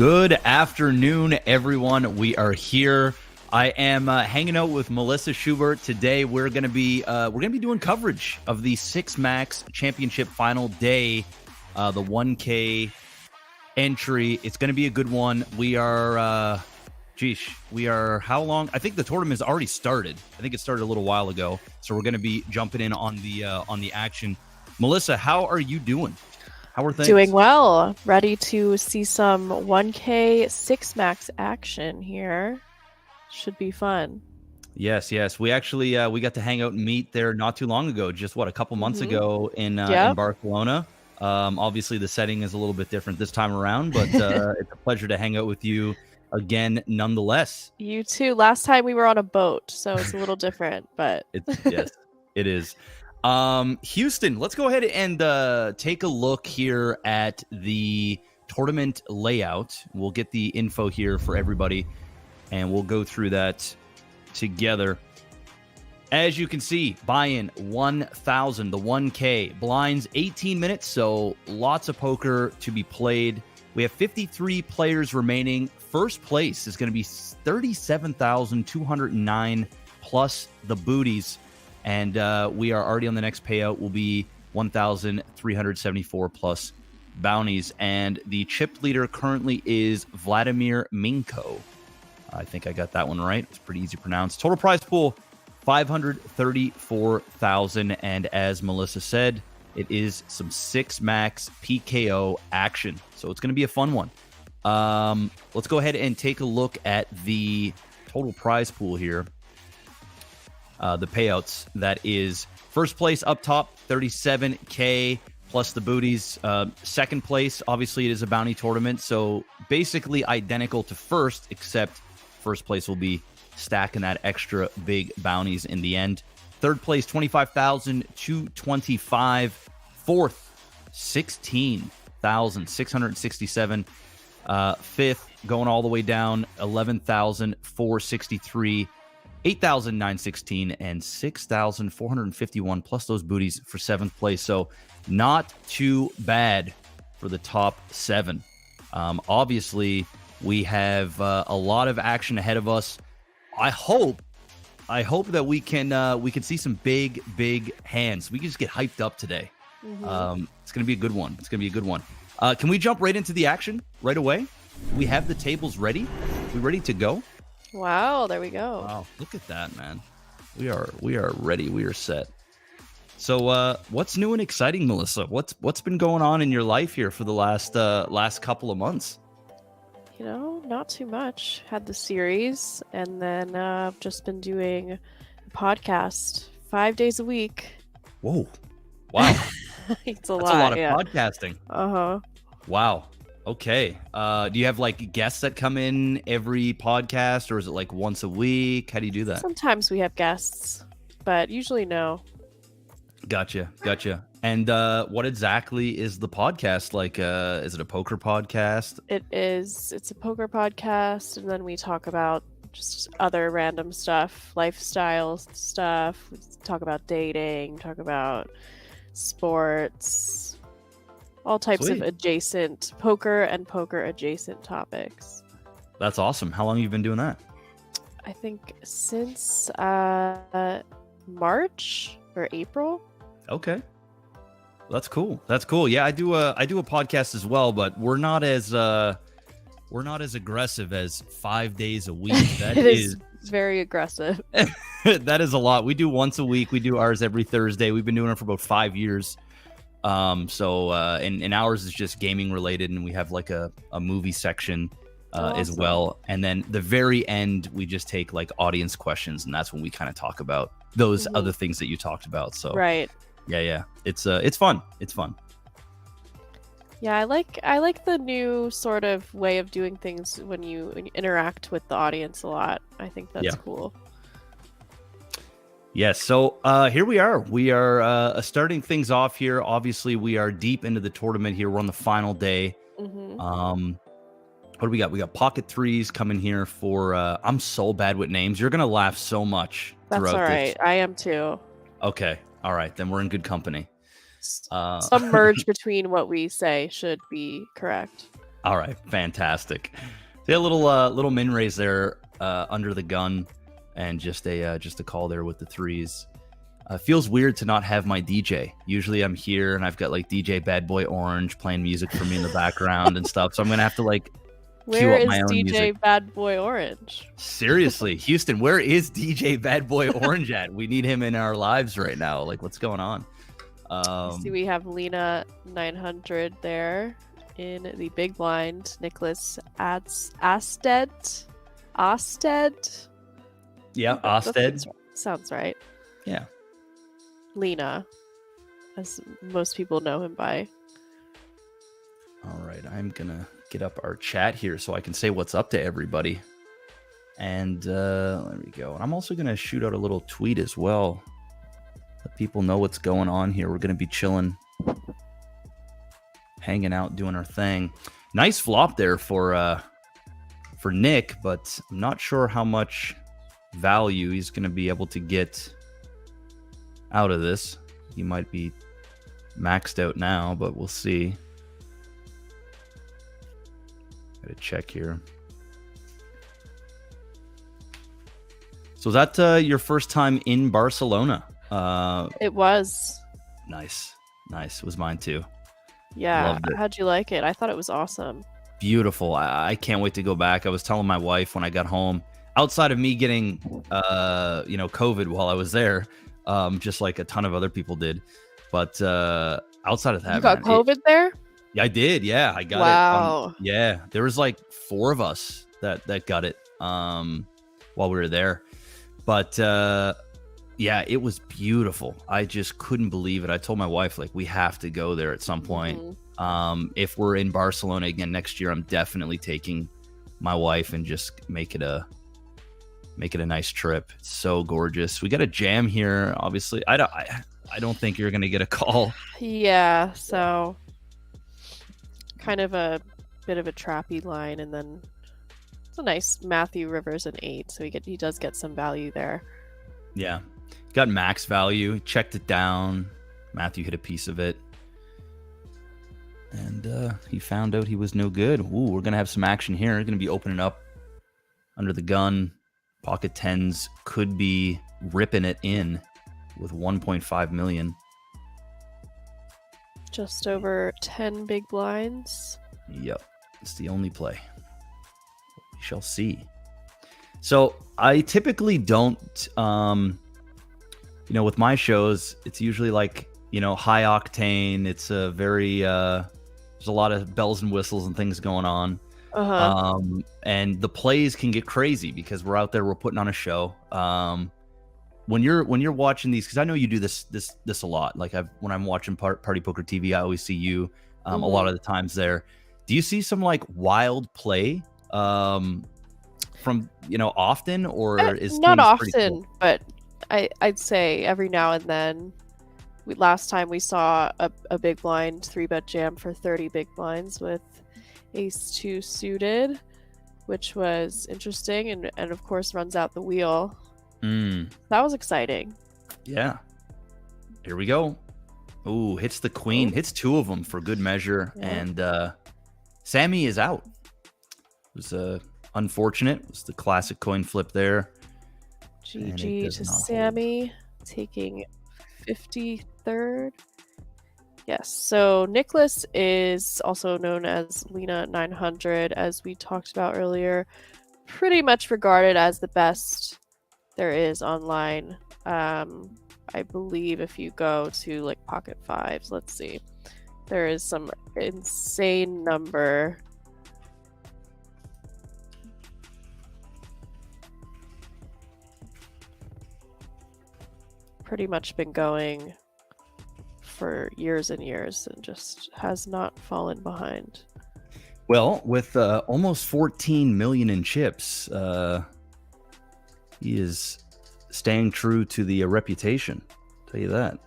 Good afternoon, everyone. We are here. I am hanging out with Melissa Schubert today. We're gonna be doing coverage of the 6max championship final day, the 1K entry. It's gonna be a good one. We are, we are how long? I think the tournament has already started. I think it started a little while ago. So we're gonna be jumping in on the action. Melissa, how are you doing? How are things? Doing well. Ready to see some 1K 6max action here. Should be fun. Yes. We actually we got to hang out and meet there not too long ago. Just a couple months ago in Barcelona. Obviously, the setting is a little bit different this time around, but it's a pleasure to hang out with you again, nonetheless. You too. Last time we were on a boat, so it's a little different, but yes, it is. Houston, let's go ahead and take a look here at the tournament layout. We'll get the info here for everybody, and we'll go through that together. As you can see, buy-in 1,000, the 1K, blinds 18 minutes, so lots of poker to be played. We have 53 players remaining. First place is going to be 37,209 plus the booties. And we are already on the next payout. Will be 1,374 plus bounties. And the chip leader currently is Vladimir Minko. I think I got that one right. It's pretty easy to pronounce. Total prize pool, 534,000. And as Melissa said, it is some 6max PKO action. So it's going to be a fun one. Let's go ahead and take a look at the total prize pool here. The payouts, that is first place up top, 37K plus the booties. Second place, obviously it is a bounty tournament, so basically identical to first, except first place will be stacking that extra big bounties in the end. Third place, 25,225. Fourth, 16,667. Fifth, going all the way down, 11,463. 8,916 and 6,451 plus those booties for seventh place. So not too bad for the top seven. Obviously, we have a lot of action ahead of us. I hope that we can see some big hands. We can just get hyped up today. Mm-hmm. It's gonna be a good one. Can we jump right into the action right away? We have the tables ready. We ready to go? Wow, there we go. Wow, look at that, man. We are ready. We are set. So what's new and exciting, Melissa? What's been going on in your life here for the last couple of months? You know, not too much. Had the series, and then I've just been doing a podcast 5 days a week. Whoa. Wow. That's a lot of podcasting. Uh-huh. Wow. Okay. Do you have like guests that come in every podcast, or is it like once a week? How do you do that? Sometimes we have guests, but usually no. Gotcha. And what exactly is the podcast like? Is it a poker podcast? It is. It's a poker podcast, and then we talk about just other random stuff, lifestyle stuff. We talk about dating, talk about sports. All types of adjacent poker and poker adjacent topics. That's awesome. How long have you been doing that? I think since March or April. Okay. That's cool. Yeah, I do a podcast as well, but we're not as aggressive as 5 days a week. That is very aggressive. That is a lot. We do once a week. We do ours every Thursday. We've been doing it for about 5 years. And ours is just gaming related, and we have like a movie section awesome. As well. And then the very end, we just take like audience questions, and that's when we kind of talk about those other things that you talked about. So right. Yeah. It's fun. Yeah, I like the new sort of way of doing things when you interact with the audience a lot. I think that's cool. Yes, so here we are. We are starting things off here. Obviously, we are deep into the tournament here. We're on the final day. Mm-hmm. What do we got? We got pocket threes coming here for... I'm so bad with names. You're going to laugh so much throughout this. That's all right. I am too. Okay. All right. Then we're in good company. Some merge between what we say should be correct. All right, fantastic. See a little min raise there under the gun, and just a call there with the threes. Feels weird to not have my DJ. Usually I'm here and I've got like DJ Bad Boy Orange playing music for me in the background and stuff. So I'm gonna have to like Where is my own DJ music. Bad Boy Orange? Seriously, Houston, where is DJ Bad Boy Orange at? We need him in our lives right now. Like, what's going on? See, we have Lena 900 there in the big blind. Nicholas Asted. Yeah, Osted. Sounds right. Yeah. Lena, as most people know him by. All right, I'm gonna get up our chat here so I can say what's up to everybody. And there we go. And I'm also gonna shoot out a little tweet as well. Let people know what's going on here. We're gonna be chilling, hanging out, doing our thing. Nice flop there for Nick, but I'm not sure how much value he's gonna be able to get out of this. He might be maxed out now, but we'll see. Gotta check here. So is that your first time in Barcelona? It was. Nice. It was mine too. Yeah. How'd you like it? I thought it was awesome. Beautiful. I can't wait to go back. I was telling my wife when I got home, outside of me getting COVID while I was there, just like a ton of other people did. But outside of that, you got COVID there? Yeah, I did. Yeah, I got it. Wow. Yeah, there was like 4 of us that got it while we were there. But yeah, it was beautiful. I just couldn't believe it. I told my wife, like, we have to go there at some point. Mm-hmm. If we're in Barcelona again next year, I'm definitely taking my wife and just make it a nice trip. It's so gorgeous. We got a jam here. Obviously, I don't think you're gonna get a call. Yeah. So kind of a bit of a trappy line, and then it's a nice Matthew Rivers an 8, so he does get some value there. Yeah, got max value. Checked it down. Matthew hit a piece of it, and he found out he was no good. Ooh, we're gonna have some action here. We're gonna be opening up under the gun. Pocket tens could be ripping it in with 1.5 million. Just over 10 big blinds. Yep, it's the only play. We shall see. So I typically don't, with my shows, it's usually like, high octane. It's a very, there's a lot of bells and whistles and things going on. Uh-huh. And the plays can get crazy because we're out there, we're putting on a show. When you're watching these, because I know you do this a lot. Like when I'm watching Party Poker TV, I always see you a lot of the times there. Do you see some like wild play from often, or is not things often, pretty cool? But I'd say every now and then. Last time we saw a big blind 3-bet jam for 30 big blinds with Ace 2 suited, which was interesting, and of course runs out the wheel. That was exciting. Yeah. Here we go. Ooh, hits the queen. Hits 2 of them for good measure. Yeah. And Sammy is out. It was unfortunate. It was the classic coin flip there. GG to Sammy. Taking 53rd. Yes. So Nicholas is also known as Lena 900, as we talked about earlier. Pretty much regarded as the best there is online. I believe if you go to like pocket fives, let's see, there is some insane number. Pretty much been going for years and years and just has not fallen behind. Well, with almost 14 million in chips, he is staying true to the reputation. I'll tell you that.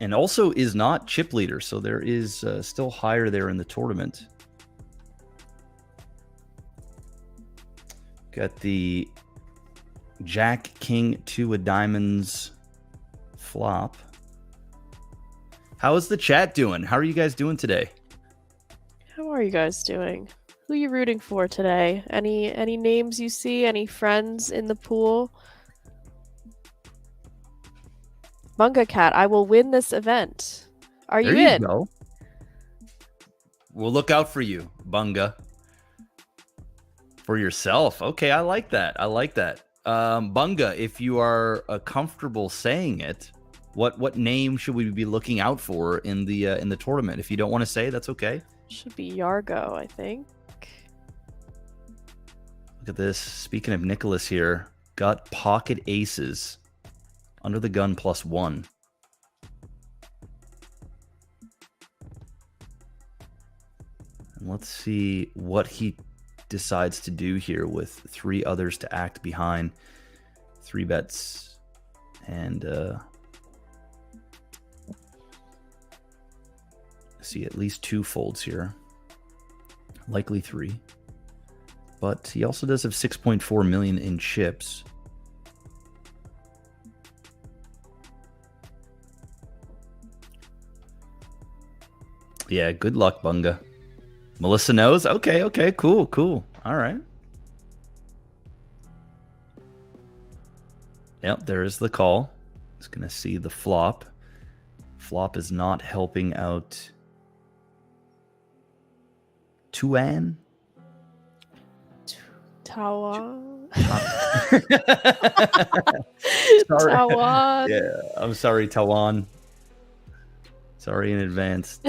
And also is not chip leader, so there is still higher there in the tournament. Got the Jack King 2 of diamonds flop. How is the chat doing? How are you guys doing today? are you guys doing? Who are you rooting for today? Any names you see? Any friends in the pool? Bunga Cat, I will win this event. Are you There you in? go. We'll look out for you, Bunga. For yourself. Okay, I like that. I like that. Bunga, if you are comfortable saying it, what name should we be looking out for in the tournament? If you don't want to say, that's okay. Should be Yargo, I think. Look at this. Speaking of Nicholas here, got pocket aces. Under the gun +1. And let's see what he decides to do here with 3 others to act behind. 3 bets. And see at least 2 folds here. Likely 3. But he also does have 6.4 million in chips. Yeah, good luck, Bunga. Melissa knows? Okay, cool. All right. Yep, there is the call. It's going to see the flop. Flop is not helping out Tuan. Tawan. Sorry. Tawan. Yeah, I'm sorry, Tawan. Sorry in advance.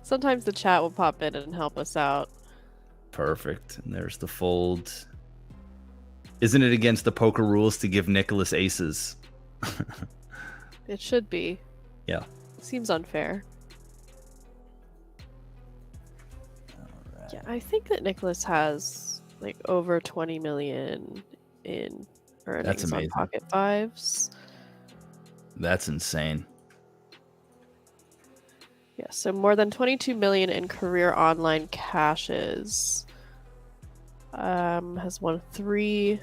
Sometimes the chat will pop in and help us out. Perfect. And there's the fold. Isn't it against the poker rules to give Nicholas aces? It should be. Yeah. Seems unfair. Right. Yeah, I think that Nicholas has like over 20 million in earnings on pocket fives. That's insane. Yeah, so more than 22 million in career online cashes. Has won 3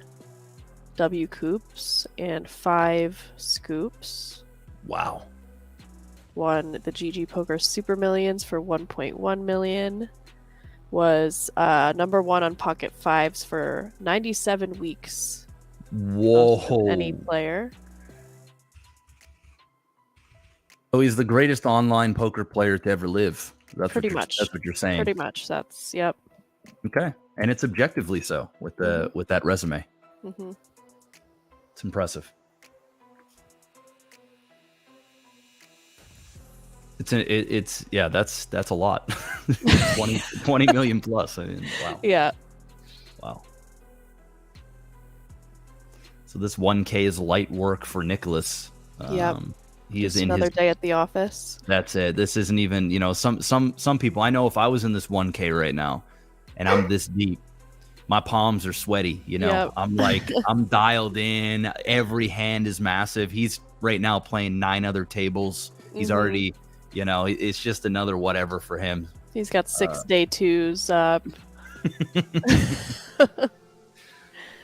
W Coops and 5 Scoops. Wow. Won the GG Poker Super Millions for 1.1 million. Was number 1 on pocket fives for 97 weeks. Whoa. Any player. Oh, he's the greatest online poker player to ever live. That's Pretty much. That's what you're saying. Pretty much. That's, yep. Okay. And it's objectively so with the with that resume. Mm-hmm. It's impressive. It's yeah, that's a lot. 20 million plus. I mean, wow. Yeah. Wow. So this 1K is light work for Nicholas. Yep. He is in another his day at the office. That's it. This isn't even, some people, I know if I was in this 1K right now and I'm this deep, my palms are sweaty, Yep. I'm like, I'm dialed in. Every hand is massive. He's right now playing 9 other tables. He's already, it's just another whatever for him. He's got 6 day twos up.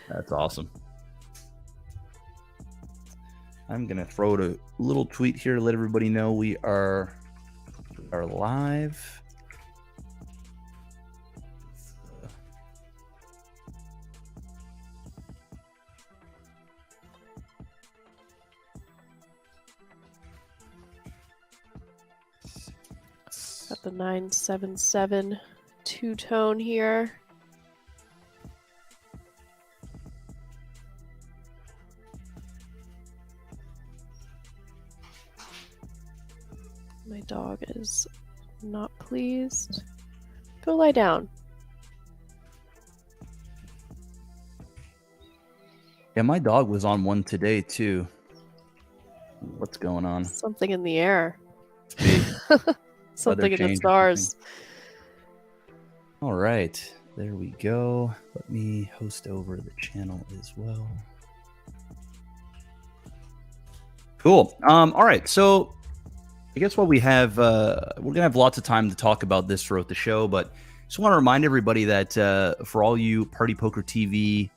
That's awesome. I'm going to throw out a little tweet here to let everybody know we are live. Got the 977 two-tone here. My dog is not pleased. Go lie down. Yeah, my dog was on one today too. What's going on? Something in the air. Something in the change or stars. All right, there we go. Let me host over the channel as well. Cool. All right, so I guess what we have, we're gonna have lots of time to talk about this throughout the show, but just want to remind everybody that for all you Party Poker TV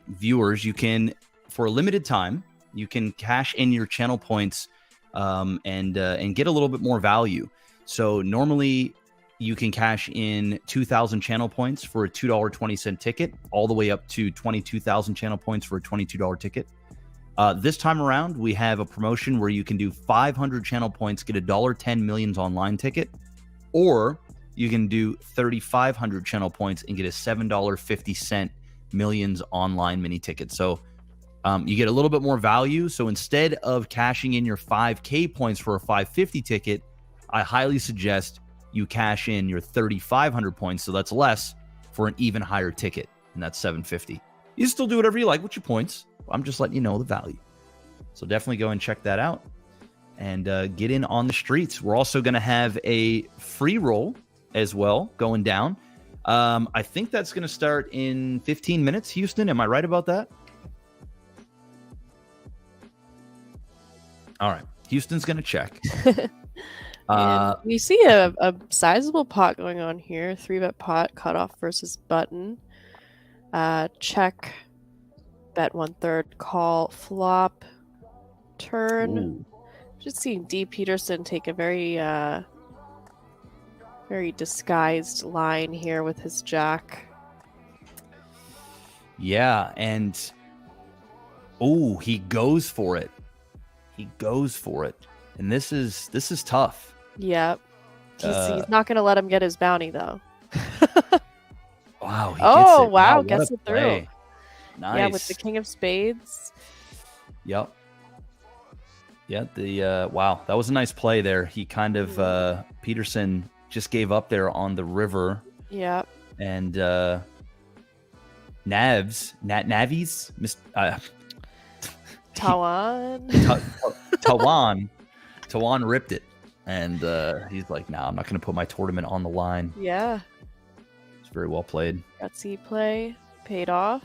viewers, you can, for a limited time, you can cash in your channel points and get a little bit more value. So normally you can cash in 2,000 channel points for a $2.20 ticket, all the way up to 22,000 channel points for a $22 ticket. This time around, we have a promotion where you can do 500 channel points, get a $1.10 millions online ticket, or you can do 3,500 channel points and get a $7.50 millions online mini ticket. So you get a little bit more value. So instead of cashing in your 5K points for a 550 ticket, I highly suggest you cash in your 3,500 points, so that's less, for an even higher ticket, and that's 750. You still do whatever you like with your points. I'm just letting you know the value. So definitely go and check that out and get in on the streets. We're also going to have a free roll as well going down. I think that's going to start in 15 minutes, Houston. Am I right about that? All right. Houston's going to check. We see a sizable pot going on here. 3-bet pot, cutoff versus button. Check, bet 1/3, call, flop, turn. Ooh. Just seeing D. Peterson take a very disguised line here with his jack. Yeah, and he goes for it. He goes for it. And this is tough. Yep. He's not going to let him get his bounty, though. Wow. Oh, it. wow. What Gets a it through. play. Nice. Yeah, with the king of spades. Yep. Yeah, wow. That was a nice play there. He kind of, Peterson just gave up there on the river. Yep. And Navies, Tawan ripped it, and he's like, "Nah, I'm not going to put my tournament on the line." Yeah, it's very well played. Gutsy play, paid off.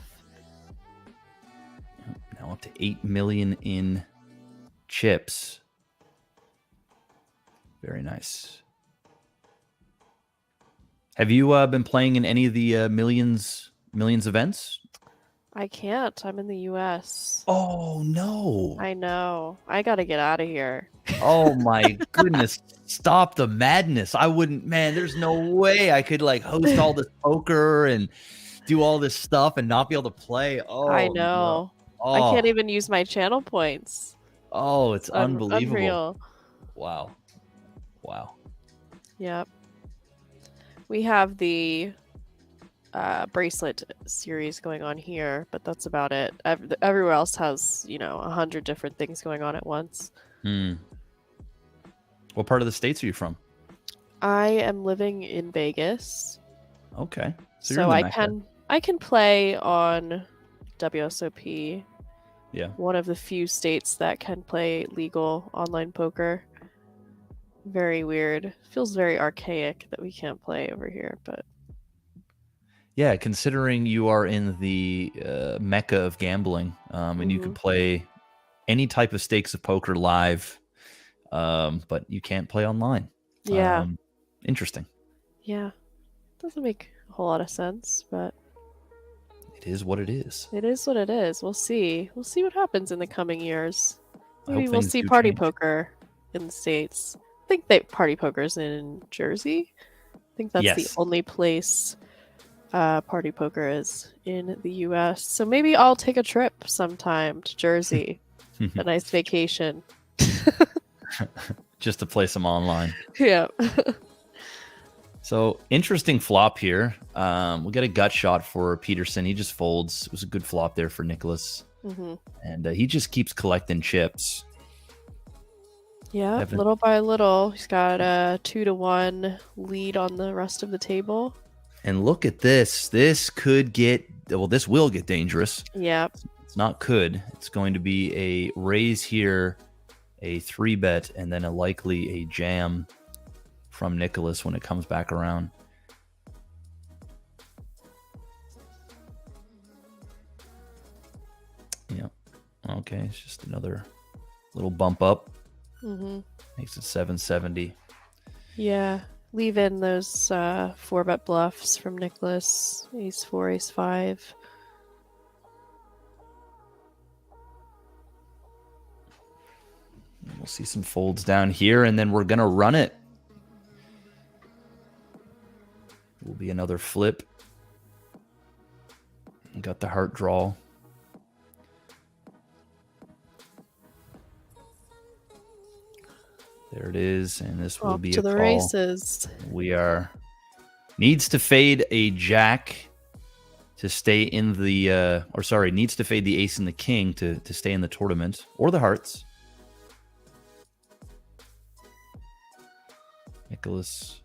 Now up to 8 million in chips. Very nice. Have you been playing in any of the millions events? I can't. I'm in the U.S. Oh, no. I know. I got to get out of here. Oh, my goodness. Stop the madness. I wouldn't, man, there's no way I could like host all this poker and do all this stuff and not be able to play. Oh, I know. No. Oh. I can't even use my channel points. Oh, it's unbelievable. Unreal. Wow. Yep. We have the bracelet series going on here, but that's about it. Everywhere else has 100 different things going on at once. What part of the States are you from? I am living in Vegas. Okay, so I can play on WSOP. Yeah, one of the few states that can play legal online poker. Very weird. Feels very archaic that we can't play over here, but yeah, considering you are in the mecca of gambling, and you can play any type of stakes of poker live, but you can't play online. Yeah. Interesting. Yeah. Doesn't make a whole lot of sense, but it is what it is. It is what it is. We'll see. We'll see what happens in the coming years. Maybe we'll see PartyPoker in the States. I think that PartyPoker's in Jersey. I think that's the only place PartyPoker is in the US. So maybe I'll take a trip sometime to Jersey. A nice vacation. Just to play some online. Yeah. So interesting flop here. We got a gut shot for Peterson. He just folds. It was a good flop there for Nicholas. And he just keeps collecting chips. Yeah, little by little. He's got a 2-1 lead on the rest of the table. And look at this. This could get, well, this will get dangerous. Yeah. It's not could. It's going to be a raise here, a 3-bet, and then likely a jam from Nicholas when it comes back around. Yeah. Okay, it's just another little bump up. Makes it 770. Yeah. Leave in those 4-bet bluffs from Nicholas. Ace 4, ace 5. We'll see some folds down here, and then we're going to run it. will be another flip. Got the heart draw. There it is, and this will be to a the call. races. We are needs to fade a jack to stay in the needs to fade the ace and the king to stay in the tournament, or the hearts. Nicholas,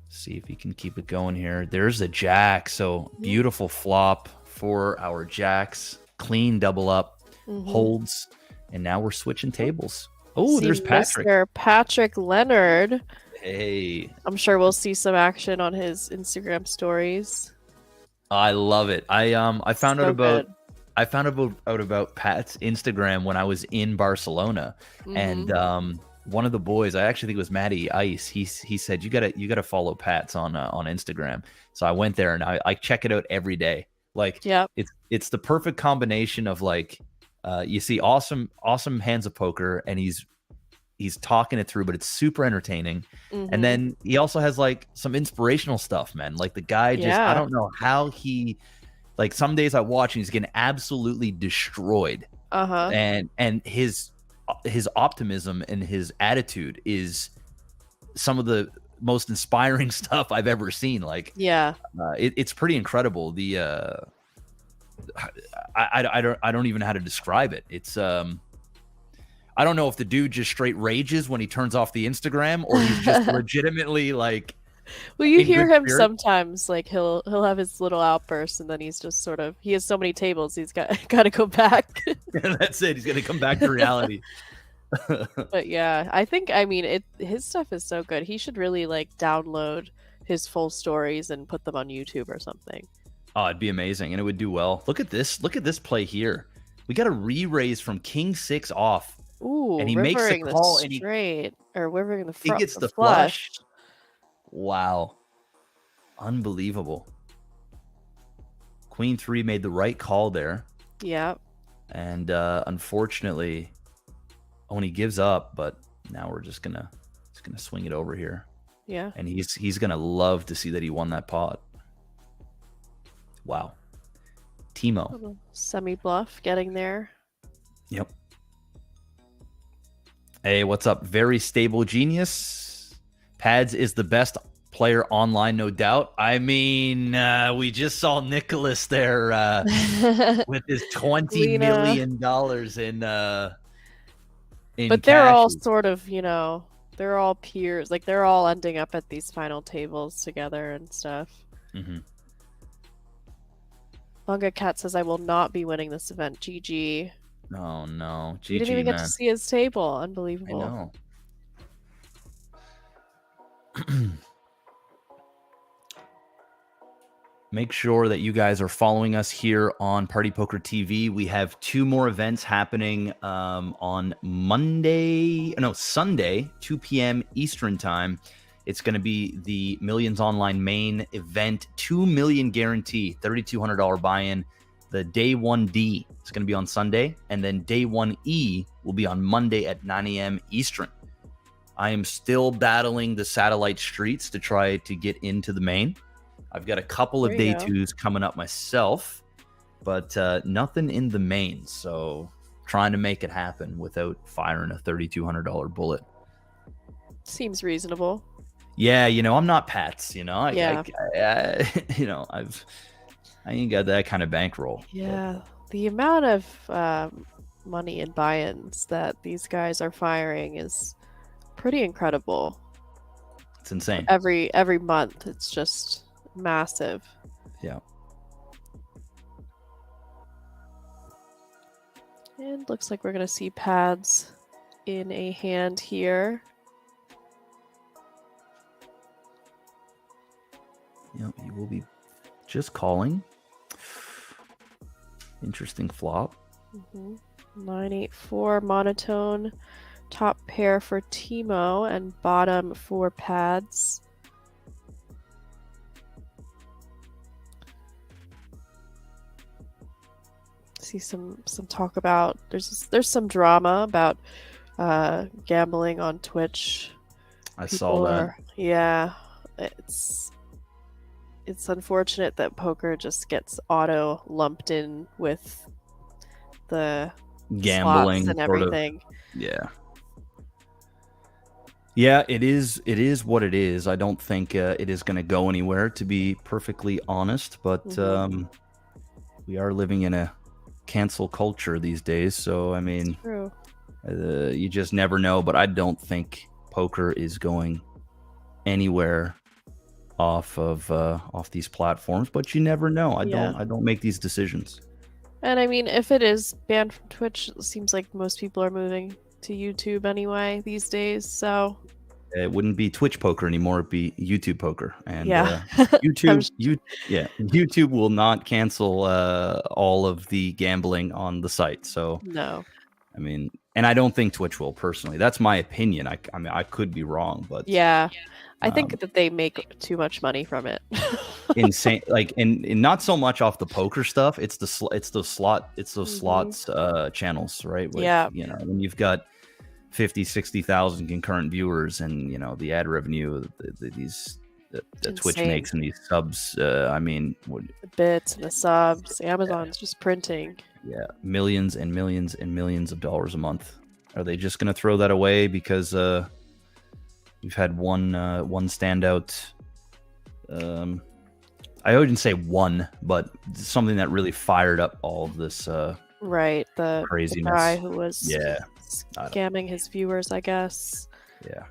see if he can keep it going here. There's a jack, so beautiful flop for our jacks. Clean double up, holds, and now we're switching tables. Oh, there's Patrick. Mr. Patrick Leonard. Hey. I'm sure we'll see some action on his Instagram stories. I love it. I found out about good. I found out about Pat's Instagram when I was in Barcelona, and one of the boys, I actually think it was Matty Ice, he said you gotta follow Pat's on Instagram. So I went there and I check it out every day. Like, it's the perfect combination of like you see awesome hands of poker, and he's talking it through, but it's super entertaining. And then he also has like some inspirational stuff, man. Like the guy just I don't know how he, like, some days I watch and he's getting absolutely destroyed. And his optimism and his attitude is some of the most inspiring stuff I've ever seen. Like, it's pretty incredible. The I don't even know how to describe it. It's I don't know if the dude just straight rages when he turns off the Instagram, or he's just legitimately like. Well, you hear him sometimes, like he'll have his little outbursts, and then he's just sort of, he has so many tables, he's got to go back. That's it. He's gonna come back to reality. But yeah, I think, I mean, his stuff is so good. He should really like download his full stories and put them on YouTube or something. Oh, it'd be amazing, and it would do well. Look at this play here. We got a re-raise from King 6 off. Ooh, and he makes the call, and rivering the he gets the flush. Wow. Unbelievable. Queen 3 made the right call there. Yeah. And unfortunately, only gives up, but now we're just gonna swing it over here. Yeah. And he's gonna love to see that he won that pot. Wow. Timo. Semi-bluff getting there. Yep. Hey, what's up? Very stable genius. Pads is the best player online, no doubt. I mean, we just saw Nicholas there with his $20 million in but they're all cashes. sort of, you know, they're all peers. Like, they're all ending up at these final tables together and stuff. Manga Cat says, I will not be winning this event. GG. Oh, no. GG, you didn't even get to see his table. Unbelievable. I know. Make sure that you guys are following us here on Party Poker TV. We have 2 more events happening on Sunday, 2 p.m. Eastern time. It's going to be the Millions Online main event, 2 million guarantee, $3,200 buy-in. The day 1D is going to be on Sunday, and then day 1E will be on Monday at 9 a.m. Eastern. I am still battling the satellite streets to try to get into the main. I've got a couple of day 2s coming up myself, but nothing in the main. So trying to make it happen without firing a $3,200 bullet. Seems reasonable. Yeah, you know, I'm not Pats. You know, I ain't got that kind of bankroll. Yeah, the amount of money in buy-ins that these guys are firing is pretty incredible. It's insane. Every month, it's just massive. Yeah. And looks like we're gonna see pads in a hand here. Yep, he will be just calling. Interesting flop. 984 monotone. Top pair for Timo and bottom for pads. See some talk about there's some drama about gambling on Twitch. I saw that. it's unfortunate that poker just gets auto lumped in with the Gambling slots and sort of. everything. Yeah, it is what it is. I don't think it is going to go anywhere, to be perfectly honest, but we are living in a cancel culture these days, so I mean, True. You just never know, but I don't think poker is going anywhere off these platforms, but you never know. I don't make these decisions. And I mean, if it is banned from Twitch, it seems like most people are moving to YouTube anyway these days, so it wouldn't be Twitch poker anymore, it'd be YouTube poker. And YouTube will not cancel all of the gambling on the site. So no. I mean, and I don't think Twitch will, personally. That's my opinion. I mean, I could be wrong, but yeah, I think that they make too much money from it. Insane, like, and not so much off the poker stuff. It's those slots channels, right? Yeah, you know, when you've got 50,000-60,000 concurrent viewers, and you know the ad revenue that Twitch makes in these subs. I mean, the bits and the subs, Amazon's just printing. Yeah, millions and millions and millions of dollars a month. Are they just going to throw that away because we've had one standout? I wouldn't say one, but something that really fired up all of this. Right, the craziness. The guy who was scamming his viewers, I guess. Yeah.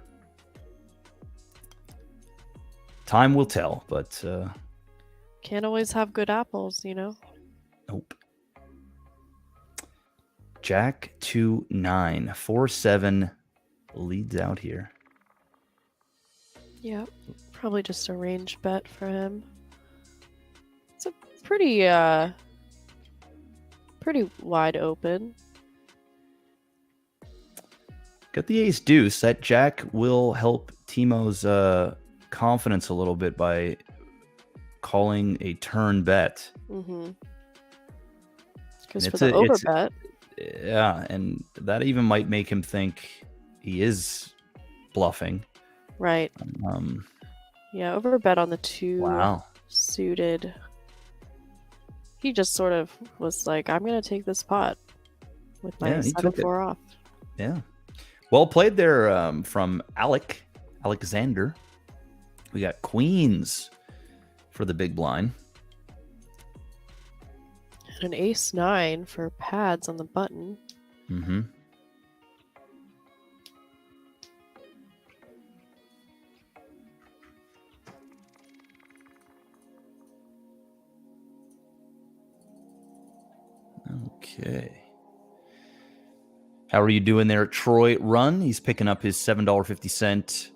Time will tell, but can't always have good apples, you know. Nope. Jack 2-9 4-7 leads out here. Yep, probably just a range bet for him. It's a pretty wide open. Got the ace deuce. That Jack will help Timo's confidence a little bit by calling a turn bet. Because for the overbet. Yeah, and that even might make him think he is bluffing. Right. Yeah, overbet on the 2 suited. He just sort of was like, I'm going to take this pot with my 7-4 off. Yeah. Well played there from Alexander. We got queens for the big blind. And an ace-9 for pads on the button. Okay. How are you doing there, Troy Run? He's picking up his $7.50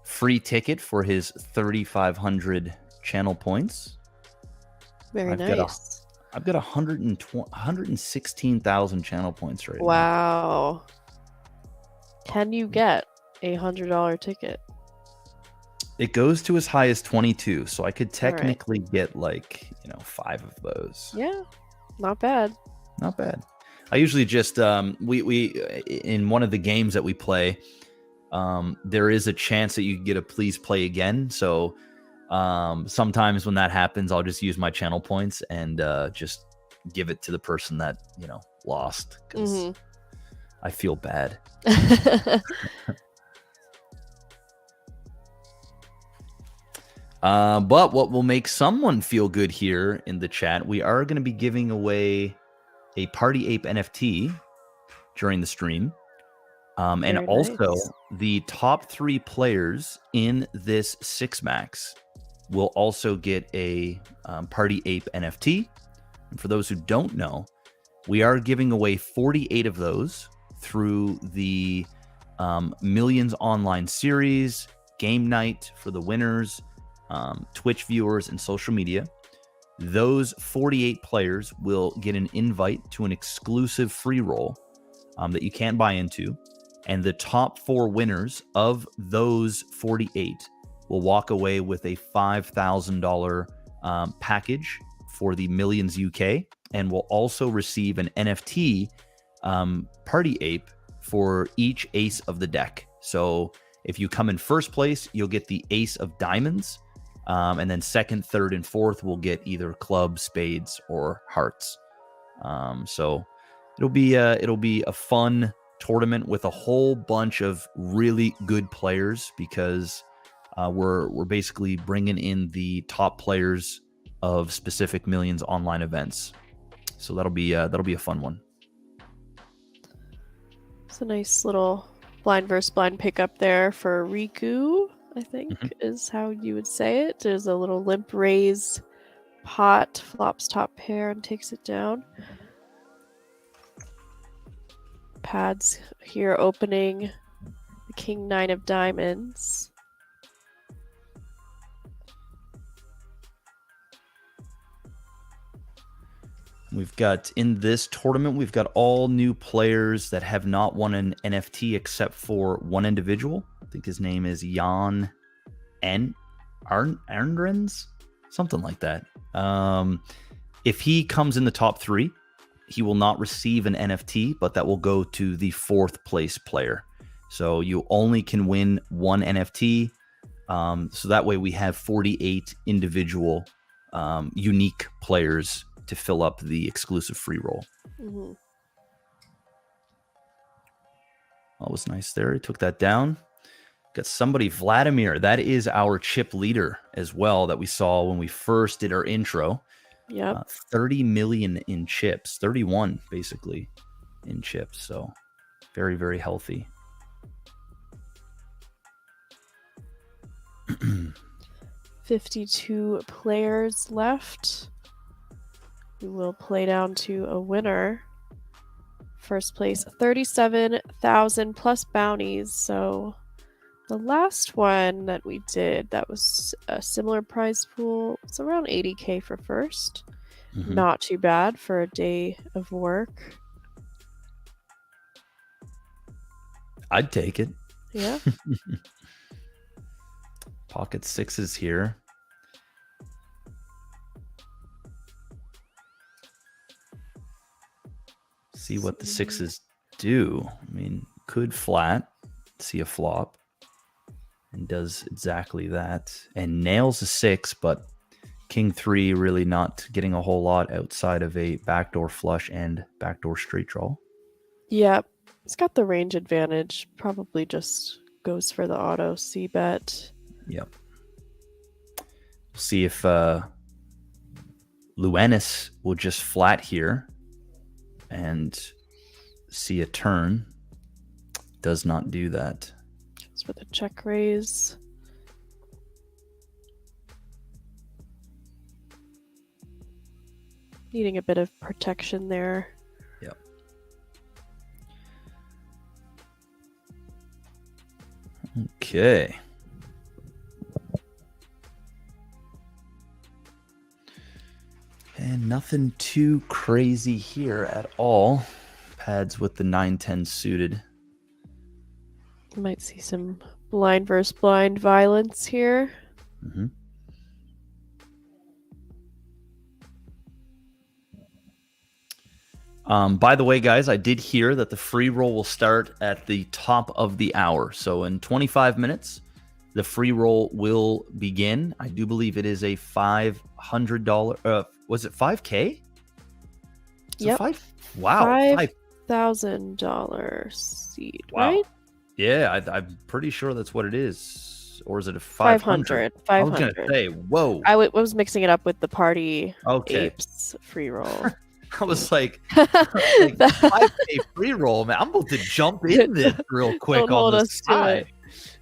free ticket for his 3,500 channel points. Very nice. I've got 116,000 channel points right now. Wow. Can you get a $100 ticket? It goes to as high as 22, so I could technically get 5 of those. Yeah, not bad. Not bad. I usually just we in one of the games that we play, there is a chance that you can get a please play again. So sometimes when that happens, I'll just use my channel points and just give it to the person that lost, because I feel bad. But what will make someone feel good here in the chat, we are going to be giving away a Party Ape NFT during the stream. And also the top 3 players in this 6-max will also get a Party Ape NFT. And for those who don't know, we are giving away 48 of those through the Millions Online series, game night for the winners, Twitch viewers, and social media. Those 48 players will get an invite to an exclusive free roll that you can't buy into. And the top 4 winners of those 48 will walk away with a $5,000 package for the Millions UK, and will also receive an NFT Party Ape for each ace of the deck. So If you come in first place, you'll get the ace of diamonds. And then second, third, and fourth will get either clubs, spades, or hearts. So it'll be a fun tournament with a whole bunch of really good players, because we're basically bringing in the top players of specific Millions online events. So that'll be a fun one. It's a nice little blind versus blind pickup there for Riku, I think is how you would say it. There's a little limp raise pot, flops top pair and takes it down. Pads here opening the king nine of diamonds. We've got, in this tournament, we've got all new players that have not won an NFT except for one individual. I think his name is Jan Arndrens, something like that. If he comes in the top 3, he will not receive an NFT, but that will go to the 4th place player. So you only can win one NFT. So that way we have 48 individual unique players to fill up the exclusive free roll. That was nice there. He took that down. Got somebody, Vladimir. That is our chip leader as well that we saw when we first did our intro. Yep. 30 million in chips. 31 basically in chips. So very, very healthy. 52 players left. We will play down to a winner. First place, 37,000 plus bounties. So the last one that we did, that was a similar prize pool. It's around 80K for first. Not too bad for a day of work. I'd take it. Yeah. Pocket sixes here. See what the sixes do. I mean, could flat, see a flop, and does exactly that. And nails a 6, but king 3 really not getting a whole lot outside of a backdoor flush and backdoor straight draw. Yep. It's got the range advantage. Probably just goes for the auto c-bet. Yep. We'll see if Luenis will just flat here and see a turn. Does not do that. Just with a check raise. Needing a bit of protection there. Yep. Okay. And nothing too crazy here at all. Pads with the 9-10 suited. You might see some blind versus blind violence here. By the way, guys, I did hear that the free roll will start at the top of the hour. So in 25 minutes, the free roll will begin. I do believe it is a $500. Was it 5K? Yep. Wow. $5,000 seed, Wow. right? Yeah, I'm pretty sure that's what it is. Or is it a 500? 500? I was going to say, whoa. I was mixing it up with the Party Okay. Apes free roll. I was like 5K free roll, man. I'm about to jump in this real quick on the side.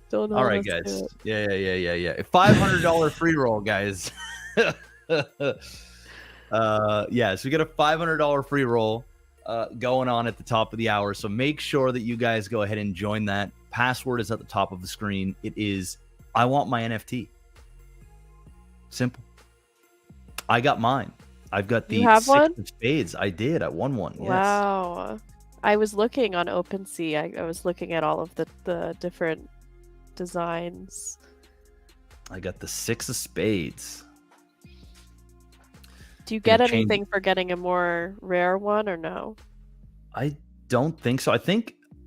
Don't All right, guys. Yeah. A $500 free roll, guys. Yeah, so we got a $500 free roll going on at the top of the hour. So make sure that you guys go ahead and join that. Password is at the top of the screen. It is, I want my NFT. Simple. I got mine. I've got the 6 of spades. I did. I won one. Yes. Wow. I was looking on OpenSea. I was looking at all of the different designs. I got the 6 of spades. Do you get anything for getting a more rare one or no? I don't think so.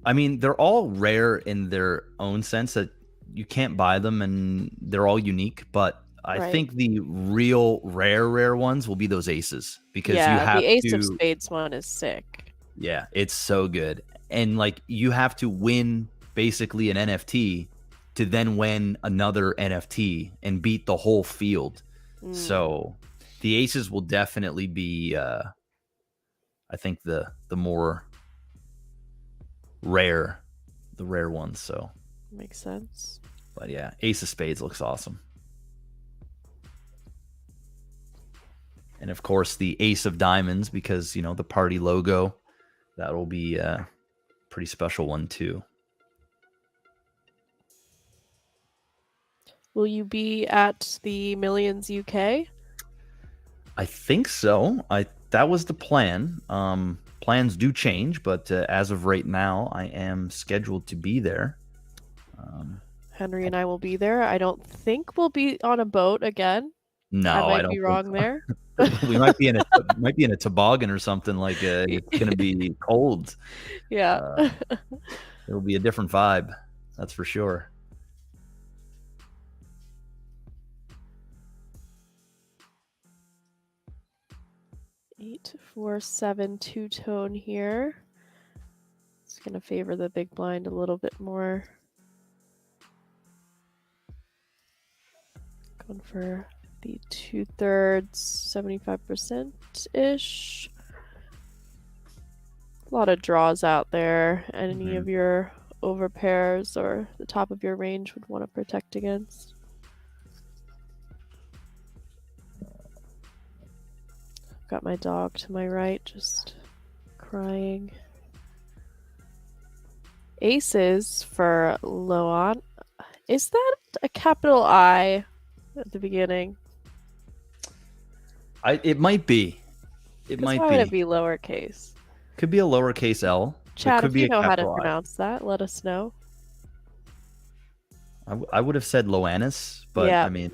I mean, they're all rare in their own sense that you can't buy them, and they're all unique. But I Right. think the real rare ones will be those aces, because you Yeah, have the Ace of to. Spades one is sick. Yeah, it's so good, and like you have to win basically an NFT to then win another NFT and beat the whole field. So the aces will definitely be, I think the more rare, the rare ones. So Makes sense. but yeah, ace of spades looks awesome. And of course the ace of diamonds, because you know the party logo, that will be a pretty special one too. Will you be at the Millions UK? I think so. That was the plan. Plans do change, but as of right now, I am scheduled to be there. Henry and I will be there. I don't think we'll be on a boat again. No, I might don't be think wrong so. there. We might be in a toboggan or something. Like it's gonna be cold. Yeah. It'll be a different vibe. That's for sure. Eight, 4, 7, two-tone here. It's going to favor the big blind a little bit more. Going for the 2/3, 75%-ish. A lot of draws out there. Any of your overpairs or the top of your range would want to protect against. Got my dog to my right, just crying. Aces for Loan. Is that a capital I at the beginning? It might be. It might why be. would it be lowercase? Could be a lowercase L. Chat, could if be you a know how to capital I. pronounce that, let us know. I would have said Loannis, but Yeah. I mean,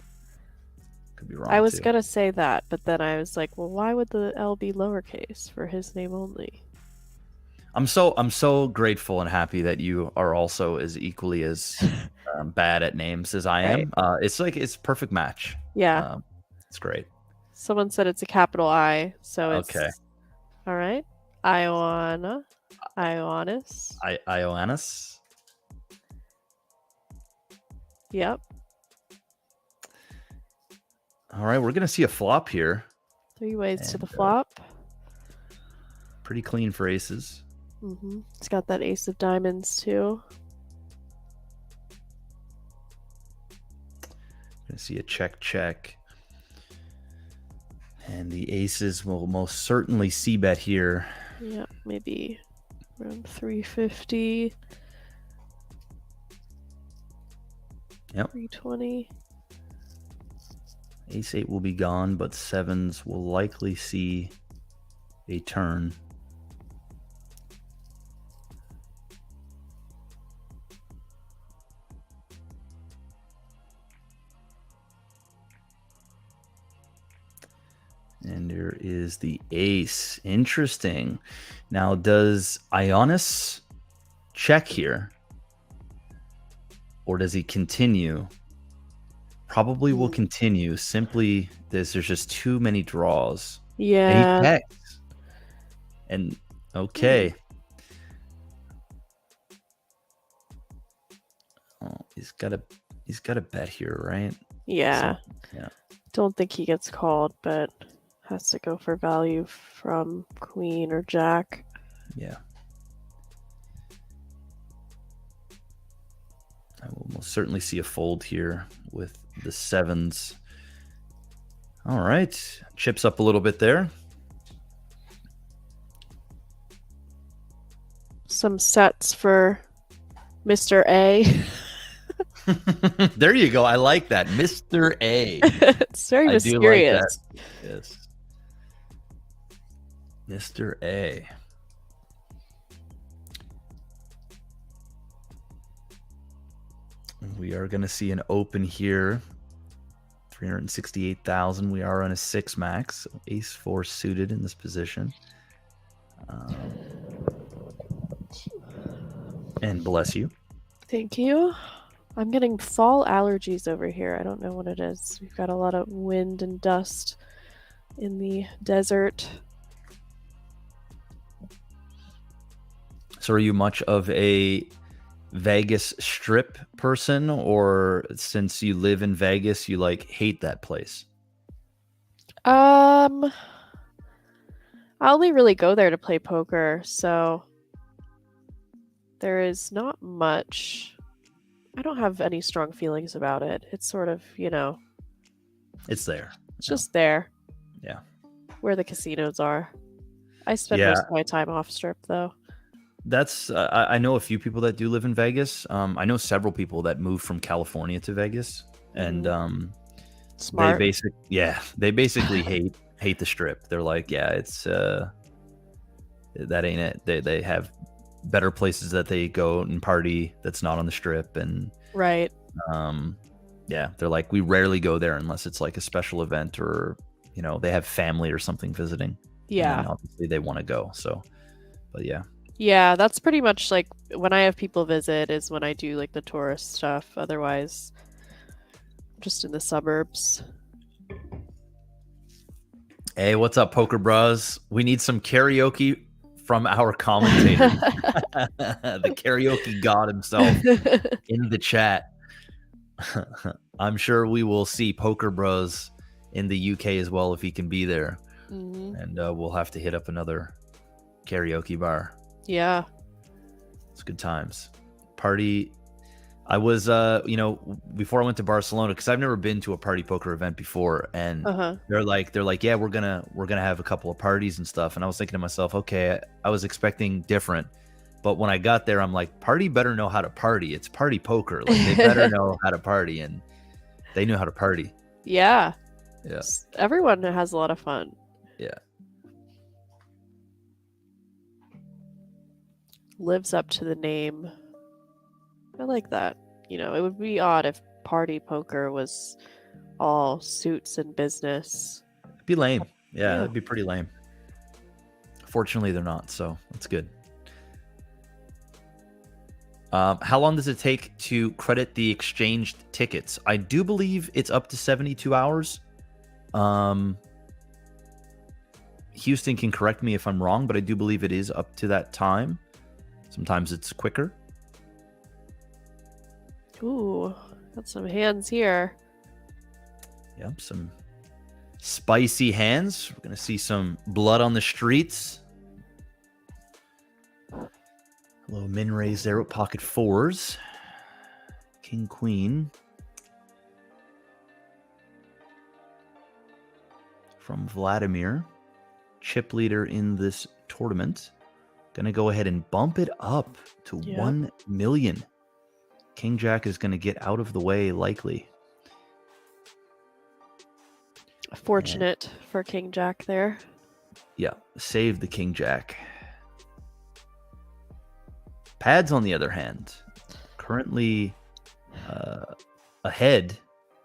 could be wrong. I was too. gonna say that, but then I was like, well, why would the L be lowercase for his name only? I'm so grateful and happy that you are also as equally as bad at names as I am. It's like it's a perfect match. Yeah. It's great. Someone said it's a capital I, so it's Okay. All right. Ioannis. Ioannis. Yep. All right, we're gonna see a flop here. 3 ways to the flop. Pretty clean for aces. It's got that ace of diamonds too. Gonna see a check. And the aces will most certainly see bet here. Yeah, maybe around 350. Yep. 320. Ace 8 will be gone, but sevens will likely see a turn. And there is the ace. Interesting. Now, does Ioannis check here? Or does he continue? Probably will continue. Simply, there's just too many draws. Yeah. And he checks. And, okay. Oh, he's got a bet here, right? Yeah. So, yeah. Don't think he gets called, but has to go for value from queen or jack. Yeah. I will most certainly see a fold here with the sevens. All right. Chips up a little bit there. Some sets for Mr. A. There you go. I like that. Mr. A. It's very mysterious. I do like that. Yes. Mr. A. We are going to see an open here. 368,000. We are on a 6 max. So ace 4 suited in this position. And bless you. Thank you. I'm getting fall allergies over here. I don't know what it is. We've got a lot of wind and dust in the desert. So are you much of a Vegas Strip person, or since you live in Vegas, you like hate that place? I only really go there to play poker, so there is not much. I don't have any strong feelings about it. It's sort of, It's there. it's just there. Yeah. Where the casinos are. I spend most of my time off strip, though. That's I know a few people that do live in Vegas. I know several people that moved from California to Vegas, and Smart. they basically hate the Strip. They're like, yeah, it's that ain't it. They have better places that they go and party that's not on the Strip, and right. Yeah, they're like, we rarely go there unless it's like a special event, or they have family or something visiting. Yeah, and obviously they want to go. So, but yeah, that's pretty much like when I have people visit is when I do like the tourist stuff. Otherwise, just in the suburbs. Hey, what's up, Poker Bros? We need some karaoke from our commentator, the karaoke god himself, in the chat. I'm sure we will see Poker Bros in the UK as well if he can be there. And we'll have to hit up another karaoke bar. Yeah. It's good times. Party. I was, before I went to Barcelona, because I've never been to a party poker event before, and they're like, yeah, we're gonna have a couple of parties and stuff. And I was thinking to myself, okay, I was expecting different, but when I got there, I'm like, party better know how to party. It's party poker. Like, they better know how to party, and they knew how to party. Yeah. Yeah. Everyone has a lot of fun. Yeah. Lives up to the name. I like that. It would be odd if party poker was all suits and business. It'd be lame. Yeah, it'd be pretty lame. Fortunately, they're not, so that's good. How long does it take to credit the exchanged tickets? I do believe it's up to 72 hours. Houston can correct me if I'm wrong, but I do believe it is up to that time. Sometimes it's quicker. Ooh, got some hands here. Yep, some spicy hands. We're going to see some blood on the streets. A little min raise there with pocket fours. King, queen. From Vladimir. Chip leader in this tournament. Going to go ahead and bump it up to 1 million. King Jack is going to get out of the way, likely. Fortunate for King Jack there. Yeah, save the King Jack. Pads, on the other hand, currently ahead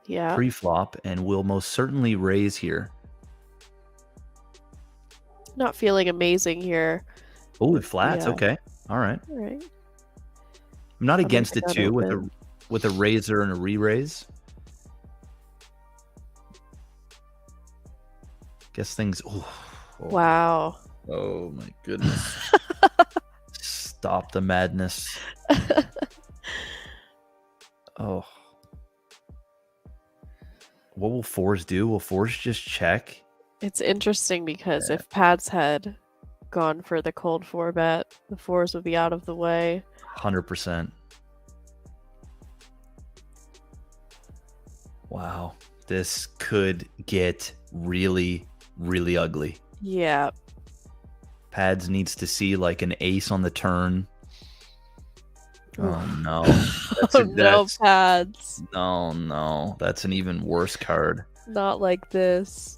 pre-flop and will most certainly raise here. Not feeling amazing here. Oh, it flats. Okay. All right. I'm not against it too with a raiser and a re-raise. Guess things. Wow. Oh my goodness. Stop the madness. Oh. What will fours do? Will fours just check? It's interesting because if Pads had gone for the cold 4-bet, the fours would be out of the way. 100%. Wow. This could get really, really ugly. Yeah. Pads needs to see like an ace on the turn. Oh no. No, Pads. No. That's an even worse card. Not like this.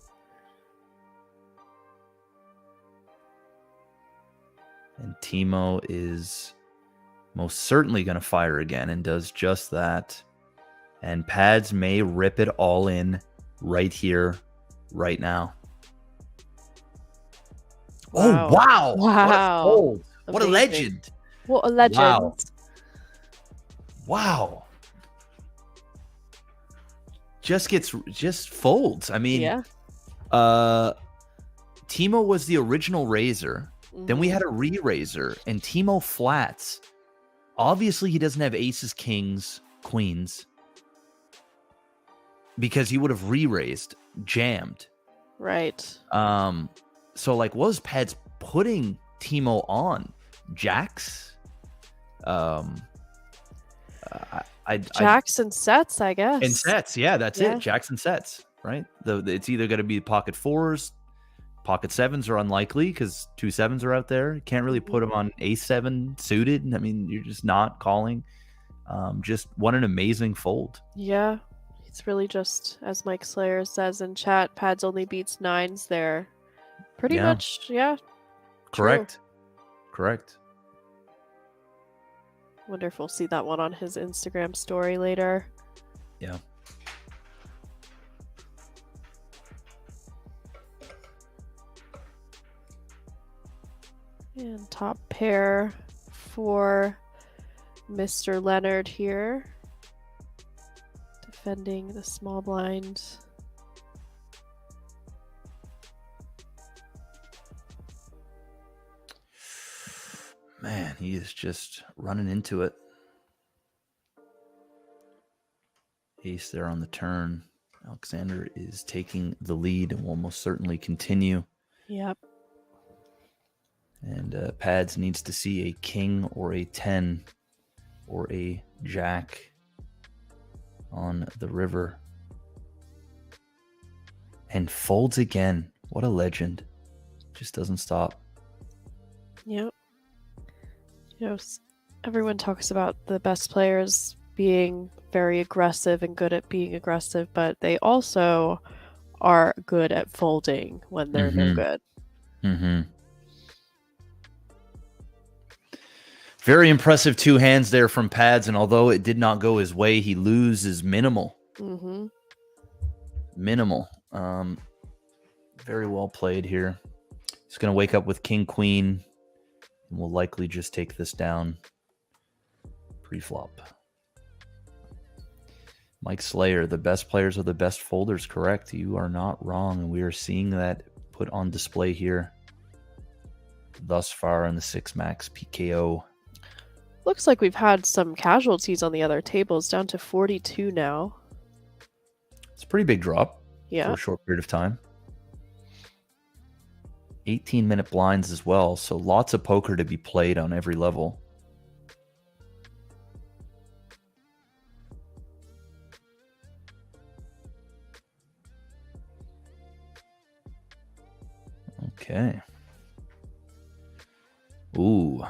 And Timo is most certainly going to fire again and does just that. And Pads may rip it all in right here, right now. Wow. Oh, wow. Wow. What a legend. What a legend. Wow. just folds. I mean, Yeah. Timo was the original raiser. Then we had a re-raiser, and Timo flats. Obviously, he doesn't have aces, kings, queens, because he would have re-raised, jammed. Right. So like, was Pads putting Timo on? Jacks? Jacks and sets, I guess. And sets, yeah, that's Yeah. it. Jacks and sets, right? It's either going to be pocket fours, pocket sevens are unlikely because 2 7s are out there. You can't really put them on A7 suited. I mean, you're just not calling. Just what an amazing fold. Yeah. It's really just, as Mike Slayer says in chat, Pads only beats 9s there. Pretty much, yeah. Correct. Correct. Wonder if we'll see that one on his Instagram story later. Yeah. And top pair for Mr. Leonard here. Defending the small blind. Man, he is just running into it. Ace there on the turn. Alexander is taking the lead and will most certainly continue. Yep. And Pads needs to see a king or a 10 or a jack on the river. And folds again. What a legend. Just doesn't stop. Yep. You know, everyone talks about the best players being very aggressive and good at being aggressive, but they also are good at folding when they're no good. Very impressive 2 hands there from Pads, and although it did not go his way, he loses minimal. Minimal. Very well played here. He's going to wake up with king, queen, and will likely just take this down pre-flop. Mike Slayer, the best players are the best folders, correct? You are not wrong, and we are seeing that put on display here thus far in the 6 max PKO. Looks like we've had some casualties on the other tables, down to 42 now. It's a pretty big drop for Yeah. a short period of time. 18-minute blinds as well, so lots of poker to be played on every level. Okay. Ooh.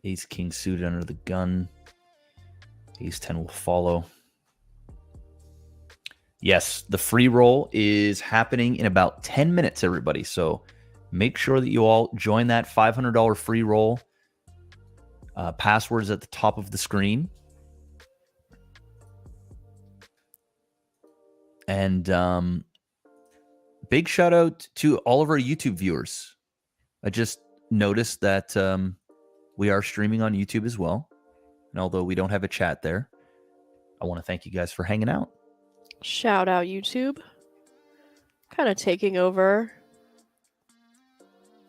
Ace king suited under the gun. Ace 10 will follow. Yes, the free roll is happening in about 10 minutes, everybody. So make sure that you all join that $500 free roll. Passwords at the top of the screen. And big shout out to all of our YouTube viewers. I just noticed that we are streaming on YouTube as well. And although we don't have a chat there, I want to thank you guys for hanging out. Shout out YouTube. Kind of taking over.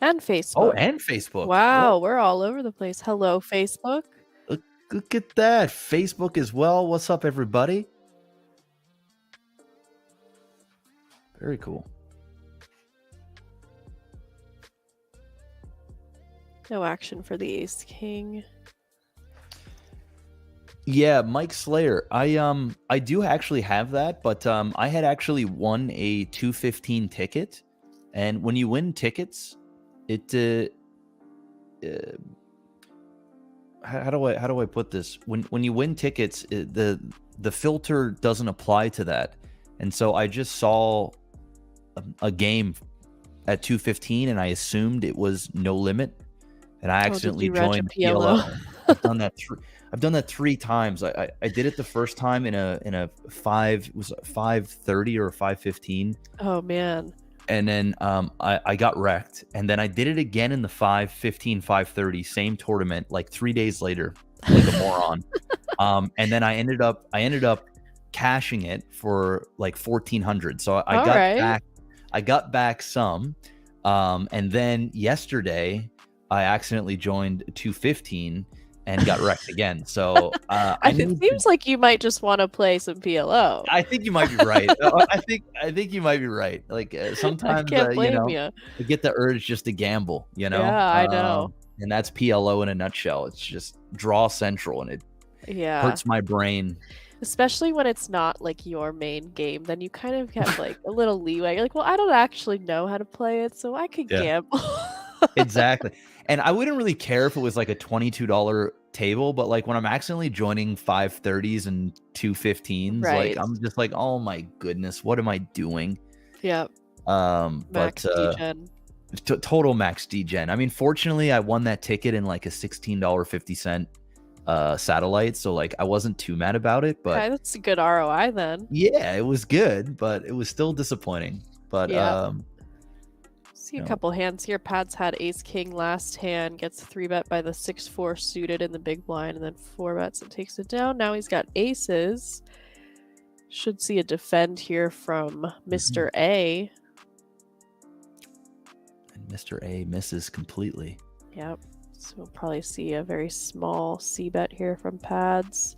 And Facebook. Oh, and Facebook. Wow, Whoa. we're all over the place. Hello, Facebook. Look at that. Facebook as well. What's up, everybody? Very cool. No action for the ace king. Yeah, Mike Slayer. I do actually have that, but I had actually won a 215 ticket, and when you win tickets, it how do I put this? When you win tickets, the filter doesn't apply to that, and so I just saw a game at 215, and I assumed it was no limit, and I accidentally joined PLO. I've done that 3 times. I did it the first time in a 530 or a 515. Oh man. And then I got wrecked. And then I did it again in the 515, 530, same tournament, like 3 days later, like a moron. And then I ended up cashing it for like 1,400. So I All got right. back. I got back some, and then yesterday I accidentally joined 215 and got wrecked again. So it seems like you might just want to play some PLO. I think you might be right. I think you might be right. Like sometimes, I can't blame you. I get the urge just to gamble. Yeah, I know. And that's PLO in a nutshell. It's just draw central, and it hurts my brain. Especially when it's not like your main game, then you kind of have like a little leeway. You're like, well, I don't actually know how to play it, so I could gamble. Exactly. And I wouldn't really care if it was like a $22 table, but like when I'm accidentally joining 530s and 215s, like I'm just like, oh my goodness, what am I doing? Yeah. Max degen. Total max degen. I mean, fortunately, I won that ticket in like a $16.50 satellite, so like I wasn't too mad about it. But that's a good ROI then. Yeah, it was good, but it was still disappointing. But see a couple hands here. Pads had ace king last hand, gets 3-bet by the 6-4 suited in the big blind, and then 4-bets and takes it down. Now he's got aces. Should see a defend here from Mr. A. And Mr. A misses completely. Yep. So we'll probably see a very small c-bet here from Pads.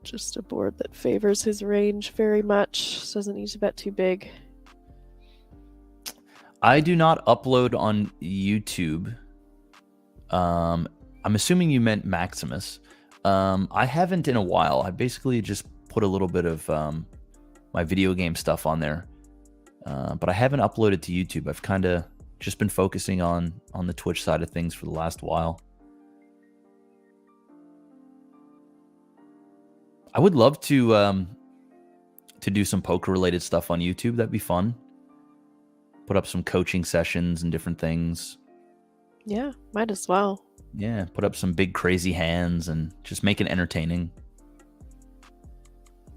Just a board that favors his range very much. Doesn't need to bet too big. I do not upload on YouTube. I'm assuming you meant Maximus. I haven't in a while. I basically just put a little bit of my video game stuff on there. But I haven't uploaded to YouTube. I've kind of just been focusing on the Twitch side of things for the last while. I would love to do some poker related stuff on YouTube. That'd be fun. Put up some coaching sessions and different things. Yeah, might as well. Yeah, put up some big crazy hands and just make it entertaining.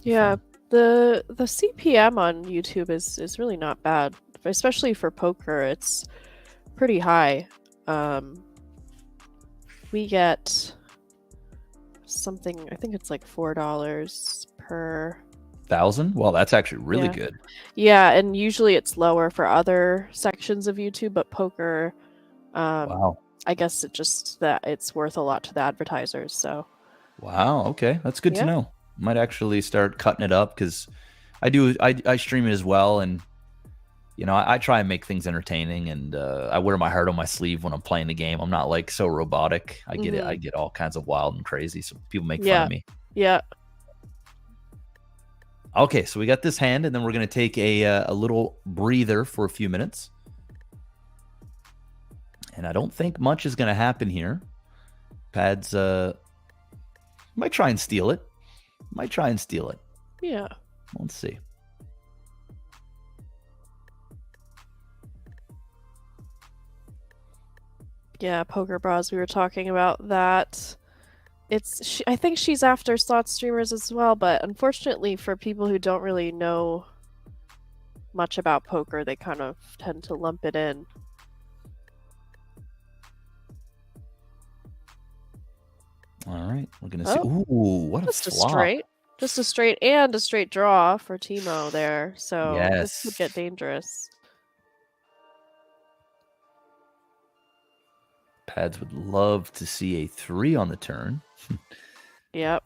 Yeah, the CPM on YouTube is really not bad, especially for poker. It's pretty high. We get something, I think it's like $4 per 1,000. Well, that's actually really good. Yeah, and usually it's lower for other sections of YouTube, but poker, wow. I guess it just that it's worth a lot to the advertisers. So wow, okay, that's good to know. Might actually start cutting it up, because I stream it as well, and you know, I try and make things entertaining, and I wear my heart on my sleeve when I'm playing the game. I'm not like so robotic. I get it. I get all kinds of wild and crazy, so people make fun of me. Yeah. Okay, so we got this hand, and then we're going to take a little breather for a few minutes. And I don't think much is going to happen here. Pads might try and steal it. Yeah. Let's see. Yeah, Poker Bras, we were talking about that. I think she's after slot streamers as well, but unfortunately for people who don't really know much about poker, they kind of tend to lump it in. All right, we're gonna see. Ooh, what a flop! Just a straight and a straight draw for Timo there. So this could get dangerous. Pads would love to see a 3 on the turn. Yep.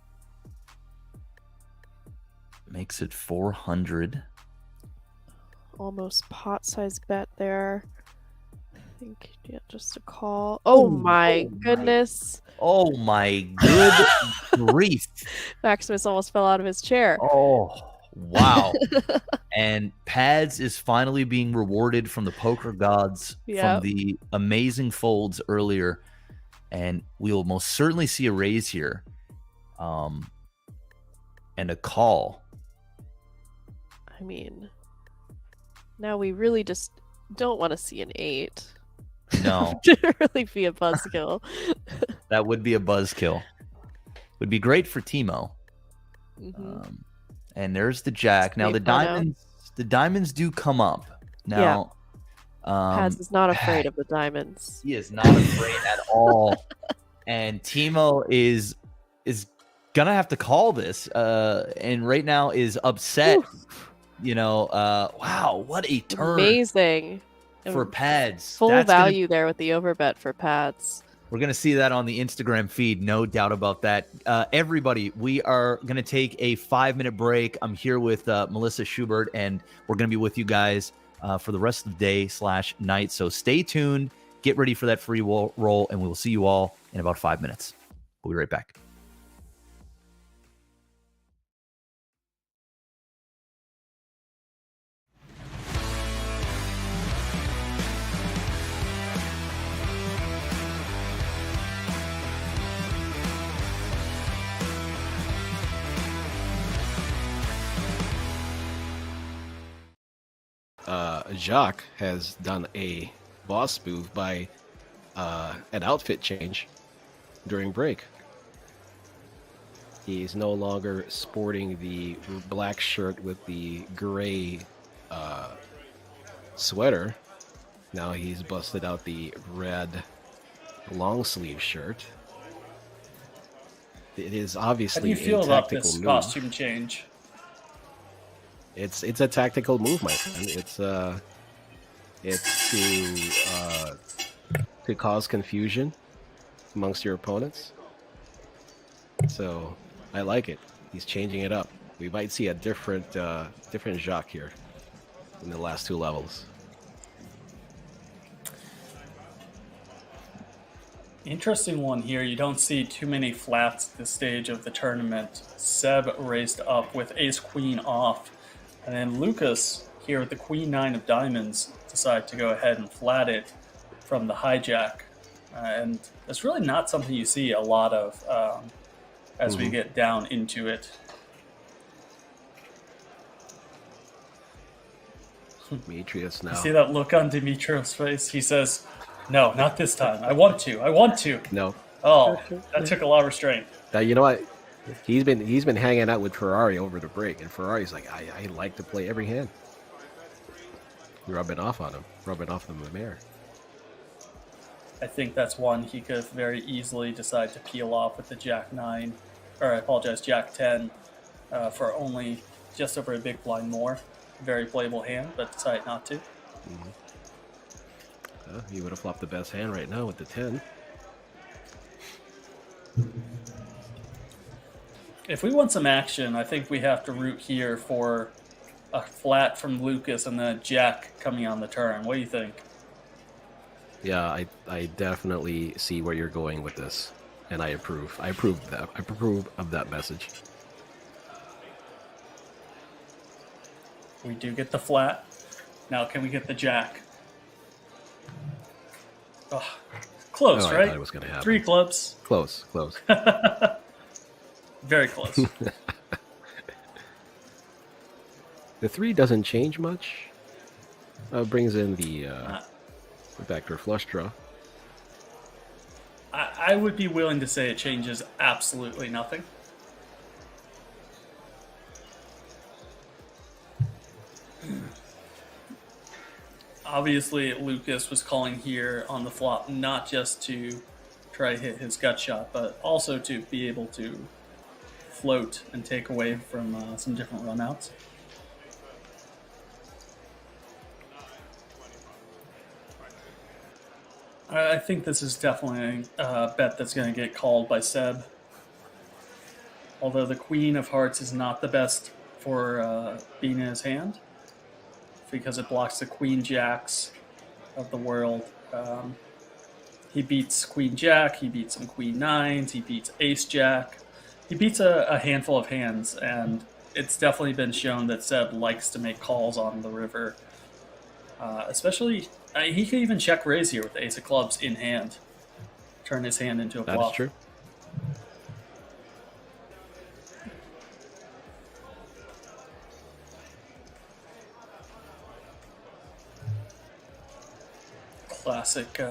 Makes it 400. Almost pot size bet there. I think, yeah, just a call. Oh my goodness. Oh my good grief. Maximus almost fell out of his chair. Oh, wow. And Pads is finally being rewarded from the poker gods from the amazing folds earlier. And we will most certainly see a raise here. And a call. I mean, now we really just don't want to see an 8. No. To really be a buzzkill. That would be a buzzkill. Would be great for Timo. And there's the jack. Now the diamonds do come up. Now Pads is not afraid of the diamonds. He is not afraid at all. And Timo is gonna have to call this, and right now is upset. Oof. You know, wow, what a turn. Amazing. For pads. Full value there with the overbet for pads. We're going to see that on the Instagram feed, no doubt about that. Everybody, we are going to take a 5-minute break. I'm here with Melissa Schubert, and we're going to be with you guys for the rest of the day/night. So stay tuned, get ready for that free roll, and we will see you all in about 5 minutes. We'll be right back. Jacques has done a boss move by an outfit change during break. He's no longer sporting the black shirt with the gray sweater. Now he's busted out the red long sleeve shirt. It is obviously How do you feel about this move. costume change? It's a tactical move, my friend. It's to cause confusion amongst your opponents. So I like it. He's changing it up. We might see a different Jacques here in the last 2 levels. Interesting one here. You don't see too many flats at this stage of the tournament. Seb raced up with ace-queen off. And then Lucas, here with the queen-9 of diamonds, decided to go ahead and flat it from the hijack. And it's really not something you see a lot of as we get down into it. Demetrius now. You see that look on Dimitrios' face? He says, no, not this time. I want to. No. Oh, that took a lot of restraint. You know what? He's been hanging out with Ferrari over the break, and Ferrari's like, I like to play every hand. Rubbing off on him, rubbing off the mayor. I think that's one he could very easily decide to peel off with the Jack-9, or I apologize, Jack-10, for only just over a big blind more. Very playable hand, but decided not to. He would have flopped the best hand right now with the 10. If we want some action, I think we have to root here for a flat from Lucas and then a Jack coming on the turn. What do you think? Yeah, I definitely see where you're going with this, and I approve. I approve of that message. We do get the flat. Now can we get the Jack? Oh, close, I right? thought it was going to happen. 3 clubs. Close. Very close. The 3 doesn't change much. Brings in the backdoor flush draw. I would be willing to say it changes absolutely nothing. Obviously, Lucas was calling here on the flop not just to try to hit his gut shot, but also to be able to float and take away from some different runouts. I think this is definitely a bet that's going to get called by Seb. Although the Queen of Hearts is not the best for being in his hand, because it blocks the Queen Jacks of the world. He beats Queen Jack, he beats some Queen 9s, he beats Ace Jack. He beats a handful of hands, and it's definitely been shown that Seb likes to make calls on the river. Especially, he could even check raise here with the Ace of Clubs in hand. Turn his hand into a flop. That's true. Classic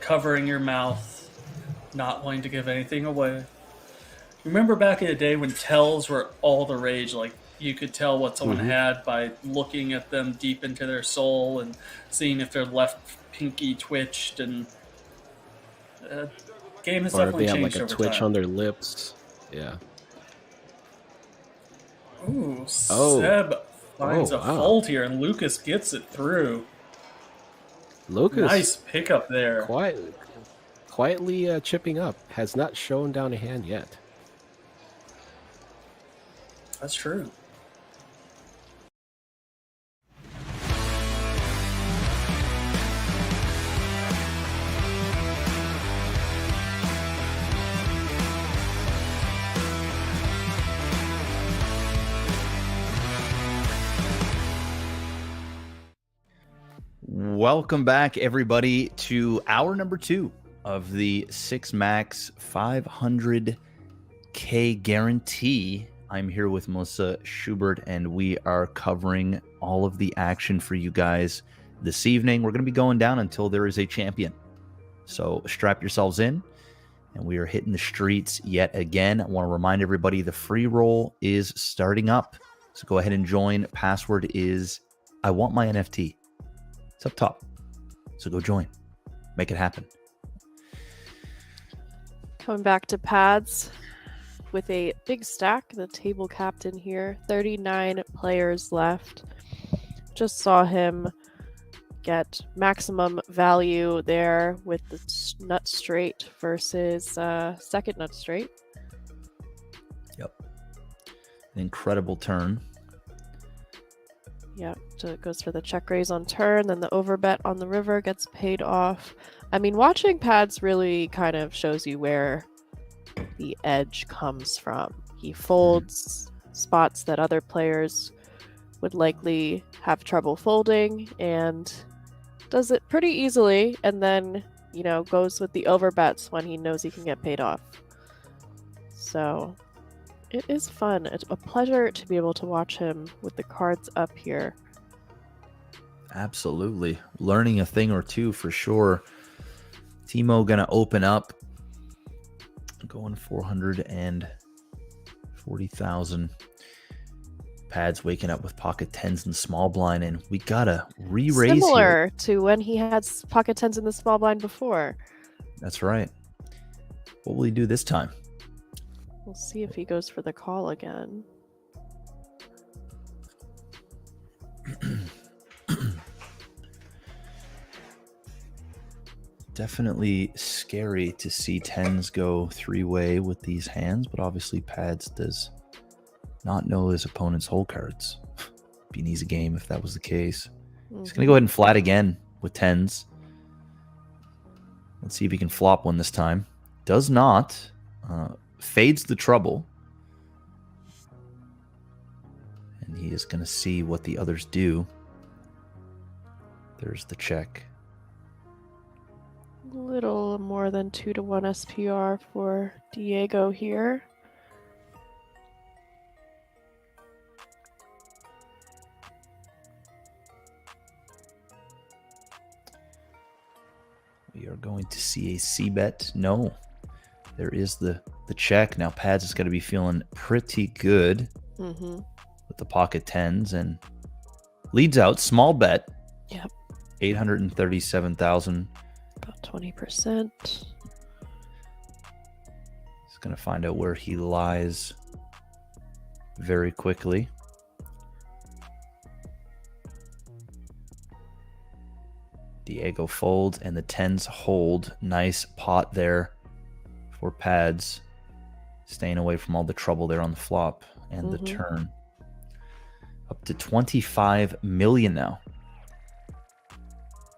covering your mouth, not wanting to give anything away. Remember back in the day when tells were all the rage, like you could tell what someone had by looking at them deep into their soul and seeing if their left pinky twitched, and game has Or if definitely they have changed like a over twitch time. on their lips. Yeah. Ooh, Oh. Seb finds a wow. fold here, and Lucas gets it through. Lucas Nice pickup there. quietly chipping up. Has not shown down a hand yet. That's true. Welcome back, everybody, to hour number 2 of the 6 Max 500K guarantee. I'm here with Melissa Schubert, and we are covering all of the action for you guys this evening. We're going to be going down until there is a champion. So strap yourselves in, and we are hitting the streets yet again. I want to remind everybody the free roll is starting up. So go ahead and join. Password is I want my NFT. It's up top. So go join. Make it happen. Coming back to pads with a big stack, the table captain here. 39 players left. Just saw him get maximum value there with the nut straight versus second nut straight. Yep. An incredible turn. Yeah, so it goes for the check raise on turn, then the overbet on the river gets paid off. I mean, watching pads really kind of shows you where the edge comes from. He folds spots that other players would likely have trouble folding and does it pretty easily, and then, you know, goes with the overbets when he knows he can get paid off. So it is fun. It's a pleasure to be able to watch him with the cards up here. Absolutely. Learning a thing or two for sure. Timo going to open up. Going 440,000. Pads waking up with pocket tens and small blind, and we got to re-raise Similar here. to when he had pocket tens in the small blind before. That's right. What will he do this time? We'll see if he goes for the call again. Definitely scary to see tens go three-way with these hands, but obviously Pads does not know his opponent's hole cards. Be an easy game if that was the case. He's going to go ahead and flat again with tens. Let's see if he can flop one this time. Does not. Fades the trouble. And he is going to see what the others do. There's the check. A little more than 2-1 SPR for Diego here. We are going to see a C-bet. No. There is the check. Now Pads is going to be feeling pretty good with the pocket tens and leads out. Small bet. Yep. 837,000. About 20%. He's going to find out where he lies very quickly. Diego folds and the tens hold. Nice pot there for Pads. Staying away from all the trouble there on the flop and the turn. Up to 25 million now.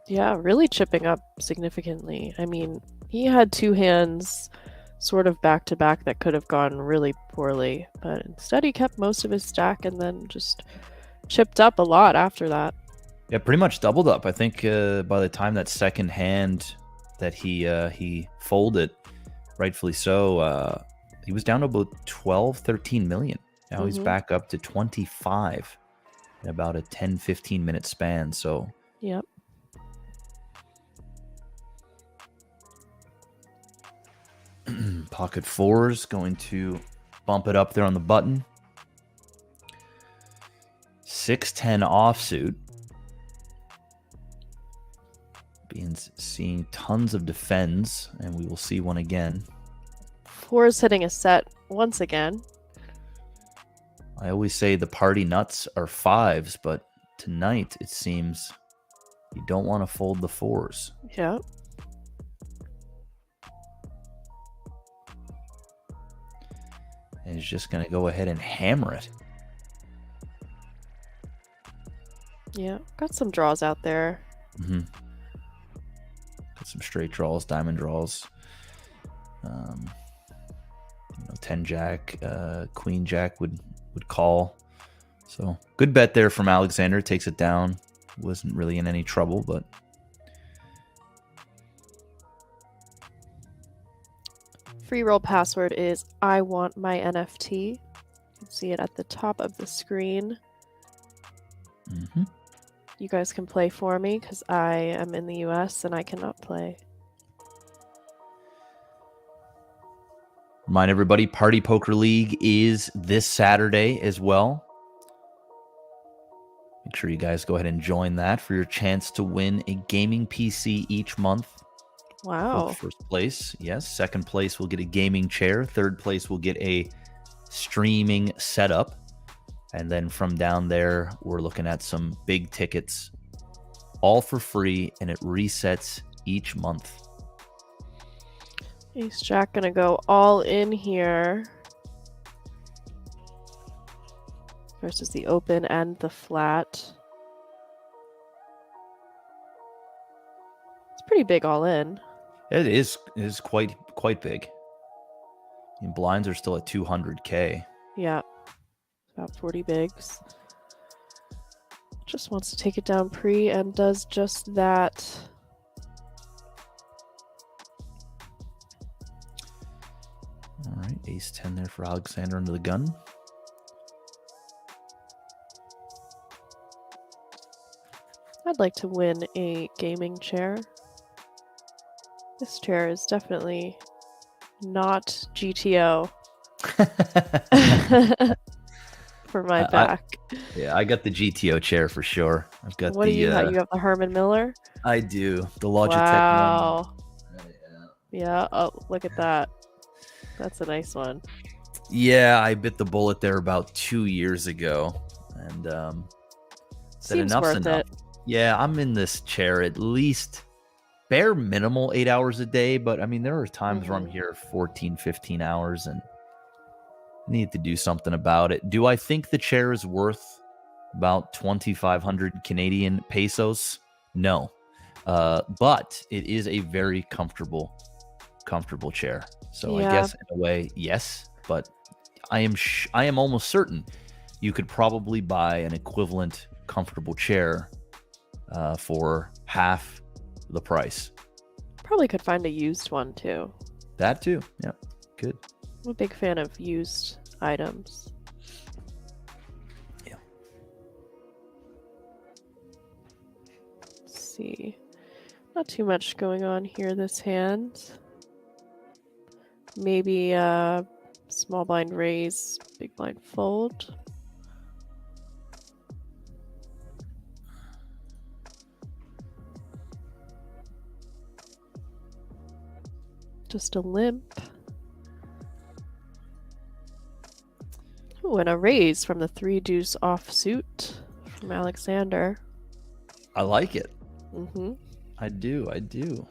Yeah, really chipping up significantly. I mean, he had two hands sort of back to back that could have gone really poorly, but instead he kept most of his stack and then just chipped up a lot after that. Yeah, pretty much doubled up. I think by the time that second hand that he folded, rightfully so, he was down to about 12, 13 million. Now he's back up to 25 in about a 10, 15 minute span. So Yep. pocket fours going to bump it up there on the button. 6-10 offsuit. Seeing tons of defends, and we will see one again. Fours hitting a set once again. I always say the party nuts are 5s, but tonight it seems you don't want to fold the 4s. Yeah. And he's just going to go ahead and hammer it. Yeah, got some draws out there. Mm-hmm. Got some straight draws, diamond draws. 10 jack, queen jack would call. So good bet there from Alexander. Takes it down. Wasn't really in any trouble, but Free roll password is I want my NFT. You can see it at the top of the screen. mm-hmm. You guys can play for me because I am in the US and I cannot play. Remind everybody, Party Poker League is this Saturday as well. Make sure you guys go ahead and join that for your chance to win a gaming PC each month. Wow. First place, yes. Second place will get a gaming chair. Third place will get a streaming setup. And then from down there, we're looking at some big tickets, all for free, and it resets each month. Ace Jack gonna go all in here versus the open and the flat. It's pretty big all in. It is quite big. And blinds are still at 200K. Yeah, about 40 bigs. Just wants to take it down pre and does just that. All right, ace 10 there for Alexander under the gun. I'd like to win a gaming chair. This chair is definitely not GTO for my back. I got the GTO chair for sure. I've got What do you have? You have the Herman Miller? I do. The Logitech. Wow. Yeah. Oh, look at that. That's a nice one. Yeah, I bit the bullet there about 2 years ago, and said Seems enough's worth enough. it. Yeah, I'm in this chair at least bare minimal 8 hours a day, but I mean, there are times where I'm here 14, 15 hours and need to do something about it. Do I think the chair is worth about 2,500 Canadian pesos? No. But it is a very comfortable chair. So I guess in a way, yes, but I am almost certain you could probably buy an equivalent comfortable chair for half the price. Probably could find a used one too. That too. Yeah. Good. I'm a big fan of used items. Yeah. Let's see. Not too much going on here this hand. Maybe small blind raise, big blind fold. Just a limp. Ooh, and a raise from the 3 deuce offsuit from Alexander. I like it. Mm-hmm. I do.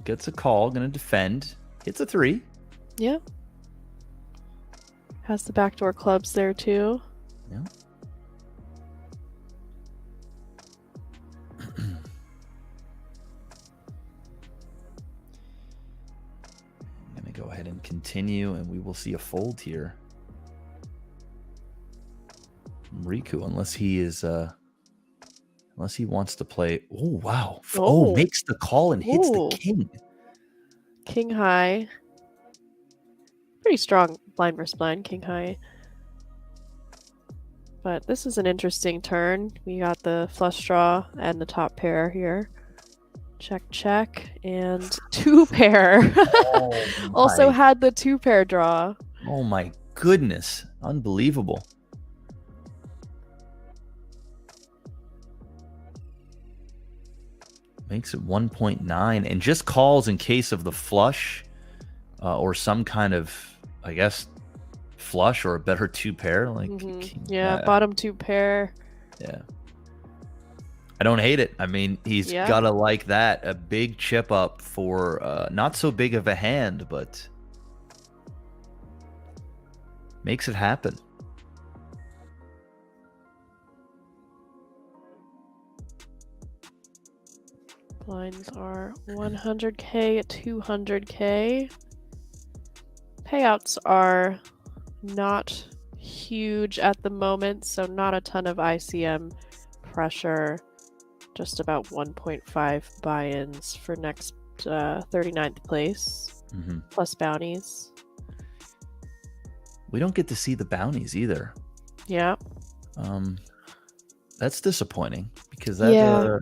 Gets a call, gonna defend. Hits a 3. Yeah. Has the backdoor clubs there too. Yeah. I'm gonna go ahead and continue, and we will see a fold here. Riku, unless he wants to play. Oh wow! Oh, makes the call and hits the king. King high. Pretty strong blind versus blind, king high. But this is an interesting turn. We got the flush draw and the top pair here. Check, check, and 2 pair. Oh also had the 2 pair draw. Oh my goodness. Unbelievable. Makes it 1.9 and just calls in case of the flush or some kind of, I guess, flush or a better two pair. Like, Yeah, bottom two pair. Yeah. I don't hate it. I mean, he's got to like that. A big chip up for not so big of a hand, but makes it happen. Blinds are 100K, 200K. Payouts are not huge at the moment, so not a ton of ICM pressure. Just about 1.5 buy-ins for next 39th place, plus bounties. We don't get to see the bounties either. Yeah. That's disappointing because that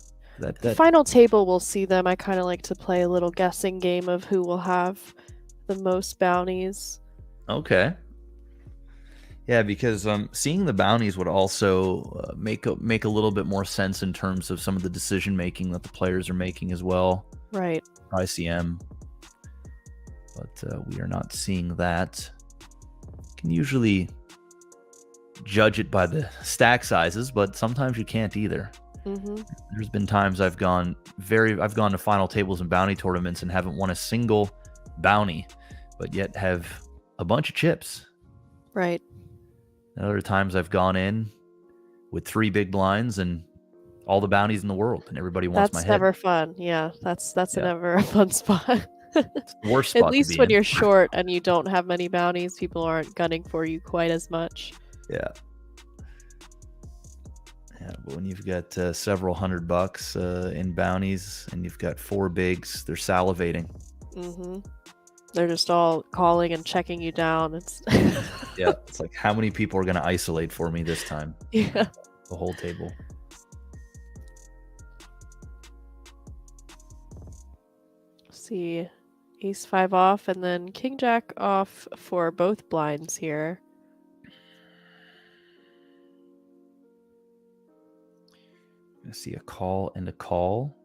the final table will see them. I kind of like to play a little guessing game of who will have the most bounties. Okay. Yeah, because seeing the bounties would also make a little bit more sense in terms of some of the decision making that the players are making as well. Right. ICM. But we are not seeing that. Can usually judge it by the stack sizes, but sometimes you can't either. There's been times I've gone to final tables and bounty tournaments and haven't won a single bounty, but yet have a bunch of chips. Right. And other times I've gone in with 3 big blinds and all the bounties in the world, and everybody wants my head. That's never fun. Yeah, that's never a fun spot. It's the worst spot. At least when you're short and you don't have many bounties, people aren't gunning for you quite as much. Yeah. Yeah, but when you've got several $100 in bounties and you've got 4 bigs, they're salivating. They're just all calling and checking you down. It's yeah, it's like, how many people are going to isolate for me this time? Yeah. The whole table. See, ace 5 off and then king jack off for both blinds here. I see a call and a call.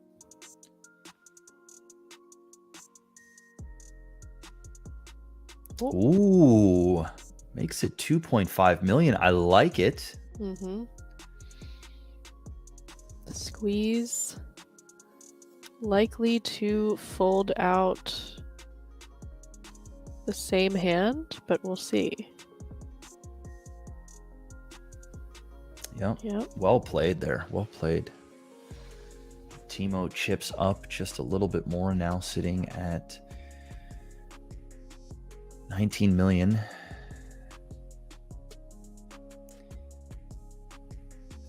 Ooh, makes it 2.5 million. I like it. Squeeze. Likely to fold out the same hand, but we'll see. Yep. Well played there. Well played. Timo chips up just a little bit more, now sitting at 19 million.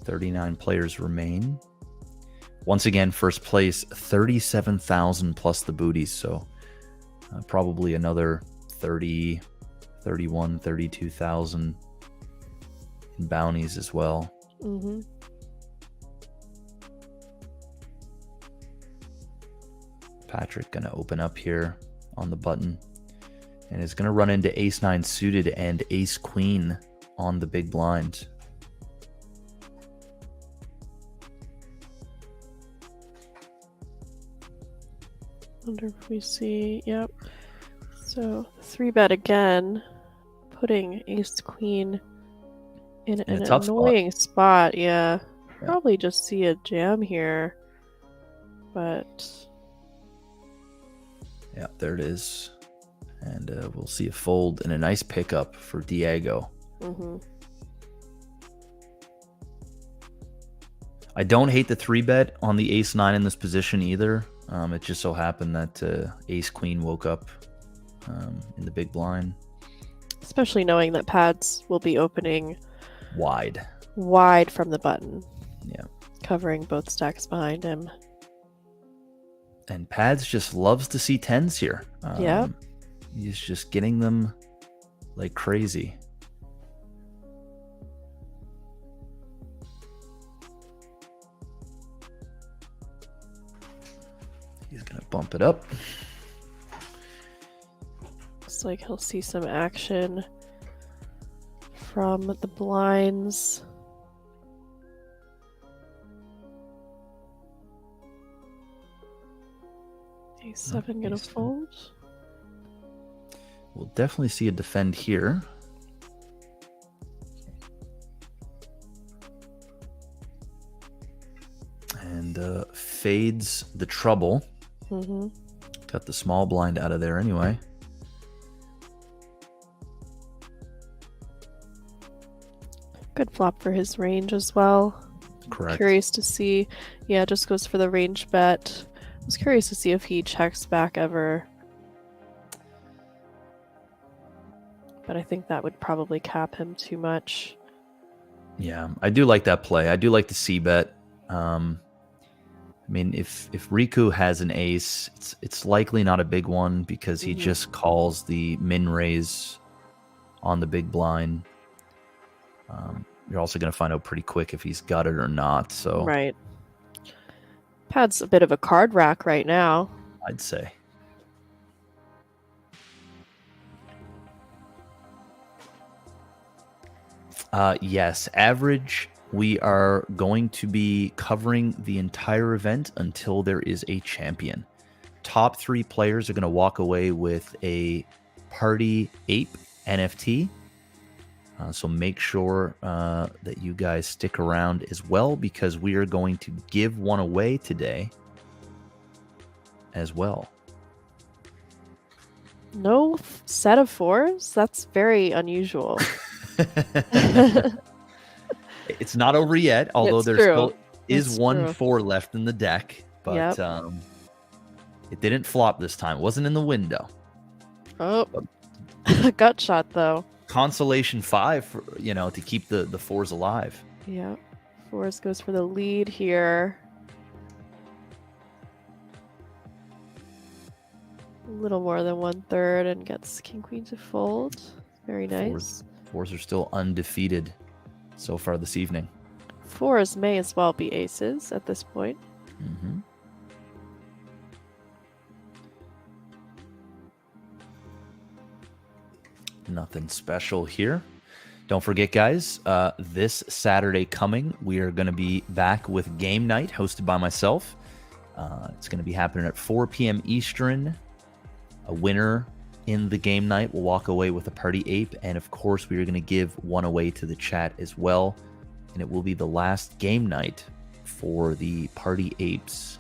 39 players remain. Once again, first place, 37,000 plus the booties. So probably another 30, 31, 32,000 in bounties as well. Patrick going to open up here on the button and is going to run into ace 9 suited and ace queen on the big blind. Wonder if we see, yep. So 3-bet again, putting ace queen in an annoying spot. Yeah, probably just see a jam here, but yeah, there it is. And we'll see a fold and a nice pickup for Diego. I don't hate the 3-bet on the ace 9 in this position either. It just so happened that ace queen woke up in the big blind. Especially knowing that pads will be opening wide from the button. Yeah. Covering both stacks behind him. And pads just loves to see 10s here. Yeah. He's just getting them like crazy. He's going to bump it up. Looks like he'll see some action from the blinds. A7 gonna fold. We'll definitely see a defend here. and fades the trouble. Mm-hmm. Got the small blind out of there anyway. Good flop for his range as well. Correct. Curious to see. Yeah, just goes for the range bet. I was curious to see if he checks back ever. But I think that would probably cap him too much. Yeah, I do like that play. I do like the c-bet. I mean, if Riku has an ace, it's likely not a big one because he just calls the min raise on the big blind. You're also going to find out pretty quick if he's got it or not. So Right. Pad's a bit of a card rack right now. I'd say. Yes, average. We are going to be covering the entire event until there is a champion. Top 3 players are going to walk away with a Party Ape NFT. So make sure that you guys stick around as well, because we are going to give one away today as well. No set of 4s? That's very unusual. It's not over yet, although It's there true. still is It's one true. 4 left in the deck. But it didn't flop this time. It wasn't in the window. Oh, gut shot though. Consolation 5, for, to keep the 4s alive. Yeah. 4s goes for the lead here. A little more than 1/3 and gets king queen to fold. Very nice. 4s are still undefeated so far this evening. 4s may as well be aces at this point. Mm-hmm. Nothing special here. Don't forget, guys, this Saturday coming, we are going to be back with Game Night hosted by myself. It's going to be happening at 4 p.m. Eastern. A winner in the game night will walk away with a Party Ape. And of course, we are going to give one away to the chat as well. And it will be the last game night for the Party Apes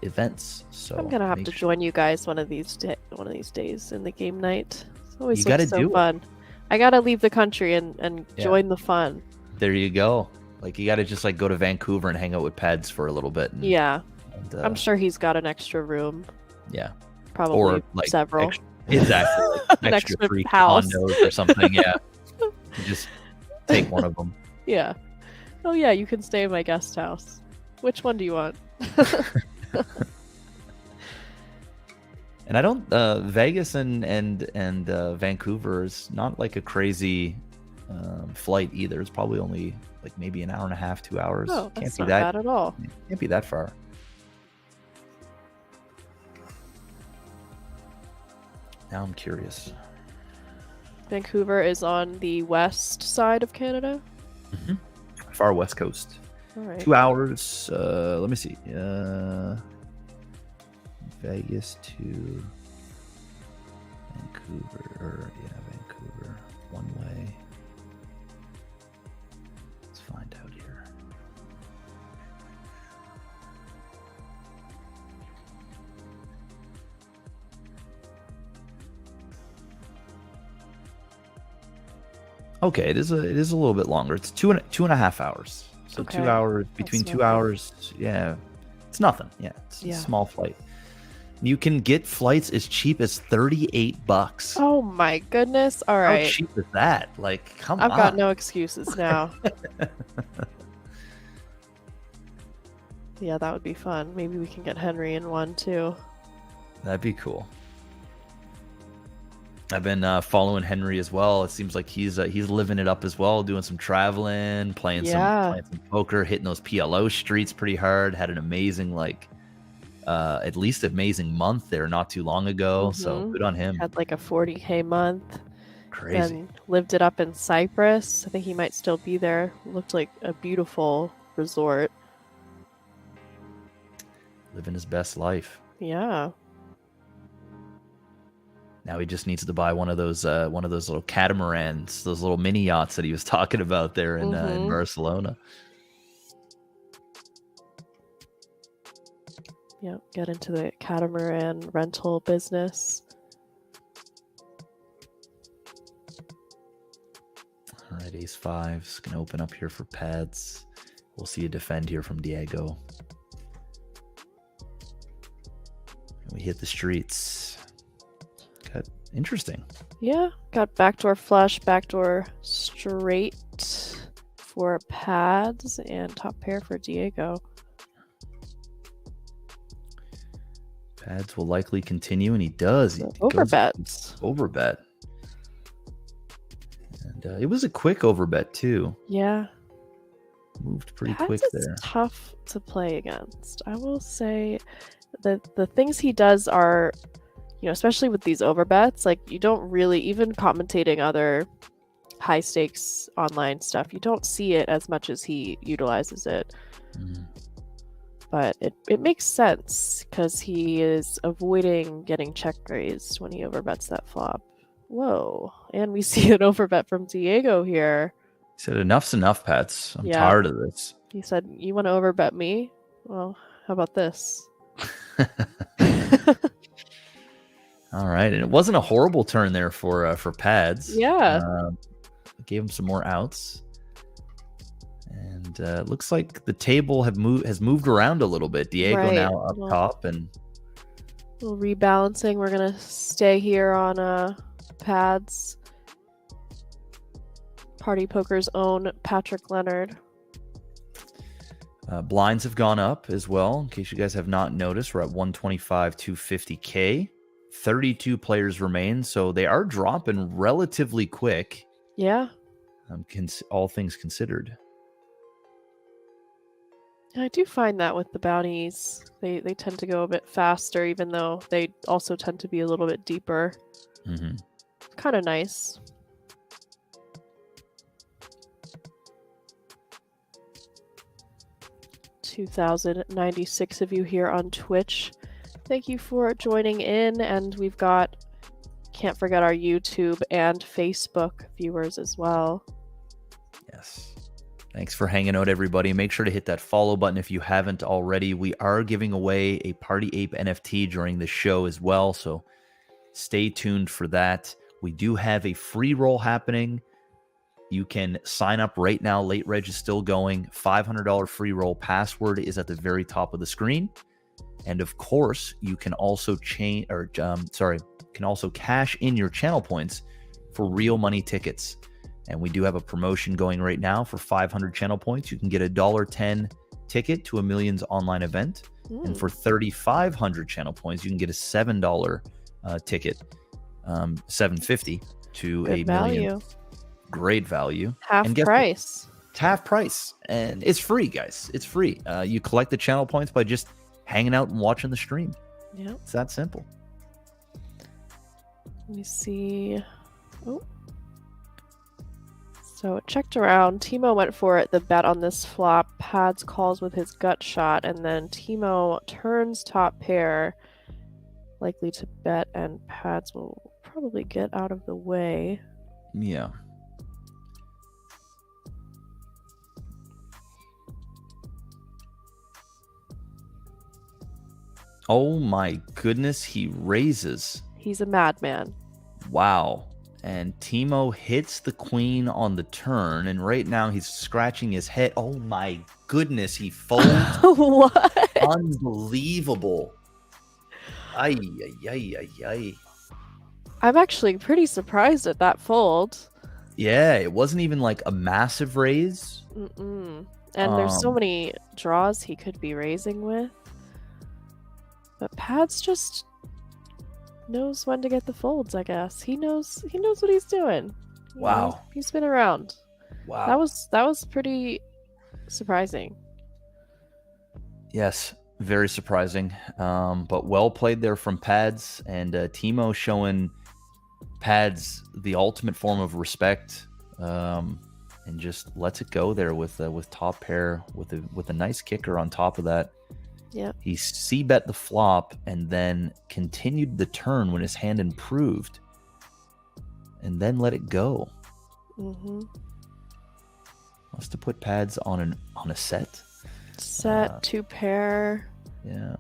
events. So I'm gonna have to join you guys one of these days in the game night. It's always You gotta so do it. fun. I gotta leave the country and Yeah. join the fun. There you go. Like, you got to just go to Vancouver and hang out with Pads for a little bit. And, Yeah, and, I'm sure he's got an extra room. Yeah. Probably Or several. Exactly. Like An extra extra free house. condos or something. Yeah. You just take one of them. Yeah. Oh yeah, you can stay in my guest house. Which one do you want? And I don't. Vegas and Vancouver is not like a crazy flight either. It's probably only maybe an hour and a half, 2 hours. Oh, that's Can't not be bad at all. Can't be that far. Now I'm curious. Vancouver is on the west side of Canada. Far west coast. All right. 2 hours. Let me see. Vegas to Vancouver. Vancouver. One way. Let's find out here. Okay, it is a little bit longer. It's two and a half hours. So Okay. 2 hours, between That's 2 not bad. hours. Yeah, it's nothing. Yeah, it's a Yeah. small flight. You can get flights as cheap as $38. Oh my goodness. All How right. cheap is that? Like, come I've on. got no excuses now. Yeah, that would be fun. Maybe we can get Henry in one too. That'd be cool. I've been following Henry as well. It seems like he's living it up as well, doing some traveling, playing some poker, hitting those PLO streets pretty hard. Had an amazing at least amazing month there not too long ago. So Mhm. good on him. Had like a 40K month. Crazy. Then lived it up in Cyprus. I think he might still be there. Looked like a beautiful resort. Living his best life. Yeah. Now he just needs to buy one of those little catamarans, those little mini yachts that he was talking about there in Mhm. Barcelona. get into the catamaran rental business. All right, ace five's going to open up here for pads. We'll see a defend here from Diego. And we hit the streets. Got interesting. Yeah, got backdoor flush, backdoor straight for pads, and top pair for Diego. Pads will likely continue, and he does. He Overbets. Overbet. And it was a quick overbet, too. Yeah. Moved pretty Pads quick is there. tough to play against. I will say that the things he does are, especially with these overbets, like you don't really, even commentating other high stakes online stuff, you don't see it as much as he utilizes it. But it makes sense because he is avoiding getting check raised when he overbets that flop. Whoa. And we see an overbet from Diego here. He said, enough's enough, Pats. I'm Yeah. tired of this. He said, you want to overbet me? Well, how about this? All right. And it wasn't a horrible turn there for Pads. Yeah. Gave him some more outs. And it looks like the table has moved around a little bit. Diego Right. now up Well, top. And a little rebalancing. We're going to stay here on pads. Party Poker's own Patrick Leonard. blinds have gone up as well. In case you guys have not noticed, we're at 125, 250K. 32 players remain. So they are dropping relatively quick. Yeah. All things considered. I do find that with the bounties, they tend to go a bit faster, even though they also tend to be a little bit deeper. Mm-hmm. Kind of nice. $2,096 of you here on Twitch. Thank you for joining in, and we've got, can't forget our YouTube and Facebook viewers as well. Yes. Thanks for hanging out, everybody. Make sure to hit that follow button if you haven't already. We are giving away a Party Ape NFT during the show as well, so stay tuned for that. We do have a free roll happening. You can sign up right now. Late reg is still going. $500 free roll. Password is at the very top of the screen. And of course, you can also cash in your channel points for real money tickets. And we do have a promotion going right now for 500 channel points. You can get a $1.10 ticket to a Millions online event. And for 3,500 channel points, you can get a $7 ticket, $7.50 to Good a value. Million. Great value. Half And guess what? price. It's half price. And it's free, guys. It's free. You collect the channel points by just hanging out and watching the stream. Yeah. It's that simple. Let me see. Oh. So it checked around. Timo went for it. The bet on this flop. Pads calls with his gut shot, and then Timo turns top pair, likely to bet, and Pads will probably get out of the way. Yeah. Oh my goodness, he raises. He's a madman. Wow. And Timo hits the queen on the turn, and right now he's scratching his head. Oh my goodness, he folds. What? Unbelievable. Ay, ay, ay, ay, ay. I'm actually pretty surprised at that fold. Yeah, it wasn't even like a massive raise. Mm-mm. And there's so many draws he could be raising with. But Pads just knows when to get the folds, I guess. He knows what he's doing. You Wow. know, he's been around. Wow. That was pretty surprising. Yes, very surprising. But well played there from Pads, and Timo showing Pads the ultimate form of respect, and just lets it go there with top pair with a nice kicker on top of that. Yeah. He c-bet the flop and then continued the turn when his hand improved, and then let it go. Mm-hmm. Must have put Pads on a set. Set, two pair. Yeah.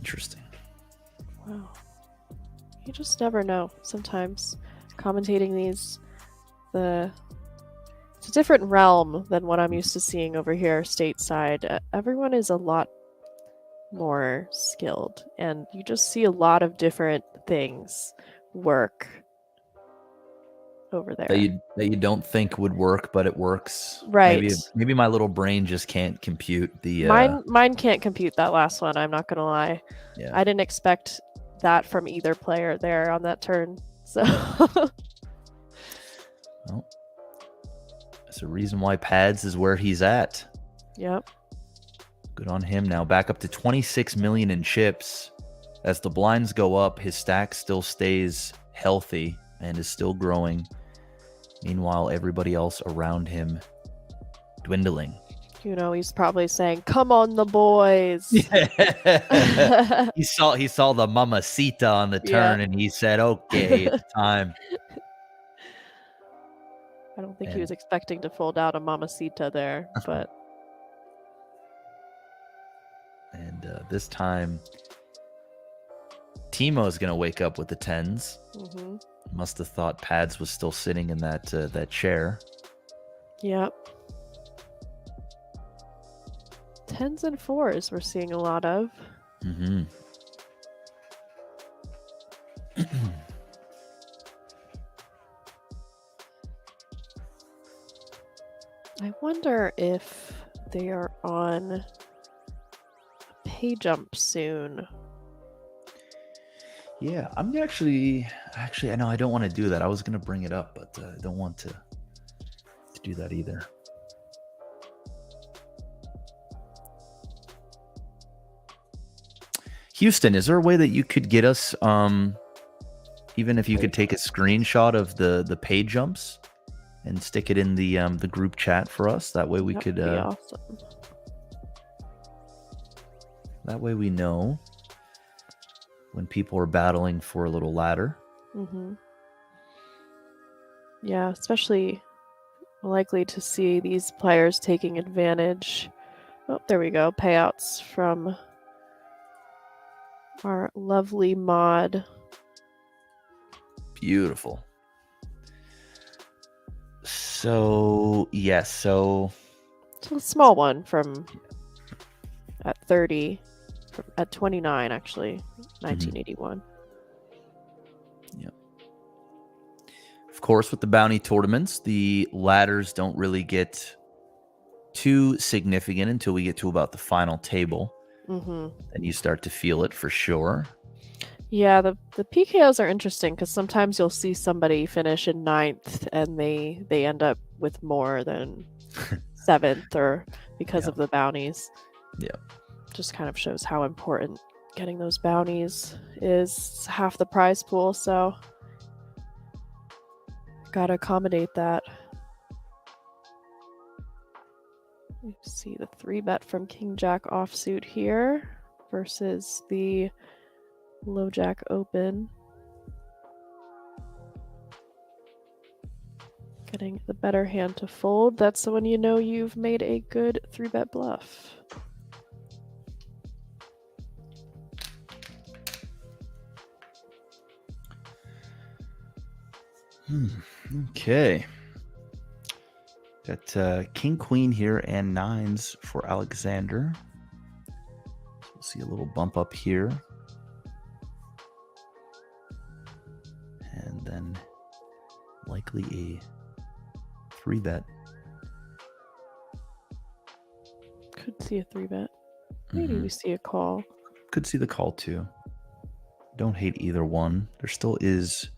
Interesting. Wow. You just never know. Sometimes commentating these, it's a different realm than what I'm used to seeing over here stateside. Everyone is a lot more skilled, and you just see a lot of different things work over there. That you don't think would work, but it works. Right. Maybe my little brain just can't compute the. Mine can't compute that last one. I'm not gonna lie. Yeah. I didn't expect that from either player there on that turn. So. Well, that's a reason why Pads is where he's at. Yep. Good on him. Now back up to 26 million in chips. As the blinds go up, his stack still stays healthy and is still growing. Meanwhile, everybody else around him dwindling. You know, he's probably saying, "Come on, the boys." he saw the mamacita on the turn, and he said, "Okay, it's time." I don't think he was expecting to fold out a mamacita there, but. And this time, Timo's gonna wake up with the tens. Mm-hmm. Must have thought Pads was still sitting in that chair. Yep. Tens and fours we're seeing a lot of. Mm-hmm. I wonder if they are on a pay jump soon. Yeah, I'm actually, I know I don't want to do that. I was going to bring it up, but I don't want to do that either. Houston, is there a way that you could get us, even if you could take a screenshot of the pay jumps and stick it in the group chat for us? That way we could. That'd be awesome. That way we know when people are battling for a little ladder. Mm-hmm. Yeah, especially likely to see these players taking advantage. Oh, there we go. Payouts from our lovely mod. Beautiful. So, yes, so... It's a small one from at 30, at 29, actually, 1981. Yep. Of course, with the bounty tournaments, the ladders don't really get too significant until we get to about the final table. Mm-hmm. And you start to feel it for sure. Yeah, the PKOs are interesting because sometimes you'll see somebody finish in 9th and they end up with more than 7th or because of the bounties. Yeah. Just kind of shows how important getting those bounties is. Half the prize pool, so gotta accommodate that. You see the 3-bet from King Jack offsuit here versus the low jack open. Getting the better hand to fold. That's when you know you've made a good 3-bet bluff. Okay. Got King, Queen here and 9s for Alexander. So we'll see a little bump up here. And then likely a 3-bet. Could see a 3-bet. Maybe we see a call. Could see the call too. Don't hate either one. There still is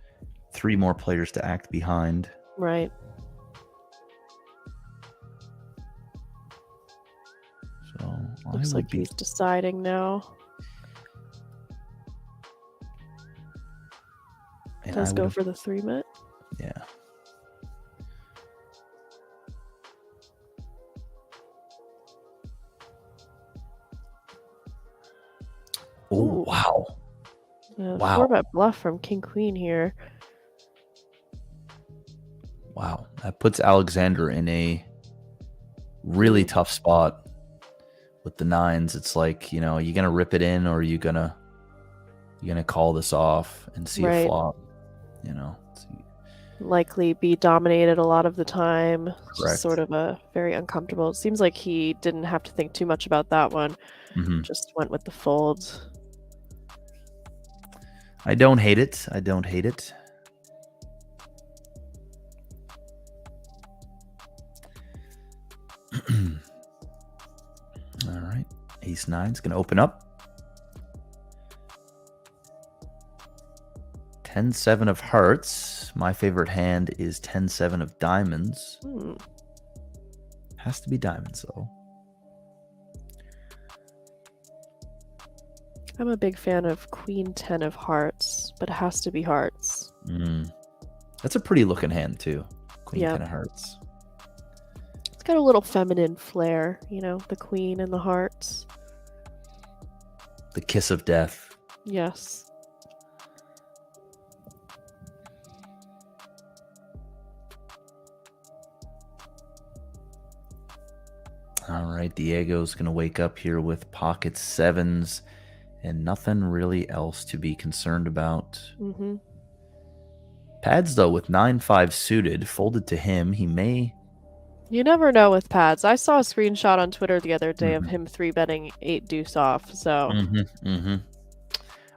3 more players to act behind. Right. So looks like he's deciding now. Does go for the 3-bet. Yeah. Oh, wow. Wow. 4-bet bluff from King Queen here. Wow. That puts Alexander in a really tough spot with the nines, it's like, you know, are you gonna rip it in, or are you gonna call this off and see a Right. flop? You know, Likely be dominated a lot of the time. It's Correct. just sort of a very uncomfortable. It seems like he didn't have to think too much about that one. Mhm. Just went with the folds. I don't hate it. I don't hate it. All right. Ace nine's going to open up. 10-7 of hearts. My favorite hand is 10-7 of diamonds. Has to be diamonds, though. I'm a big fan of Queen 10 of hearts, but it has to be hearts. That's a pretty looking hand, too. Queen 10 of hearts. It's got a little feminine flair, you know, the queen and the hearts. The kiss of death. Yes. All right, Diego's going to wake up here with pocket sevens and nothing really else to be concerned about. Pads, though, with 9-5 suited, folded to him. He may... You never know with pads. I saw a screenshot on Twitter the other day of him 3-betting 8 deuce off, so...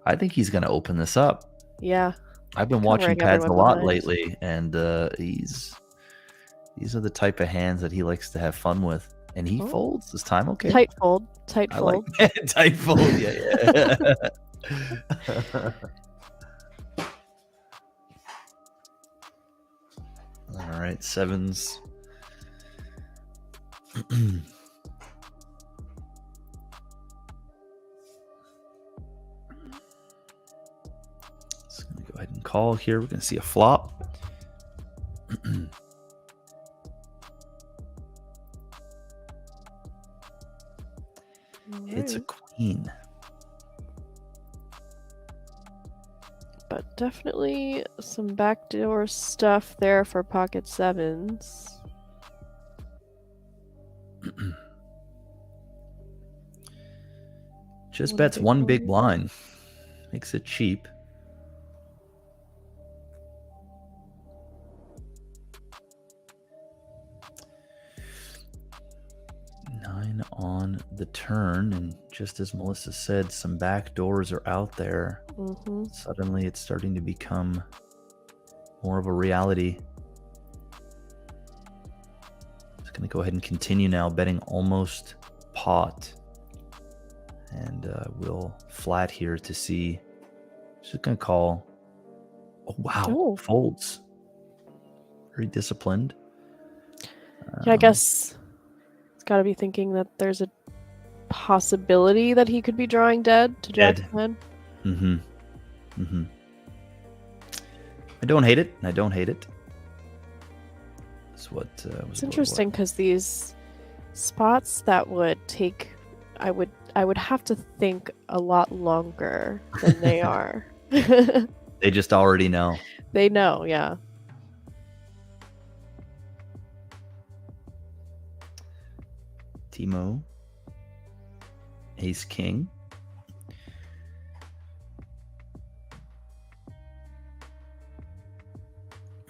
I think he's going to open this up. Yeah. I've been watching pads a lot lately, and these are the type of hands that he likes to have fun with. And he folds this time, okay. Tight fold. Tight fold. I like that. Tight fold, yeah. All right, sevens. Just gonna go ahead and call here. We're gonna see a flop. It's a queen. But definitely some backdoor stuff there for pocket sevens. Just bets one big blind. Makes it cheap. Nine on the turn, and just as Melissa said, some back doors are out there. Suddenly it's starting to become more of a reality. Just going to go ahead and continue now, betting almost pot. And we'll flat here to see. Just going to call. Oh, wow. Folds. Very disciplined. Yeah, I guess it's got to be thinking that there's a possibility that he could be drawing dead to jack 10. I don't hate it. I don't hate it. That's what it's interesting because these spots that would take, I would have to think a lot longer than they are. They just already know. They know, yeah. Timo. Ace King.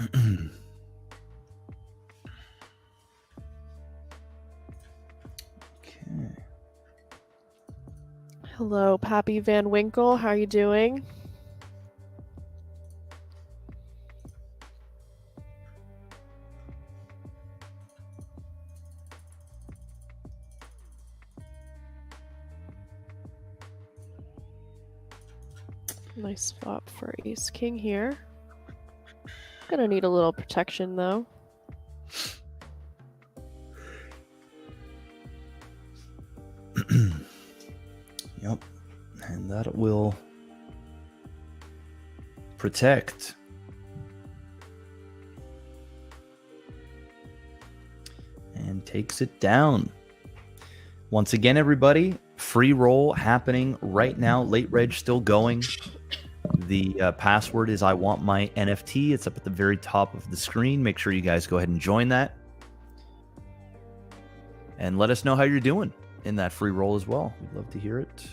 Okay. Hello, Pappy Van Winkle. How are you doing? Nice flop for Ace King here. Gonna need a little protection though. Yep. And that will protect. And takes it down. Once again, everybody, free roll happening right now. Late reg still going. The password is I want my NFT. It's up at the very top of the screen. Make sure you guys go ahead and join that. And let us know how you're doing. in that free roll as well. We'd love to hear it.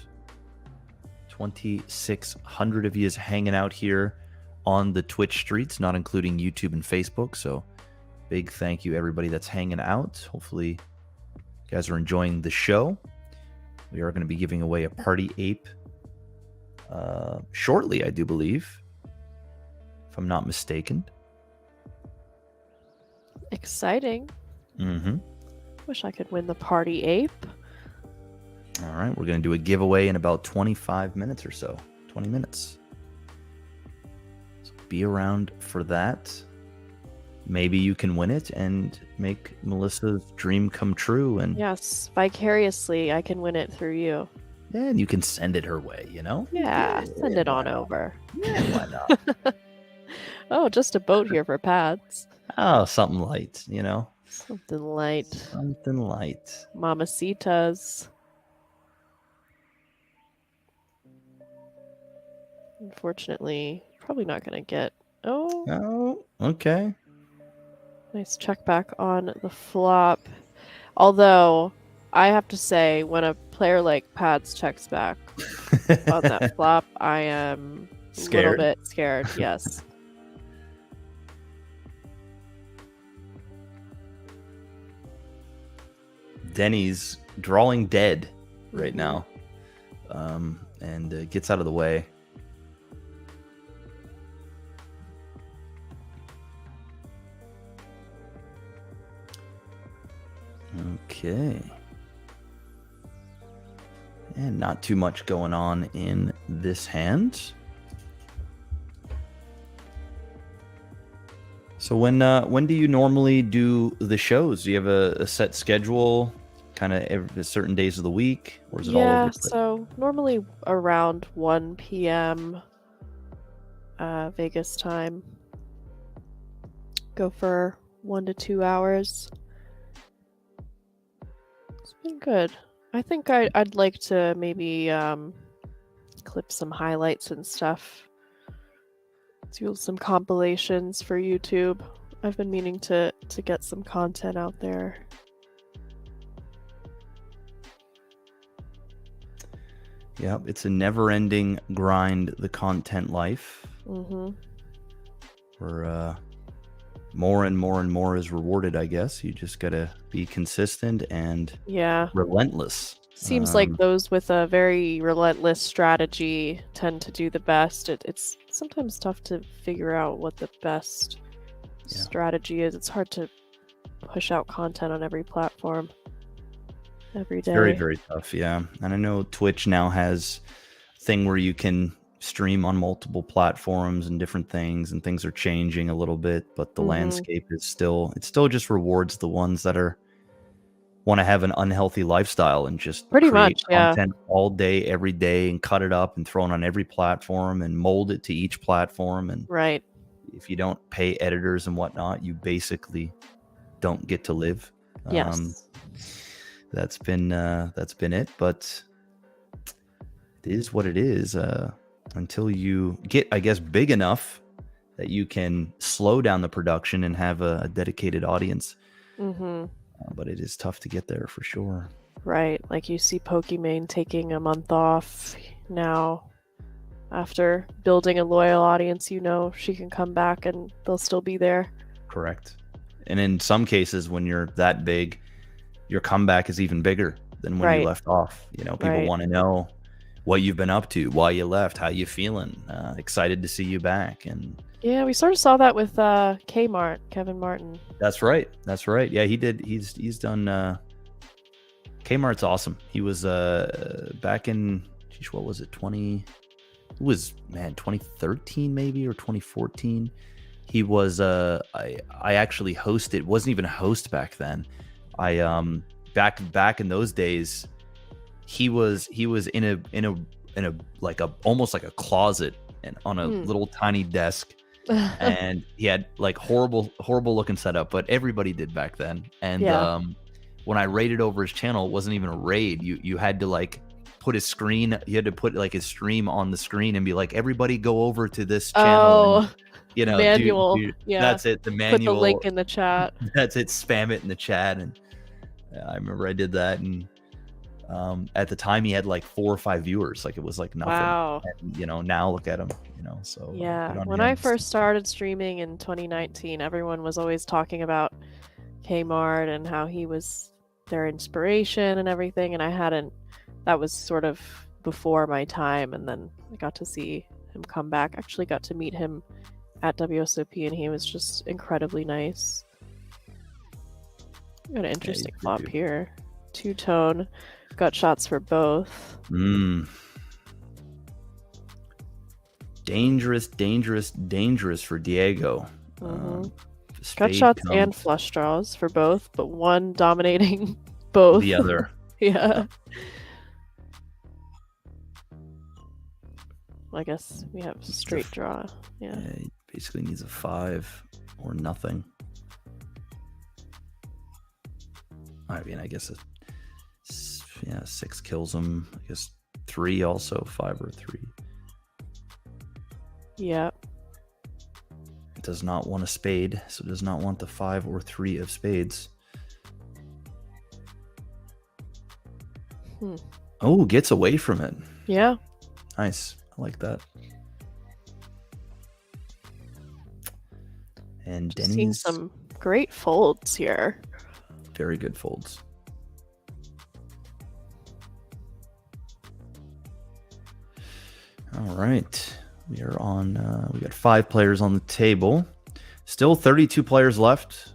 2,600 of you is hanging out here on the Twitch streets, not including YouTube and Facebook. So big thank you everybody that's hanging out. Hopefully you guys are enjoying the show. We are going to be giving away a Party Ape shortly, I do believe, if I'm not mistaken. Exciting. Mm-hmm. Wish I could win the Party Ape. All right, we're going to do a giveaway in about 25 minutes or so. 20 minutes. So be around for that. Maybe you can win it and make Melissa's dream come true. And Yes, vicariously, I can win it through you. and you can send it her way, you know? Yeah, send it on over. Yeah, why not? Oh, just a boat here for pads. Oh, something light, you know? Something light. Something light. Mamacitas. Unfortunately, probably not going to get... Oh, Oh, okay. nice check back on the flop. Although, I have to say, when a player like Pads checks back on that flop, I am a Scared. little bit scared, yes. Denny's drawing dead right now, and gets out of the way. Okay. And not too much going on in this hand. So when do you normally do the shows? Do you have a set schedule, kind of certain days of the week, or is it all over Yeah, the place? so normally around 1 p.m. Vegas time. Go for 1 to 2 hours. It's been good. I think I'd like to maybe clip some highlights and stuff. Do some compilations for YouTube. I've been meaning to get some content out there. Yeah, it's a never-ending grind, the content life. Mm-hmm. Where more and more and more is rewarded, I guess. You just gotta be consistent and Yeah. relentless. Seems like those with a very relentless strategy tend to do the best. It's sometimes tough to figure out what the best strategy is. It's hard to push out content on every platform every day. Very, very tough, yeah. And I know Twitch now has a thing where you can stream on multiple platforms and different things, and things are changing a little bit, but the landscape is still just rewards the ones that want to have an unhealthy lifestyle and just Pretty create much, yeah. content all day, every day, and cut it up and throw it on every platform and mold it to each platform. And Right. if you don't pay editors and whatnot, you basically don't get to live. Yes. That's been it, but it is what it is. Until you get, I guess, big enough that you can slow down the production and have a dedicated audience. Mm-hmm. But it is tough to get there for sure. Right. Like you see Pokimane taking a month off now. After building a loyal audience, you know she can come back and they'll still be there. Correct. And in some cases, when you're that big, your comeback is even bigger than when Right. you left off. You know, people Right. want to know what you've been up to, why you left, how you feeling, excited to see you back. And Yeah, we sort of saw that with Kmart, Kevin Martin. that's right. That's right. Yeah, he did. He's done. Kmart's awesome. He was back in, geez, what was it? 2013 maybe, or 2014. He was I actually hosted, wasn't even a host back then. I back in those days, he was in a like a almost like a closet and on a little tiny desk. And he had like horrible looking setup, but everybody did back then. And Yeah. when I raided over his channel, it wasn't even a raid. You had to like put his screen, you had to put like his stream on the screen and be like, everybody go over to this channel. And, you know, manual. Yeah. That's it. The Put manual. the link in the chat. That's it. Spam it in the chat. And I remember I did that. And At the time, he had like 4 or 5 viewers. Like, it was like nothing. Wow. And, now look at him. So Yeah. good on When him. I first started streaming in 2019, everyone was always talking about Kmart and how he was their inspiration and everything, and that was sort of before my time, and then I got to see him come back. Actually got to meet him at WSOP, and he was just incredibly nice. Got an interesting flop here. Two-tone. Got shots for both. Dangerous for Diego. Got shots and flush draws for both, but one dominating both. The other. Yeah. Well, I guess we have straight draw. Yeah. He basically needs a 5 or nothing. I mean, I guess 6 kills him. I guess 3 also, 5 or 3. Yeah. Does not want a spade, so does not want the 5 or 3 of spades. Oh, gets away from it. Yeah. Nice. I like that. And Just seeing Denny's some great folds here. very good folds. All right. We are on, we got 5 players on the table. Still 32 players left.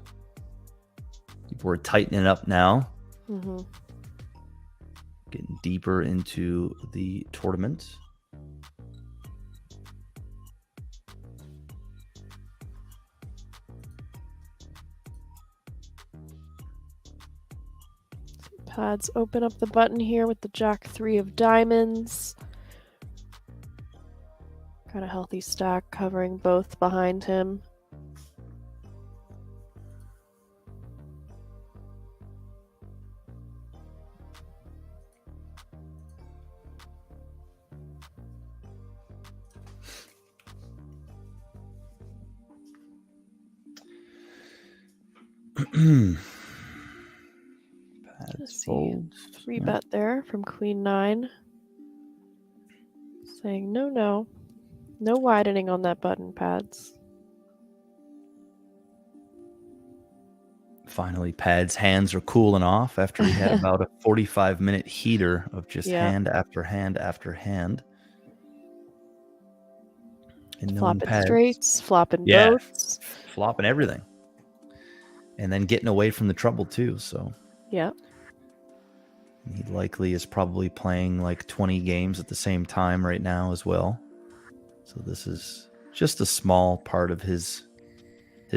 People are tightening up now. Getting deeper into the tournament. Pads open up the button here with the Jack 3 of diamonds. Got a healthy stack covering both behind him. Pads folds. 3-bet there from Queen 9. Saying no widening on that button, Pads. Finally, Pad's hands are cooling off after he had about a 45-minute heater of just hand after hand after hand. And flopping straights, flopping boats. Flopping everything. And then getting away from the trouble too, so. Yeah. He likely is probably playing like 20 games at the same time right now as well. So this is just a small part of his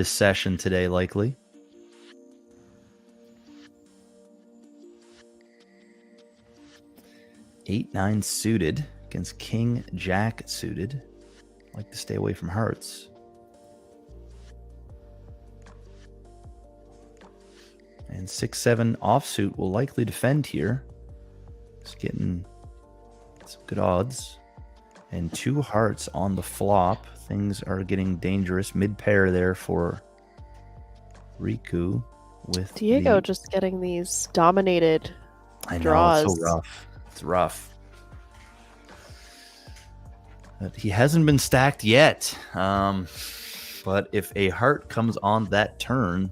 session today, likely. Eight, 9 suited against King Jack suited. Like to stay away from hearts. And 6-7 offsuit will likely defend here. Just getting some good odds. And 2 hearts on the flop. Things are getting dangerous. Mid pair there for Riku with Diego just getting these dominated draws. It's so rough. It's rough. But he hasn't been stacked yet. But if a heart comes on that turn,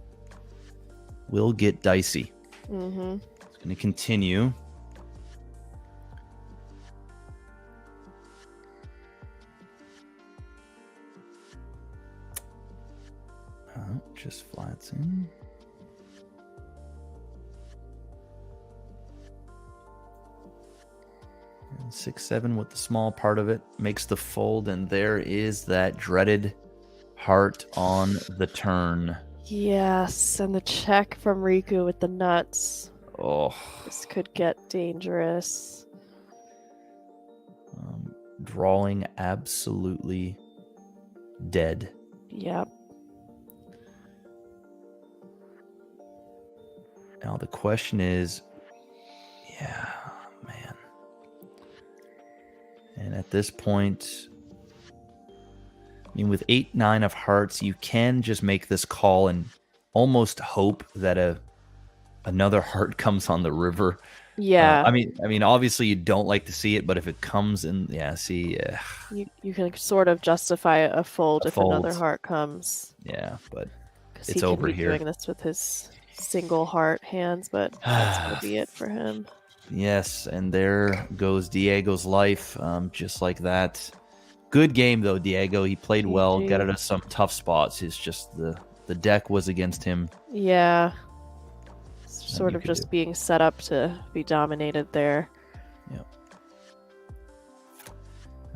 will get dicey. It's going to continue. Just flats in. And 6-7 with the small part of it makes the fold, and there is that dreaded heart on the turn. Yes, and the check from Riku with the nuts. Oh, this could get dangerous. Drawing absolutely dead. Yep. Now the question is, man. And at this point, I mean, with 8-9 of hearts, you can just make this call and almost hope that another heart comes on the river. Yeah. I mean, obviously you don't like to see it, but if it comes in, You can sort of justify a fold A if another fold. heart comes. yeah, but Because it's he can over be here. doing this with his single heart hands, but that's going to be it for him. Yes, and there goes Diego's life, just like that. Good game though, Diego. He played well, got GG. out of some tough spots. It's just the deck was against him. Yeah. Nothing Sort you of could just do. being set up to be dominated there. Yep.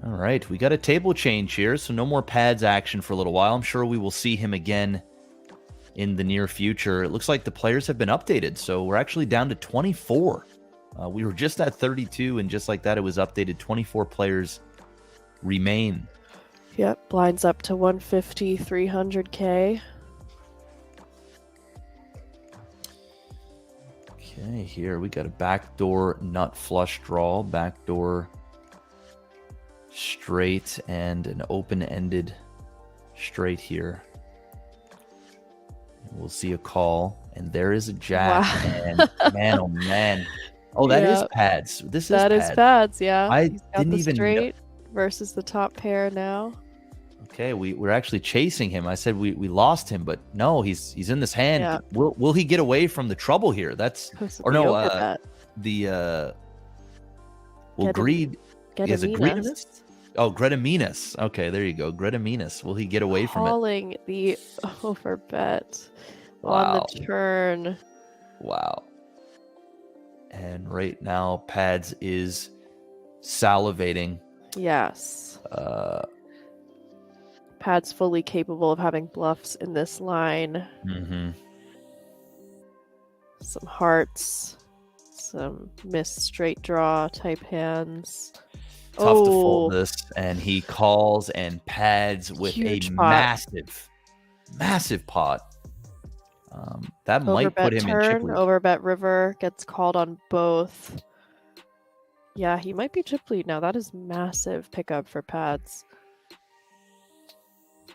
All right, we got a table change here, so no more pads action for a little while. I'm sure we will see him again in the near future. It looks like the players have been updated, so we're actually down to 24. We were just at 32, and just like that, it was updated. 24 players remain. Yep, blinds up to 150, 300K. Okay, here we got a backdoor nut flush draw, backdoor straight, and an open-ended straight here. We'll see a call, and there is a jack. Wow. And man, oh man. Oh, that is Yeah. pads. This That is is pads. pads, yeah. I He's got didn't the even know. straight versus the top pair now. Okay, we're actually chasing him. I said we lost him, but no, he's in this hand. Yeah. Will he get away from the trouble here? That's Supposed to or be no, over bet. will Get a- greed. Get He has a Aminas. greed in this? Oh, Gretaminus. Okay, there you go. Gretaminus. Will he get away from it? Calling the over bet on Wow. the turn. Wow. And right now, Pads is salivating. Yes. Uh, Pad's fully capable of having bluffs in this line. mhm. Some hearts. Some missed straight draw type hands. Tough to fold Oh. this, and he calls and pads with Huge a pot. massive pot. That might put Overbet him in chip turn, lead. overbet river, gets called on both. Yeah, he might be chip lead now. That is massive pickup for Pads.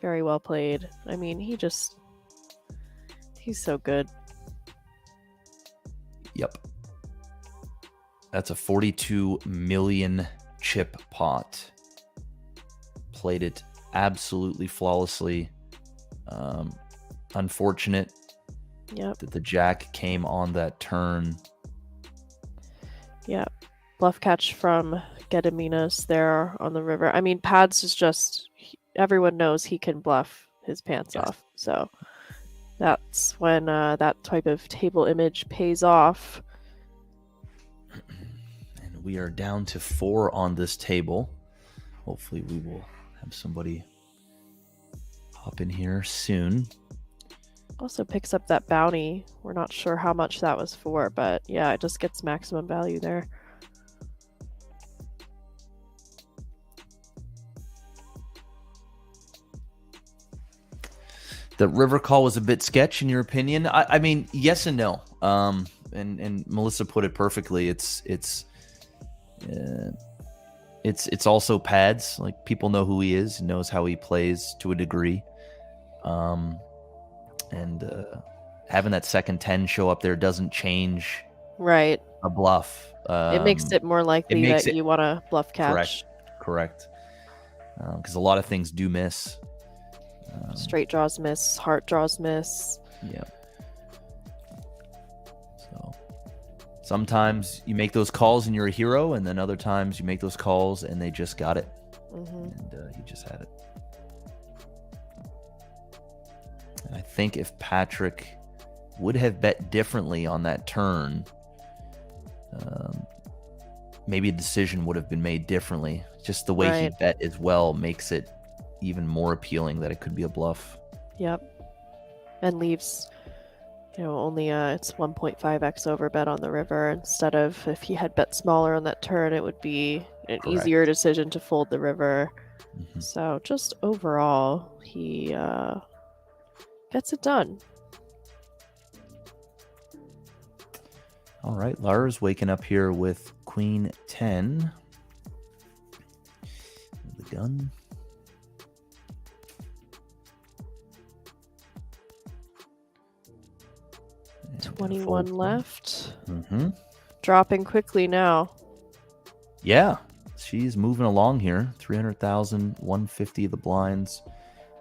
Very well played. I mean, he's so good. Yep. That's a 42 million chip pot. Played it absolutely flawlessly. Unfortunate Yep. that the jack came on that turn. Yep. Bluff catch from Gediminas there on the river. I mean, Pads is just everyone knows he can bluff his pants Yes. off. So that's when that type of table image pays off. And we are down to 4 on this table. Hopefully we will have somebody hop in here soon. Also picks up that bounty. We're not sure how much that was for, but yeah, it just gets maximum value there. The river call was a bit sketch in your opinion. I mean, yes and no. And Melissa put it perfectly. It's also Pads. Like, people know who he is, knows how he plays to a degree. And having that second 10 show up there doesn't change Right. a bluff. It makes it more likely makes that it- you want to bluff catch. Correct. Because a lot of things do miss. Straight draws miss, heart draws miss. Yeah. So sometimes you make those calls and you're a hero, and then other times you make those calls and they just got it. Hmm. And he just had it. And I think if Patrick would have bet differently on that turn, maybe a decision would have been made differently. Just the way he Right. bet as well makes it even more appealing that it could be a bluff. Yep. And leaves, only it's 1.5x over bet on the river instead of if he had bet smaller on that turn, it would be an Correct. easier decision to fold the river. Mhm. So just overall, he gets it done. All right, Lars waking up here with Queen 10. The gun. 21 left. Mm-hmm. dropping quickly now. Yeah, she's moving along here. 300,000, 150 of the blinds.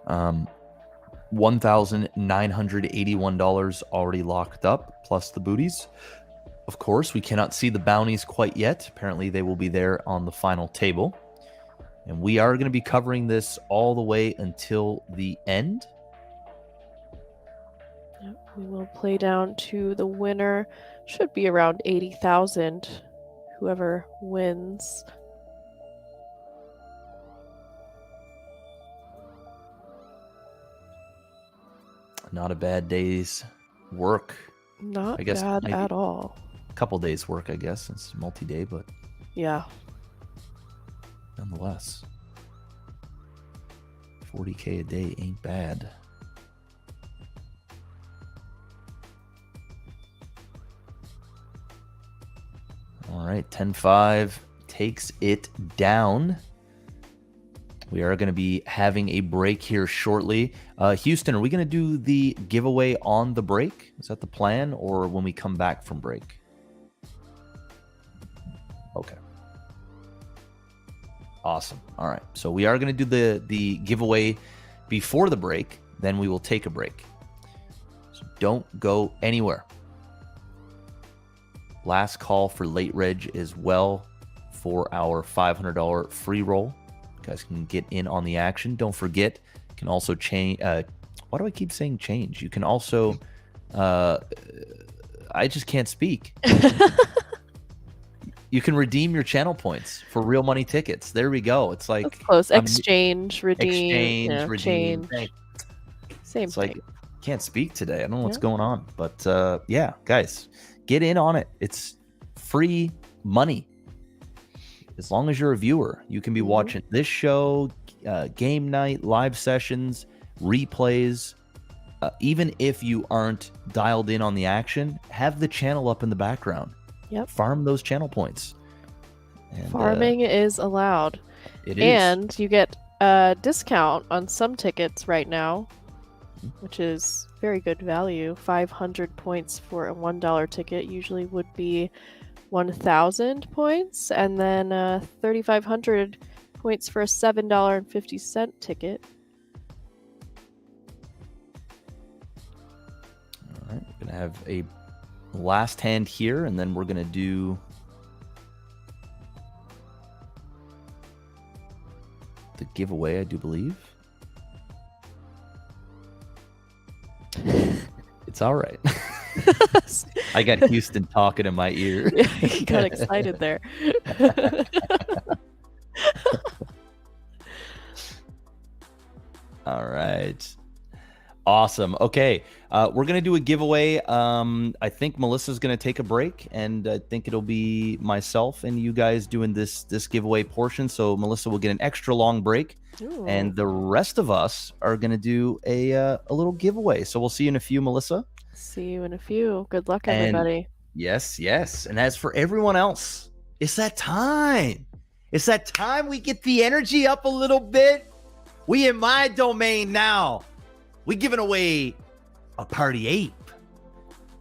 $1,981 already locked up, plus the booties. Of course, we cannot see the bounties quite yet. Apparently, they will be there on the final table. And we are going to be covering this all the way until the end. Yep, we will play down to the winner. Should be around 80,000. Whoever wins. Not a bad day's work. Not I guess bad maybe at all. a couple days work, I guess. It's multi-day, but Yeah. nonetheless, 40K a day ain't bad. All right, 10-5 takes it down. We are going to be having a break here shortly. Houston, are we going to do the giveaway on the break? Is that the plan, or when we come back from break? Okay. Awesome. All right. So we are going to do the giveaway before the break. Then we will take a break. So don't go anywhere. Last call for late reg as well for our $500 free roll. You guys can get in on the action. Don't forget, you can also change. Why do I keep saying change? You can also. I just can't speak. You can redeem your channel points for real money tickets. There we go. It's like That's close. Exchange, redeem, exchange, redeem. change. Same It's thing. like can't speak today. I don't know what's going on, but yeah, guys, get in on it. It's free money. As long as you're a viewer, you can be watching this show, game night, live sessions, replays. Even if you aren't dialed in on the action, have the channel up in the background. Yep. Farm those channel points. And, Farming is allowed. it is. And you get a discount on some tickets right now, which is very good value. 500 points for a $1 ticket usually would be 1,000 points, and then 3,500 points for a $7.50 ticket. All right, we're gonna have a last hand here, and then we're gonna do the giveaway, I do believe. It's all right. I got Houston talking in my ear. You got excited there. All right. Awesome. Okay. We're going to do a giveaway. I think Melissa's going to take a break, and I think it'll be myself and you guys doing this giveaway portion. So Melissa will get an extra long break. Ooh. And the rest of us are going to do a little giveaway. So we'll see you in a few, Melissa. See you in a few. Good luck, And- everybody. Yes, yes. And as for everyone else, it's that time. It's that time we get the energy up a little bit. We in my domain now. We giving away a party ape.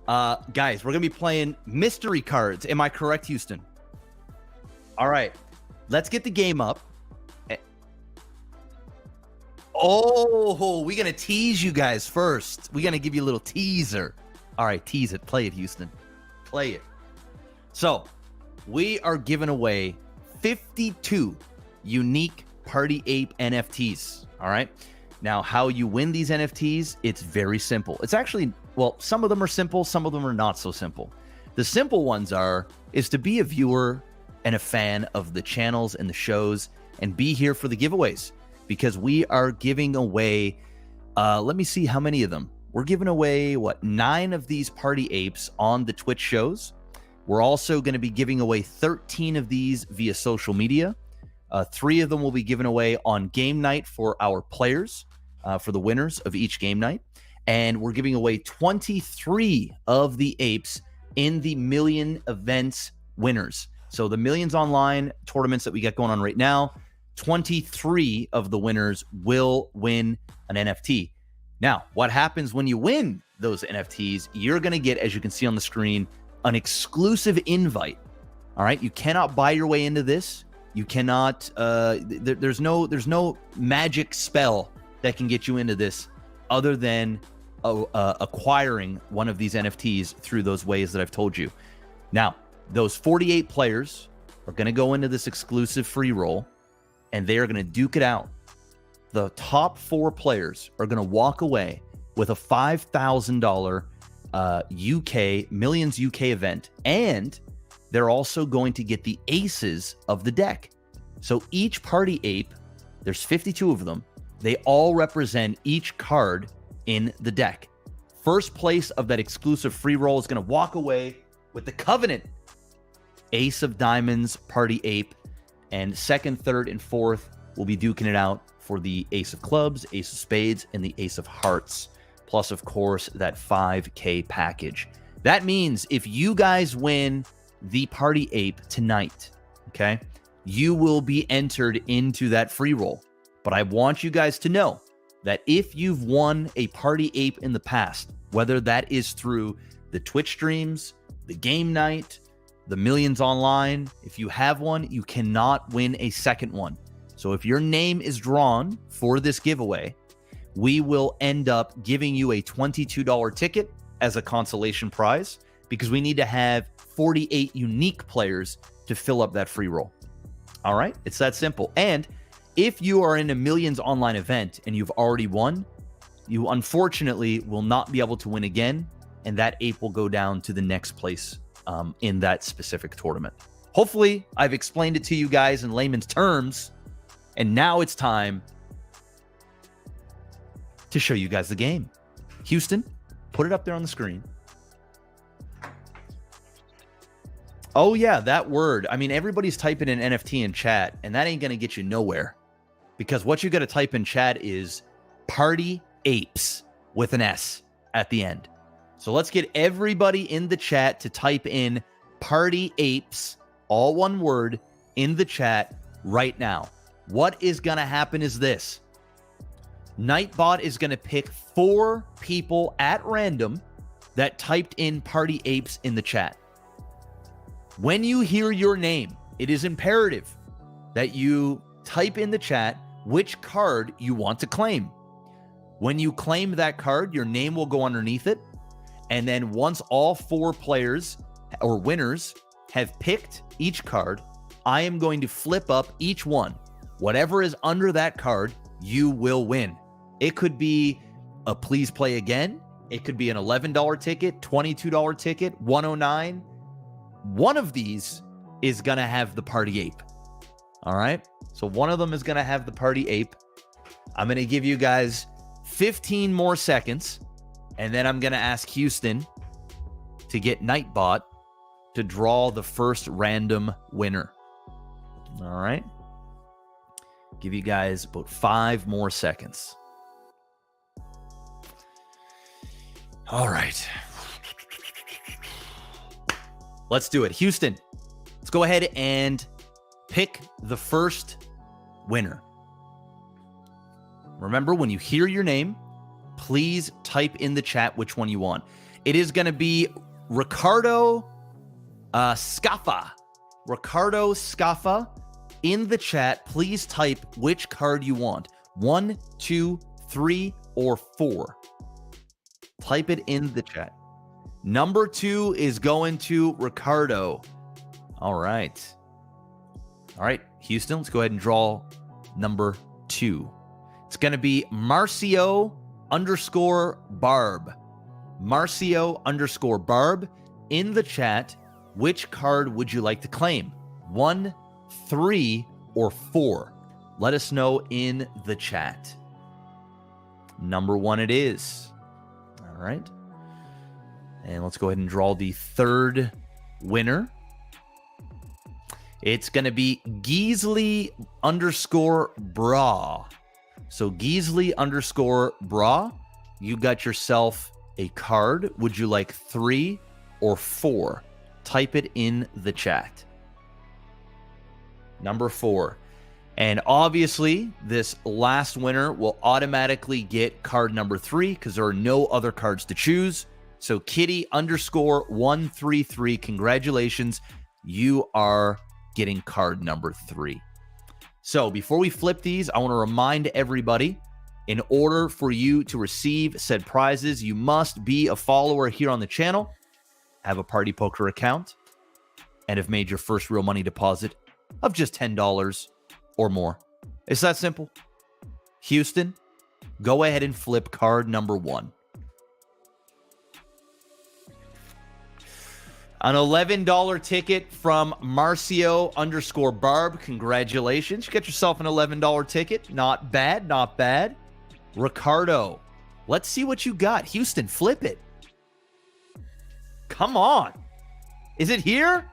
Guys, we're going to be playing mystery cards. Am I correct, Houston? All right. Let's get the game up. Oh, we're going to tease you guys first. We're going to give you a little teaser. All right, tease it. Play it, Houston. Play it. So, we are giving away 52 unique Party Ape NFTs. All right. Now, how you win these NFTs, it's very simple. It's actually, well, some of them are simple, some of them are not so simple. The simple ones is to be a viewer and a fan of the channels and the shows and be here for the giveaways, because we are giving away, let me see how many of them. We're giving away, 9 of these Party Apes on the Twitch shows. We're also going to be giving away 13 of these via social media. 3 of them will be given away on game night for our players, for the winners of each game night. And we're giving away 23 of the apes in the Million Events winners. So the Millions Online tournaments that we got going on right now, 23 of the winners will win an NFT. Now, what happens when you win those NFTs? You're going to get, as you can see on the screen, an exclusive invite. All right, you cannot buy your way into this. You cannot. There's no magic spell that can get you into this, other than acquiring one of these NFTs through those ways that I've told you. Now, those 48 players are going to go into this exclusive free roll, and they are going to duke it out. The top 4 players are going to walk away with a $5,000 UK Millions UK event, and they're also going to get the aces of the deck. So each party ape, there's 52 of them. They all represent each card in the deck. First place of that exclusive free roll is going to walk away with the Covenant Ace of Diamonds Party Ape, and second, third, and fourth will be duking it out for the Ace of Clubs, Ace of Spades, and the Ace of Hearts, plus, of course, that 5K package. That means if you guys win the Party Ape tonight, okay, you will be entered into that free roll. But I want you guys to know that if you've won a Party Ape in the past, whether that is through the Twitch streams, the game night, the Millions Online, if you have one, you cannot win a second one. So if your name is drawn for this giveaway, we will end up giving you a $22 ticket as a consolation prize, because we need to have 48 unique players to fill up that free roll. All right, it's that simple. And if you are in a Millions Online event and you've already won, you unfortunately will not be able to win again, and that ape will go down to the next place in that specific tournament. Hopefully, I've explained it to you guys in layman's terms, and now it's time to show you guys the game. Houston, put it up there on the screen. Oh yeah, that word. I mean, everybody's typing in NFT in chat, and that ain't going to get you nowhere, because what you got to type in chat is Party Apes with an S at the end. So let's get everybody in the chat to type in Party Apes, all one word, in the chat right now. What is going to happen is this. Nightbot is going to pick 4 people at random that typed in Party Apes in the chat. When you hear your name, it is imperative that you type in the chat which card you want to claim. When you claim that card, your name will go underneath it. And then once all 4 players or winners have picked each card, I am going to flip up each one. Whatever is under that card, you will win. It could be a please play again. It could be an $11 ticket, $22 ticket, $109. One of these is going to have the Party Ape. All right. So one of them is going to have the Party Ape. I'm going to give you guys 15 more seconds, and then I'm going to ask Houston to get Nightbot to draw the first random winner. All right. Give you guys about 5 more seconds. All right. Let's do it. Houston, let's go ahead and pick the first winner. Remember, when you hear your name, please type in the chat which one you want. It is going to be Ricardo Scaffa. Ricardo Scaffa. In the chat, please type which card you want. 1, 2, 3, or 4. Type it in the chat. Number 2 is going to Ricardo. All right. All right, Houston, let's go ahead and draw number 2. It's going to be Marcio _Barb. Marcio _Barb. In the chat, which card would you like to claim? 1, 3, or 4? Let us know in the chat. Number 1 it is. All right. And let's go ahead and draw the third winner. It's going to be Geesley _Bra. So Geesley _Bra, you got yourself a card. Would you like 3 or 4? Type it in the chat. Number 4. And obviously, this last winner will automatically get card number 3 because there are no other cards to choose. So Kitty_133, congratulations. You are getting card number 3. So before we flip these, I want to remind everybody, in order for you to receive said prizes, you must be a follower here on the channel, have a PartyPoker account, and have made your first real money deposit of just $10 or more. It's that simple. Houston, go ahead and flip card number 1. An $11 ticket from Marcio_Barb. Congratulations. You get yourself an $11 ticket. Not bad, not bad. Ricardo, let's see what you got. Houston, flip it. Come on. Is it here?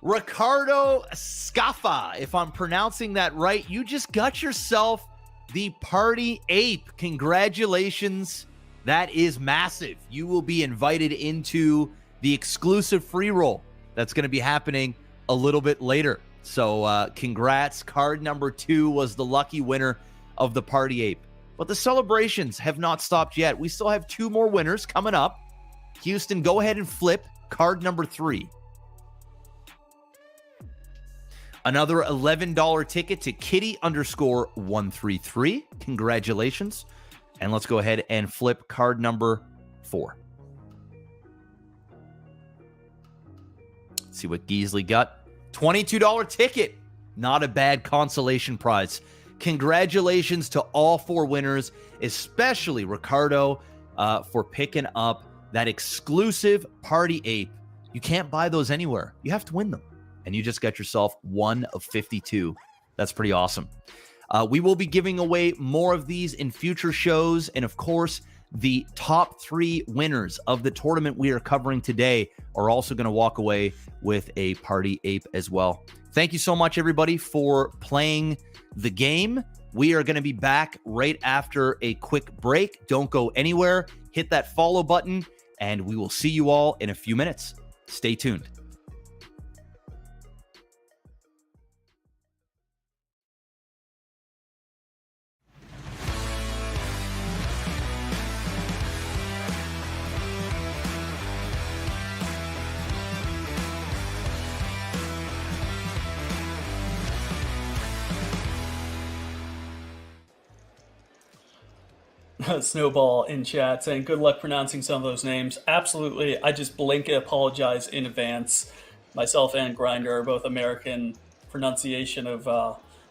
Ricardo Scaffa, if I'm pronouncing that right, you just got yourself the Party Ape. Congratulations. That is massive. You will be invited into the exclusive free roll that's going to be happening a little bit later. So congrats. Card number 2 was the lucky winner of the Party Ape. But the celebrations have not stopped yet. We still have 2 more winners coming up. Houston, go ahead and flip card number 3. Another $11 ticket to Kitty_133. Congratulations. And let's go ahead and flip card number 4. Let's see what Geesley got. $22 ticket. Not a bad consolation prize. Congratulations to all 4 winners, especially Ricardo, for picking up that exclusive Party Ape. You can't buy those anywhere. You have to win them. And you just got yourself one of 52. That's pretty awesome. We will be giving away more of these in future shows. And of course, the top 3 winners of the tournament we are covering today are also going to walk away with a Party Ape as well. Thank you so much, everybody, for playing the game. We are going to be back right after a quick break. Don't go anywhere. Hit that follow button, and we will see you all in a few minutes. Stay tuned. Snowball in chat saying good luck pronouncing some of those names. Absolutely. I just blanket apologize in advance. Myself and Grinder are both American. Pronunciation of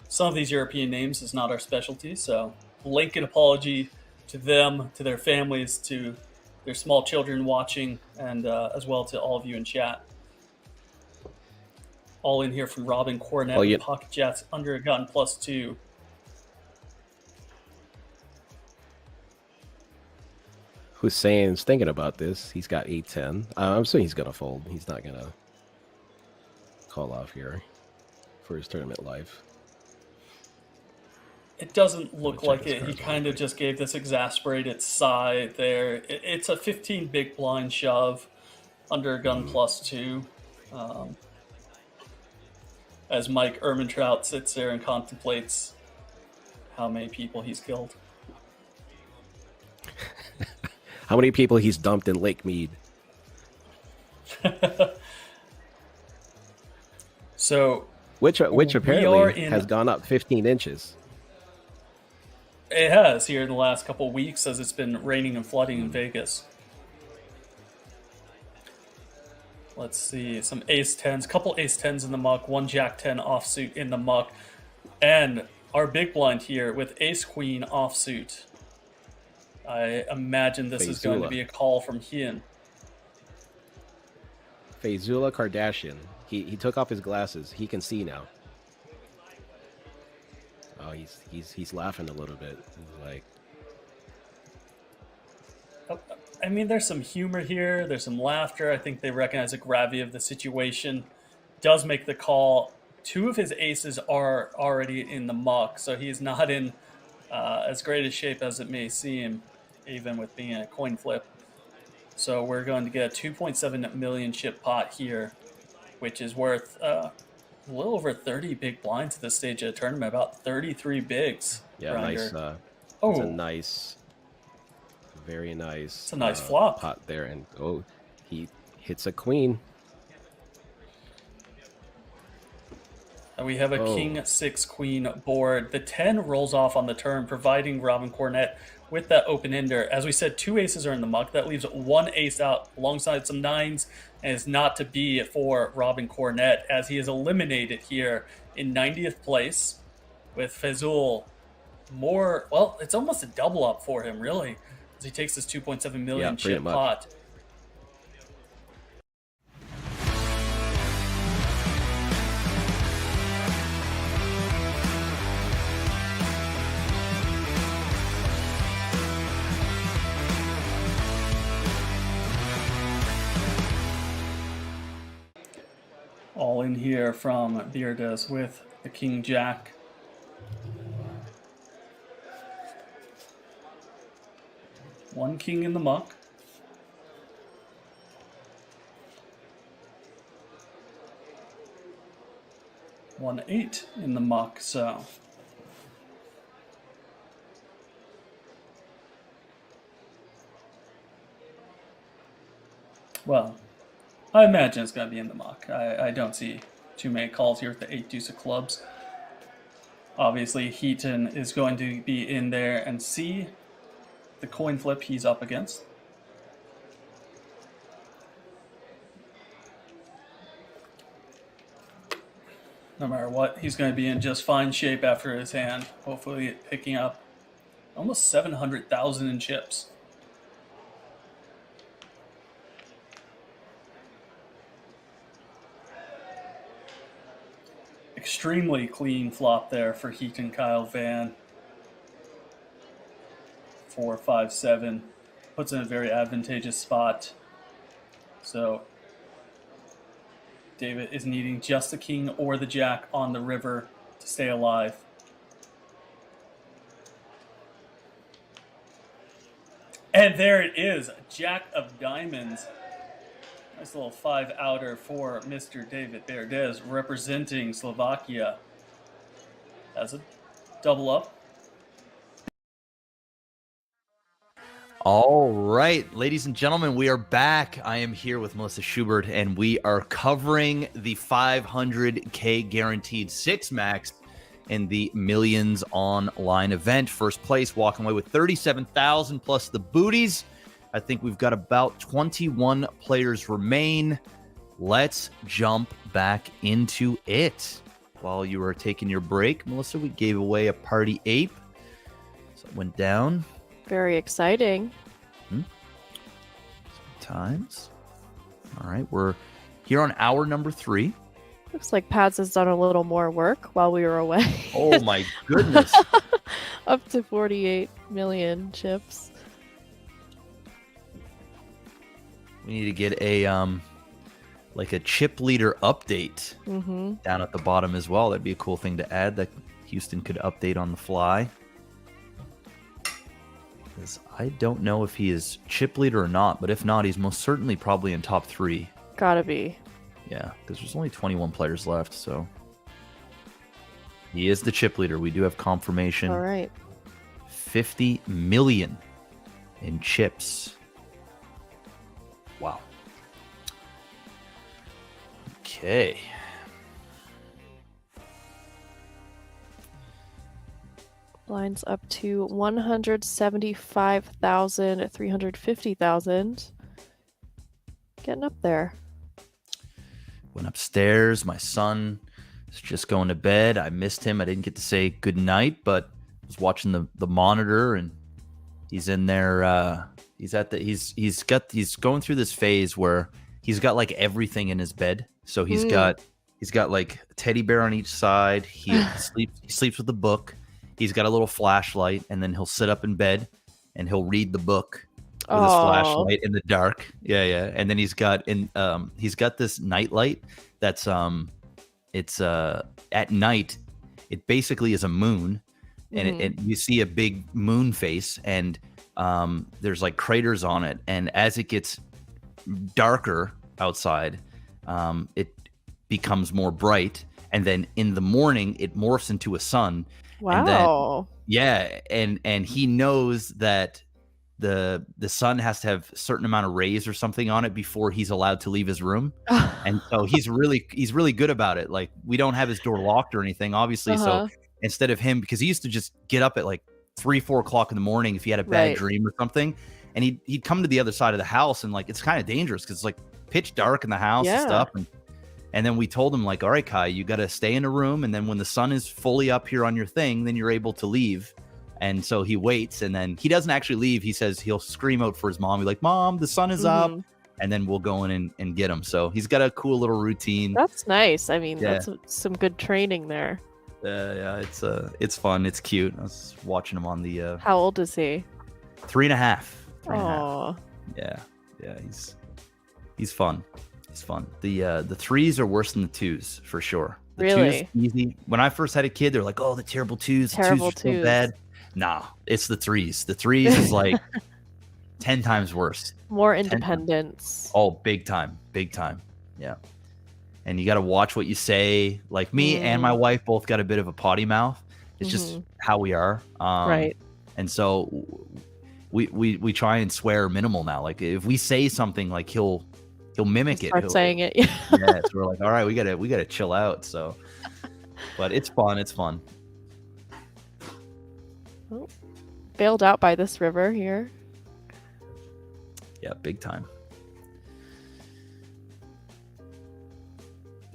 some of these European names is not our specialty, so blanket apology to them, to their families, to their small children watching, and as well to all of you in chat. All in here from Robin Cornet with Pocket Jets under a gun +2. Hussein's thinking about this. He's got 8-10. I'm assuming he's going to fold. He's not going to call off here for his tournament life. It doesn't look like it. He kind of just gave this exasperated sigh there. It's a 15 big blind shove under a gun +2. As Mike Ehrmantraut sits there and contemplates how many people he's killed. How many people he's dumped in Lake Mead? So, which apparently has gone up 15 inches. It has here in the last couple of weeks as it's been raining and flooding in Vegas. Let's see, some ace-10s, couple ace-10s in the muck, 1 jack-10 offsuit in the muck, and our big blind here with ace-queen offsuit. I imagine this is going to be a call from Hien. Faizullah Kardashian. He took off his glasses. He can see now. Oh, he's laughing a little bit. He's like, I mean, there's some humor here. There's some laughter. I think they recognize the gravity of the situation. Does make the call. 2 of his aces are already in the muck, so he's not in as great a shape as it may seem, even with being a coin flip. So we're going to get a 2.7 million chip pot here, which is worth a little over 30 big blinds at this stage of the tournament, about 33 bigs. Yeah, Grinder. nice. It's a nice Very nice. It's a nice flop. Pot there, and he hits a queen. And we have a king 6 queen board. The 10 rolls off on the turn, providing Robin Cornet with that open ender. As we said, 2 aces are in the muck. That leaves 1 ace out alongside some 9s, and is not to be for Robin Cornet, as he is eliminated here in 90th place with Fazul. Well, it's almost a double up for him, really, as he takes this 2.7 million chip pot. All in here from Beardes with the King Jack. One king in the muck. One 8 in the muck, so. Well, I imagine it's going to be in the muck. I don't see too many calls here with the 8 deuce of clubs. Obviously, Heaton is going to be in there and see the coin flip he's up against. No matter what, he's going to be in just fine shape after his hand. Hopefully picking up almost 700,000 in chips. Extremely clean flop there for Heaton Kyle Van. 4, 5, 7. Puts in a very advantageous spot. So David is needing just the king or the jack on the river to stay alive. And there it is, Jack of Diamonds. Nice little 5-outer for Mr. David Beardes, representing Slovakia. As a double up. All right, ladies and gentlemen, we are back. I am here with Melissa Schubert, and we are covering the 500K guaranteed 6 max in the Millions Online event. First place, walking away with 37,000 plus the booties. I think we've got about 21 players remain. Let's jump back into it. While you were taking your break, Melissa, we gave away a party ape. So it went down. Very exciting. Sometimes. All right, we're here on hour number 3. Looks like Pads has done a little more work while we were away. Oh my goodness. Up to 48 million chips. We need to get a like a chip leader update down at the bottom as well. That'd be a cool thing to add that Houston could update on the fly. Because I don't know if he is chip leader or not, but if not, he's most certainly probably in top 3. Gotta be. Yeah, because there's only 21 players left, so he is the chip leader. We do have confirmation. All right. 50 million in chips. Wow. Okay. Lines up to 175,000, 350,000. Getting up there. Went upstairs. My son is just going to bed. I missed him. I didn't get to say good night, but I was watching the monitor, and he's in there. He's going through this phase where he's got like everything in his bed. So he's got like a teddy bear on each side. He sleeps with a book. He's got a little flashlight, and then he'll sit up in bed and he'll read the book with his flashlight in the dark. Yeah. And then he's got this nightlight that's it's at night. It basically is a moon, and you see a big moon face, and there's like craters on it. And as it gets darker outside, it becomes more bright, and then in the morning it morphs into a sun. Wow. And then, and he knows that the son has to have a certain amount of rays or something on it before he's allowed to leave his room. And so he's really good about it. Like, we don't have his door locked or anything, obviously. So instead of him, because he used to just get up at like 3-4 o'clock in the morning if he had a bad dream or something, and he'd come to the other side of the house, and like, it's kind of dangerous because it's like pitch dark in the house and stuff. And then we told him, like, all right, Kai, you got to stay in a room, and then when the sun is fully up here on your thing, then you're able to leave. And so he waits, and then he doesn't actually leave. He says he'll scream out for his mom. He's like, Mom, the sun is up. And then we'll go in and get him. So he's got a cool little routine. That's nice. I mean, that's some good training there. Yeah, it's fun. It's cute. I was watching him on the... How old is he? 3.5. Oh. Yeah, he's fun. He's fun. The threes are worse than the twos, for sure. The really? Twos, easy. When I first had a kid, they're like, oh, the terrible twos. Terrible the twos are so bad. Nah, it's the threes. The threes is like 10 times worse. More independence. Oh, big time. Yeah. And you got to watch what you say. Like, me and my wife both got a bit of a potty mouth. It's just how we are. Right. And so we try and swear minimal now. Like, if we say something, like, he'll mimic it. Start saying it. Yeah. So we're like, all right, we gotta chill out. So, but it's fun. Oh, bailed out by this river here. Yeah, big time.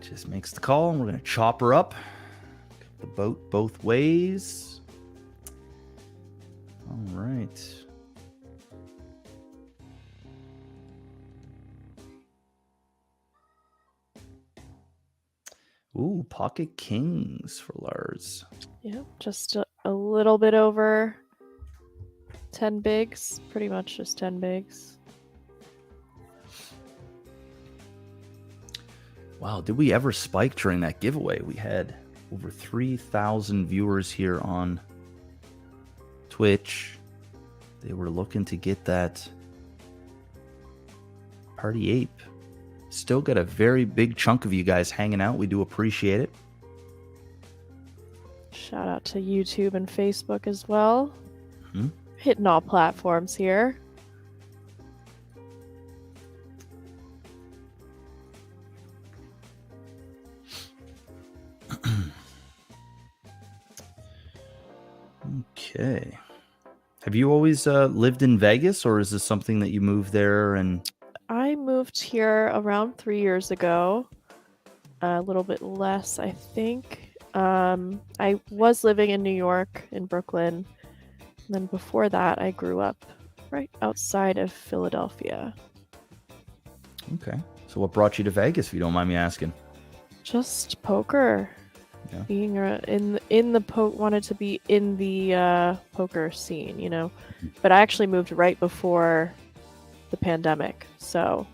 Just makes the call, and we're gonna chop her up. The boat both ways. All right. Ooh, pocket kings for Lars. Yeah, just a little bit over 10 bigs. Pretty much just 10 bigs. Wow, did we ever spike during that giveaway? We had over 3,000 viewers here on Twitch. They were looking to get that Party Ape. Still got a very big chunk of you guys hanging out. We do appreciate it. Shout out to YouTube and Facebook as well. Hitting all platforms here. Okay. Have you always lived in Vegas, or is this something that you moved there? And I moved here around 3 years ago. A little bit less, I think. I was living in New York, in Brooklyn. And then before that, I grew up right outside of Philadelphia. Okay. So what brought you to Vegas, if you don't mind me asking? Just poker. Yeah. Being wanted to be in the poker scene, you know. But I actually moved right before the pandemic, so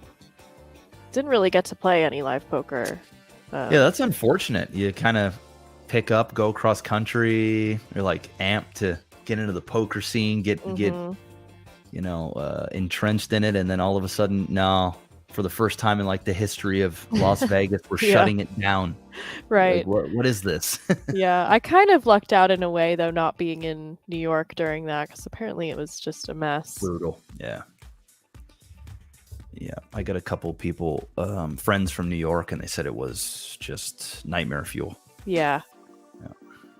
didn't really get to play any live poker. Yeah, that's unfortunate. You kind of pick up, go cross country. You're like amped to get into the poker scene, get entrenched in it, and then all of a sudden, no. For the first time in like the history of Las Vegas, we're shutting it down. Right. Like, what is this? Yeah, I kind of lucked out in a way, though, not being in New York during that, because apparently it was just a mess. Brutal. Yeah. Yeah, I got a couple people, friends from New York, and they said it was just nightmare fuel. Yeah.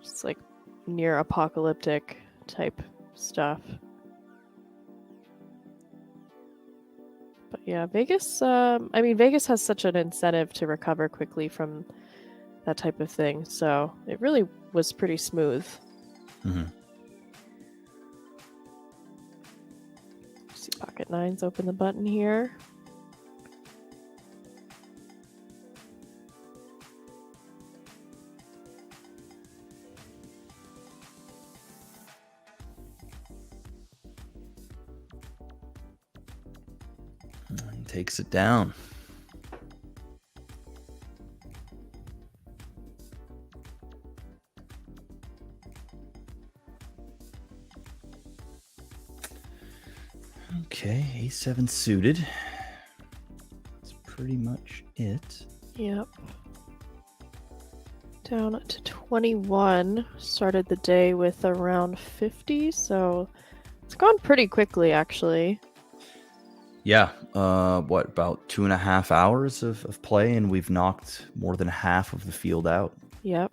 Just like near apocalyptic type stuff. But yeah, Vegas, Vegas has such an incentive to recover quickly from that type of thing. So it really was pretty smooth. See, pocket nines, open the button here. And takes it down. Okay, A7 suited. That's pretty much it. Yep. Down to 21. Started the day with around 50, so It's gone pretty quickly, actually. Yeah. What, about 2.5 hours of play, and we've knocked more than half of the field out. Yep.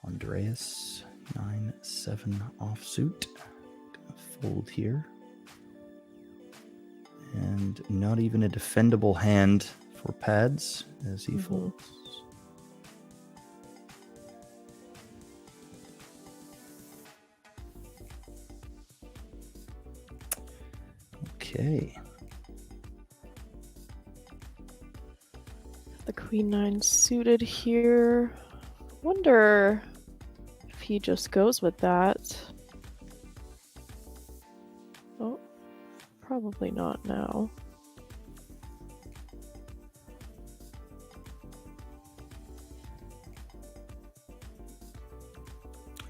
Andreas, 9-7 offsuit. Gonna fold here. And not even a defendable hand for pads as he folds. Okay. The queen nine suited here. Wonder if he just goes with that. Oh, probably not now.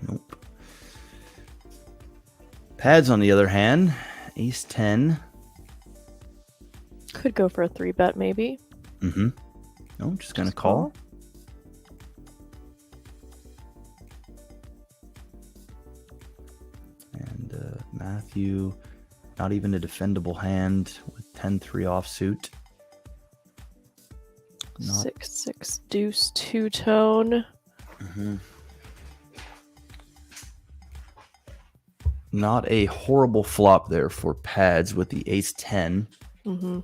Nope. Pads, on the other hand, ace 10. Could go for a 3-bet maybe. Mm-hmm. No, just gonna Just call. And Matthew, not even a defendable hand with 10-3 offsuit. Not 6-6 deuce two-tone. Not a horrible flop there for pads with the ace 10. Mm-hmm.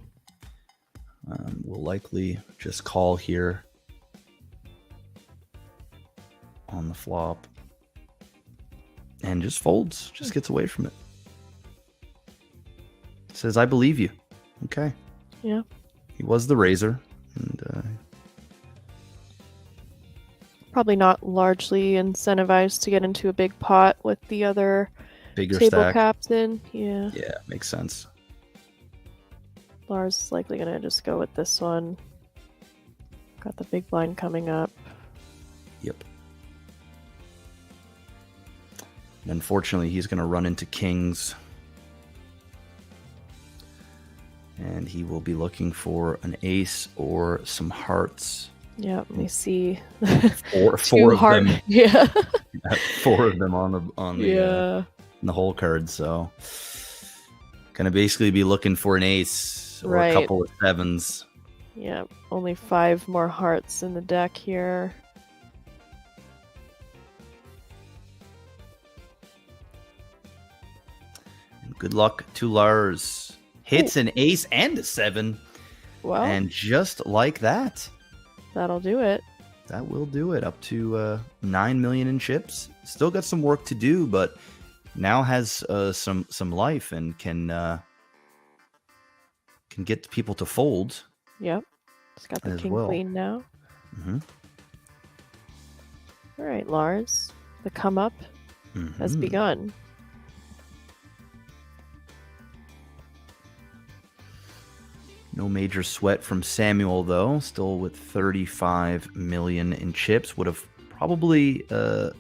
We'll likely just call here on the flop and just folds, just gets away from it. Says, I believe you. Okay. Yeah. He was the raiser. And Probably not largely incentivized to get into a big pot with the other bigger table stack. captain. Yeah. Yeah, makes sense. Lars is likely going to just go with this one. Got the big blind coming up. Yep. And unfortunately, he's going to run into kings. And he will be looking for an ace or some hearts. Yeah, let me see. Four of heart. them. Yeah. 4 of them on the Yeah. the whole card. So, gonna basically be looking for an ace or Right. a couple of 7s. Yeah. Only 5 more hearts in the deck here. And good luck to Lars. Hits an ace and a 7. Well, And just like that, that'll do it. that will do it. Up to 9 million in chips. Still got some work to do, but now has some life and can get people to fold. Yep. It's got the As king well. queen now. Mm-hmm. All right, Lars. The come up has begun. No major sweat from Samuel, though. Still with 35 million in chips. Would have probably... I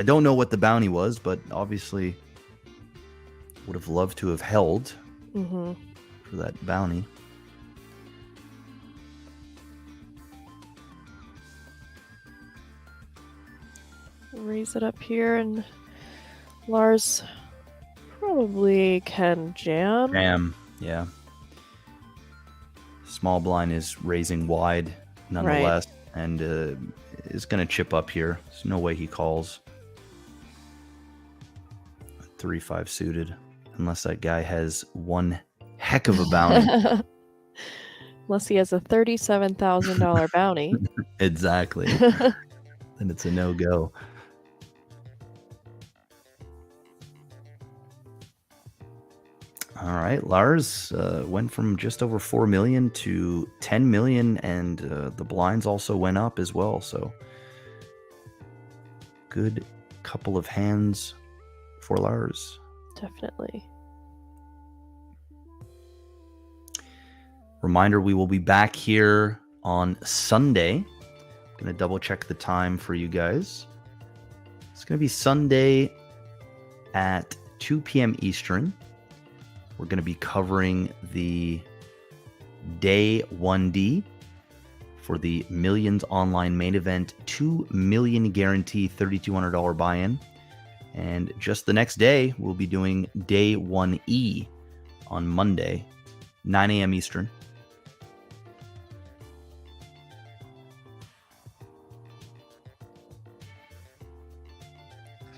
don't know what the bounty was, but obviously would have loved to have held Mm-hmm. for that bounty. Raise it up here, and Lars probably can jam. Jam, yeah. Small blind is raising wide, nonetheless, and is going to chip up here. There's no way he calls. 3-5 suited, unless that guy has one heck of a bounty. Unless he has a $37,000 bounty. Exactly. Then it's a no-go. All right, Lars went from just over 4 million to 10 million, and the blinds also went up as well. So, good couple of hands for Lars. Definitely. Reminder, we will be back here on Sunday. I'm going to double check the time for you guys. It's going to be Sunday at 2 p.m. Eastern. We're going to be covering the day 1D for the Millions Online main event, 2 million guarantee, $3,200 buy-in. And just the next day, we'll be doing day 1E on Monday, 9 a.m. Eastern.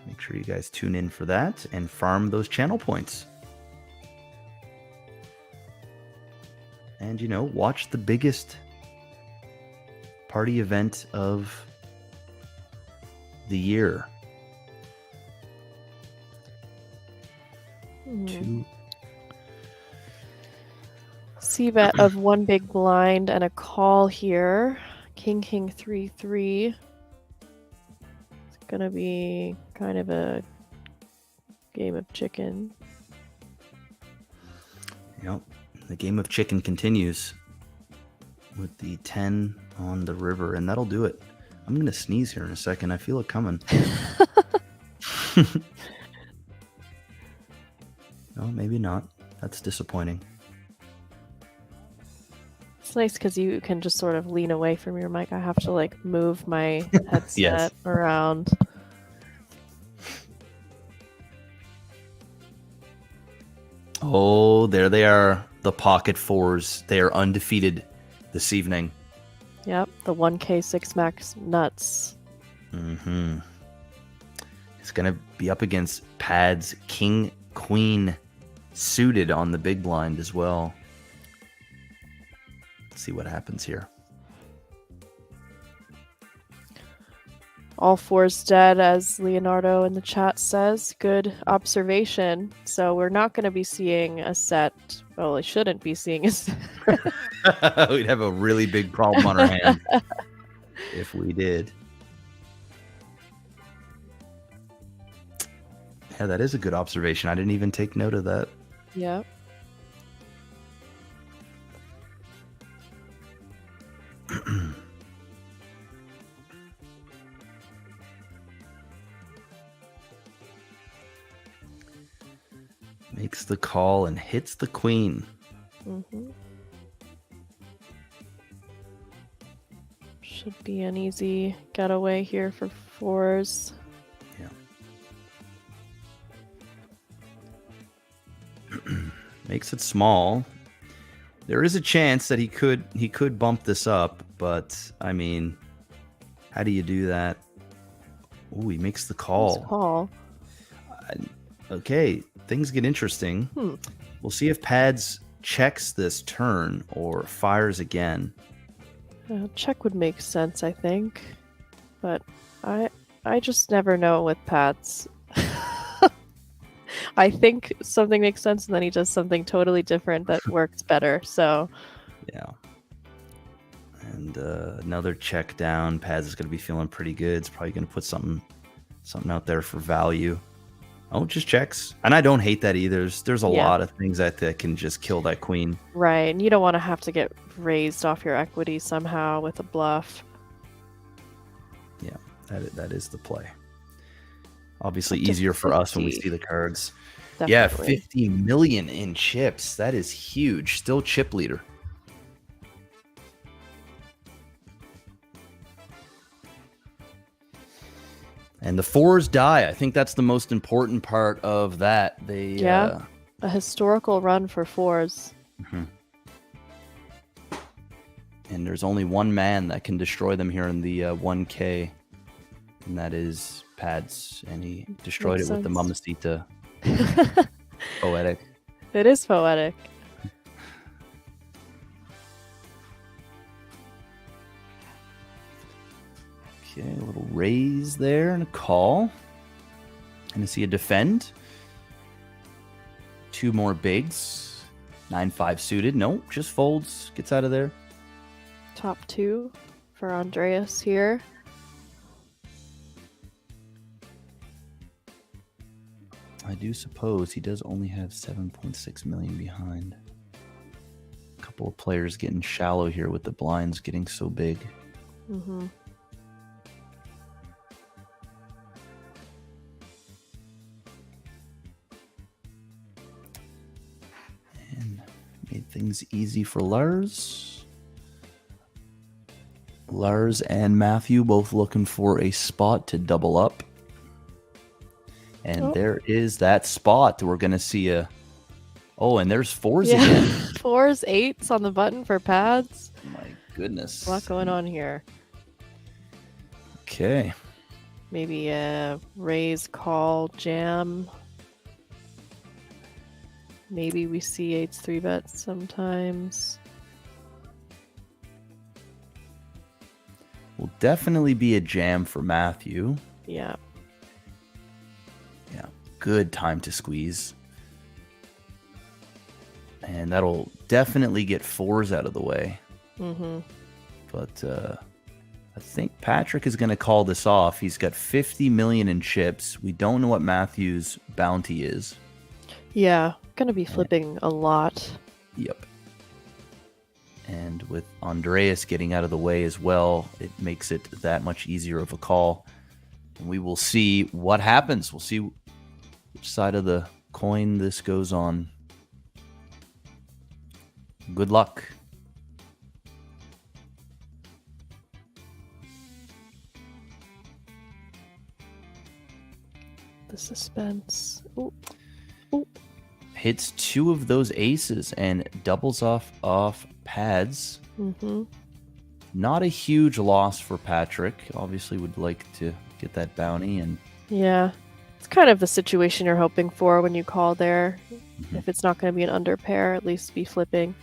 Make sure you guys tune in for that and farm those channel points. And, you know, watch the biggest party event of the year. C-bet of one big blind and a call here. King, 3-3. It's gonna be kind of a game of chicken. Yep. The game of chicken continues with the 10 on the river, and that'll do it. I'm going to sneeze here in a second. I feel it coming. No, maybe not. That's disappointing. It's nice because you can just sort of lean away from your mic. I have to like move my headset around. Oh, there they are. The pocket fours. They are undefeated this evening. Yep, the 1K 6 max nuts. Mm-hmm. It's going to be up against Pad's King, Queen suited on the big blind as well. Let's see what happens here. All fours dead, as Leonardo in the chat says. Good observation. So we're not going to be seeing a set. Well, we shouldn't be seeing a set. We'd have a really big problem on our hands if we did. Yeah, that is a good observation. I didn't even take note of that. Yep. Makes the call and hits the queen. Mm-hmm. Should be an easy getaway here for fours. Yeah. Makes it small. There is a chance that he could bump this up, but I mean, how do you do that? Oh, he makes the call. Call. Okay, things get interesting. We'll see if Pads checks this turn or fires again. Check would make sense, I think, but I just never know with Pats. I think something makes sense, and then he does something totally different that works better. So, yeah. And another check down. Pads is going to be feeling pretty good. It's probably going to put something out there for value. Oh, just checks. And I don't hate that either. There's a lot of things that can just kill that queen. Right, and you don't want to have to get raised off your equity somehow with a bluff. Yeah, that is the play. Obviously easier for us when we see the cards. Definitely. Yeah, 50 million in chips. That is huge. Still chip leader. And the fours die. I think that's the most important part of that. A historical run for fours. Mm-hmm. And there's only one man that can destroy them here in the 1K, and that is Pads. And he destroyed Makes it sense. With the Mamacita. Poetic. It is poetic. Okay, a little raise there and a call. And I see a defend. Two more bigs. 9-5 suited. Nope, just folds. Gets out of there. Top two for Andreas here. I do suppose he does only have 7.6 million behind. A couple of players getting shallow here with the blinds getting so big. Mm-hmm. And made things easy for Lars. Lars and Matthew both looking for a spot to double up. And there is that spot. We're going to see a... Oh, and there's fours again. Fours, eights on the button for pads. My goodness. A lot going on here. Okay. Maybe a raise, call, jam. Maybe we see eights, 3-bets sometimes. Will definitely be a jam for Matthew. Yeah. Yeah. Good time to squeeze. And that'll definitely get fours out of the way. Mm-hmm. But I think Patrick is going to call this off. He's got 50 million in chips. We don't know what Matthew's bounty is. Yeah. Gonna be flipping a lot. Yep. And with Andreas getting out of the way as well, it makes it that much easier of a call. And we will see what happens. We'll see which side of the coin this goes on. Good luck. The suspense. Ooh. Hits two of those aces and doubles off pads. Mm-hmm. Not a huge loss for Patrick. Obviously would like to get that bounty. And Yeah. It's kind of the situation you're hoping for when you call there. Mhm. If it's not going to be an under pair, at least be flipping.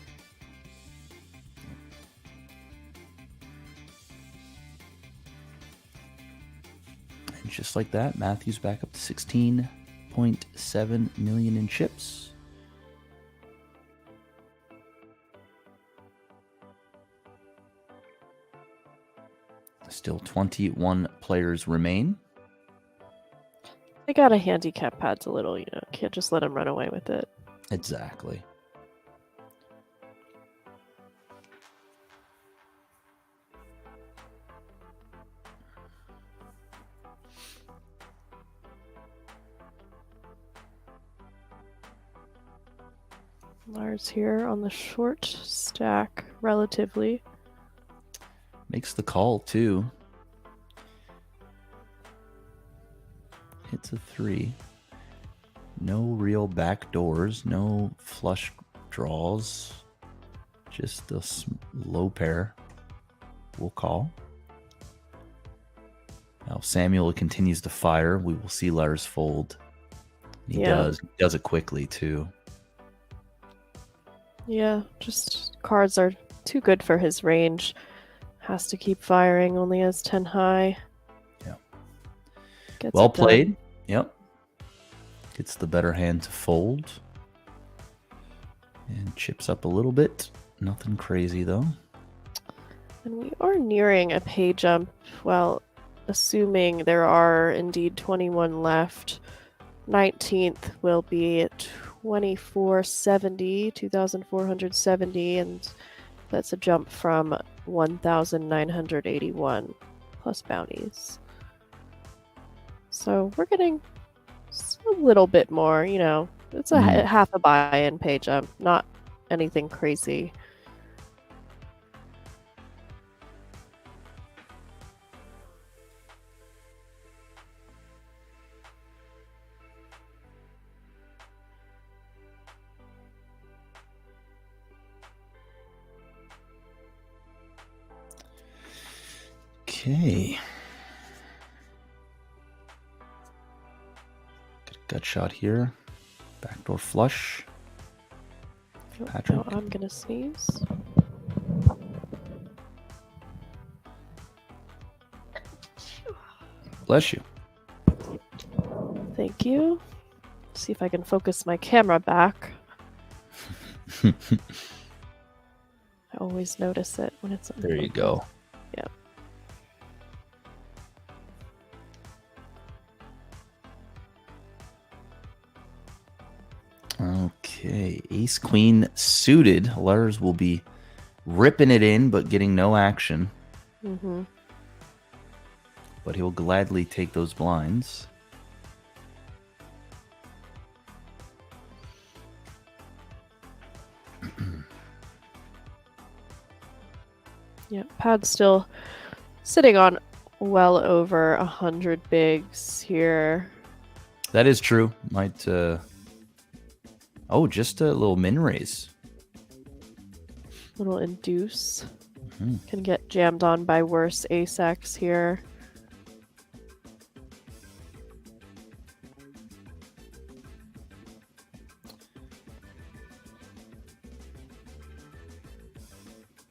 And just like that, Matthew's back up to 16.7 million in chips. Still 21 players remain. They gotta handicap pads a little, can't just let them run away with it. Exactly. Lars here on the short stack, relatively. Makes the call too. Hits a 3. No real back doors, no flush draws. Just a low pair. We'll call. Now Samuel continues to fire. We will see Lars fold. He does it quickly too. Yeah, just cards are too good for his range. Has to keep firing, only has 10 high. Yeah. Gets Well it done. played. Yep. Gets the better hand to fold. And chips up a little bit. Nothing crazy though. And we are nearing a pay jump. Well, assuming there are indeed 21 left. 19th will be at 2470, 2470, and that's a jump from 1981 plus bounties. So we're getting a little bit more, it's a half a buy-in pay jump, not anything crazy. Okay. Get a gut shot here. Backdoor flush. Patrick. Now I'm gonna sneeze. Bless you. Thank you. See if I can focus my camera back. I always notice it when it's There you go. Yep. Okay. Ace Queen suited. Lars will be ripping it in, but getting no action. Mm-hmm. But he'll gladly take those blinds. Yeah, pad's still sitting on well over 100 bigs here. That is true. Might. Oh, just a little min raise. Little induce. Hmm. Can get jammed on by worse ace-x here.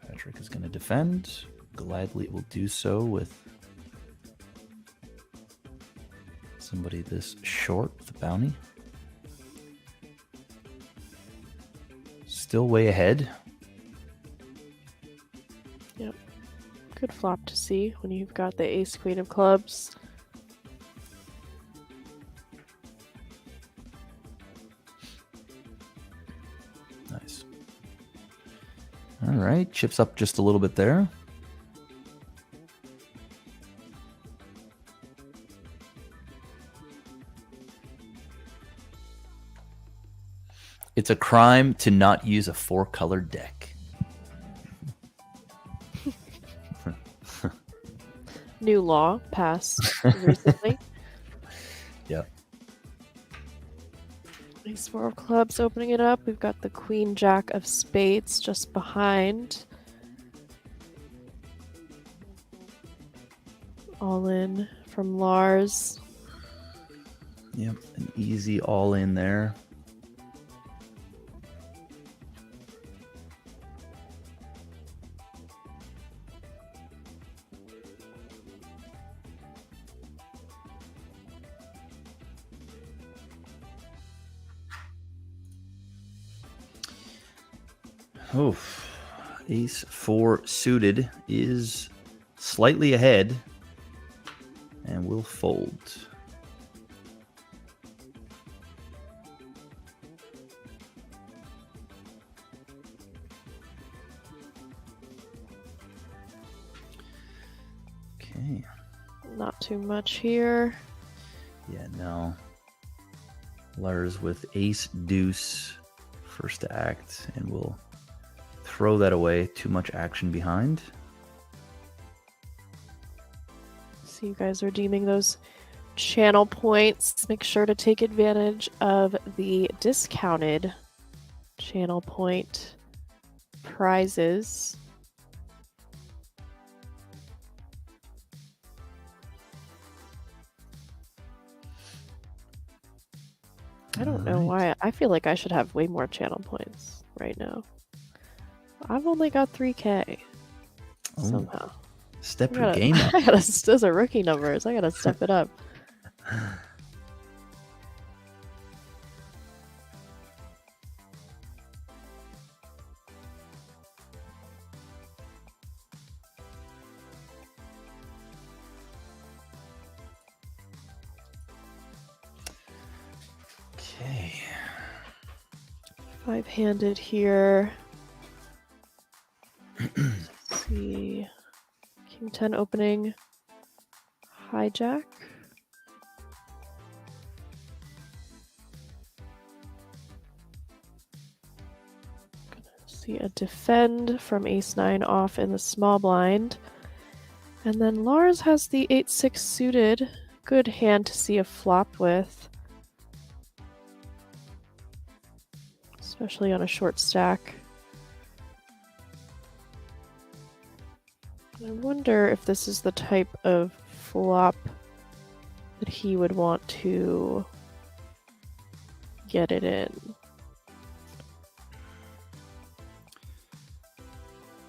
Patrick is going to defend. Gladly will do so with somebody this short with a bounty. Still way ahead. Yep. Good flop to see when you've got the ace queen of clubs. Nice. All right, chips up just a little bit there. It's a crime to not use a 4-colored deck. New law passed recently. Yep. Ace four of clubs opening it up. We've got the queen jack of spades just behind. All in from Lars. Yep, an easy all in there. Oof. Ace 4 suited is slightly ahead and will fold. Okay. Not too much here. Yeah, no. Lars with ace deuce first to act, and we'll throw that away. Too much action behind. So you guys are deeming those channel points. Make sure to take advantage of the discounted channel point prizes. I don't know why. I feel like I should have way more channel points right now. I've only got 3K somehow. Step your game up. Those are rookie numbers. I gotta step it up. Okay. Five-handed here. Let's see. King 10 opening. Hijack. See a defend from ace 9 off in the small blind. And then Lars has the 8-6 suited. Good hand to see a flop with. Especially on a short stack. I wonder if this is the type of flop that he would want to get it in.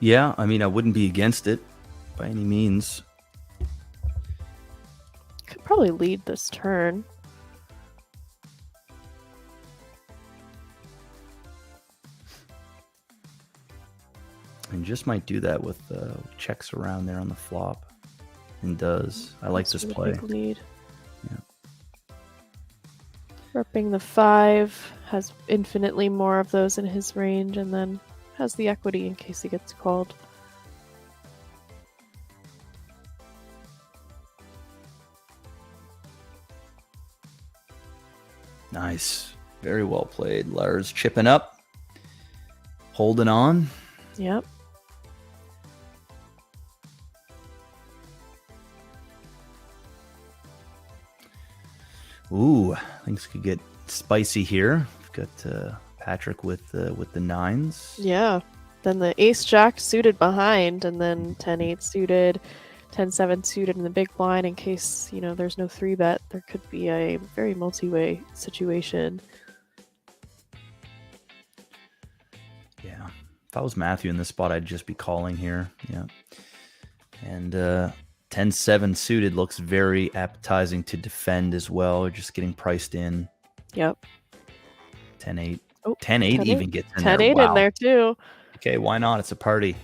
Yeah, I mean, I wouldn't be against it by any means. Could probably lead this turn. And just might do that with checks around there on the flop. And does. I like this play. Lead. Yeah. Repping the 5, has infinitely more of those in his range, and then has the equity in case he gets called. Nice. Very well played. Lars chipping up. Holding on. Yep. Ooh, things could get spicy here. We've got Patrick with the nines. Yeah. Then the ace jack suited behind, and then 10-8 suited, 10-7 suited in the big blind in case, there's no 3-bet. There could be a very multi-way situation. Yeah. If I was Matthew in this spot, I'd just be calling here. Yeah. And 10-7 suited looks very appetizing to defend as well. Or just getting priced in. Yep. 10-8. Oh, 10-8 even gets in there. 10-8 Wow. in there too. Okay, why not? It's a party.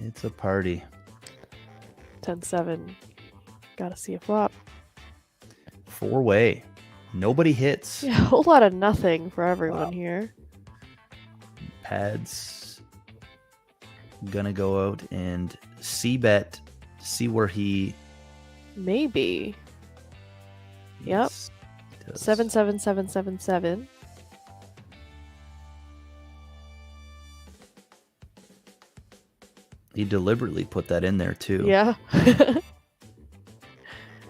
It's a party. 10-7. Gotta see a flop. 4-way. Nobody hits. Yeah, a whole lot of nothing for everyone Wow. here. Pads gonna go out and c-bet, see where he... Maybe. Yep. Yes, he does. 7-7-7-7-7. He deliberately put that in there too. Yeah.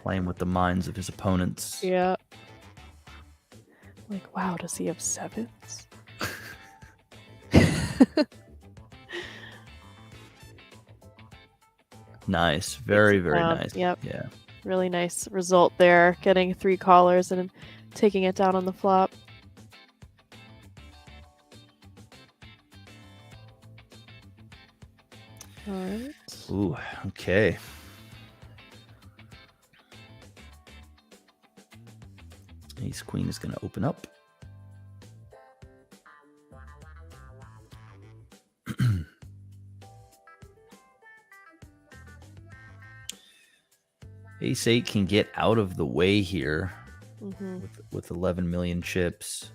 Playing with the minds of his opponents. Yeah. Like, wow, does he have sevens? Nice. Very, very down. nice. Yep. Yeah. Really nice result there. Getting 3 callers and taking it down on the flop. All right. Ooh, okay. Ace Queen is going to open up. Ace 8 can get out of the way here Mm-hmm. with 11 million chips.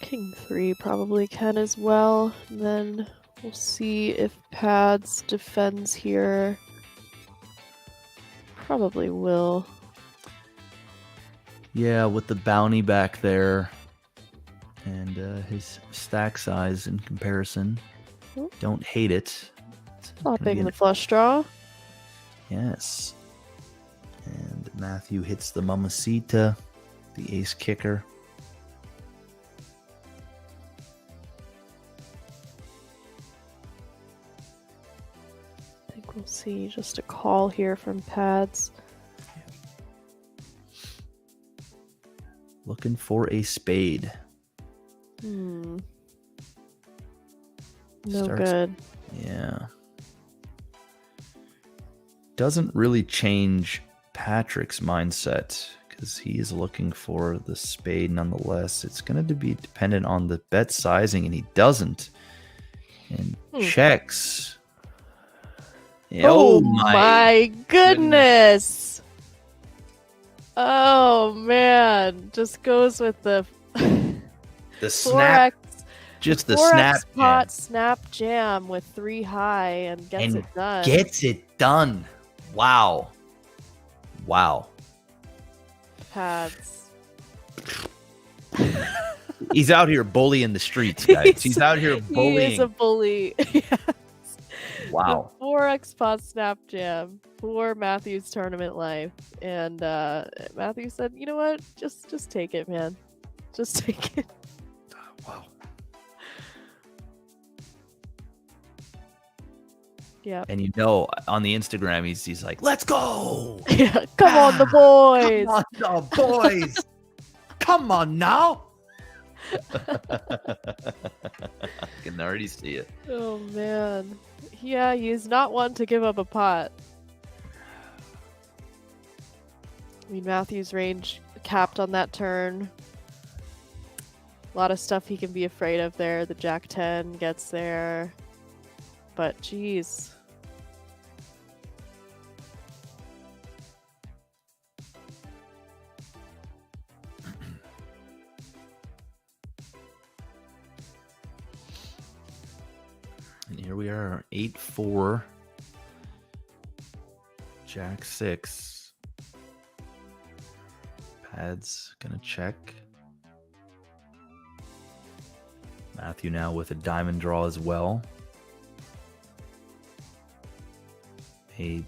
King 3 probably can as well. And then we'll see if Pads defends here. Probably will. Yeah, with the bounty back there and his stack size in comparison. Hmm. Don't hate it. It's gonna be Flopping an- the flush draw. Yes. And Matthew hits the mamacita, the ace kicker. I think we'll see just a call here from Pads. Looking for a spade. No Starts- good. Yeah. Doesn't really change Patrick's mindset because he is looking for the spade nonetheless. It's going to be dependent on the bet sizing, and he doesn't. And checks. Oh my goodness. Oh man. Just goes with the The snap. 4x, Just the 4x snap. pot snap jam with 3 high and gets And it done. Gets it done. Wow. Wow. Pads. He's out here bullying the streets, guys. He's out here He is bullying. a bully. Yes. Wow. The 4x pot snap jam for Matthew's tournament life. And Matthew said, you know what? Just take it, man. Just take it. Wow. Yeah. And on the Instagram, he's like, let's go. Yeah. Come on, the boys. Come on, the boys. Come on now. I can already see it. Oh man. Yeah, he's not one to give up a pot. I mean, Matthew's range capped on that turn. A lot of stuff he can be afraid of there. The Jack 10 gets there. But geez. And here we are, 8-4. Jack 6. Pads gonna check. Matthew now with a diamond draw as well. A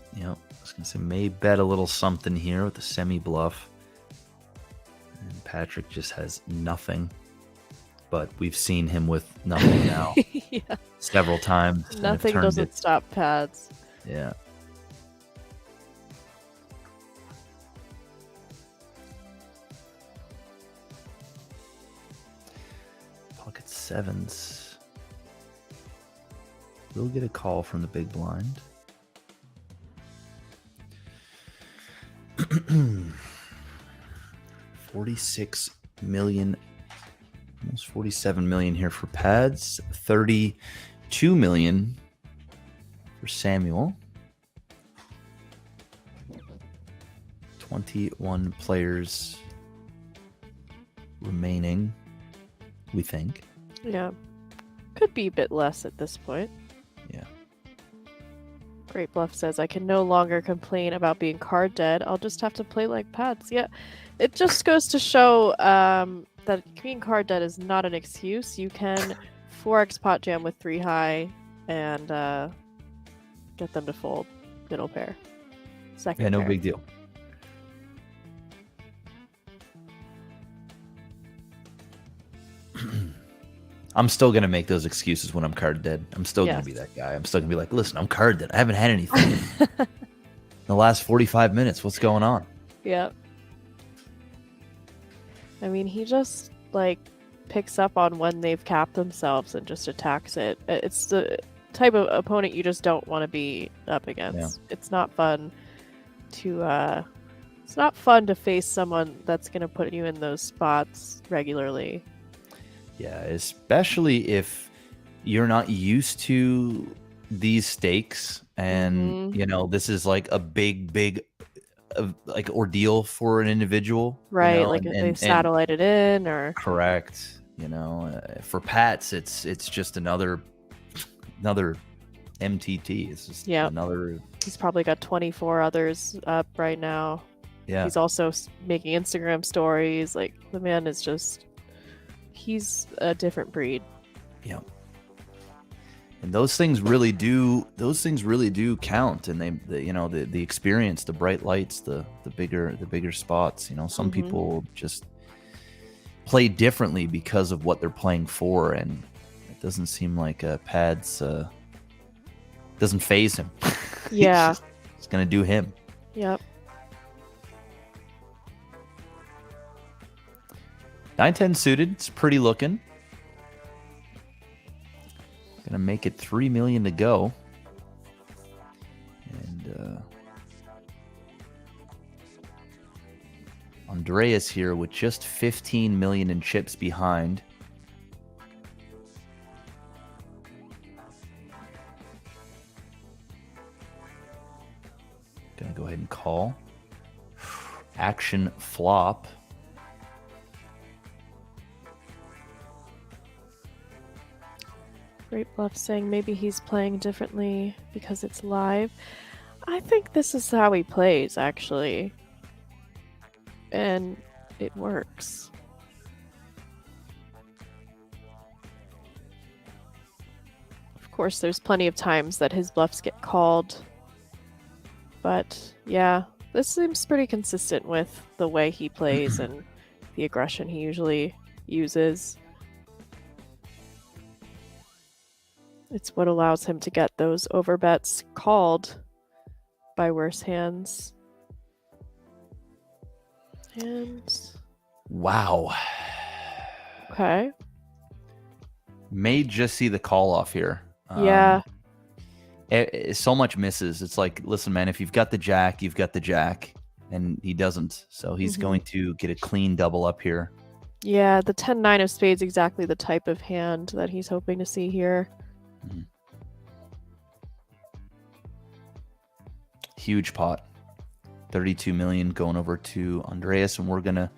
was going to say, may bet a little something here with the semi-bluff. And Patrick just has nothing. But we've seen him with nothing now Yeah. several times. and have Nothing turned doesn't it. stop pads. Yeah. Pocket sevens. We'll get a call from the big blind. $46 million, almost 47 million here for pads. 32 million for Samuel. 21 players remaining, we think. Yeah. Could be a bit less at this point. Yeah. Great Bluff says, I can no longer complain about being card dead. I'll just have to play like pads. Yeah. It just goes to show that being card dead is not an excuse. You can 4x pot jam with 3 high and get them to fold middle pair. Second Yeah, no pair. big deal. I'm still going to make those excuses when I'm card dead. I'm still going Yes. to be that guy. I'm still going to be like, listen, I'm card dead. I haven't had anything in the last 45 minutes. What's going on? Yeah. I mean, he just, like, picks up on when they've capped themselves and just attacks it. It's the type of opponent you just don't want to be up against. It's not fun to, it's not fun to face someone that's going to put you in those spots regularly. Yeah, especially if you're not used to these stakes and, you know, this is like a big like ordeal for an individual. Right, you know, like if they satellite it in or... Correct. You know, for Pats, it's just another MTT. It's just another... He's probably got 24 others up right now. Yeah. He's also making Instagram stories. Like, the man is just... He's a different breed. Yeah. And those things really do count, and the experience, the bright lights, the bigger spots. You know, some people just play differently because of what they're playing for, and it doesn't seem like pads doesn't phase him. Yeah. It's gonna do him. Yep. 9-10 suited. It's pretty looking. Gonna make it 3 million to go. And Andreas here with just 15 million in chips behind. Gonna go ahead and call. Action flop. Great Bluff saying maybe he's playing differently because it's live. I think this is how he plays, actually. And it works. Of course, there's plenty of times that his bluffs get called. But, yeah, this seems pretty consistent with the way he plays and the aggression he usually uses. It's what allows him to get those overbets called by worse hands. And... Wow. Okay. May just see the call off here. Yeah. So much misses. It's like, listen, man, if you've got the jack, you've got the jack. And he doesn't. So he's going to get a clean double up here. Yeah, the 10-9 of spades exactly the type of hand that he's hoping to see here. Huge pot. 32 million going over to Andreas, and we're gonna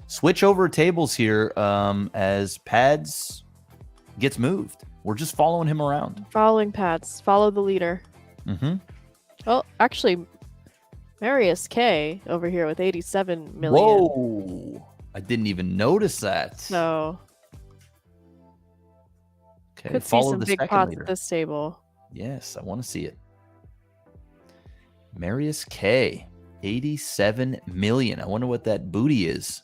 switch over tables here as pads gets moved. We're just following him around. Following pads. Follow the leader. Well, actually, Marius K over here with 87 million. Whoa! I didn't even notice that. So Okay, could see follow some the big second pots leader. at this table. Yes, I want to see it. Marius K, 87 million. I wonder what that booty is.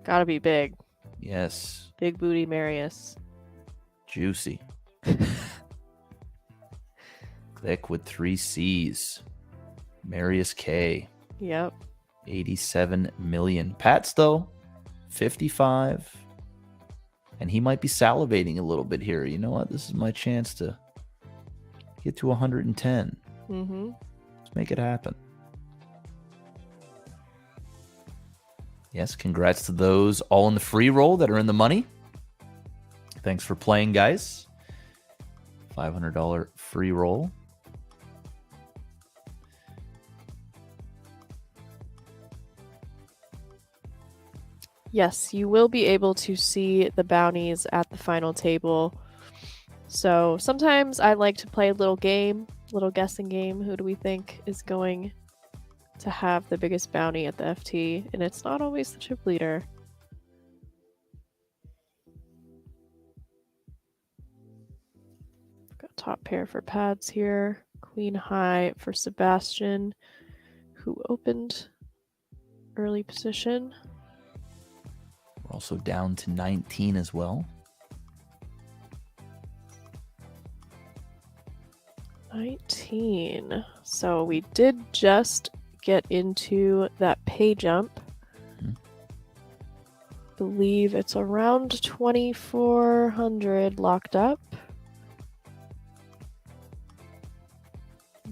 Gotta be big. Yes. Big booty Marius. Juicy. Click with 3 C's. Marius K, Yep. 87 million. Pat's, though, 55. And he might be salivating a little bit here. You know what? This is my chance to get to 110. Mm-hmm. Let's make it happen. Yes, congrats to those all in the free roll that are in the money. Thanks for playing, guys. $500 free roll. Yes, you will be able to see the bounties at the final table. So sometimes I like to play a little game, little guessing game. Who do we think is going to have the biggest bounty at the FT? And it's not always the chip leader. Got top pair for pads here. Queen high for Sebastian, who opened early position. We're also down to 19 as well. 19. So we did just get into that pay jump. Believe it's around 2,400 locked up.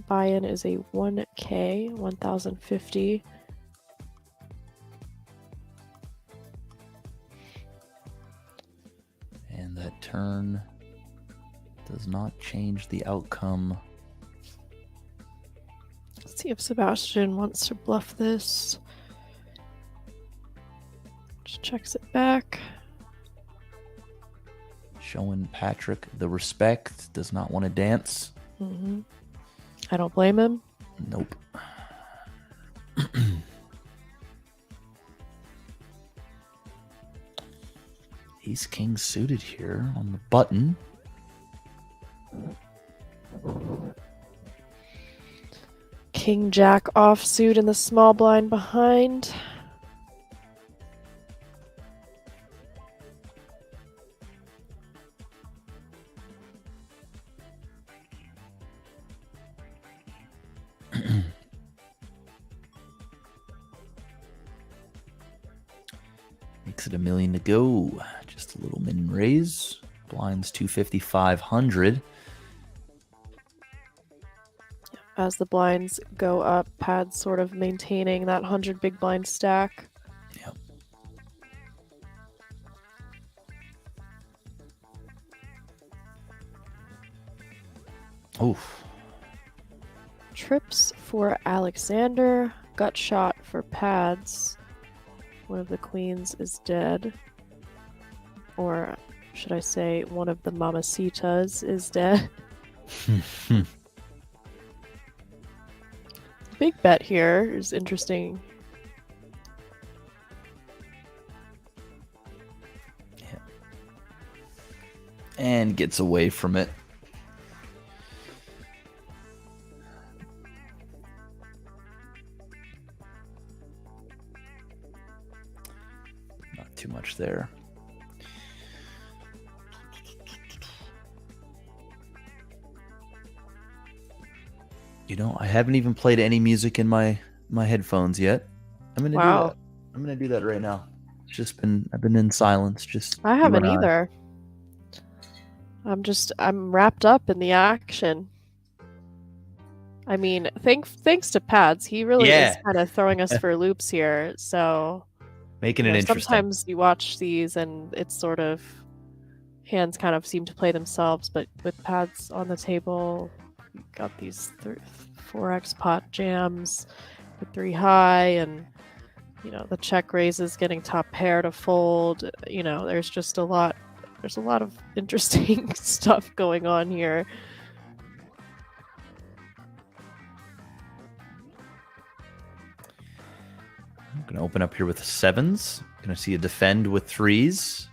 Buy-in is a 1K, 1,050. And that turn does not change the outcome. Let's see if Sebastian wants to bluff this. Just checks it back. Showing Patrick the respect. Does not want to dance. Mm-hmm. I don't blame him. Nope. Ace King suited here on the button. King Jack offsuit in the small blind behind. Makes it $1 million to go. Just a little min raise. Blinds 250, 500. As the blinds go up, pads sort of maintaining that 100 big blind stack. Yep. Oof. Trips for Alexander. Gut shot for pads. One of the queens is dead. Or should I say one of the mamacitas is dead. Big bet here is interesting. Yeah. And gets away from it. Not too much there. You know, I haven't even played any music in my headphones yet. I'm gonna do that. I'm gonna do that right now. It's just I've been in silence. Just I haven't either. I'm wrapped up in the action. I mean, thanks to Pads, he really is kind of throwing us for loops here. So making it interesting. Sometimes you watch these and it's sort of hands kind of seem to play themselves, but with Pads on the table, you got these 4x pot jams with 3 high, and the check raises getting top pair to fold. There's just a lot of interesting stuff going on here. I'm gonna open up here with 7s. Gonna see a defend with 3s.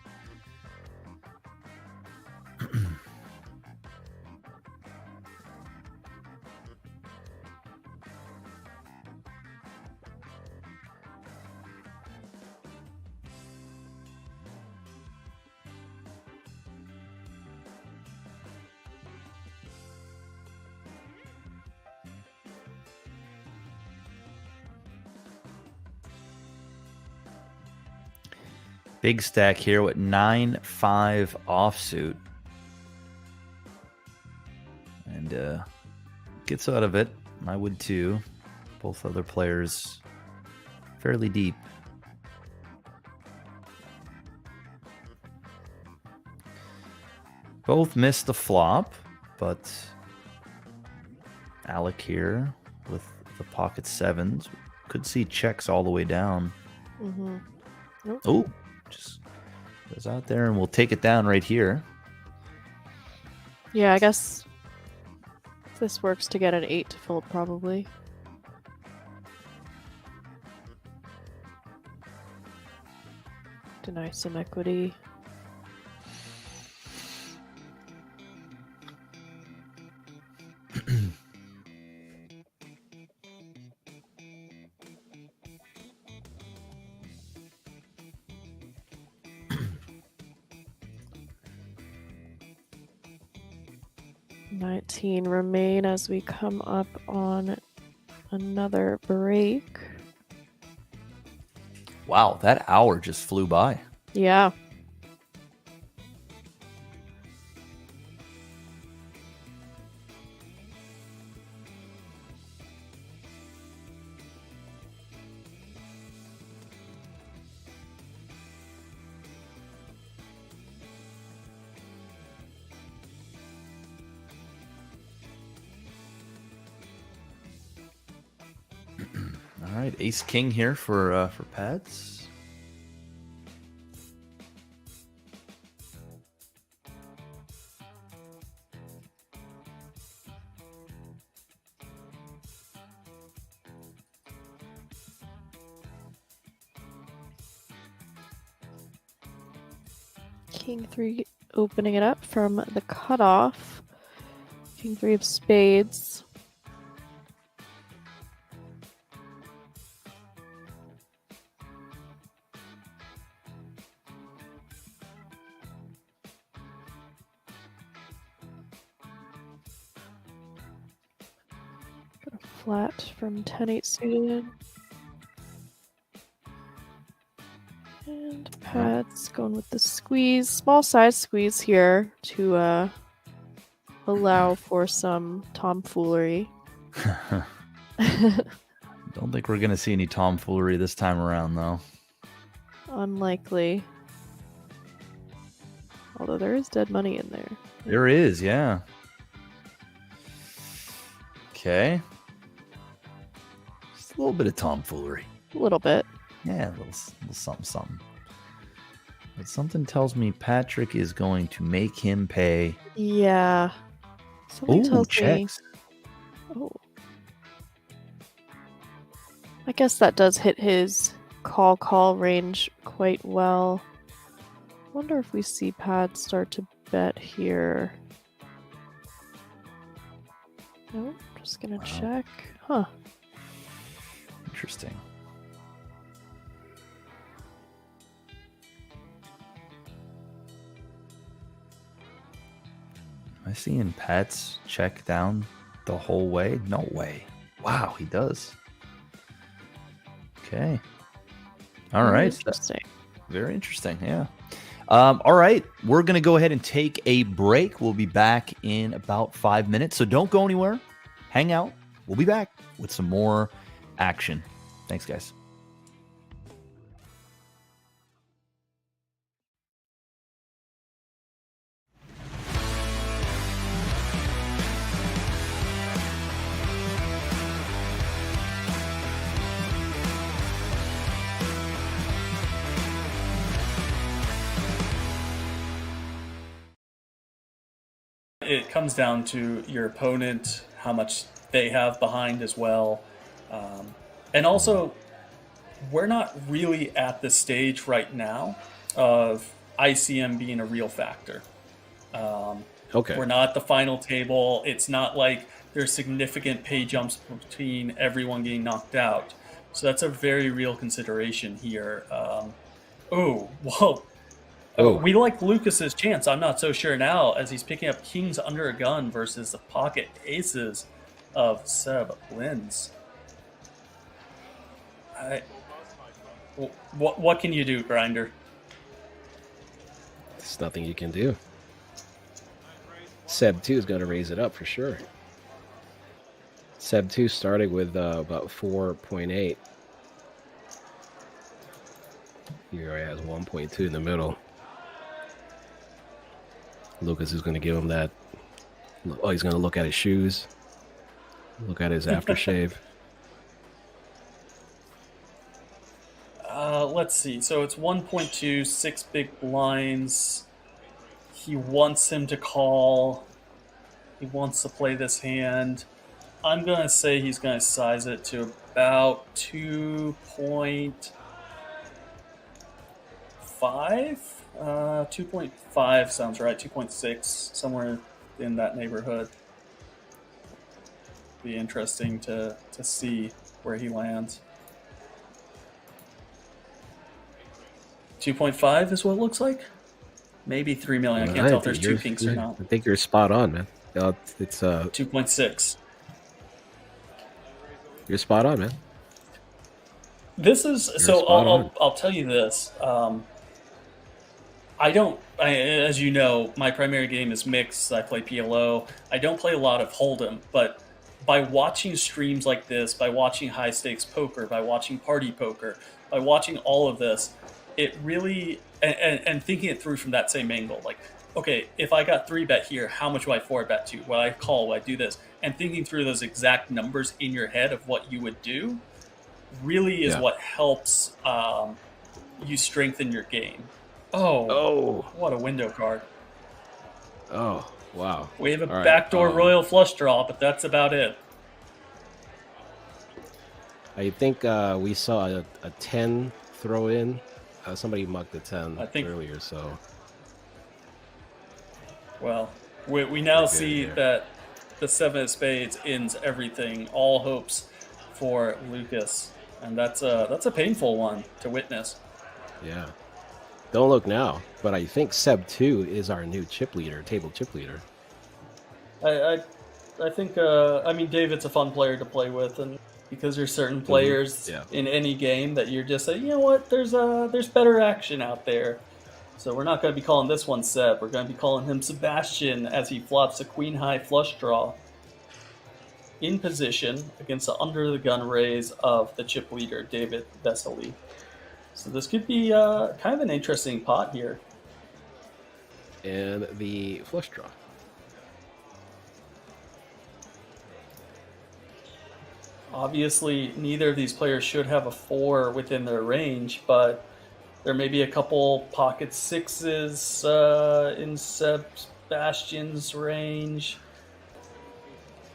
Big stack here with 9-5 offsuit. And gets out of it. I would too. Both other players fairly deep. Both missed the flop, but Alec here with the pocket sevens could see checks all the way down. Mm-hmm. Nope. Oh, just goes out there and we'll take it down right here. Yeah, I guess this works to get an 8 to fold probably. Deny some equity. $19 remain as we come up on another break. Wow, that hour just flew by. Yeah. All right, ace king here for Pats. King 3 opening it up from the cutoff. King 3 of spades. Got a flat from 10-8 suited. And Pat's going with the squeeze, small size squeeze here to allow for some tomfoolery. Don't think we're going to see any tomfoolery this time around, though. Unlikely. Although there is dead money in there. There is, yeah. Okay. Just a little bit of tomfoolery. A little bit. Yeah, a little something, something. But something tells me Patrick is going to make him pay. Yeah. Something Ooh, tells checks. me. Oh. I guess that does hit his call range quite well. Wonder if we see Pat start to bet here. Nope, just gonna check. Huh. Interesting. Am I seeing Pats check down the whole way? No way. Wow, he does. Okay. All right. Interesting. Very interesting. Yeah. All right. We're going to go ahead and take a break. We'll be back in about 5 minutes. So don't go anywhere. Hang out. We'll be back with some more action. Thanks, guys. It comes down to your opponent, how much they have behind as well. And also, we're not really at the stage right now of ICM being a real factor. Okay. We're not at the final table. It's not like there's significant pay jumps between everyone getting knocked out. So that's a very real consideration here. We like Lucas's chance. I'm not so sure now as he's picking up kings under a gun versus the pocket aces of Seb Lins. What can you do, Grinder? There's nothing you can do. Seb 2 is going to raise it up for sure. Seb 2 starting with about 4.8. Here he has 1.2 in the middle. Lucas is going to give him that. Oh, he's going to look at his shoes. Look at his aftershave. Let's see. So it's 1.2, 6 big blinds. He wants him to call. He wants to play this hand. I'm going to say he's going to size it to about 2.5. 2.5 sounds right. 2.6, somewhere in that neighborhood. Be interesting to see where he lands. 2.5 is what it looks like. Maybe 3 million. I can't tell if there's two kinks or not. I think you're spot on, man. It's 2.6. You're spot on, man. This is so. I'll tell you this. As you know, my primary game is mixed. I play PLO. I don't play a lot of Hold'em, but by watching streams like this, by watching high stakes poker, by watching party poker, by watching all of this, it really and thinking it through from that same angle, like, okay, if I got 3-bet here, how much would I 4-bet to? Would I call? Would I do this? And thinking through those exact numbers in your head of what you would do really is what helps you strengthen your game. Oh, what a window card. Oh, wow. We have a backdoor royal flush draw, but that's about it. I think we saw a 10 throw in. Somebody mucked the 10 earlier, so. Well, we now see that the 7 of spades ends everything, all hopes for Lucas. And that's a painful one to witness. Yeah. Don't look now, but I think Seb 2 is our new chip leader, table chip leader. I think, David's a fun player to play with, and because there's certain players in any game that you're just saying, you know what, there's better action out there. So we're not going to be calling this one Seb. We're going to be calling him Sebastian as he flops a queen high flush draw in position against the under the gun raise of the chip leader, David Vesely. So this could be kind of an interesting pot here. And the flush draw. Obviously, neither of these players should have a 4 within their range, but there may be a couple pocket 6s in Sebastian's range.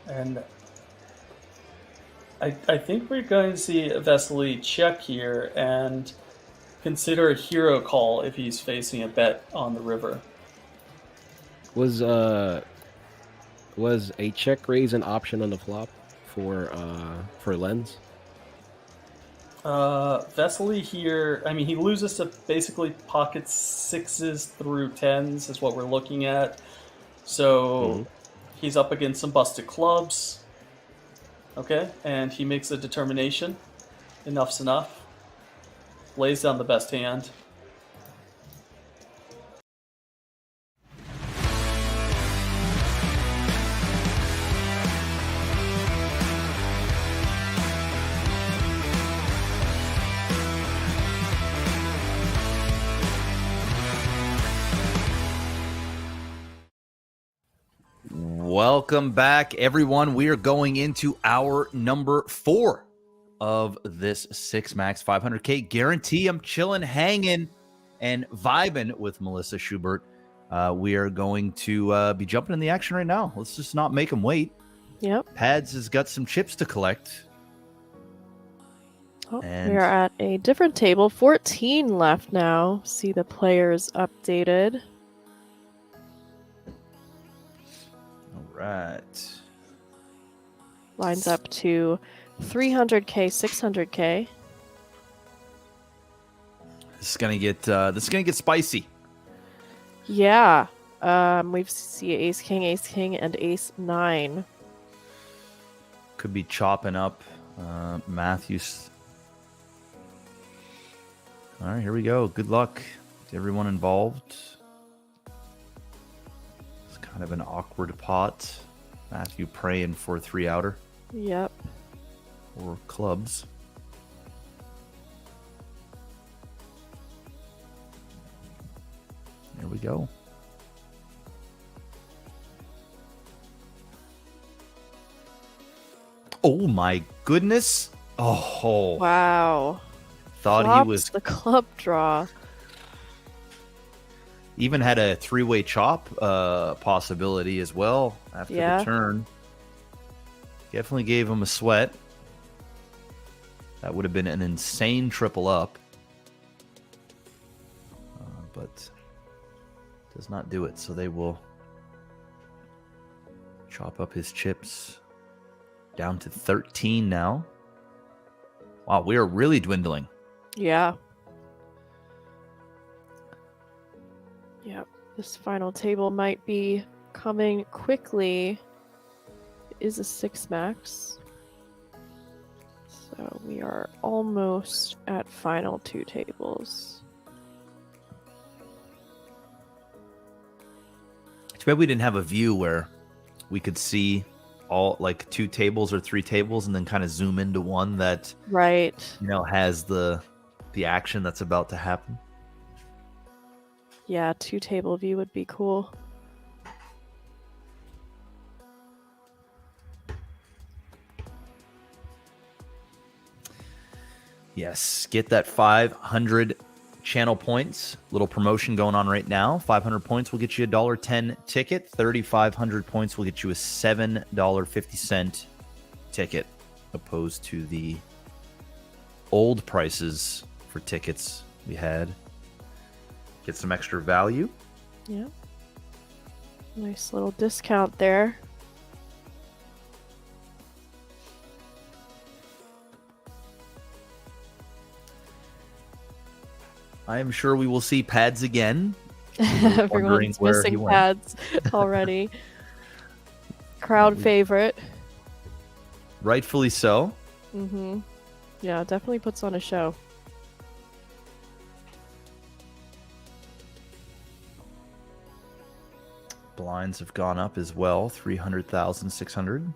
And I think we're going to see Vesely check here and consider a hero call if he's facing a bet on the river. Was a check raise an option on the flop for Lens? Vesely here, he loses to basically pocket 6s through 10s is what we're looking at. So he's up against some busted clubs. Okay, and he makes a determination. Enough's enough. Lays down the best hand. Welcome back, everyone. We are going into our number 4 of this 6 max 500K guarantee. I'm chilling, hanging, and vibing with Melissa Schubert. We are going to be jumping in the action right now. Let's just not make them wait. Yep. Pads has got some chips to collect. Oh, we are at a different table. 14 left now. See the players updated. Right. Lines up to 300K, 600K. This is gonna get spicy. Yeah. We see Ace King, and Ace 9. Could be chopping up Matthews. All right, here we go. Good luck to everyone involved. Kind of an awkward pot. Matthew praying for 3-outer Yep. or clubs. There we go. Oh my goodness. Oh. Wow. Thought Flops he was the club draw. even had a 3-way chop possibility as well after the turn. Definitely gave him a sweat. That would have been an insane triple up. But does not do it. So they will chop up his chips down to 13 now. Wow, we are really dwindling. Yeah. Yep. This final table might be coming quickly. It is a 6 max. So we are almost at final 2 tables. Too bad we didn't have a view where we could see all like 2 tables or 3 tables and then kind of zoom into one that Right. has the action that's about to happen. Yeah, 2 table view would be cool. Yes, get that 500 channel points. Little promotion going on right now. 500 points will get you a $1.10 ticket. 3,500 points will get you a $7.50 ticket, opposed to the old prices for tickets we had. Get some extra value. Yeah. Nice little discount there. I am sure we will see pads again. Wondering Everyone's where he missing went. pads already. Crowd favorite. Rightfully so. Mm-hmm. Yeah, definitely puts on a show. Blinds have gone up as well. 300,600.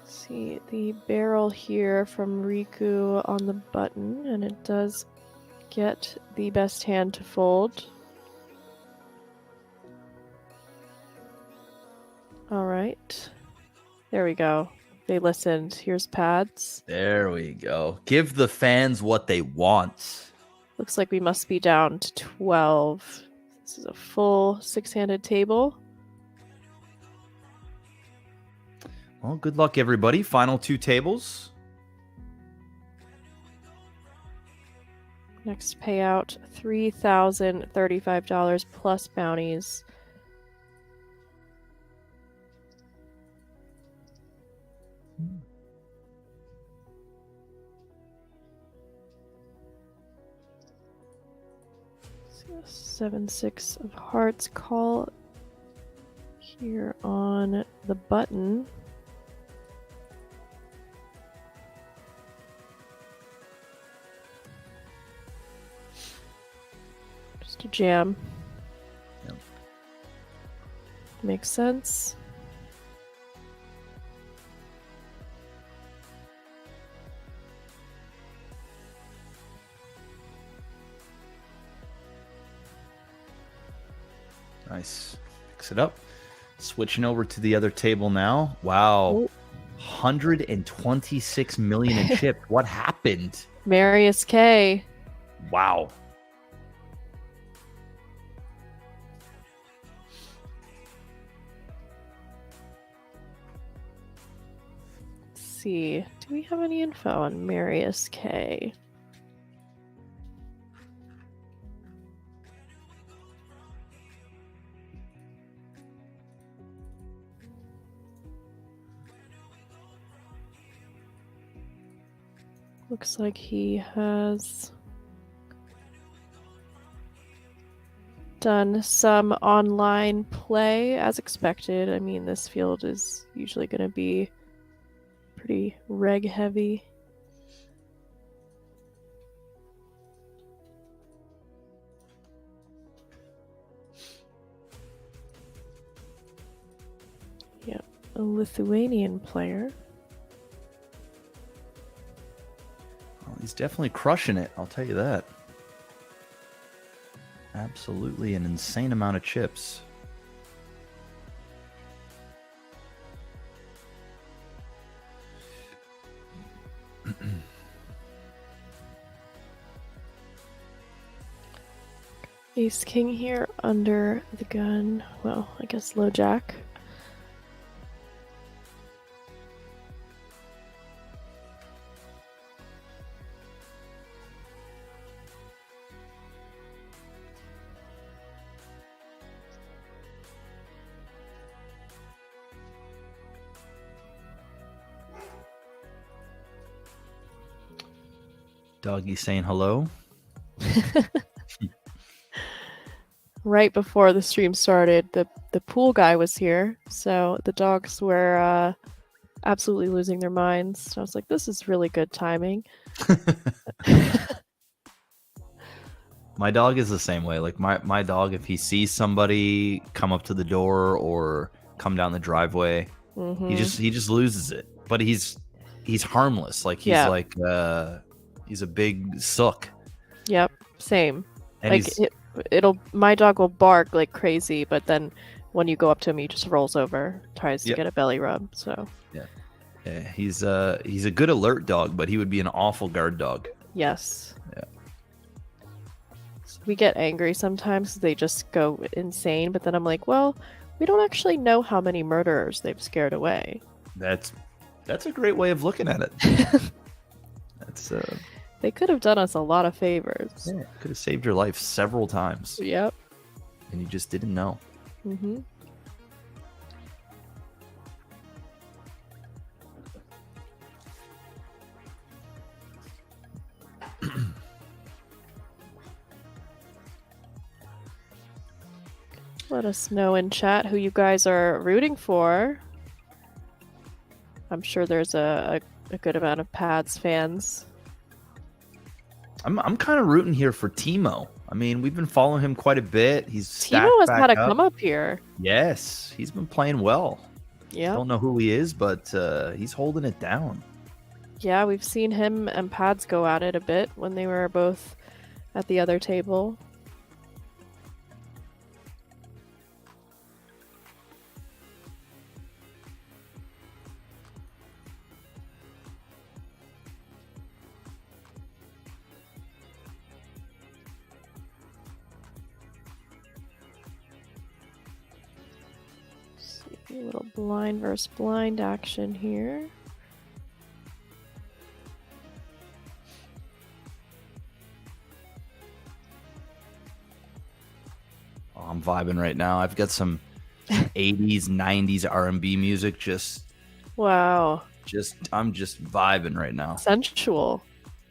See the barrel here from Riku on the button, and it does get the best hand to fold. All right. There we go. They listened. Here's pads. There we go. Give the fans what they want. Looks like we must be down to 12. This is a full 6-handed table. Well, good luck, everybody. Final 2 tables. Next payout, $3,035 plus bounties. So 7-6 of hearts call here on the button. Just a jam. Yep. Makes sense. Nice. Fix it up. Switching over to the other table now. Wow. Oh. 126 million in chips. What happened? Marius K. Wow. Let's see. Do we have any info on Marius K? Looks like he has done some online play as expected. I mean, this field is usually going to be pretty reg heavy. a Lithuanian player. Well, he's definitely crushing it, I'll tell you that. Absolutely an insane amount of chips. Ace King here under the gun. Well, I guess low jack. Doggy saying hello. Right before the stream started, the pool guy was here, so the dogs were absolutely losing their minds. So I was like, this is really good timing. My dog is the same way. Like my dog, if he sees somebody come up to the door or come down the driveway, he just loses it. But he's harmless. Like he's he's a big sook. Yep, same. And like my dog will bark like crazy, but then when you go up to him, he just rolls over, tries to get a belly rub. So yeah, he's a good alert dog, but he would be an awful guard dog. Yes. Yeah. So we get angry sometimes 'cause they just go insane, but then I'm like, well, we don't actually know how many murderers they've scared away. That's a great way of looking at it. That's They could have done us a lot of favors. yeah, could have saved your life several times, Yep. and you just didn't know. Mm-hmm. Let us know in chat who you guys are rooting for. I'm sure there's a good amount of Pads fans. I'm kind of rooting here for Timo. I mean, we've been following him quite a bit. He's Timo has had a come up here. Yes, he's been playing well. Yeah. Don't know who he is, but he's holding it down. Yeah, we've seen him and Pads go at it a bit when they were both at the other table. A little blind versus blind action here. Oh, I'm vibing right now. I've got some 80s, 90s R&B music. Wow. I'm just vibing right now. Sensual.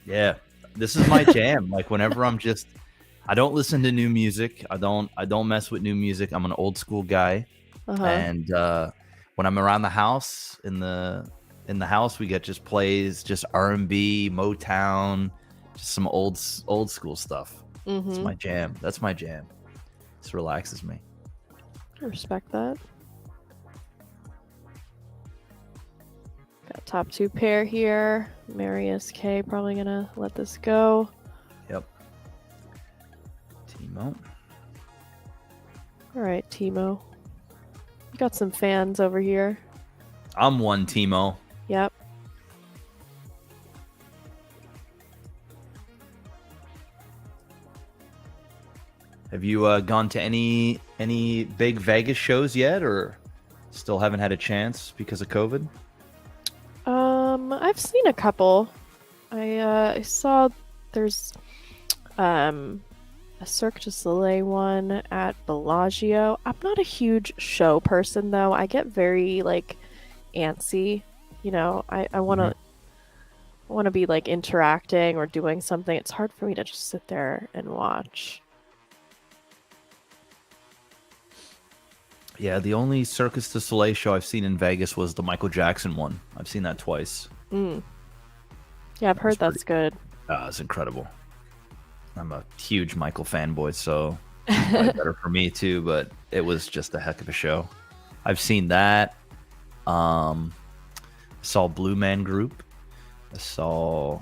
Yeah, this is my jam. Like whenever I don't listen to new music. I don't mess with new music. I'm an old school guy. And when I'm around the house, in the house, we get just plays, just R&B, Motown, just some old school stuff. It's my jam. That's my jam. This relaxes me. I respect that. Got top two pair here. Marius K probably gonna let this go. Yep. Timo. All right, Timo. You got some fans over here. I'm one, Timo. Yep. Have you gone to any big Vegas shows yet, or still haven't had a chance because of COVID? I've seen a couple. I saw there's a Cirque du Soleil one at Bellagio. I'm not a huge show person though. I get very like antsy. You know, I want to be like interacting or doing something. It's hard for me to just sit there and watch. Yeah, the only Cirque du Soleil show I've seen in Vegas was the Michael Jackson one. I've seen that twice. Yeah, I've heard that's good. It's incredible. I'm a huge Michael fanboy, so it's better for me too, but it was just a heck of a show. I've seen that. Saw Blue Man Group. I saw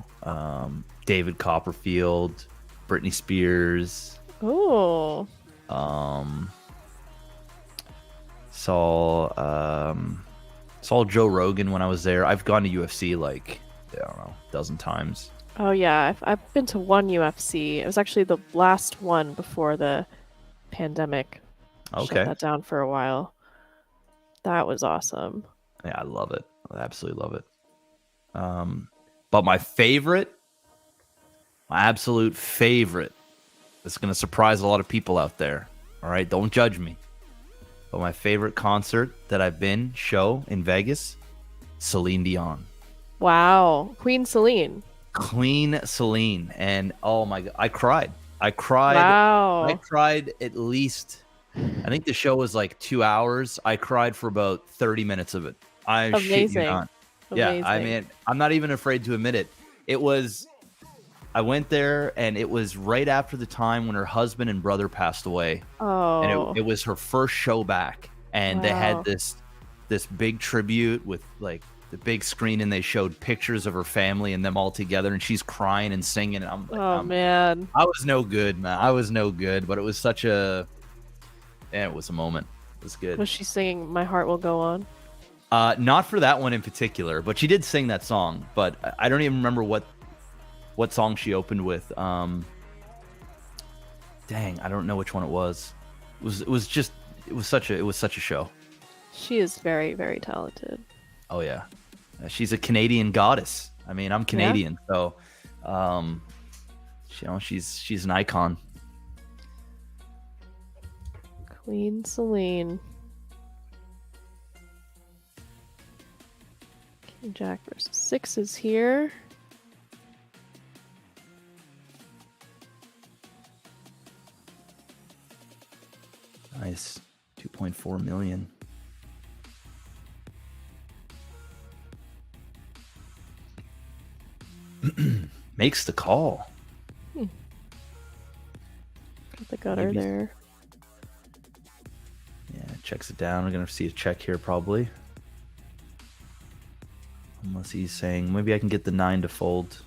David Copperfield, Britney Spears. Oh. Saw Joe Rogan when I was there. I've gone to UFC like, I don't know, a dozen times. Oh yeah, I've been to one UFC. It was actually the last one before the pandemic. Okay. Shut that down for a while. That was awesome. Yeah, I love it. I absolutely love it. But my absolute favorite, it's going to surprise a lot of people out there. All right, don't judge me. But my favorite concert that I've been, show in Vegas, Celine Dion. Wow. Queen Celine. And oh my God, I cried. Wow. I cried at least, I think the show was like 2 hours. I cried for about 30 minutes of it. I shit you not. Yeah, I mean, I'm not even afraid to admit it. I went there, and it was right after the time when her husband and brother passed away. Oh. And it was her first show back. And they had this big tribute with like the big screen, and they showed pictures of her family and them all together, and she's crying and singing. And I'm like, man. I was no good, man. I was no good, but it was such a, it was a moment. It was good. Was she singing My Heart Will Go On? Not for that one in particular, but she did sing that song. But I don't even remember what song she opened with. Dang, I don't know which one it was. It was such a show. She is very, very talented. Oh yeah, she's a Canadian goddess. I mean, I'm Canadian, so she's an icon. Queen Celine. King Jack versus sixes here. Nice. 2.4 million. Makes the call. Got the gutter there. Yeah, checks it down. We're going to see a check here probably. Unless he's saying, maybe I can get the 9 to fold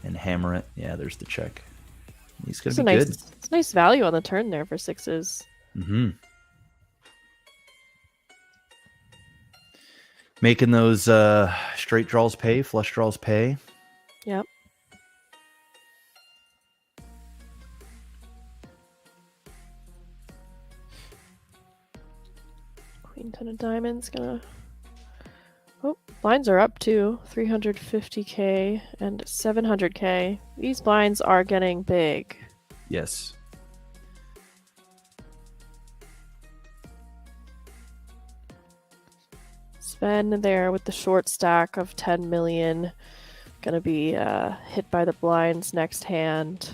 and hammer it. Yeah, there's the check. He's going to be good. It's a nice value on the turn there for sixes. Mm-hmm. Making those straight draws pay, flush draws pay. Yep. Queen 10 of diamonds gonna... Oh, blinds are up too. 350K and 700K. These blinds are getting big. Yes. Sven there with the short stack of 10 million. Gonna be hit by the blinds next hand.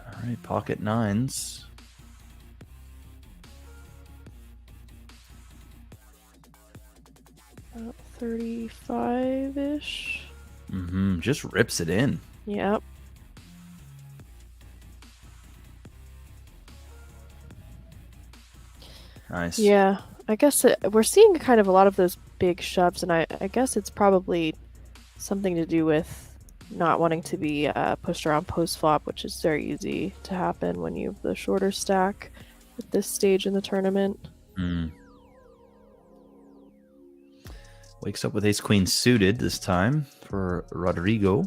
All right, pocket nines. About 35-ish. Mm-hmm. Just rips it in. Yep. Nice. Yeah, I guess we're seeing kind of a lot of those big shoves, and I guess it's probably something to do with not wanting to be pushed around post-flop, which is very easy to happen when you have the shorter stack at this stage in the tournament. Mm. Wakes up with ace-queen suited this time for Rodrigo.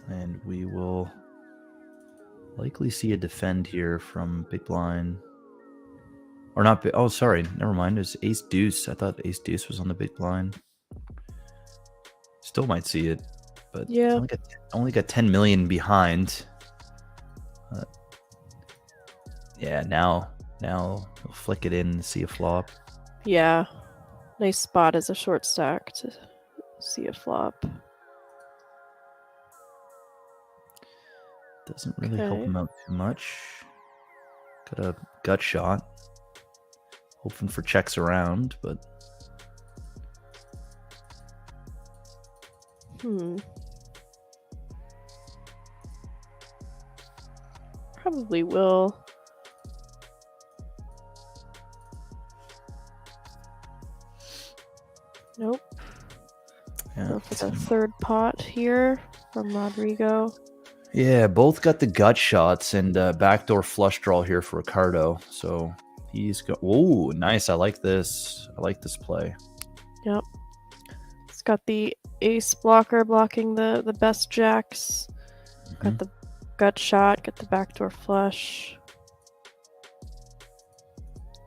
And we will likely see a defend here from big blind. Or not. Oh, sorry. Never mind. It's ace deuce. I thought ace deuce was on the big blind. Still might see it, but yeah, only got 10 million behind. Yeah, now we'll flick it in and see a flop. Yeah. Nice spot as a short stack to see a flop. Doesn't really help Okay. him out too much. Got a gut shot. Hoping for checks around, but Probably will. Nope. yeah. Go for the third pot here from Rodrigo. Yeah, both got the gut shots and backdoor flush draw here for Ricardo. So he's got. Oh, nice! I like this. I like this play. Yep. It's got the ace blocker blocking the best jacks. Got the gut shot. Got the backdoor flush.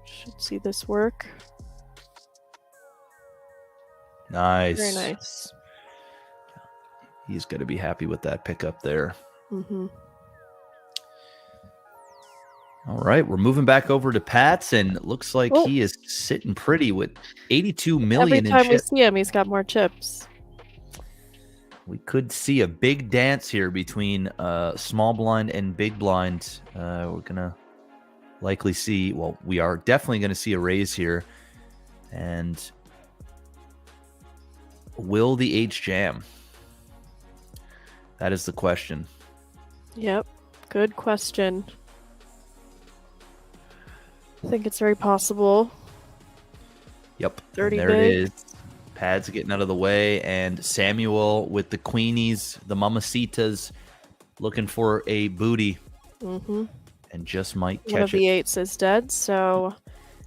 Should see this work. Nice. Very nice. He's going to be happy with that pickup there. Mm-hmm. All right, we're moving back over to Pat's, and it looks like he is sitting pretty with 82 million Every time in we chips. see him, he's got more chips. We could see a big dance here between small blind and big blind. We're going to likely see, well, we are definitely going to see a raise here. And will the H jam? That is the question. Yep. Good question. I think it's very possible. Yep. 30 and there big. it is. Pads getting out of the way, and Samuel with the queenies, the mamacitas, looking for a booty, Mm-hmm. and just might One of catch the it. eights is dead, so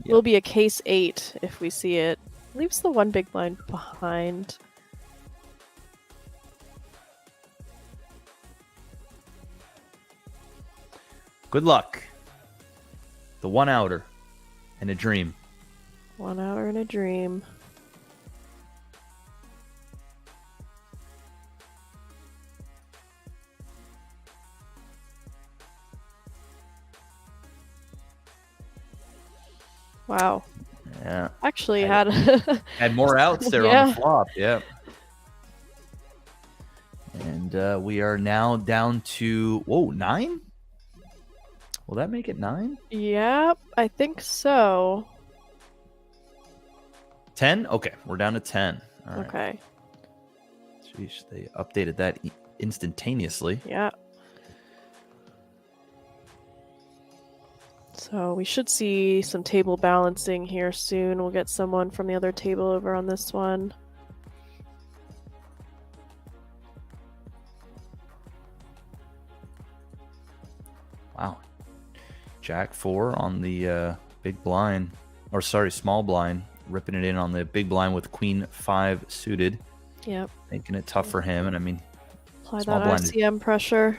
Yep. will be a case 8 if we see it. Leaves the one big blind behind. Good luck. The one outer and a dream. 1 hour in a dream. Wow. Yeah. Actually Had had more outs there on Yeah. the flop. Yeah. And we are now down to 9. Will that make it 9? Yep, I think so. 10? Okay, we're down to 10. All right. Okay. Jeez, they updated that instantaneously. Yeah. So we should see some table balancing here soon. We'll get someone from the other table over on this one. Wow. Jack 4 on the big blind. Or sorry, small blind. Ripping it in on the big blind with Queen 5 suited. Yep. Making it tough for him. And I mean, Apply Small that blind is- ICM pressure.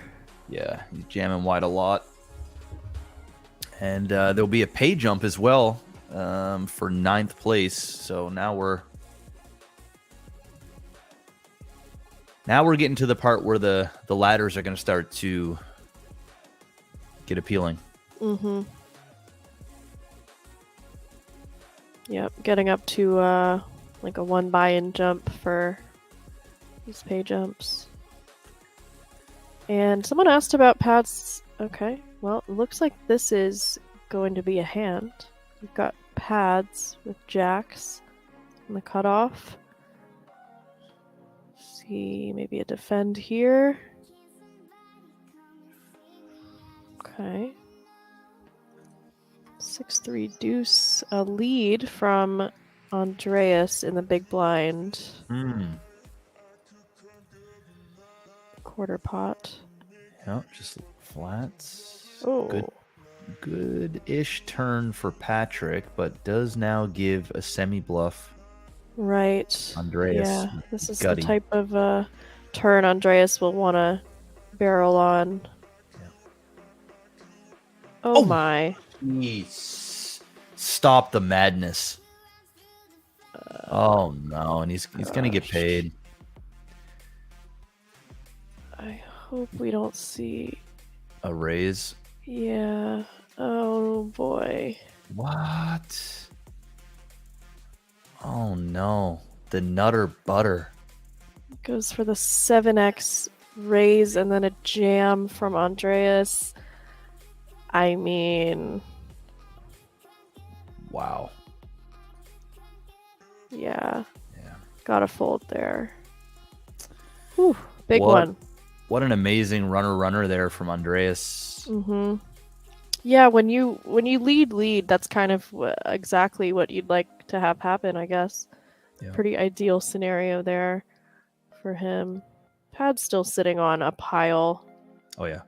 yeah, he's jamming wide a lot. And there'll be a pay jump as well for 9th place. So now we're getting to the part where the ladders are going to start to get appealing. Mm-hmm. Yep, getting up to like a 1 buy-in jump for these pay jumps. And someone asked about pads. Okay, well, it looks like this is going to be a hand. We've got pads with jacks on the cutoff. See, maybe a defend here. Okay. 6-3 deuce, a lead from Andreas in the big blind. Quarter pot. Yeah, just flats. Oh, Good-ish turn for Patrick, but does now give a semi-bluff. right. Andreas, Yeah, this is gutty. the type of turn Andreas will want to barrel on. Yeah. Oh Oh! my. Jeez. Stop the madness. Oh no, and he's gonna get gosh. paid. I hope we don't see. A raise. Yeah. Oh boy. What? Oh no. The Nutter Butter. Goes for the 7x raise and then a jam from Andreas. I mean, Wow. yeah. Yeah. Gotta fold there. Whew, big What- one. What an amazing runner there from Andreas. Mm-hmm. Yeah, when you lead, that's kind of exactly what you'd like to have happen, I guess. Yeah. Pretty ideal scenario there for him. Pad's still sitting on a pile. Oh yeah.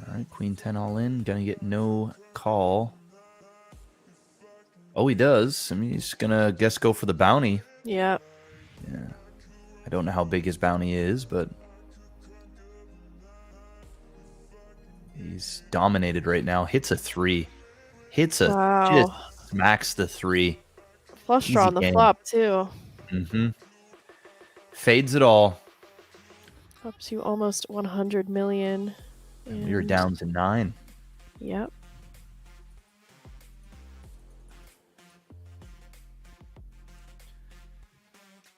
All right, Queen 10 all in. Gonna get no call. Oh, he does. I mean, he's gonna guess go for the bounty. Yeah. Yeah. I don't know how big his bounty is, but he's dominated right now. Hits a 3. Hits a Wow. just smacks the 3. Flush draw Easy on the game. flop too. Mm-hmm. Fades it all. Up to almost 100 million. And we are And- down to 9. Yep.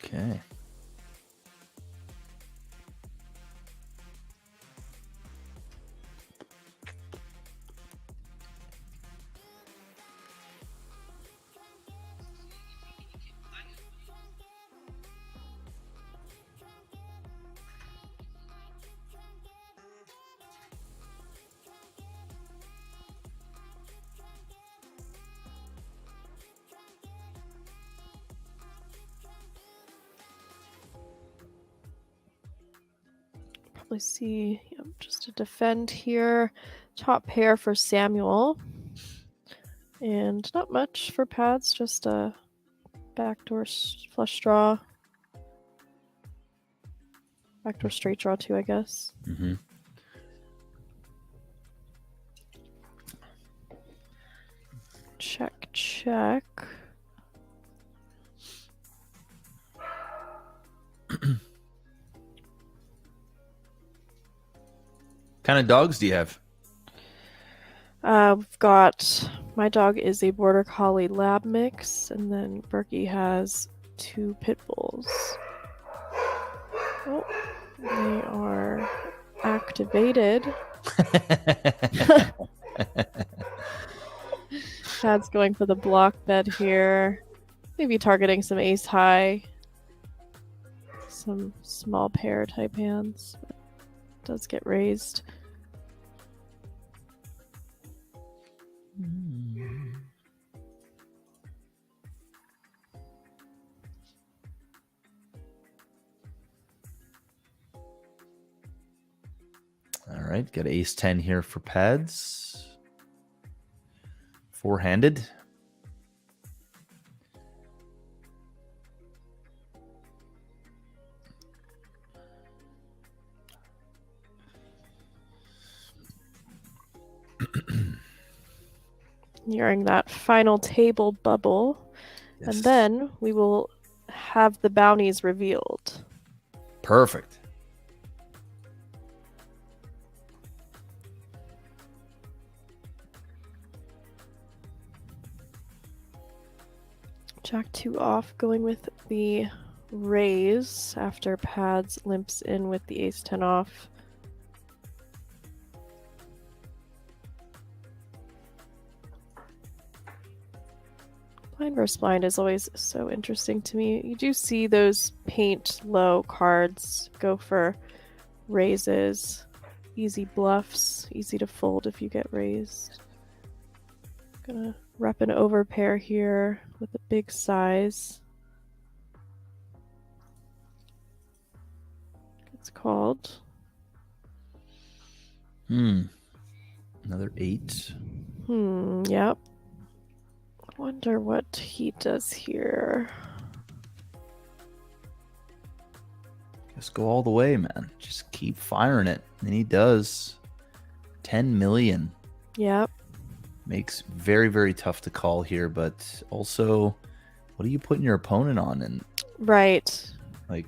Okay. Probably see just a defend here. Top pair for Samuel. And not much for Pads, just a backdoor flush draw. Backdoor straight draw too, I guess. Mm-hmm. Check, check. Kind of dogs do you have? We've got my dog is a border collie lab mix, and then Berkey has 2 pit bulls. Oh, they are activated. Chad's going for the block bet here. Maybe targeting some ace high. Some small pair type hands. But it does get raised. All right, got ace 10 here for Pads. Four-handed. Nearing that final table bubble. Yes. And then we will have the bounties revealed. Perfect. Jack 2 off, going with the raise after Pads limps in with the ace 10 off. Blind versus blind is always so interesting to me. You do see those paint low cards go for raises, easy bluffs, easy to fold if you get raised. Gonna rep an overpair here with a big size. It's called. Another 8. Yep. Wonder what he does here. Just go all the way, man. Just keep firing it. And he does. 10 million. Yep. Makes very, very tough to call here, but also, what are you putting your opponent on? And right. Like,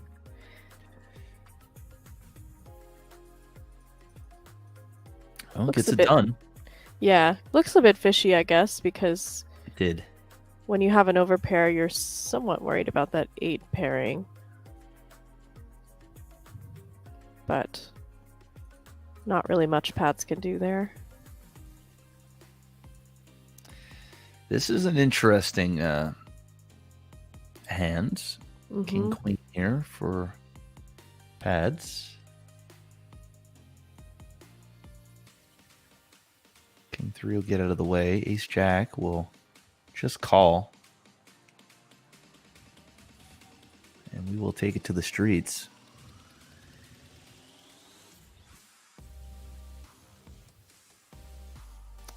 well, gets it done. Yeah. Looks a bit fishy, I guess, because It did. when you have an overpair, you're somewhat worried about that 8 pairing. But not really much Pats can do there. This is an interesting hand. King, queen here for pads. King 3 will get out of the way. Ace Jack will just call. And we will take it to the streets.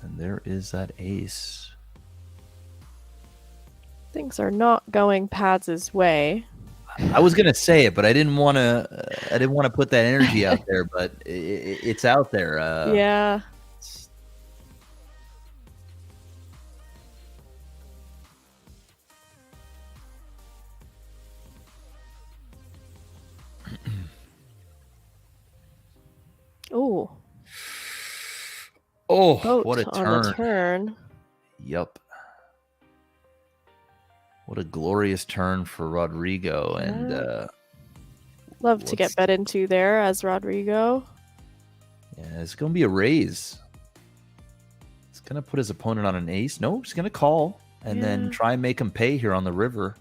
And there is that ace. Things are not going Pads' way. I was gonna say it, but I didn't want to. I didn't want to put that energy out there, but it's out there. Yeah. Ooh. Oh, Boat what a turn! On the turn. Yep. What a glorious turn for Rodrigo, and love to get bet into there as Rodrigo. Yeah, it's gonna be a raise. It's gonna put his opponent on an ace. No, he's gonna call and then try and make him pay here on the river.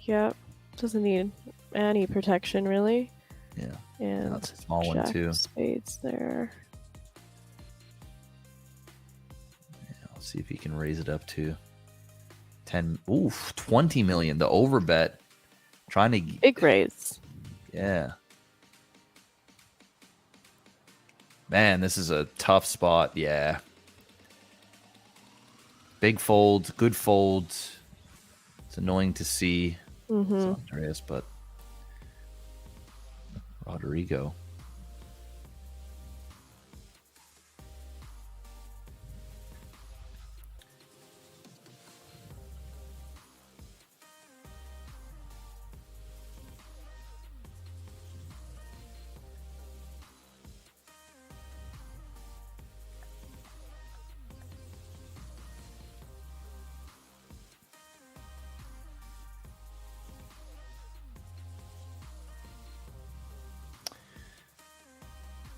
Yep. Doesn't need any protection really. Yeah. And that's a small Jack one too. Spades there. Yeah, I'll see if he can raise it up to 10. Oof, 20 million. The overbet. Trying to big raise. Yeah. Man, this is a tough spot. Yeah. Big fold, good fold. It's annoying to see. It's Andreas, but Rodrigo.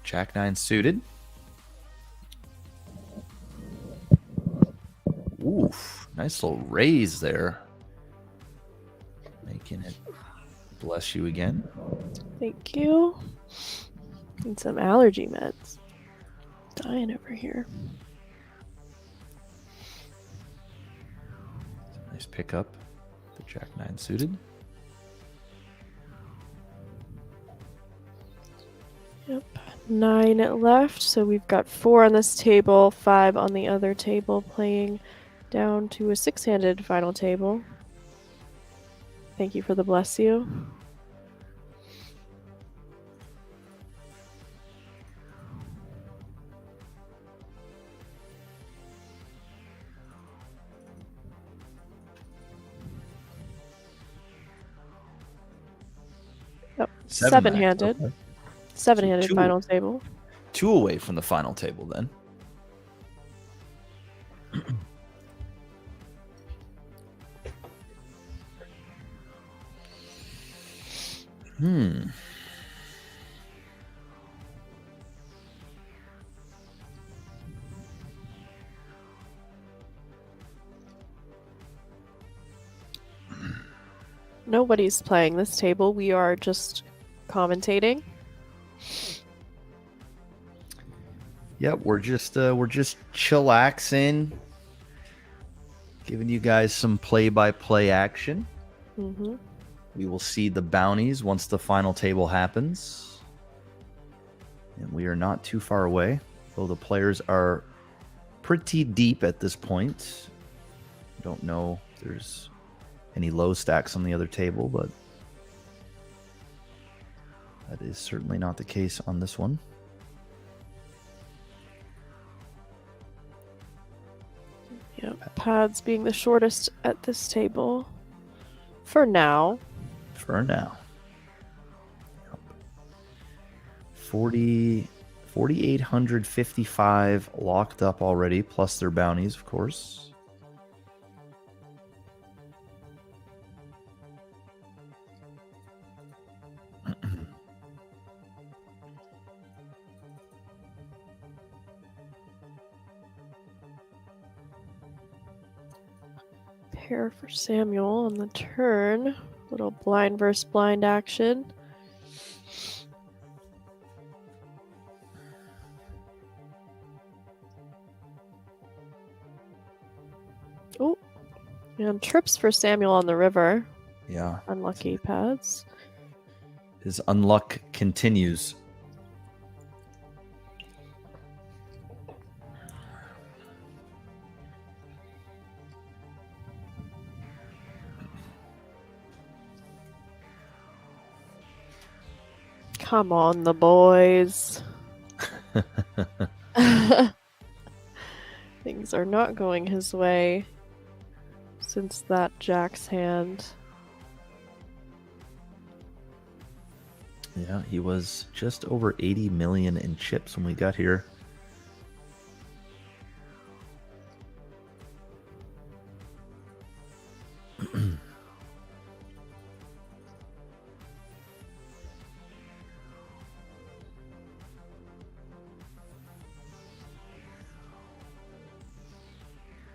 Jack 9 suited. Oof, nice little raise there. Making it. Bless you again. Thank you. Need some allergy meds. Dying over here. Nice pickup. The Jack 9 suited. Yep. 9 left, so we've got 4 on this table, 5 on the other table, playing down to a 6-handed final table. Thank you for the bless you. Oh, 7-handed. Okay. 7-handed So final table. 2 away from the final table then. Nobody's playing this table. We are just commentating. Yep, we're just chillaxing, giving you guys some play-by-play action. We will see the bounties once the final table happens, and we are not too far away. Though the players are pretty deep at this point. Don't know if there's any low stacks on the other table, but that is certainly not the case on this one. Yep, pads being the shortest at this table. For now. For now. 4,855 locked up already, plus their bounties, of course. Pair for Samuel on the turn. Little blind versus blind action. Oh, and trips for Samuel on the river. Yeah. Unlucky pads. His unluck continues. Come on, the boys. Things are not going his way since that Jack's hand. Yeah, he was just over 80 million in chips when we got here.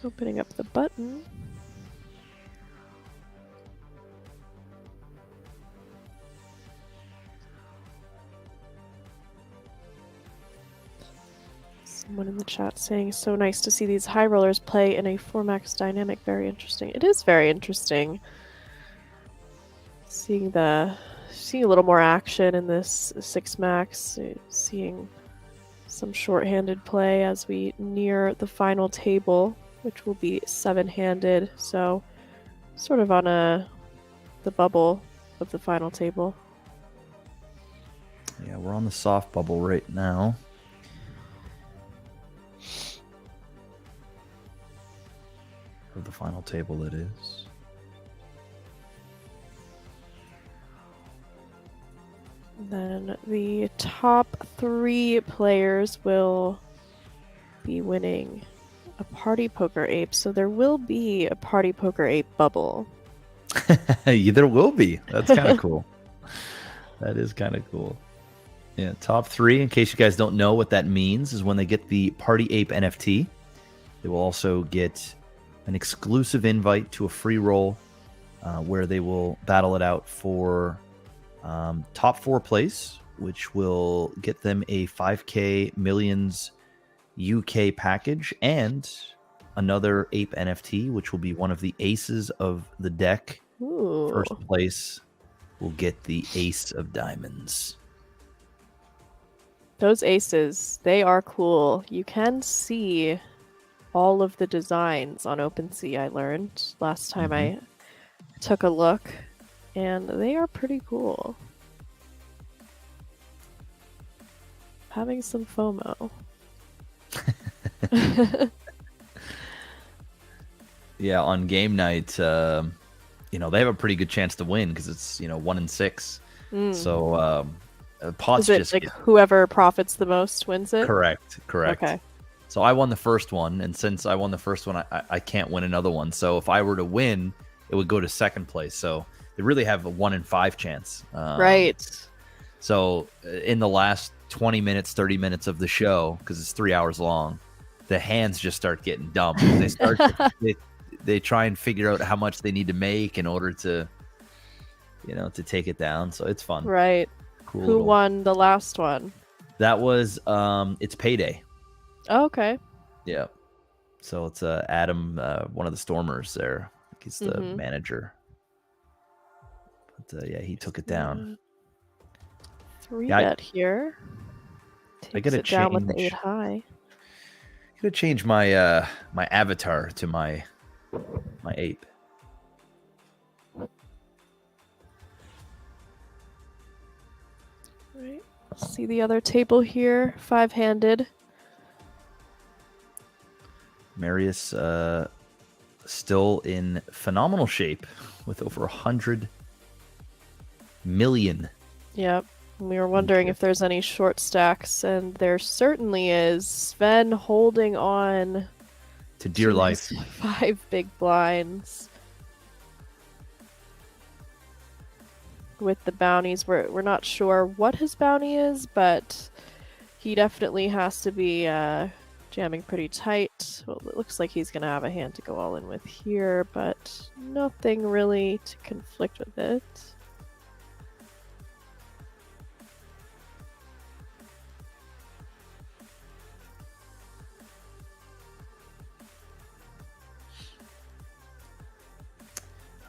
Opening up the button. Someone in the chat saying, so nice to see these high rollers play in a 4-max dynamic. Very interesting. It is very interesting. Seeing a little more action in this 6-max. Seeing some short-handed play as we near the final table, which will be 7-handed. So sort of on the bubble of the final table. Yeah, we're on the soft bubble right now. Of the final table, it is. Then the top 3 players will be winning a Party Poker Ape. So there will be a Party Poker Ape bubble. There will be. That's kind of cool. That is kind of cool. Yeah, top 3, in case you guys don't know what that means, is when they get the Party Ape NFT. They will also get an exclusive invite to a free roll where they will battle it out for top 4 place, which will get them a 5K Millions UK package and another Ape NFT, which will be one of the aces of the deck. Ooh. First place will get the Ace of Diamonds. Those aces, they are cool. You can see all of the designs on OpenSea, I learned last time I took a look, and they are pretty cool. Having some FOMO. Yeah, on game night, they have a pretty good chance to win because it's 1 in 6. So pots Is it just like whoever profits the most wins it? correct. Okay. So I won the first one, and since I won the first one, I can't win another one. So if I were to win, it would go to second place. So they really have a 1 in 5 chance. Right. So in the last 20 minutes, 30 minutes of the show, because it's 3 hours long, the hands just start getting dumb. They start they try and figure out how much they need to make in order to to take it down. So it's fun. Right. Cool. Who won the last one? That was it's payday. Oh, okay. Yeah. So it's Adam, one of the Stormers there. He's the manager. But yeah, he took it down. 3 bet here. I gotta Takes it down with the change. 8 high. gonna change my my avatar to my ape. Right. See the other table here, 5-handed. Marius still in phenomenal shape with over 100 million. Yep. We were wondering if there's any short stacks, and there certainly is. Sven holding on To dear to life. his 5 big blinds. With the bounties, we're not sure what his bounty is, but he definitely has to be jamming pretty tight. Well, it looks like he's going to have a hand to go all in with here, but nothing really to conflict with it.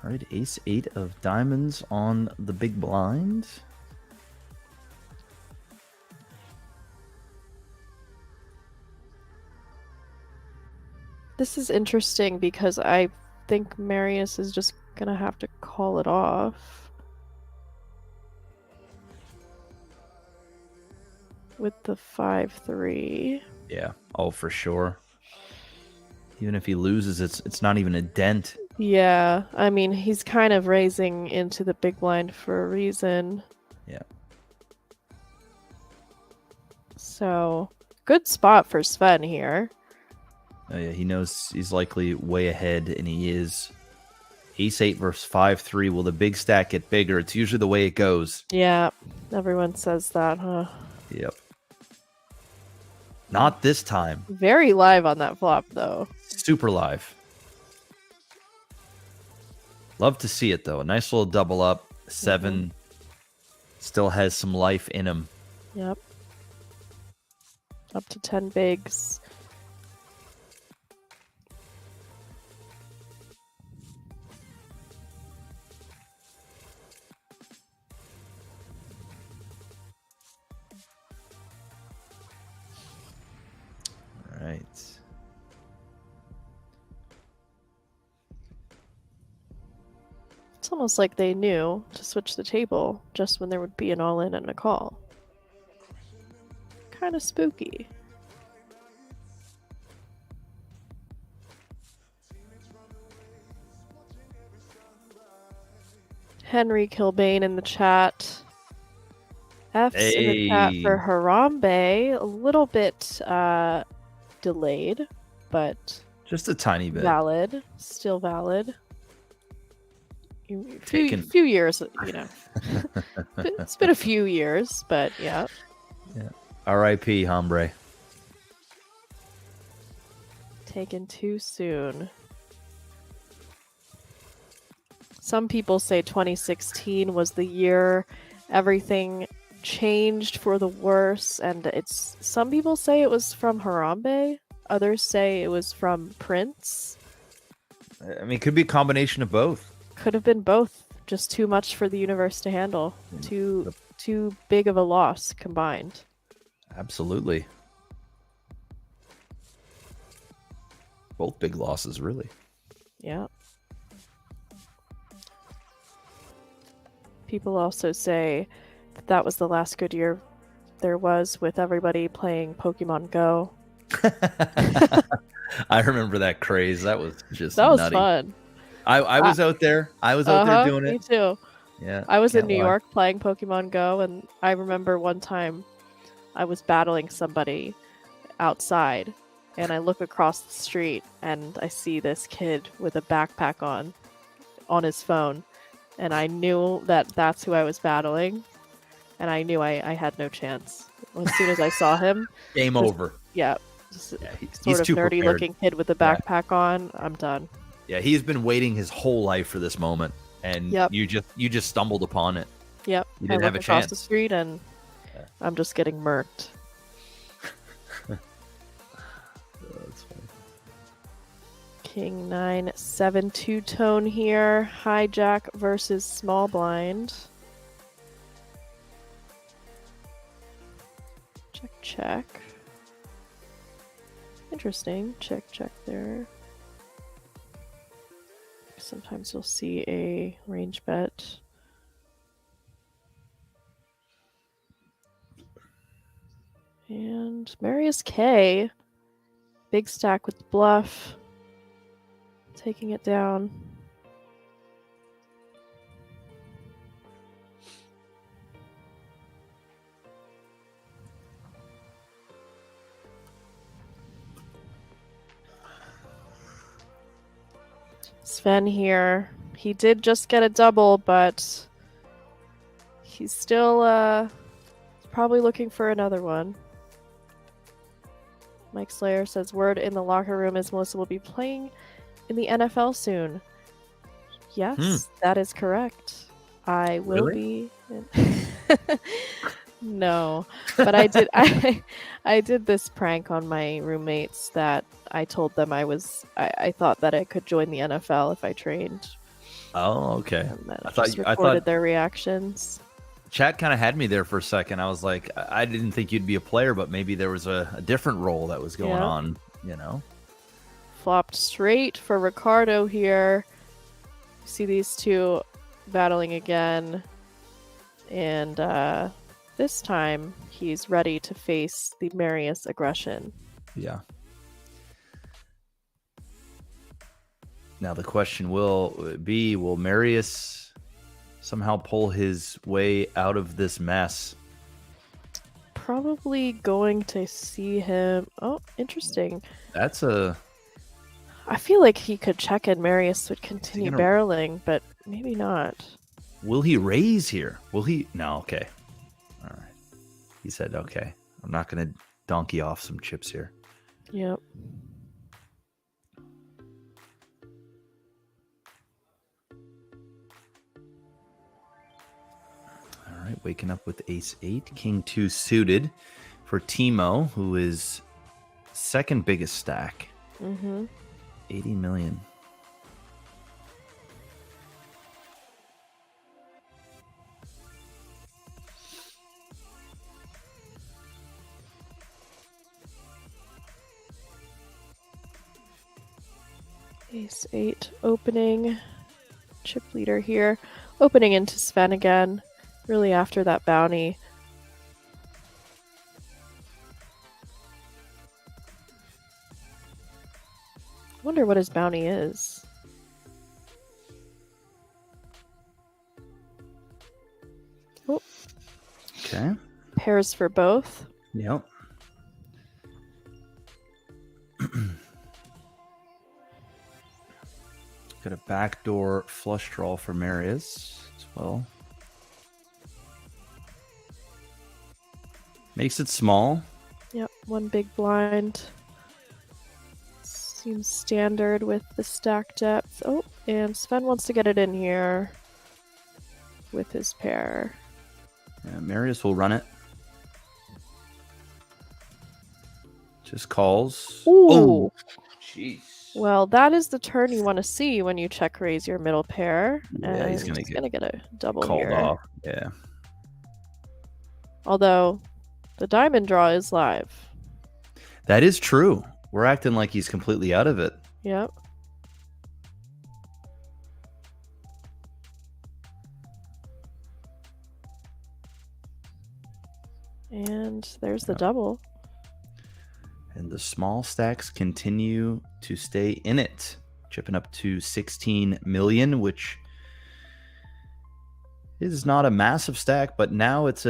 All right, ace 8 of diamonds on the big blind. This is interesting because I think Marius is just going to have to call it off. With the 5-3. Yeah, oh, for sure. Even if he loses, it's not even a dent. Yeah, I mean, he's kind of raising into the big blind for a reason. Yeah. So, good spot for Sven here. Oh, yeah, he knows he's likely way ahead, and he is. Ace 8 versus 5-3. Will the big stack get bigger? It's usually the way it goes. Yeah, everyone says that, huh? Yep. Not this time. Very live on that flop, though. Super live. Love to see it, though. A nice little double up. 7 still has some life in him. Yep. Up to 10 bigs. All right. It's almost like they knew to switch the table just when there would be an all-in and a call. Kind of spooky. Henry Kilbane in the chat. F's in the chat for Harambe. A little bit delayed, but Just a tiny bit. valid. Still valid. Few years, you know. It's been a few years, but yeah. R.I.P. Hombre. Taken too soon. Some people say 2016 was the year everything changed for the worse, and some people say it was from Harambe, others say it was from Prince. I mean, it could be a combination of both. Could have been both. Just too much for the universe to handle. Too big of a loss combined. Absolutely. Both big losses, really. Yeah. People also say that was the last good year there was with everybody playing Pokemon Go. I remember that craze. That was just That was nutty. fun. I was out there. I was out there doing Me it. too. Yeah. I was in can't New lie. York playing Pokemon Go, and I remember one time I was battling somebody outside, and I look across the street, and I see this kid with a backpack on his phone, and I knew that that's who I was battling, and I knew I had no chance. As soon as I saw him, Game over. yeah, He's sort of too nerdy prepared. looking kid with a backpack on, I'm done. Yeah, he's been waiting his whole life for this moment, and Yep. you just stumbled upon it. Yep, You didn't I have look a across the chance. street, and I'm just getting murked. That's funny. King 9, 7 two-tone here. Hijack versus small blind. Check, check. Interesting. Check there. Sometimes you'll see a range bet. And Marius K. Big stack with the bluff. Taking it down. Sven here. He did just get a double, but he's still probably looking for another one. Mike Slayer says word in the locker room is Melissa will be playing in the NFL soon. Yes, that is correct. I will be. No, but I did. I did this prank on my roommates that I told them I thought that I could join the NFL if I trained. Oh, okay. And then I just recorded their reactions. Chat kind of had me there for a second. I was like, I didn't think you'd be a player, but maybe there was a different role that was going on, you know? Flopped straight for Ricardo here. See these two battling again. And this time he's ready to face the Marius aggression. Yeah. Now the question will be, will Marius somehow pull his way out of this mess? Probably going to see him. Oh, interesting. That's a... I feel like he could check and Marius would continue barreling, but maybe not. Will he raise here? Will he? No, okay. All right. He said, okay, I'm not going to donkey off some chips here. Yep. All right, waking up with ace-8, king-2 suited for Timo, who is second biggest stack. 80 million. Ace-8 opening. Chip leader here. Opening into Sven again. Really after that bounty. Wonder what his bounty is. Oh. Okay. Pairs for both. Yep. Got a backdoor flush draw for Marius as well. Makes it small. Yep, one big blind. Seems standard with the stack depth. Oh, and Sven wants to get it in here with his pair. Yeah, Marius will run it. Just calls. Ooh. Oh, jeez. Well, that is the turn you want to see when you check raise your middle pair. Yeah, and he's gonna get a double called here. off. Yeah. Although the diamond draw is live. That is true. We're acting like he's completely out of it. Yep. And there's the double. And the small stacks continue to stay in it, chipping up to 16 million, which is not a massive stack, but now it's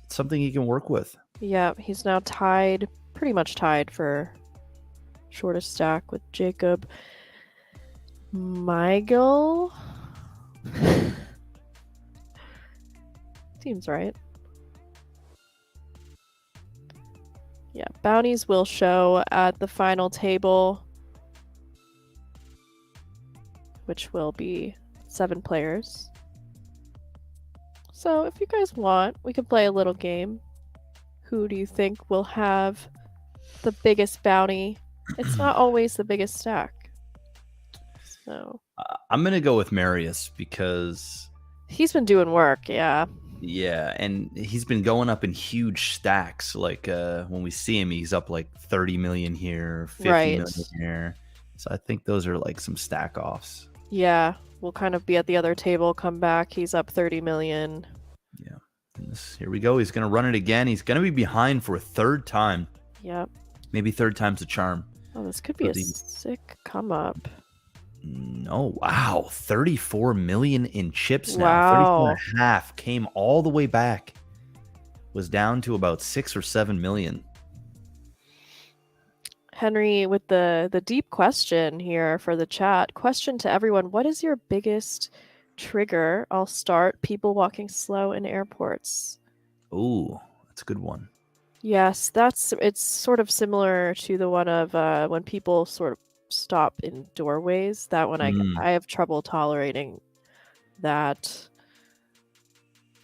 something he can work with. Yeah, he's now tied, pretty much tied for shortest stack with Jacob Michael. Seems right. Yeah, bounties will show at the final table, which will be 7 players. So if you guys want, we can play a little game. Who do you think will have the biggest bounty? It's not always the biggest stack. So I'm going to go with Marius because he's been doing work, yeah. Yeah, and he's been going up in huge stacks. Like when we see him, he's up like 30 million here, 50 Right. million here. So I think those are like some stack offs. Yeah, we'll kind of be at the other table, come back. He's up 30 million. Yeah. Here we go. He's going to run it again. He's going to be behind for a third time. Yep. Maybe third time's a charm. Oh, this could be a sick come up. No, wow. 34 million in chips now. Wow. 34 and a half came all the way back. Was down to about 6 or 7 million. Henry, with the deep question here for the chat. Question to everyone. What is your biggest trigger? I'll start. People walking slow in airports. Ooh, that's a good one. Yes, it's sort of similar to the one of when people sort of stop in doorways. That one I have trouble tolerating that.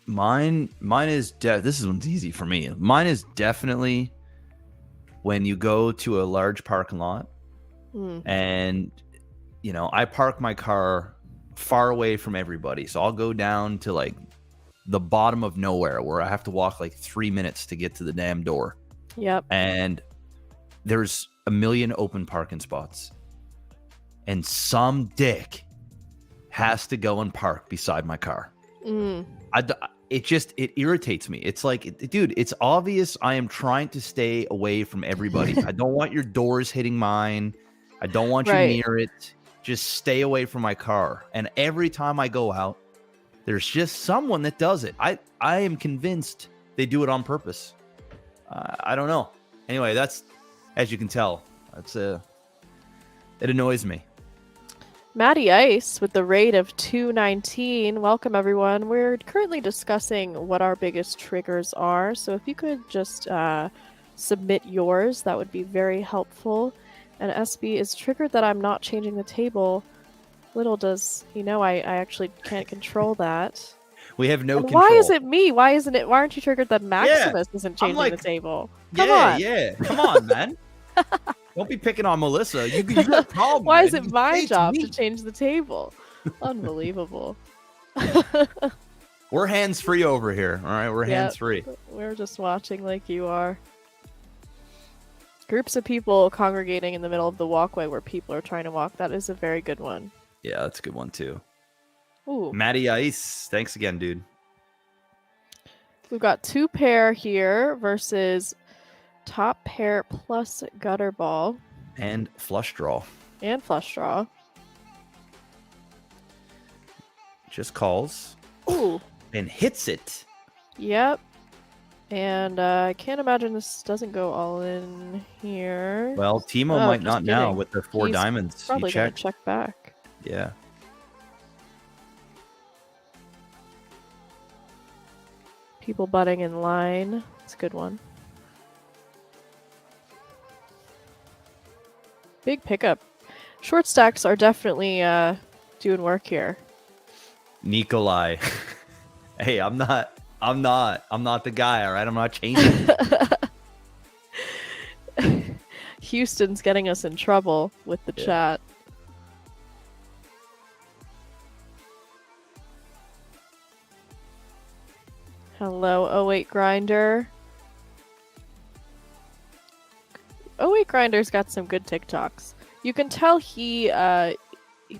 Mine is this one's easy for me. Mine is definitely when you go to a large parking lot and I park my car far away from everybody. So I'll go down to like the bottom of nowhere where I have to walk like 3 minutes to get to the damn door. Yep. And there's a million open parking spots. And some dick has to go and park beside my car. It irritates me. It's like, dude, it's obvious I am trying to stay away from everybody. I don't want your doors hitting mine. I don't want you near it. Just stay away from my car. And every time I go out, there's just someone that does it. I am convinced they do it on purpose. I don't know. Anyway, that's, as you can tell, it annoys me. Matty Ice with the rate of 219. Welcome, everyone. We're currently discussing what our biggest triggers are. So if you could just submit yours, that would be very helpful. And SB is triggered that I'm not changing the table. Little does he know I actually can't control that. We have no control. Why is it me? Why aren't you triggered that Maximus isn't changing the table? Come on. Yeah. Come on, man. Don't be picking on Melissa. You got a problem. Why is it my job to change the table? Unbelievable. We're hands-free over here. All right, we're hands-free. We're just watching like you are. Groups of people congregating in the middle of the walkway where people are trying to walk. That is a very good one. Yeah, that's a good one too. Ooh. Matty Ice, thanks again, dude. We've got 2 pair here versus top pair plus gutter ball. And flush draw. And flush draw. Just calls. Ooh. And hits it. Yep. And I can't imagine this doesn't go all in here. Well, Timo might not now with their 4 diamonds. Probably going to check back. Yeah. People butting in line. It's a good one. Big pickup. Short stacks are definitely doing work here. Nikolai. Hey, I'm not the guy, all right? I'm not changing. Houston's getting us in trouble with the chat. Hello, 08 Grinder. 08 Grinder's got some good TikToks. You can tell he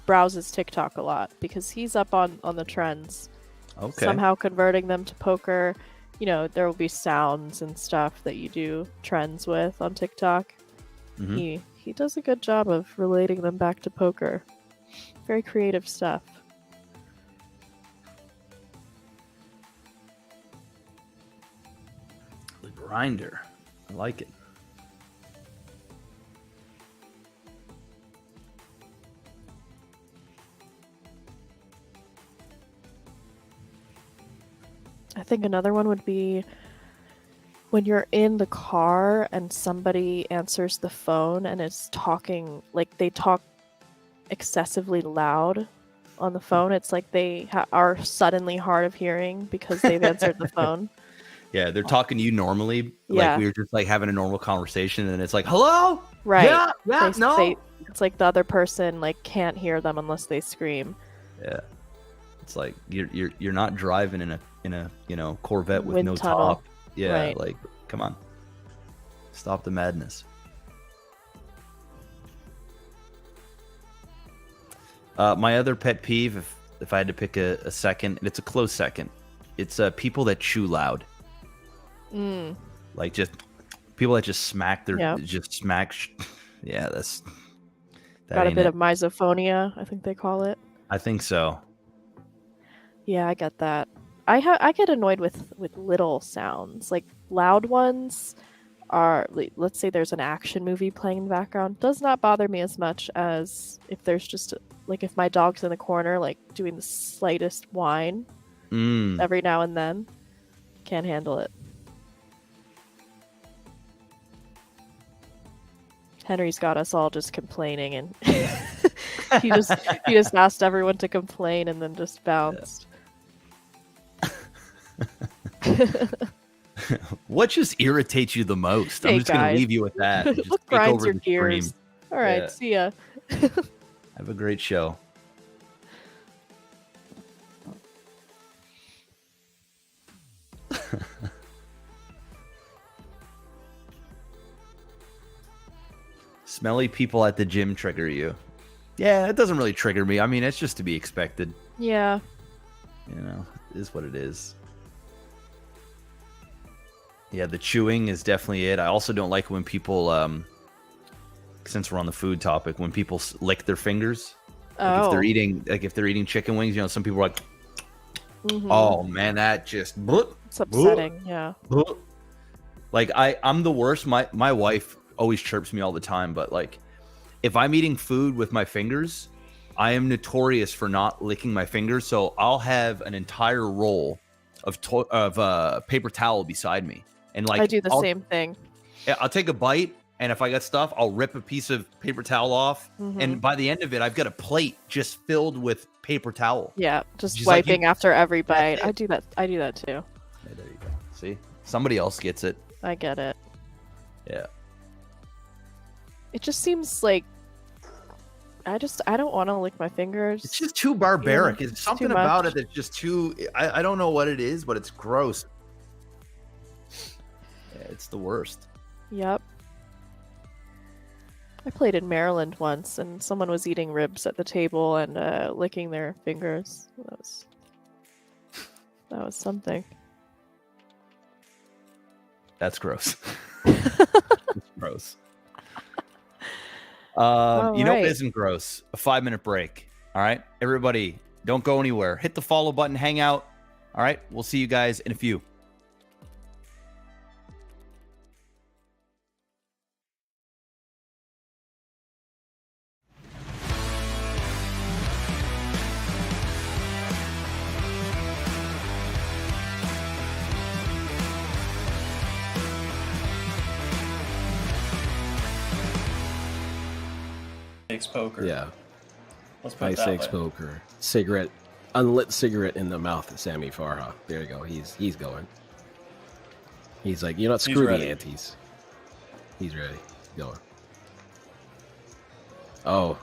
browses TikTok a lot because he's up on the trends. Okay. Somehow converting them to poker. You know, there will be sounds and stuff that you do trends with on TikTok. Mm-hmm. He does a good job of relating them back to poker. Very creative stuff. The grinder. I like it. I think another one would be when you're in the car and somebody answers the phone and is talking, like they talk excessively loud on the phone. It's like they are suddenly hard of hearing because they've answered the phone. Yeah, they're talking to you normally, like we were just like having a normal conversation, and it's like, hello? Right. Yeah, it's like the other person like can't hear them unless they scream. Yeah. It's like you're not driving in a Corvette with Wind no tunnel. top. Yeah, Right. like come on, stop the madness. My other pet peeve, if I had to pick a second, and it's a close second, it's people that chew loud. Like just people that just smack their yeah, that Got a ain't bit it. of misophonia, I think they call it. I think so. Yeah, I get that. I get annoyed with little sounds. Like loud ones are, let's say there's an action movie playing in the background, does not bother me as much as if there's just like if my dog's in the corner like doing the slightest whine every now and then. Can't handle it. Henry's got us all just complaining, and he just asked everyone to complain and then just bounced. What just irritates you the most? Hey, I'm just gonna guys. leave you with that. Just What take grinds over your the stream. gears? All right, Yeah. see ya. Have a great show. Smelly people at the gym trigger you. Yeah, it doesn't really trigger me. I mean, it's just to be expected. Yeah. You know, it is what it is. Yeah, the chewing is definitely it. I also don't like when people, since we're on the food topic, when people lick their fingers. Like if they're eating chicken wings, some people are like, oh man, that just It's upsetting. Yeah. Like I'm the worst. My wife always chirps me all the time, but like if I'm eating food with my fingers, I am notorious for not licking my fingers. So I'll have an entire roll of paper towel beside me, and like I do the same thing. I'll take a bite, and if I got stuff, I'll rip a piece of paper towel off, and by the end of it, I've got a plate just filled with paper towel. Yeah, just She's like, wiping after every bite. I do that too. Yeah, there you go. See, somebody else gets it. I get it. Yeah. It just seems like I don't want to lick my fingers. It's just too barbaric. Yeah, It's it's something too about much. it that's just too. I don't know what it is, but it's gross. Yeah, it's the worst. Yep. I played in Maryland once, and someone was eating ribs at the table and licking their fingers. That was something. That's gross. It's gross. You know what right. isn't gross? A 5-minute break. All right, everybody, don't go anywhere. Hit the follow button. Hang out. All right, we'll see you guys in a few. Poker. Yeah. Let's put it that 5-6 way. poker. Cigarette. Unlit cigarette in the mouth of Sammy Farha. There you go. He's going. He's like, you know what? He's Screw the ready. antes. He's ready. Going. Oh,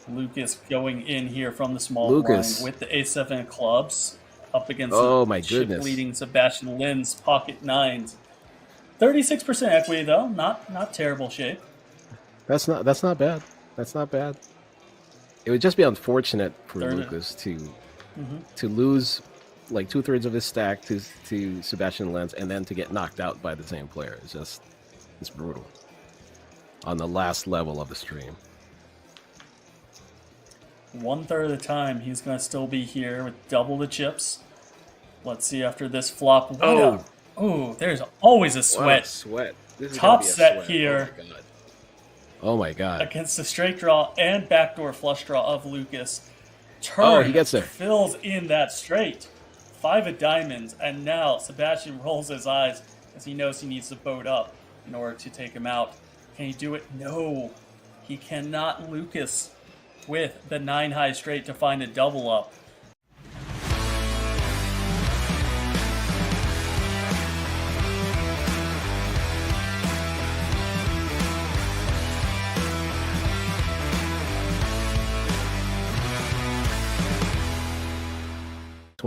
Lucas going in here from the small Lucas. blind with the A7 of clubs up against Oh, the my goodness. leading Sebastian Lin's pocket nines. 36% equity though, not terrible shape. that's not bad. That's not bad. It would just be unfortunate for Third. Lucas to lose like 2/3 of his stack to Sebastian Lenz and then to get knocked out by the same player. It's brutal. On the last level of the stream. 1/3 of the time he's going to still be here with double the chips. Let's see after this flop. Oh, there's always a What a sweat sweat. This is Top gonna be a set sweat. here. Oh my god. against the straight draw and backdoor flush draw of Lucas. Turn Oh, he gets there. fills in that straight. 5 of diamonds, and now Sebastian rolls his eyes as he knows he needs to boat up in order to take him out. Can he do it? No, he cannot. Lucas with the 9 high straight to find a double up.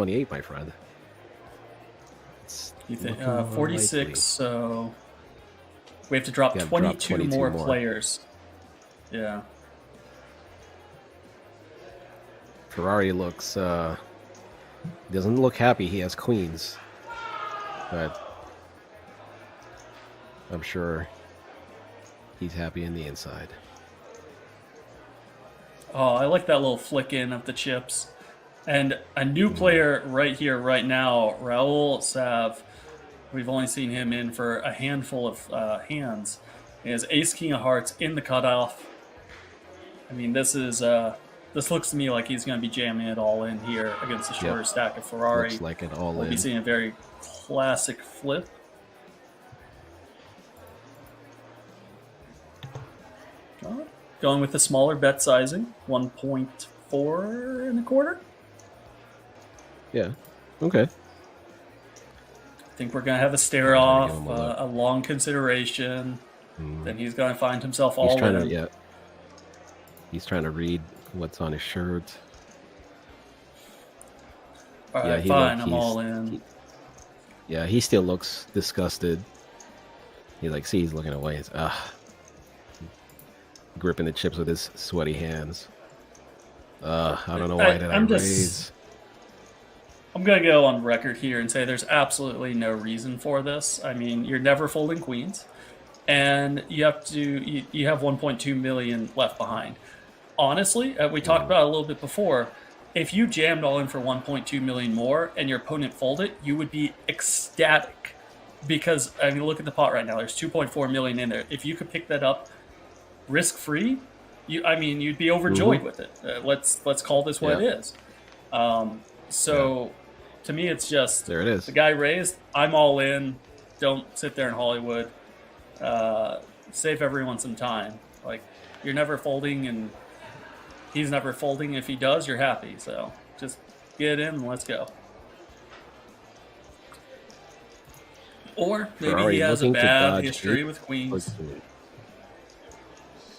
28, my friend. You think looking 46? unlikely. So we have to drop Yeah, 22, 22 more more. players. Yeah. Ferrari looks doesn't look happy. He has queens, but I'm sure he's happy in the inside. Oh, I like that little flick in of the chips. And a new player right here, right now, Raul Sav. We've only seen him in for a handful of hands. He has Ace King of Hearts in the cutoff. I mean, this looks to me like he's going to be jamming it all in here against the shorter stack of Ferrari. Looks like an all We'll in. be seeing a very classic flip. Going with the smaller bet sizing, 1.4 and a quarter. Yeah. Okay. I think we're going to have a stare I'm off, trying to give him a a long consideration. Then he's going to find himself He's all trying in. to He's trying to read what's on his shirt. All right, he fine, look- I'm he's- all in. He still looks disgusted. He's looking away. He's gripping the chips with his sweaty hands. I don't know why did I raise. I'm going to go on record here and say there's absolutely no reason for this. I mean, you're never folding queens, and you have 1.2 million left behind. Honestly, we talked about it a little bit before. If you jammed all in for 1.2 million more and your opponent folded, you would be ecstatic. Because, I mean, look at the pot right now. There's 2.4 million in there. If you could pick that up risk-free, you'd be overjoyed with it. Let's call this what it is. To me, it's just There it is. the guy raised. I'm all in. Don't sit there in Hollywood. Save everyone some time. Like, you're never folding, and he's never folding. If he does, you're happy. So just get in and let's go. Or maybe Ferrari he has a looking to bad dodge history eight with queens.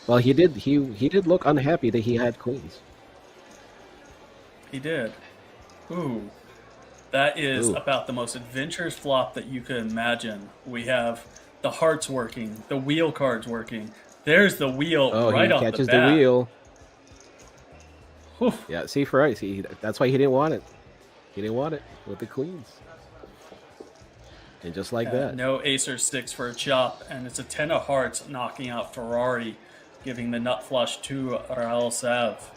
Well, he did look unhappy that he had queens. He did. Ooh. That is Ooh. about the most adventurous flop that you could imagine. We have the hearts working, the wheel cards working. There's the wheel right he off catches the bat. the wheel. Whew. Yeah, see, Ferrari. See, that's why he didn't want it. He didn't want it with the queens. And just like that. No ace or six for a chop, and it's a 10 of hearts knocking out Ferrari, giving the nut flush to Raul Sav.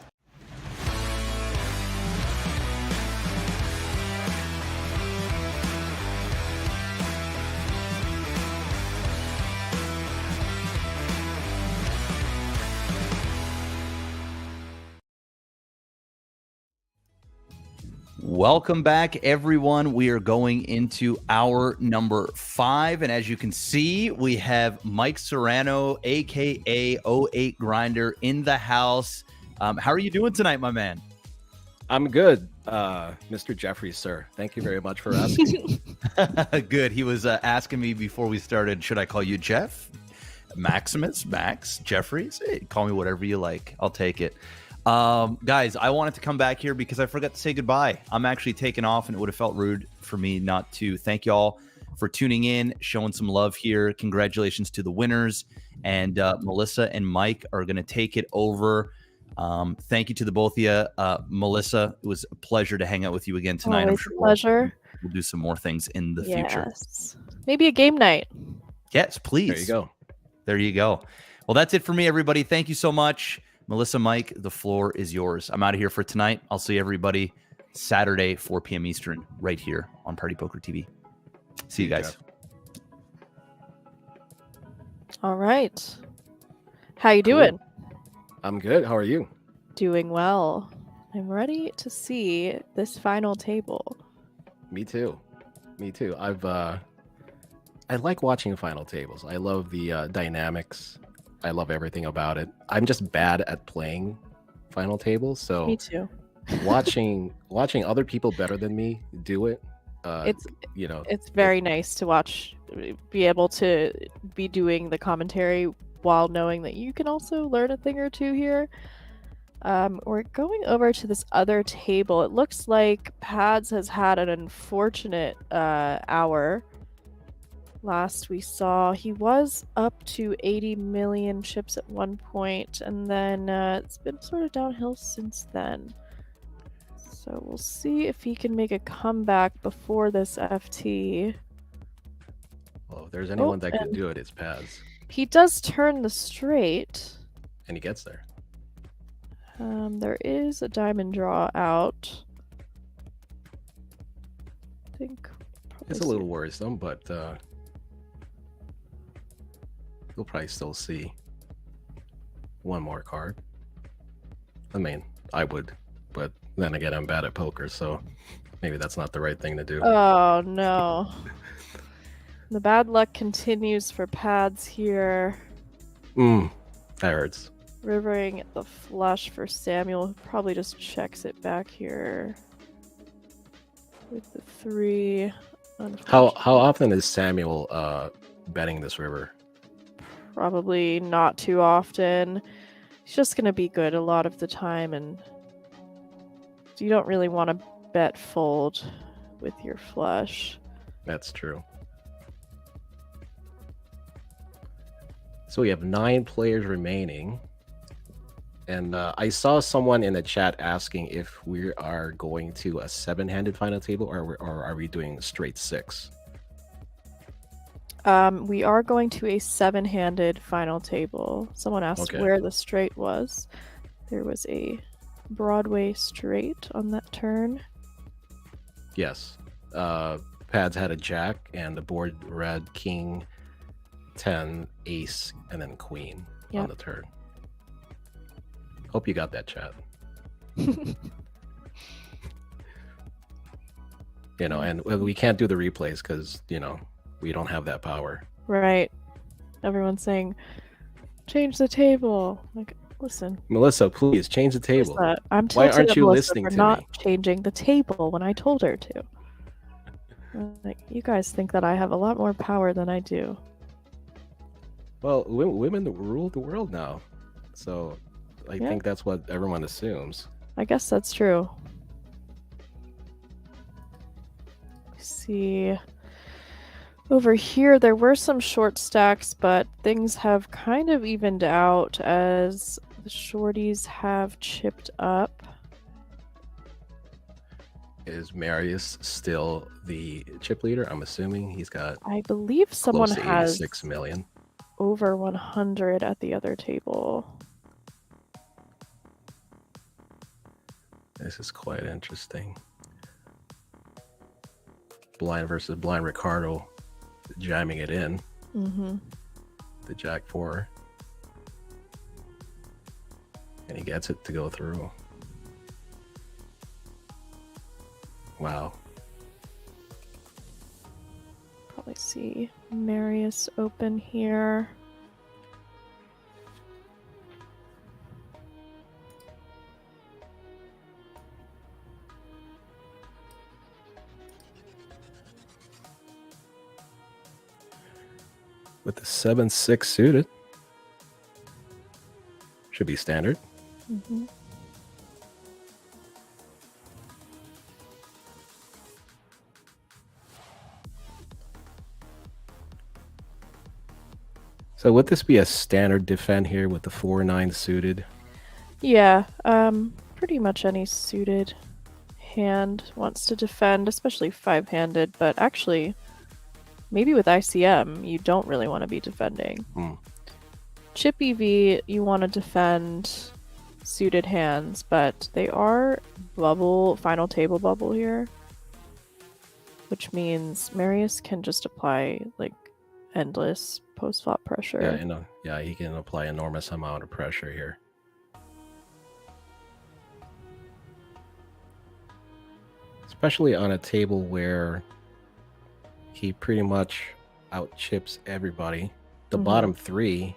Welcome back, everyone. We are going into hour number 5. And as you can see, we have Mike Serrano, a.k.a. 08 Grinder, in the house. How are you doing tonight, my man? I'm good, Mr. Jeffries, sir. Thank you very much for asking. Good. He was asking me before we started, should I call you Jeff? Maximus? Max? Jeffries? Hey, call me whatever you like. I'll take it. Guys, I wanted to come back here because I forgot to say goodbye. I'm actually taking off, and it would have felt rude for me not to. Thank y'all for tuning in, showing some love here. Congratulations to the winners. And Melissa and Mike are going to take it over. Thank you to the both of you. Melissa, it was a pleasure to hang out with you again tonight. Always a pleasure. We'll do some more things in the future. Maybe a game night. Yes, please. There you go. There you go. Well, that's it for me, everybody. Thank you so much. Melissa, Mike, the floor is yours. I'm out of here for tonight. I'll see everybody Saturday, 4 p.m. Eastern, right here on Party Poker TV. See you guys. All right. How you doing? I'm good. How are you? Doing well. I'm ready to see this final table. Me too. Me too. I like watching final tables. I love the dynamics. I love everything about it. I'm just bad at playing final tables, so Me too. watching other people better than me do it. It's very nice to watch, be able to be doing the commentary while knowing that you can also learn a thing or two here. We're going over to this other table. It looks like Pads has had an unfortunate hour. Last we saw, he was up to 80 million chips at one point, and then it's been sort of downhill since then. So we'll see if he can make a comeback before this FT. Well, if there's anyone that could do it, it's Paz. He does turn the straight. And he gets there. There is a diamond draw out. I think it's a little worrisome, but you'll probably still see one more card. I mean, I would, but then again, I'm bad at poker, so maybe that's not the right thing to do. Oh no. The bad luck continues for Pads here. That hurts. Rivering the flush for Samuel, who probably just checks it back here with the 3. How often is Samuel betting this river? Probably not too often. He's just gonna be good a lot of the time, and you don't really want to bet fold with your flush. That's true. So we have 9 players remaining. And I saw someone in the chat asking if we are going to a 7-handed final table or are we doing straight 6? We are going to a 7-handed final table. Someone asked where the straight was. There was a Broadway straight on that turn. Yes. Pads had a jack and the board read king, 10, ace, and then queen on the turn. Hope you got that, chat. You know, and we can't do the replays because, you know, we don't have that power. Right. Everyone's saying, change the table. Like, listen. Melissa, please change the table. Melissa, I'm Why aren't you Melissa listening for to not me? changing the table when I told her to. Like, you guys think that I have a lot more power than I do. Well, women rule the world now. So I think that's what everyone assumes. I guess that's true. See, over here there were some short stacks, but things have kind of evened out as the shorties have chipped up. Is Marius still the chip leader? I'm assuming he's got. I believe someone close to has 6 million. Over 100 at the other table. This is quite interesting. Blind versus blind Ricardo jamming it in. The jack 4. And he gets it to go through. Wow. Probably see Marius open here. With the 7-6 suited. Should be standard. So would this be a standard defend here with the 4-9 suited? Yeah, pretty much any suited hand wants to defend, especially 5-handed, but actually maybe with ICM you don't really want to be defending. Chip EV you want to defend suited hands, but they are final table bubble here, which means Marius can just apply like endless post-flop pressure. Yeah, he can apply enormous amount of pressure here. Especially on a table where he pretty much out-chips everybody. The bottom 3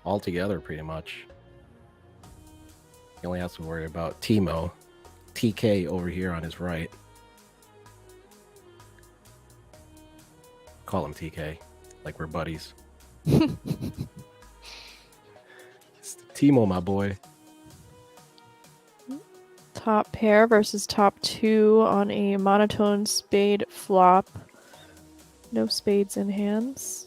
altogether, pretty much. He only has to worry about Timo. TK over here on his right. Call him TK. Like we're buddies. It's Timo, my boy. Top pair versus top 2 on a monotone spade flop. No spades in hands.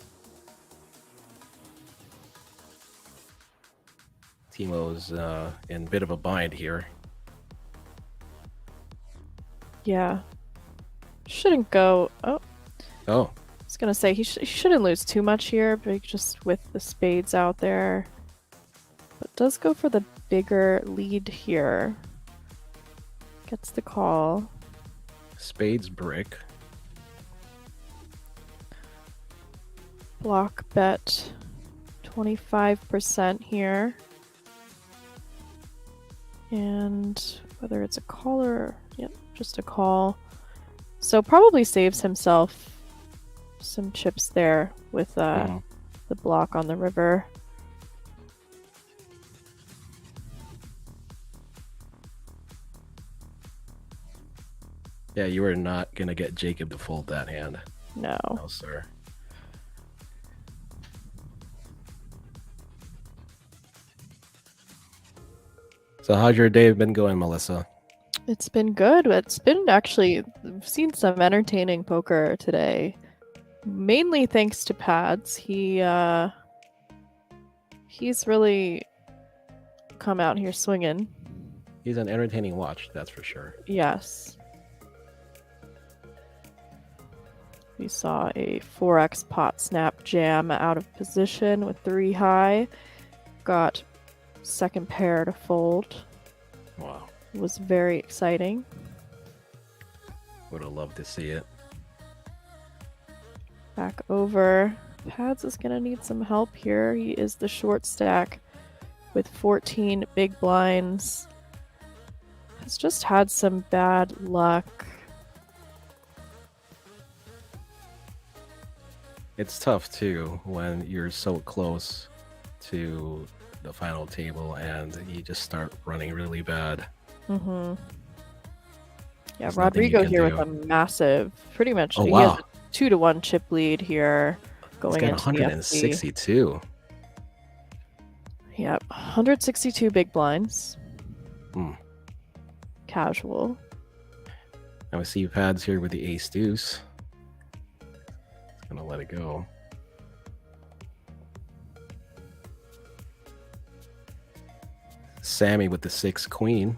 Timo's in a bit of a bind here. Yeah. Shouldn't go. Oh, Oh, I was going to say he shouldn't lose too much here, but just with the spades out there. But does go for the bigger lead here. Gets the call. spades brick. Block bet 25% here. And whether it's a call or, yep, just a call. So probably saves himself some chips there with the block on the river. Yeah, you were not going to get Jacob to fold that hand. No. No, sir. So how's your day been going, Melissa? It's been good. It's been actually, I've seen some entertaining poker today. Mainly thanks to Pads. He's really come out here swinging. He's an entertaining watch, that's for sure. Yes. We saw a 4x pot snap jam out of position with 3 high. Got second pair to fold. Wow. It was very exciting. Would have loved to see it. Back over. Pads is going to need some help here. He is the short stack with 14 big blinds. Has just had some bad luck. It's tough too when you're so close to the final table and you just start running really bad. Mm-hmm. Yeah, There's nothing you Rodrigo can here do. with a massive, pretty much, Oh, he wow. has a 2-1 chip lead here He's going got into the FP. 162. Yep, 162 big blinds. Hmm. Casual. Now we see Pads here with the ace deuce. Gonna let it go. Sammy with the 6 queen.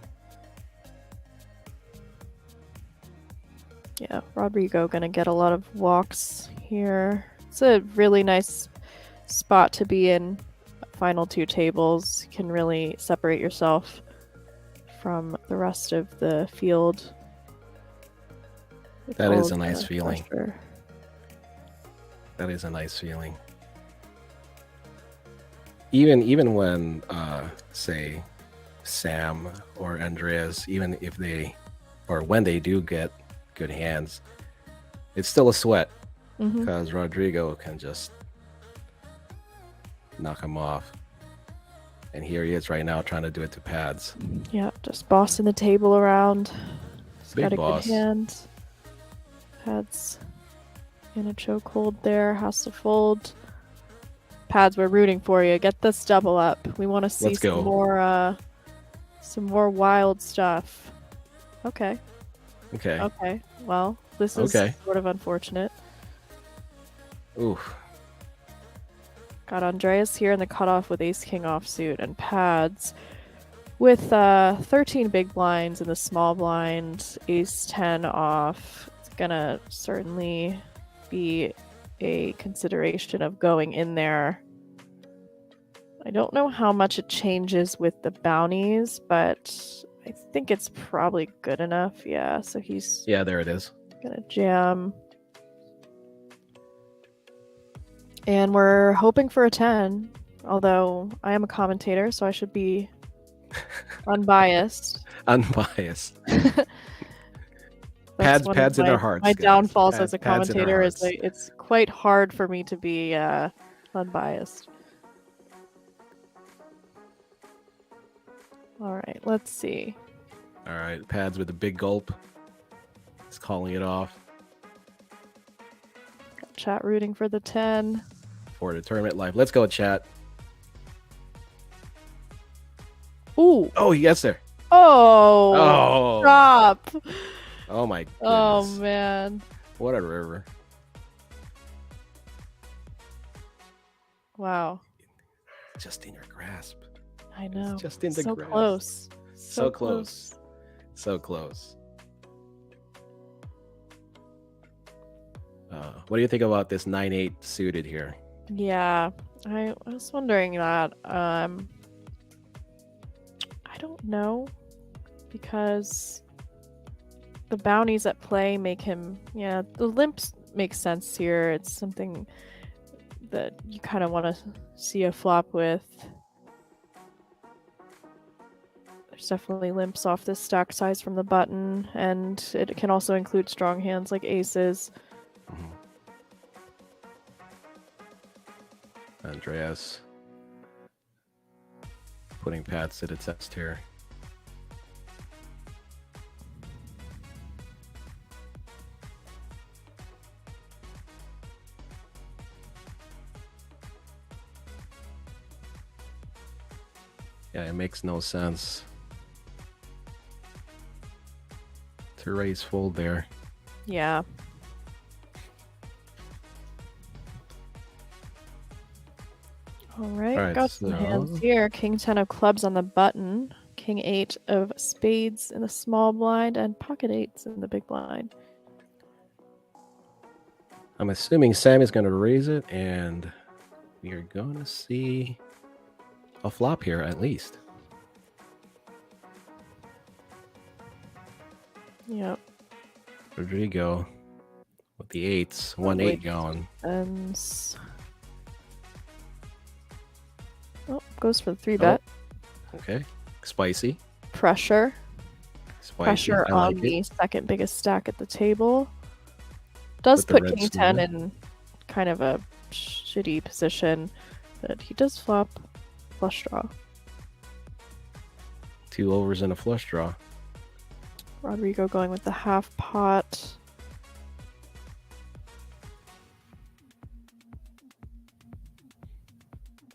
Yeah, Rodrigo gonna get a lot of walks here. It's a really nice spot to be in. Final 2 tables. You can really separate yourself from the rest of the field. with That all is a of nice the feeling. pressure. That is a nice feeling. Even when say Sam or Andreas, even if they or when they do get good hands, it's still a sweat Mhm. because Rodrigo can just knock him off. And here he is right now trying to do it to Pads. Yeah, just bossing the table around. He's Big got a boss. good hand. Pads in a chokehold there, has to fold. Pads, we're rooting for you. Get this double up. We want to see Let's go. some more wild stuff. Okay. Okay. Okay. Well, this is Okay. sort of unfortunate. Oof. Got Andreas here in the cutoff with ace king offsuit and Pads with 13 big blinds in the small blind, ace 10 off. It's gonna certainly be a consideration of going in there. I don't know how much it changes with the bounties, but I think it's probably good enough. Yeah, so he's Yeah, there it is. gonna jam. And we're hoping for a 10, although I am a commentator, so I should be unbiased. Unbiased. That's Pads- one of pads in my- our hearts, My guys. downfalls as a Pads in our commentator is hearts. it's quite hard for me to be unbiased. All right, let's see. All right, Pads with a big gulp. He's calling it off Chat rooting for the 10. for the tournament life. Let's go, chat. Ooh, Oh, he gets there. oh, Oh, Oh. stop. Oh my goodness. Oh, man. What a river. Wow. Just in your grasp. I know. It's just in the so grasp. close. So close. So close. What do you think about this 9-8 suited here? Yeah, I was wondering that. I don't know, because the bounties at play make him, yeah, the limps make sense here. It's something that you kind of want to see a flop with. There's definitely limps off this stack size from the button, and it can also include strong hands like aces. Andreas putting Pats to the test here. Yeah, it makes no sense to raise fold there. Yeah. All right, got some hands here. King 10 of clubs on the button, King 8 of spades in the small blind, and pocket 8s in the big blind. I'm assuming Sam is going to raise it, and we are going to see a flop here at least. Yep. Rodrigo with the eights, 1-8 going. And goes for the 3-bet. Okay, spicy. Pressure. Spicy. Pressure I on like the it. second biggest stack at the table. Does With the put red King 10 suited. in kind of a shitty position, but he does flop flush draw. 2 overs and a flush draw. Rodrigo going with the half pot.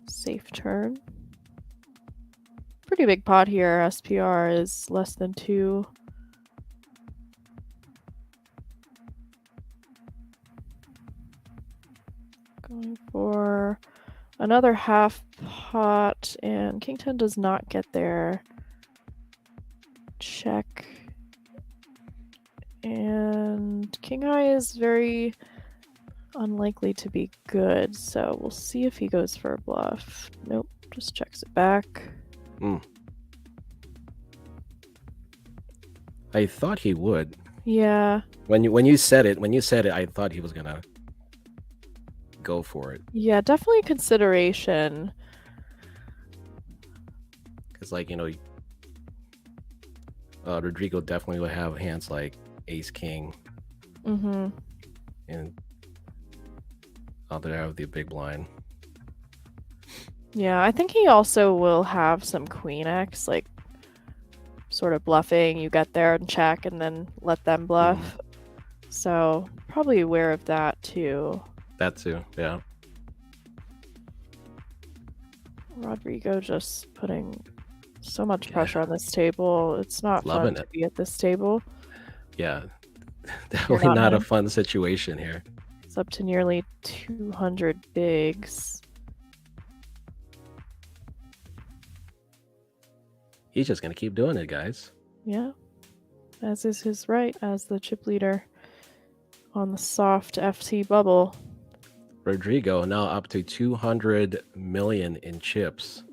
Safe turn. Pretty big pot here. SPR is less than 2. Going for another half pot, and King 10 does not get there. Check. And King High is very unlikely to be good, so we'll see if he goes for a bluff. Nope, just checks it back. I thought he would. Yeah. When you said it, I thought he was gonna go for it. Yeah, definitely a consideration. Because, like, you know, Rodrigo definitely would have hands like Ace King. Mm-hmm. And out there of the big blind. Yeah, I think he also will have some Queen X, like sort of bluffing. You get there and check and then let them bluff. So probably aware of that too. That too, yeah. Rodrigo just putting so much pressure on this table. It's not Loving fun to it. be at this table. Yeah. Definitely not not a him. fun situation here. It's up to nearly 200 bigs. He's just gonna keep doing it, guys. Yeah, as is his right as the chip leader on the soft FT bubble. Rodrigo now up to 200 million in chips.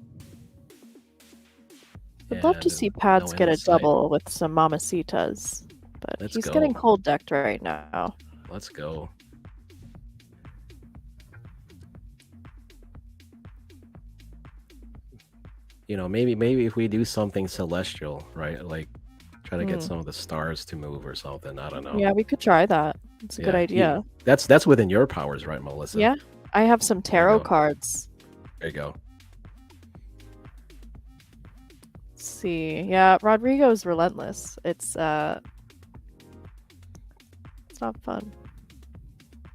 I'd love to And see Pads no get a insight. double with some mamacitas, but Let's he's go. getting cold decked right now. Let's go. You know, maybe if we do something celestial, right? Like try to get some of the stars to move or something. I don't know. Yeah, we could try that. It's a good idea. That's within your powers, right, Melissa? Yeah, I have some tarot go. cards. There you go. Let's see. Yeah, Rodrigo's relentless. It's not fun.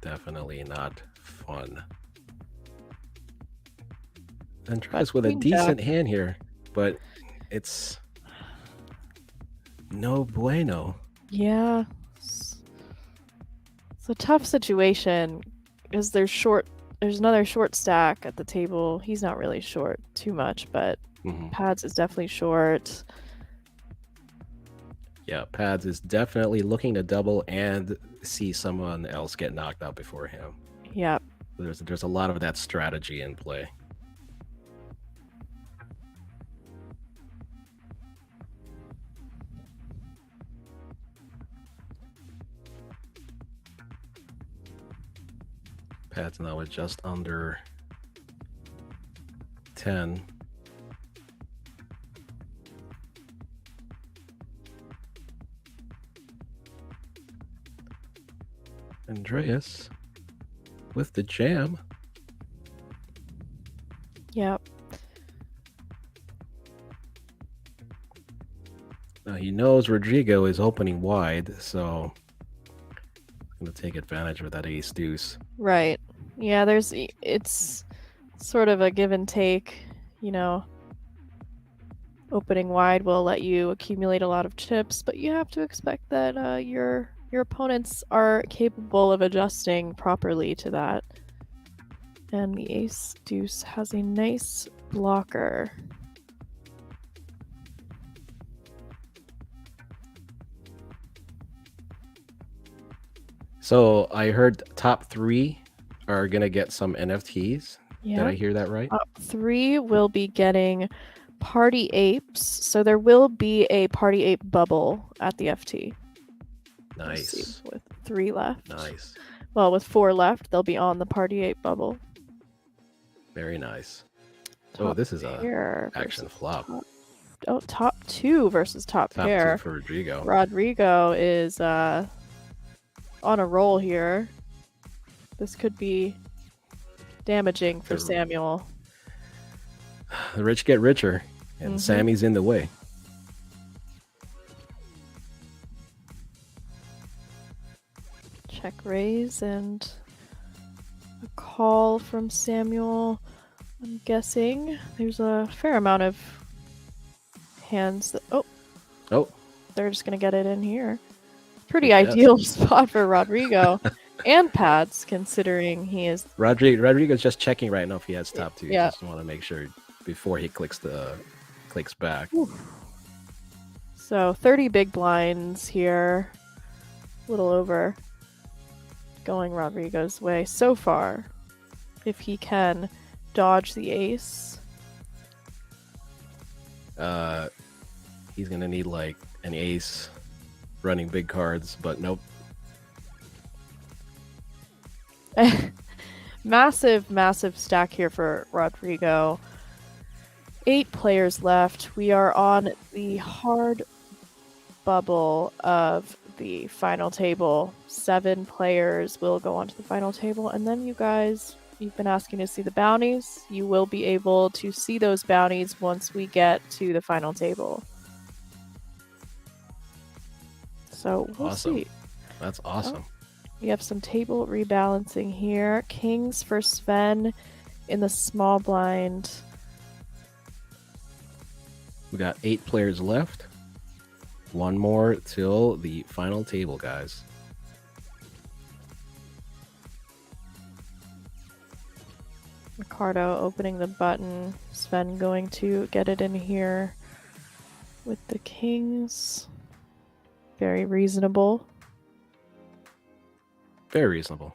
Definitely not fun. And tries with a Queen decent Jack. hand here, but it's No bueno. Yeah. It's a tough situation because there's another short stack at the table. He's not really short too much, but Pads is definitely short. Yeah, Pads is definitely looking to double and see someone else get knocked out before him. Yep. There's a lot of that strategy in play. Pads now is just under 10. Andreas with the jam. Yep. Now he knows Rodrigo is opening wide, so he's going to take advantage of that ace deuce. Right. Yeah, it's sort of a give and take, you know. Opening wide will let you accumulate a lot of chips, but you have to expect that your opponents are capable of adjusting properly to that. And the ace deuce has a nice blocker. So I heard top 3 are going to get some NFTs. Yeah. Did I hear that right? Top 3 will be getting Party Apes. So there will be a Party Ape bubble at the FT. Nice. With 3 left. Nice. Well, with 4 left, they'll be on the Party Ape bubble. Very nice. Top this is pair a action flop. Top 2 versus top pair. Top 2 for Rodrigo. Rodrigo is on a roll here. This could be damaging for Samuel. The rich get richer, and Sammy's in the way. Check raise and a call from Samuel. I'm guessing there's a fair amount of hands that they're just gonna get it in here. Pretty ideal spot for Rodrigo and Pads, considering he is Rodrigo's just checking right now if he has top 2. Yeah. Just want to make sure before he clicks back. Ooh. So 30 big blinds here, a little over, going Rodrigo's way so far. If he can dodge the ace, he's gonna need like an ace running big cards, but nope. massive stack here for Rodrigo. 8 players left. We are on the hard bubble of the final table. 7 players will go onto the final table, and then you guys, you've been asking to see the bounties. You will be able to see those bounties once we get to the final table. So we'll see. That's awesome. We have some table rebalancing here. Kings for Sven in the small blind. We got 8 players left. 1 more till the final table, guys. Ricardo opening the button. Sven going to get it in here with the kings. Very reasonable. Very reasonable.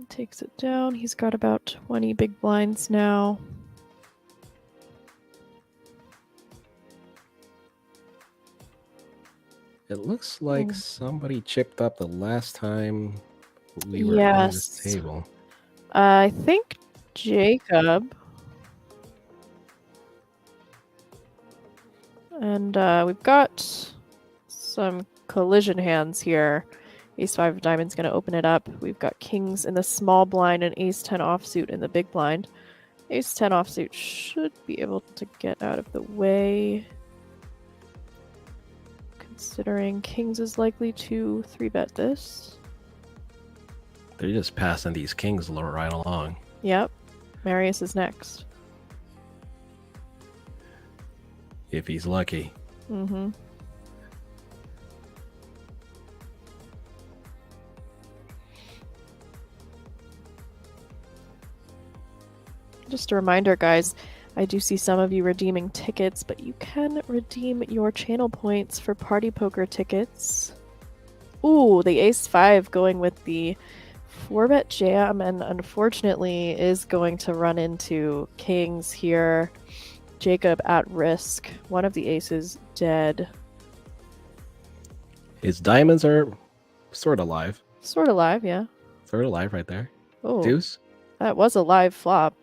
Takes it down. He's got about 20 big blinds now. It looks like somebody chipped up the last time we were on this table. I think Jacob. And we've got some collision hands here. Ace-5 of diamonds going to open it up. We've got kings in the small blind and ace-10 offsuit in the big blind. Ace-10 offsuit should be able to get out of the way, considering kings is likely to 3-bet this. They're just passing these kings right along. Yep. Marius is next. If he's lucky. Mm-hmm. Just a reminder, guys, I do see some of you redeeming tickets, but you can redeem your channel points for Party Poker tickets. Ooh, the Ace-5 going with the 4-bet jam, and unfortunately is going to run into kings here. Jacob at risk. One of the aces dead. His diamonds are sort of live. Sort of live, yeah. Sort of live right there. Oh, Deuce. that was a live flop.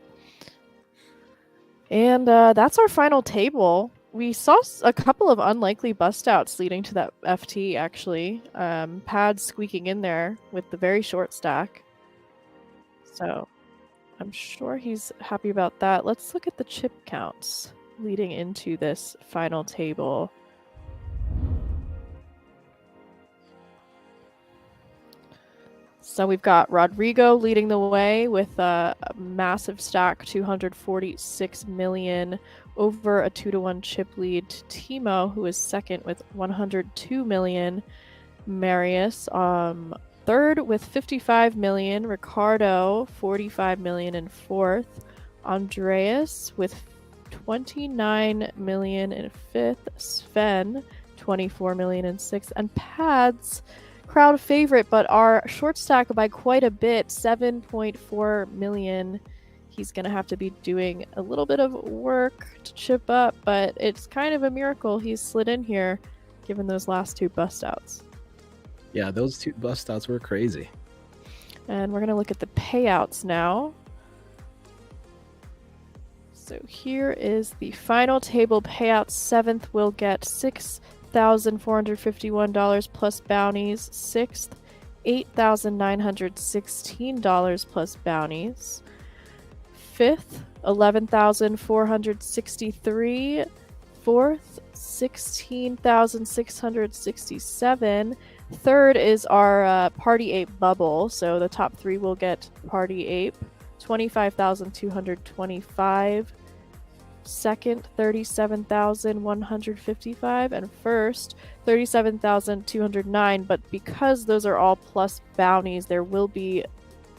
And that's our final table. We saw a couple of unlikely bust outs leading to that FT, actually. Pad squeaking in there with the very short stack. So I'm sure he's happy about that. Let's look at the chip counts leading into this final table. So we've got Rodrigo leading the way with a massive stack, 246 million, over a 2-to-1 chip lead. Timo, who is second with 102 million. Marius, third with 55 million. Ricardo, 45 million in fourth. Andreas with 29 million in fifth. Sven, 24 million in sixth. And Pads, crowd favorite, but our short stack by quite a bit, 7.4 million. He's going to have to be doing a little bit of work to chip up, but it's kind of a miracle he's slid in here given those last two bust outs. Yeah, those two bust outs were crazy. And we're going to look at the payouts now. So here is the final table payout. Seventh will get $6,451 plus bounties. Sixth, $8,916 plus bounties. Fifth, $11,463. Fourth, $16,667. Third is our Party Ape bubble. So the top three will get Party Ape, $25,225. Second, $37,155, and first, $37,209. But because those are all plus bounties, there will be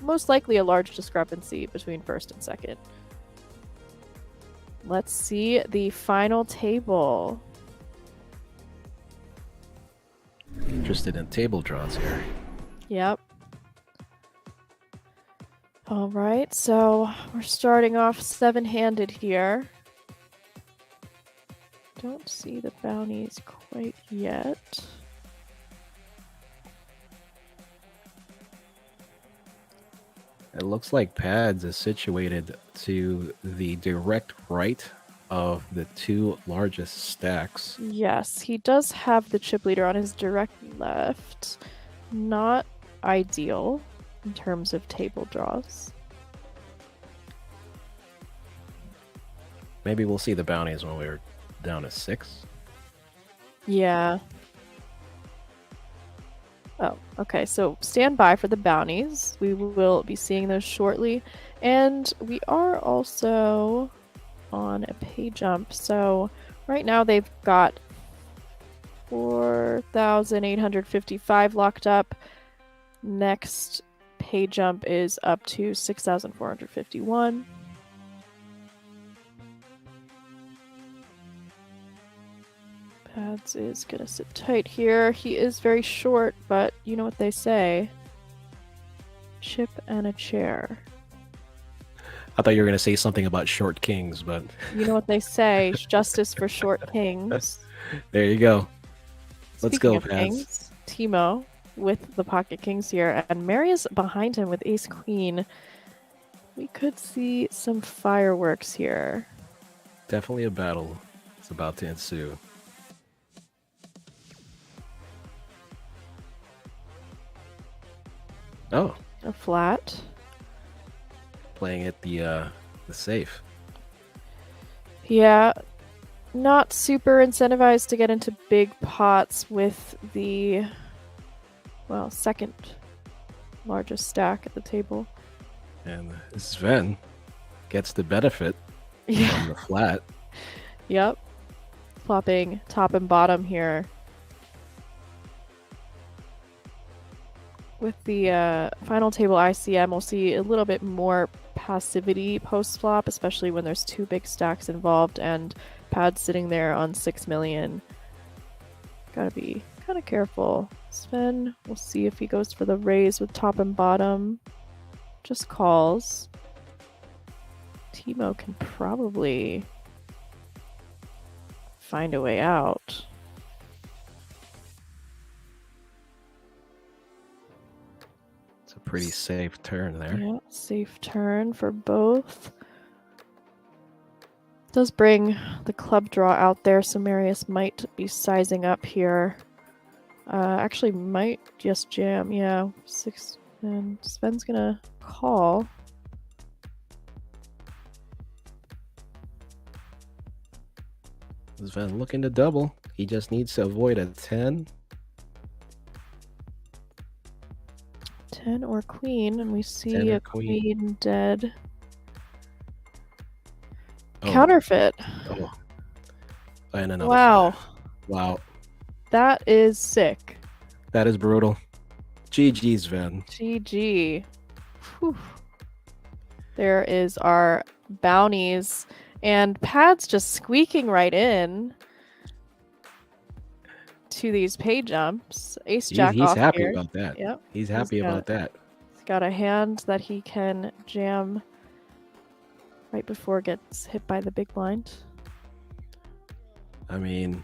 most likely a large discrepancy between first and second. Let's see the final table. Interested in table draws here. Yep. All right, so we're starting off seven-handed here. Don't see the bounties quite yet. It looks like Pads is situated to the direct right of the two largest stacks. Yes, he does have the chip leader on his direct left. Not ideal in terms of table draws. Maybe we'll see the bounties when we're down to 6. Yeah. Oh, okay. So stand by for the bounties. We will be seeing those shortly. And we are also on a pay jump. So right now they've got 4,855 locked up. Next pay jump is up to 6,451. Pads is gonna sit tight here. He is very short, but you know what they say. Chip and a chair. I thought you were going to say something about short kings, but... You know what they say. Justice for short kings. There you go. Let's Speaking go, of Pads. kings, Timo with the pocket kings here, and Marius behind him with ace queen. We could see some fireworks here. Definitely a battle is about to ensue. Oh, A flat. playing it the safe. Yeah, not super incentivized to get into big pots with the, well, second largest stack at the table. And Sven gets the benefit Yeah. from the flat. Yep. Flopping top and bottom here. With the final table ICM, we'll see a little bit more passivity post-flop, especially when there's two big stacks involved and Pad's sitting there on 6 million. Gotta be kind of careful. Sven, we'll see if he goes for the raise with top and bottom. Just calls. Timo can probably find a way out. It's a pretty safe turn there. Yeah, safe turn for both. Does bring the club draw out there, so Marius might be sizing up here. Actually, might just jam. Yeah, 6. And Sven's gonna call. Sven looking to double. He just needs to avoid a 10. 10 or queen, and we 10 see or a queen. queen dead. Oh. Counterfeit. Oh. And another Wow. 5. Wow. That is sick. That is brutal. GG, Sven. GG. Whew. There is our bounties. And Pad's just squeaking right in to these pay jumps. Ace Jack He's off happy here. about that. Yep. He's happy got- about that. He's got a hand that he can jam right before it gets hit by the big blind. I mean,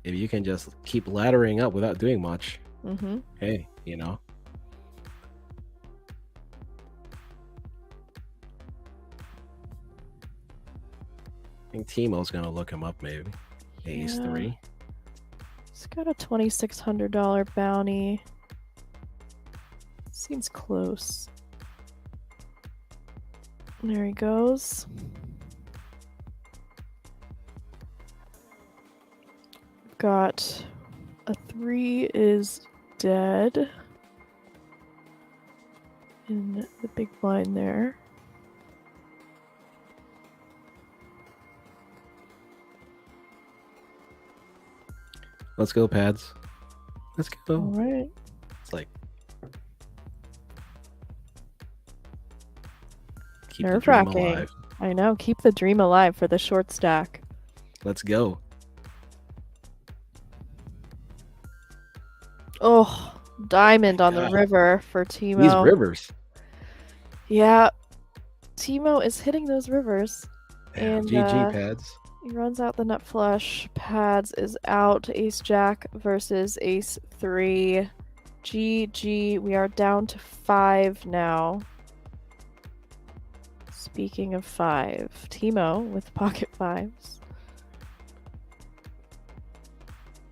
if you can just keep laddering up without doing much, Mm-hmm. hey, you know. I think Timo's gonna look him up maybe. Ace Yeah. 3. He's got a $2,600 bounty. Seems close. There he goes. Got a 3 is dead in the big blind there. Let's go, Pads. Let's go. All right. It's like keep the dream Nerve-wracking. alive. I know. Keep the dream alive for the short stack. Let's go. Oh, diamond on the God. river for Timo. These rivers. Yeah. Timo is hitting those rivers. Damn, And, GG, Pads. He runs out the nut flush. Pads is out. Ace Jack versus Ace 3. GG. We are down to 5 now. Speaking of 5, Timo with pocket 5s.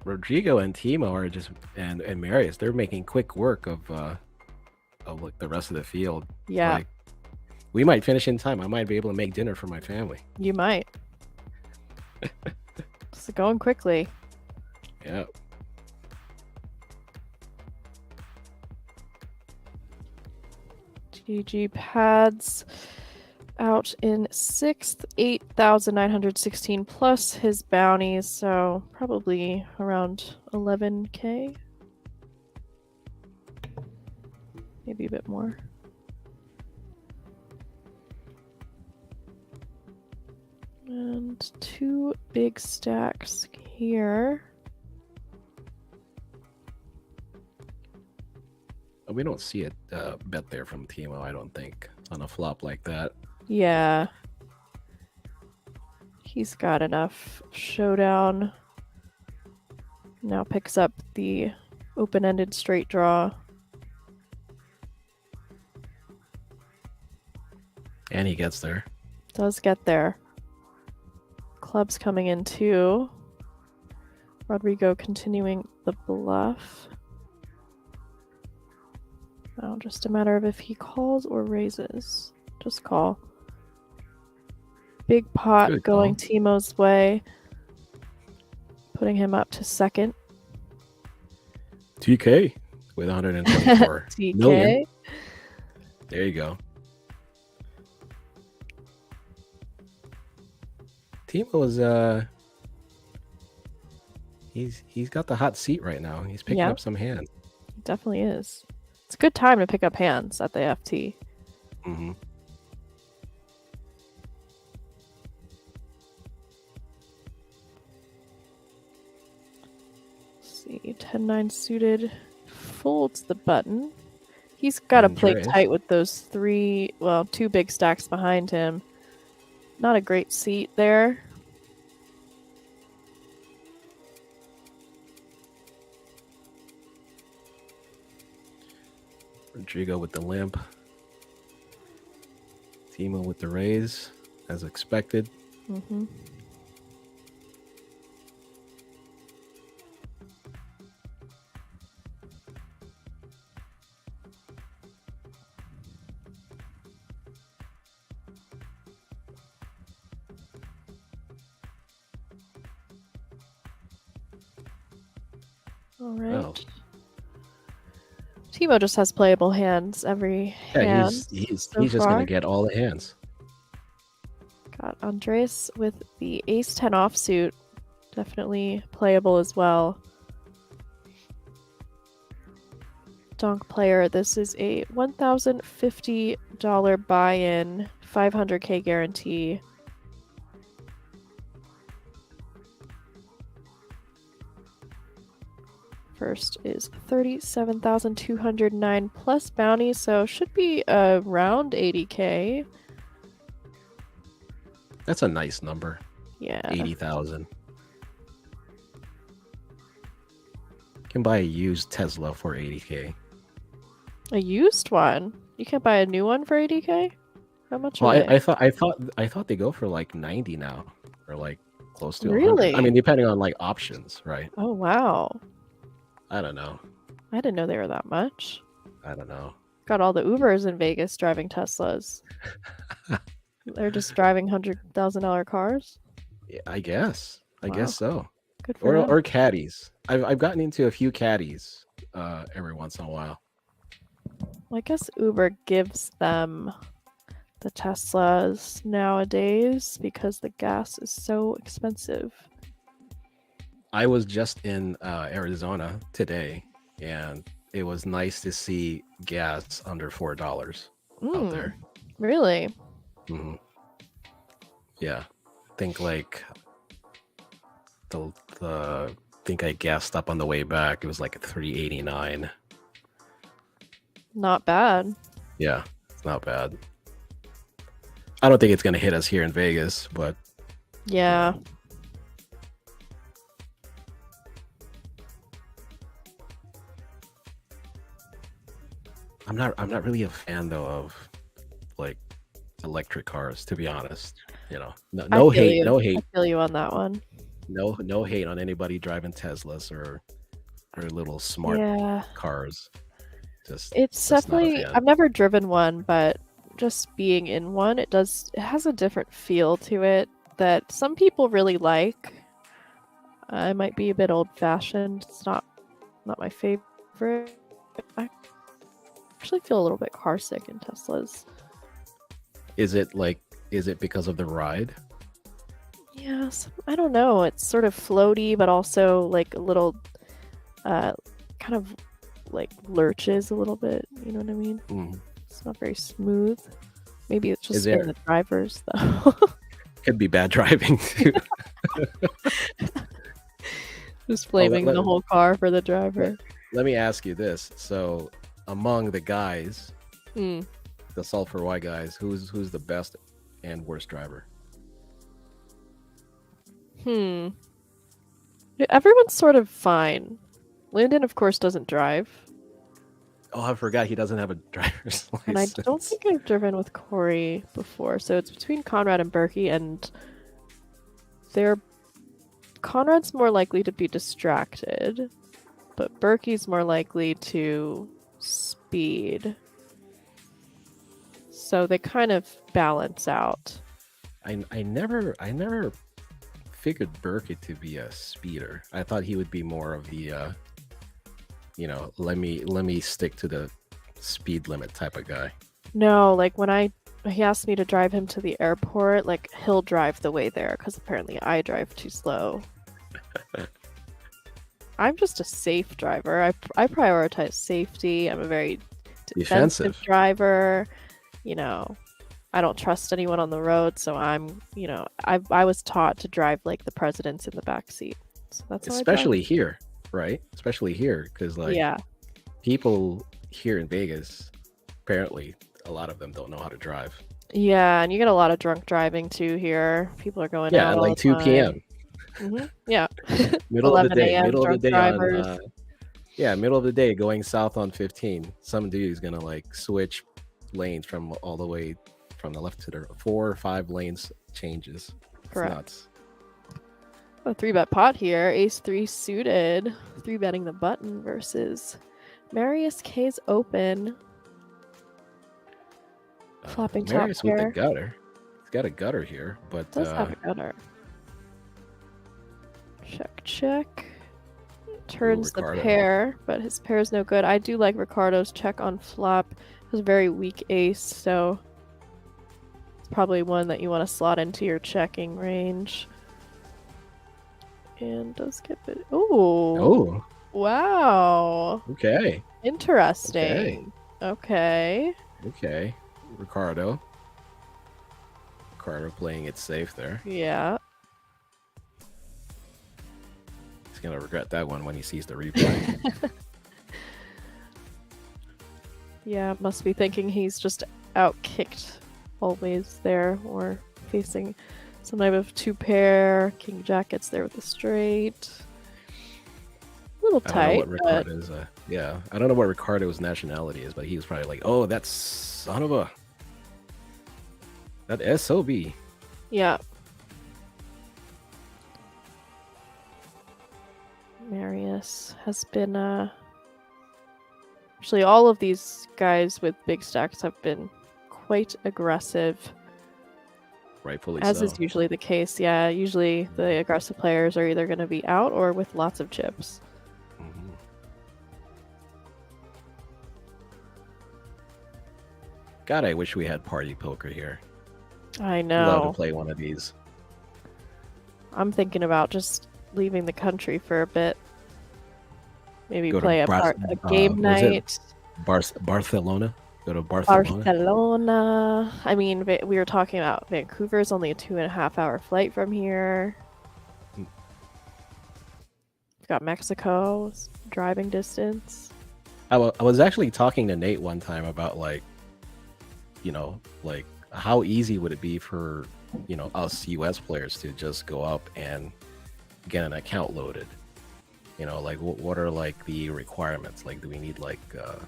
Rodrigo and Timo are just and Marius, they're making quick work of like the rest of the field. Yeah, Like, we might finish in time. I might be able to make dinner for my family. you might. It's going quickly. Yeah. GG. Pads out in 6th, 8,916 plus his bounties, so probably around 11K. Maybe a bit more. And 2 big stacks here. We don't see a bet there from Timo, I don't think, on a flop like that. Yeah. He's got enough showdown. Now picks up the open-ended straight draw. And he gets there. Does get there. Clubs coming in too. Rodrigo continuing the bluff. Now just a matter of if he calls or raises. Just call. Big pot Good going call. Timo's way. Putting him up to second. TK with 124 TK. million. There you go. Timo is he's got the hot seat right now. He's picking up some hands. It definitely is. It's a good time to pick up hands at the FT. Mm-hmm. See, 10-9 suited folds the button. He's got to play tight with those two big stacks behind him. Not a great seat there. Rodrigo with the limp. Timo with the raise, as expected. Mm-hmm. All right. Well, Timo just has playable hands every hand. He's so just far. gonna get all the hands. Got Andres with the ace 10 offsuit. Definitely playable as well. Donk player, this is a $1,050 buy-in, 500K guarantee. First is 37,209 plus bounties, so should be around 80K. That's a nice number. Yeah. 80,000. Can buy a used Tesla for 80K. A used one? You can't buy a new one for 80K? How much Well, are they? I thought they go for like 90 now, or like close to 100. Really? I mean, depending on like options, right? Oh, wow. I don't know. I didn't know they were that much. I don't know. Got all the Ubers in Vegas driving Teslas. They're just driving $100,000 cars. Yeah, I guess. I Wow. guess so. Good for them. Or caddies. I've gotten into a few caddies every once in a while. Well, I guess Uber gives them the Teslas nowadays because the gas is so expensive. I was just in Arizona today, and it was nice to see gas under $4 out there. Really? Mm-hmm. Yeah, think like the think I gassed up on the way back. It was like $3.89. Not bad. Yeah, it's not bad. I don't think it's gonna hit us here in Vegas, but Yeah. I'm not really a fan though of like electric cars, to be honest. You know, no hate, no hate. I feel you on that one. No hate on anybody driving Teslas or little smart cars. It's definitely, I've never driven one, but just being in one, it has a different feel to it that some people really like. I might be a bit old-fashioned. It's not my favorite. I actually feel a little bit car sick in Teslas. Is it because of the ride? Yes, I don't know. It's sort of floaty, but also like a little, kind of like lurches a little bit. You know what I mean? Mm. It's not very smooth. Maybe it's just been the drivers, though. Could be bad driving too. Just blaming the whole car for the driver. Let me ask you this: so, among the guys, the Sulfur Y guys, who's the best and worst driver? Everyone's sort of fine. Landon, of course, doesn't drive. Oh, I forgot he doesn't have a driver's license. And I don't think I've driven with Corey before. So it's between Conrad and Berkey, and Conrad's more likely to be distracted, but Berkey's more likely to speed. So they kind of balance out. I never figured Berkey to be a speeder. I thought he would be more of the let me stick to the speed limit type of guy. No, like when I he asked me to drive him to the airport. Like, he'll drive the way there because apparently I drive too slow. I'm just a safe driver. I prioritize safety. I'm a very defensive driver. You know, I don't trust anyone on the road, so I'm, you know, I was taught to drive like the presidents in the back seat. So that's how Especially here, right? Especially here, because like yeah, people here in Vegas, apparently a lot of them don't know how to drive. yeah, and you get a lot of drunk driving too here. People are going Yeah, out at all like the 2 time. p.m. Yeah, Middle of the 11 day, a.m. middle of the drunk day drivers. on middle of the day going south on 15. Some dude is gonna like switch lanes from all the way from the left to the 4 or 5 lanes changes. It's Correct. nuts. A 3-bet pot here. Ace 3 suited. 3-betting the button versus Marius K's open. Flopping top Marius with the pair. gutter. He's got a gutter here, but Does have a gutter. Check, check. Turns the Ricardo. pair, but his pair is no good. I do like Ricardo's check on flop. Has a very weak ace, so it's probably one that you want to slot into your checking range. And does get it. Oh, wow. Okay. Interesting. Okay. Ricardo playing it safe there. Yeah. He's gonna regret that one when he sees the replay. Yeah, must be thinking he's just out-kicked always there, or facing some type of 2-pair. King Jack gets there with a straight. A little I don't know tight, what but Ricardo's I don't know what Ricardo's nationality is, but he was probably like, oh, that's son of a that SOB. yeah. Marius has been actually all of these guys with big stacks have been quite aggressive, Rightfully as so. is usually the case. Yeah, usually the aggressive players are either going to be out or with lots of chips. Mhm. God, I wish we had party poker here. I Love know. to play one of these. I'm thinking about just leaving the country for a bit. Maybe Go to play a game what is it? night. Barcelona. Go to Barcelona. Barcelona. I mean, we were talking about Vancouver is only a 2.5-hour flight from here. Hmm. We've got Mexico, driving distance. I was actually talking to Nate one time about like how easy would it be for us US players to just go up and get an account loaded. Like what are like the requirements? Like, do we need like a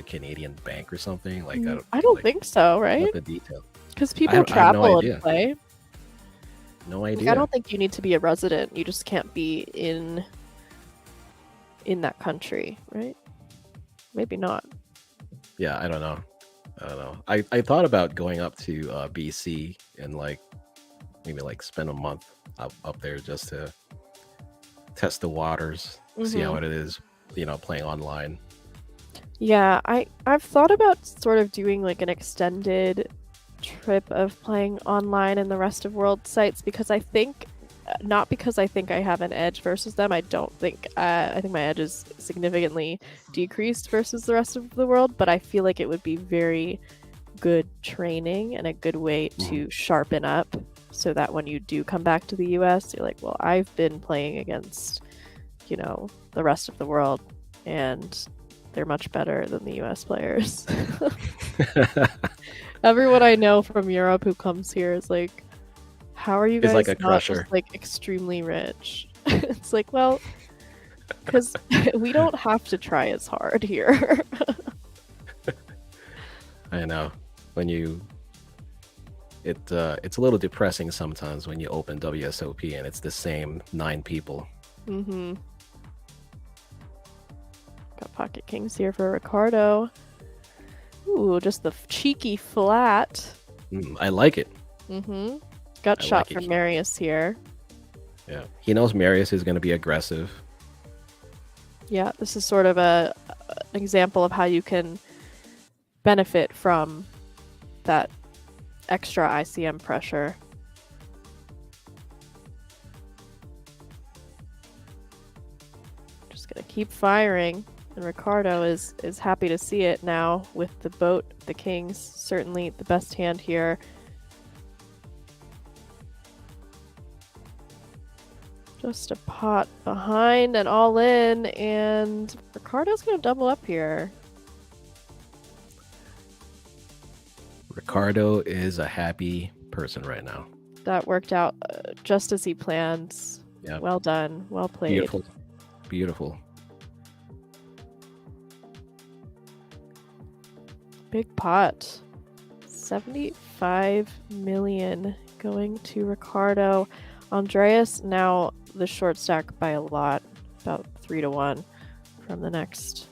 Canadian bank or something? Like I don't think so, right? What the detail? Because I people have no travel idea. and play. No Like, idea. I don't think you need to be a resident. You just can't be in that country, right? Maybe not. Yeah, I don't know. I thought about going up to BC and like maybe like spend a month up there just to test the waters, see how it is, playing online. Yeah, I've thought about sort of doing like an extended trip of playing online in the rest of world sites, because I think, not because I think I have an edge versus them. I don't think, I think my edge is significantly decreased versus the rest of the world, but I feel like it would be very good training and a good way to sharpen up, so that when you do come back to the US, you're like, well, I've been playing against, the rest of the world, and they're much better than the US players. Everyone I know from Europe who comes here is like, how are you guys like a not crusher. just like extremely rich? It's like, well, because we don't have to try as hard here. I know. It's a little depressing sometimes when you open WSOP and it's the same 9 people. Mm-hmm. Got pocket kings here for Ricardo. Ooh, just the cheeky flat. I like it. Mm-hmm. Gut I shot like it. from Marius here. Yeah, he knows Marius is going to be aggressive. Yeah, this is sort of an example of how you can benefit from that extra ICM pressure. Just gonna keep firing, and Ricardo is happy to see it now with the boat, the kings, certainly the best hand here. Just a pot behind and all in, and Ricardo's gonna double up here. Ricardo is a happy person right now. That worked out just as he planned. Yeah. Well done. Well played. Beautiful. Beautiful. Big pot. 75 million going to Ricardo. Andreas now the short stack by a lot, about 3-1 from the next.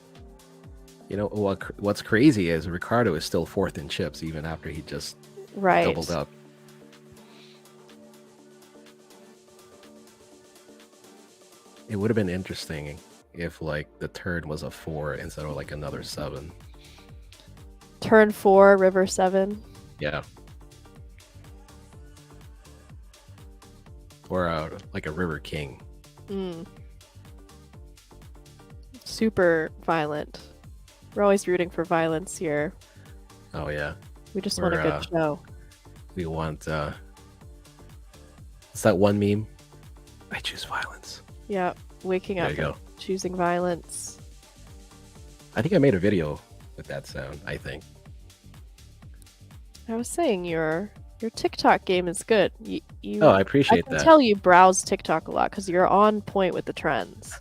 You know what's crazy is Ricardo is still fourth in chips even after he just doubled up. It would have been interesting if like the turn was a 4 instead of like another 7. Turn 4, river 7. Yeah. Or like a river king. Super violent. We're always rooting for violence here. Oh yeah. We just want a good show. We want it's that one meme. I choose violence. Yeah, waking up There you and go. choosing violence. I think I made a video with that sound, I think. I was saying your TikTok game is good. Oh, I appreciate I can that. tell you browse TikTok a lot because you're on point with the trends.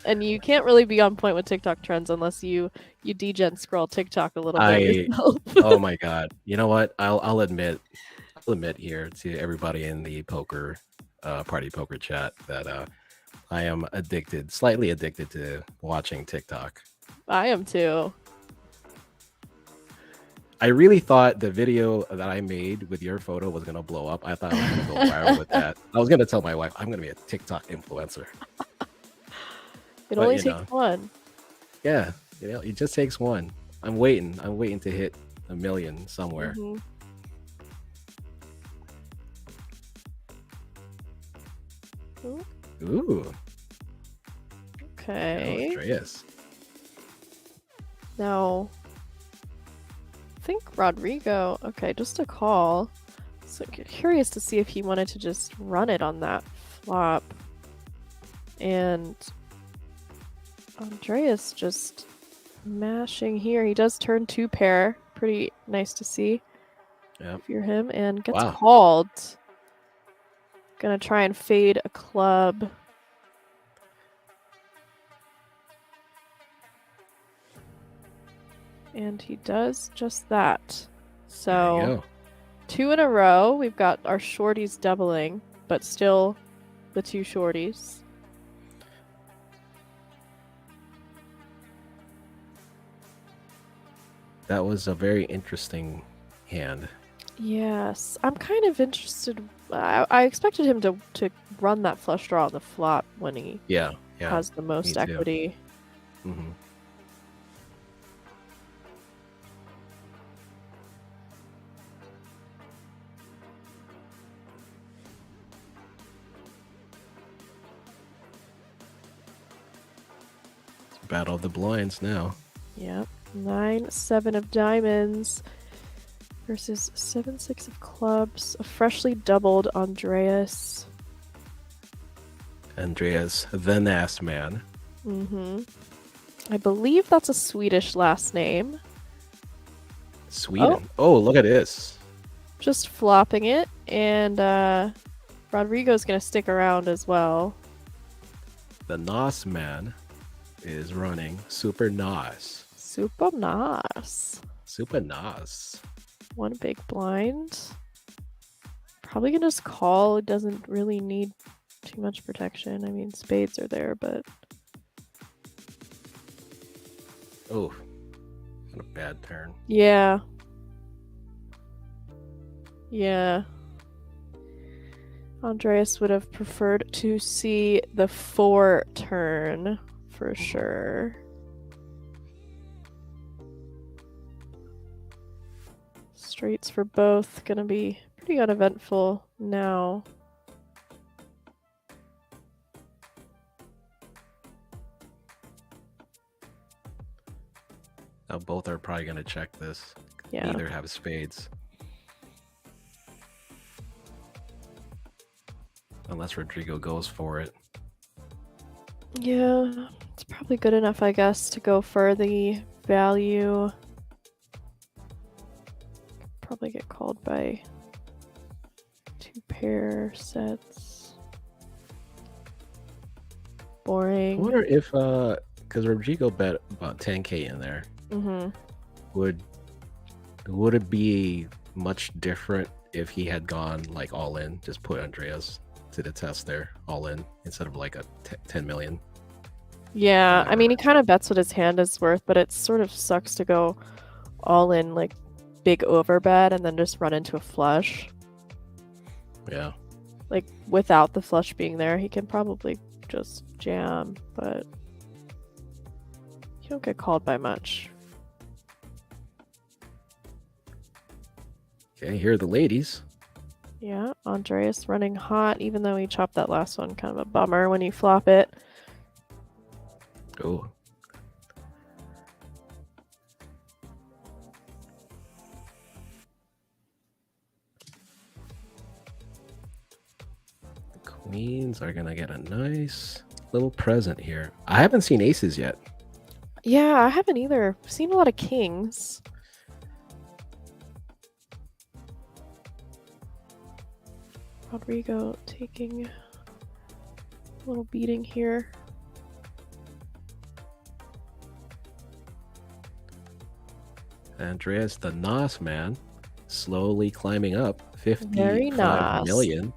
And you can't really be on point with TikTok trends unless you degen scroll TikTok a little bit yourself. Oh my god. You know what? I'll admit here to everybody in the party poker chat that I am slightly addicted to watching TikTok. I am too. I really thought the video that I made with your photo was gonna blow up. I thought I was gonna go viral with that. I was gonna tell my wife I'm gonna be a TikTok influencer. It only takes one. Yeah, it just takes one. I'm waiting to hit 1 million somewhere. Mm-hmm. Ooh. Okay. Andreas. Now, I think Rodrigo. Okay, just a call. So curious to see if he wanted to just run it on that flop. And Andreas just mashing here. He does turn 2 pair. Pretty nice to see. Yeah. If you're him, and gets Wow. called. Gonna try and fade a club. And he does just that. There you So go. 2 in a row. We've got our shorties doubling, but still the 2 shorties. That was a very interesting hand. Yes, I'm kind of interested. I expected him to run that flush draw on the flop when he Yeah. has the most too. equity. Mm-hmm. Battle of the blinds now. Yep. 9-7 of diamonds versus 7-6 of clubs. A freshly doubled Andreas. Andreas, the Nast Man. Mm-hmm. I believe that's a Swedish last name. Sweden. Oh, look at this. Just flopping it, and Rodrigo's gonna stick around as well. The Nos Man is running Super Nos. Super nice. Super Nos. One big blind. Probably gonna just call. It doesn't really need too much protection. I mean, spades are there, but Oh, what a bad turn. yeah. Yeah. Andreas would have preferred to see the 4 turn for sure. Let's Straights for both. Gonna be pretty uneventful now. Now both are probably going to check this. Yeah. Neither have spades. Unless Rodrigo goes for it. Yeah, it's probably good enough, I guess, to go for the value. Probably get called by 2 pair sets. Boring. I wonder if, because Rodrigo bet about 10K in there. Mm-hmm. Would it be much different if he had gone like all in, just put Andreas to the test there, all in, instead of like a 10 million? Yeah, I mean, he kind of bets what his hand is worth, but it sort of sucks to go all in, like, big overbet and then just run into a flush. Yeah. Like, without the flush being there, he can probably just jam, but you don't get called by much. Okay, here are the ladies. Yeah, Andreas running hot, even though he chopped that last one. Kind of a bummer when you flop it. Oh. The queens are gonna get a nice little present here. I haven't seen aces yet. Yeah, I haven't either. I've seen a lot of kings. Rodrigo taking a little beating here. Andreas, the Nos man, slowly climbing up. 55 Very nice. million.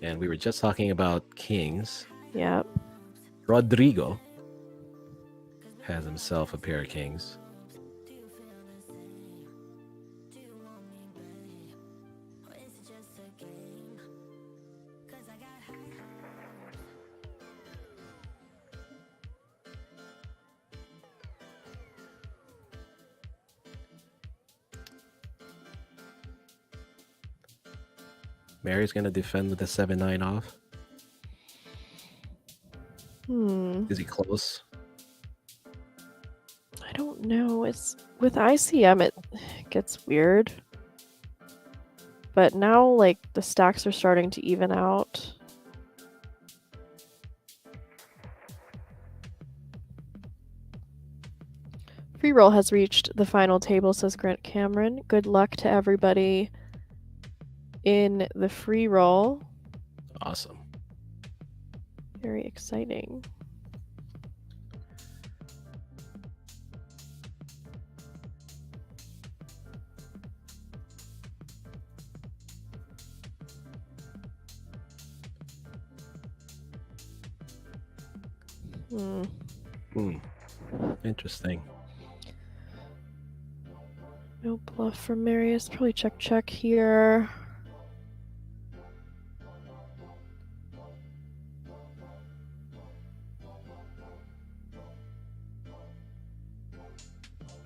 And we were just talking about kings. Yep. Rodrigo has himself a pair of kings. Mary's gonna defend with the 7-9 off. Is he close? I don't know. It's with ICM it gets weird. But now like the stacks are starting to even out. Free roll has reached the final table, says Grant Cameron. Good luck to everybody in the free roll. Awesome. Very exciting. Interesting. No bluff from Marius. Probably check here.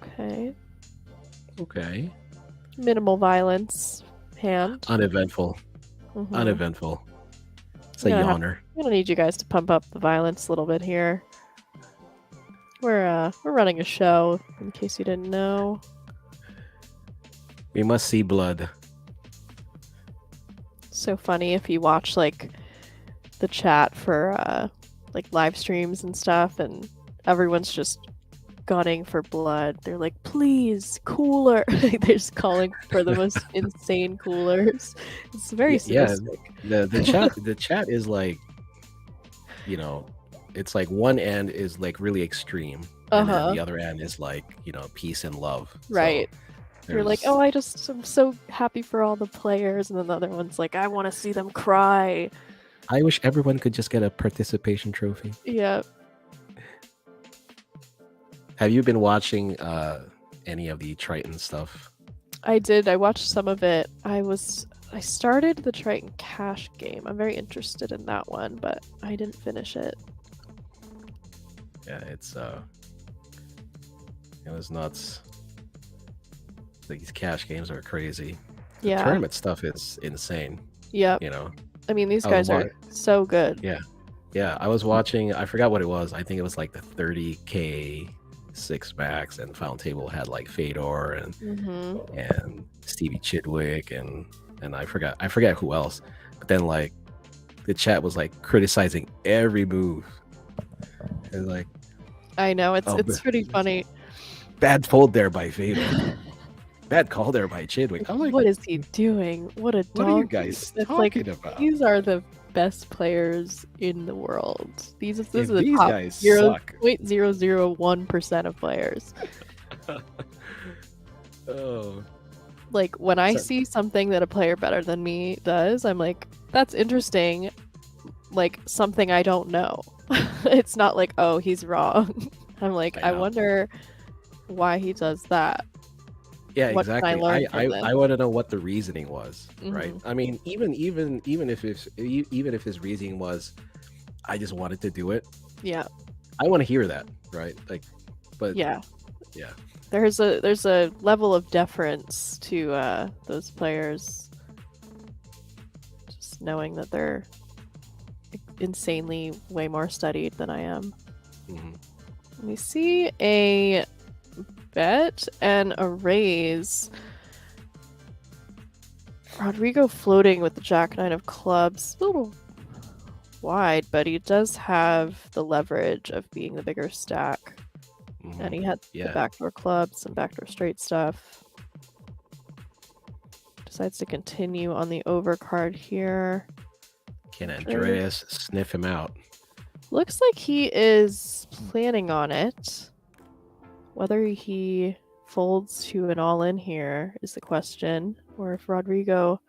Okay. Okay. Minimal violence hand. Uneventful. Mhm. Uneventful. It's a Yeah. yawner. I'm gonna need you guys to pump up the violence a little bit here. We're running a show, in case you didn't know. We must see blood. So funny if you watch like the chat for like live streams and stuff, and everyone's just gunning for blood. They're like, please, cooler. They're just calling for the most insane coolers. It's very sadistic. The chat is like, you know, it's like one end is like really extreme, and then the other end is like, you know, peace and love. Right. So you're like, oh, I'm so happy for all the players, and then the other one's like, I want to see them cry. I wish everyone could just get a participation trophy. Yeah. Have you been watching any of the Triton stuff? I did. I watched some of it. I started the Triton Cash game. I'm very interested in that one, but I didn't finish it. Yeah, it was nuts. these cash games are crazy. The Yeah. tournament stuff is insane. Yep. You know. I mean, these I was guys are so good. Yeah. I was watching. I forgot what it was. I think it was like the 30K 6 max, and Fountain Table had like Fedor and Stevie Chidwick and I forget who else. But then like the chat was like criticizing every move. And like, I know it's pretty funny. Bad fold there by Fedor. Bad call there by Chidwick. I'm like, what is he doing? What a what are you donkey. guys It's talking about? These are the best players in the world. This is the These top guys suck. 0.001% of players. Oh. Like when I see something that a player better than me does, I'm like, that's interesting. Like something I don't know. It's not like, oh, he's wrong. I'm like, I wonder why he does that. Yeah, What can exactly. I learn from them? I want to know what the reasoning was, right? I mean, even if his reasoning was, I just wanted to do it. Yeah. I want to hear that, right? Like, but yeah. yeah. There's a level of deference to those players. Just knowing that they're insanely way more studied than I am. We see a bet and a raise. Rodrigo floating with the Jack 9 of clubs. A little wide, but he does have the leverage of being the bigger stack. And he had the backdoor clubs and backdoor straight stuff. Decides to continue on the overcard here. Can Andreas sniff him out? Looks like he is planning on it. Whether he folds to an all-in here is the question. Or if Rodrigo...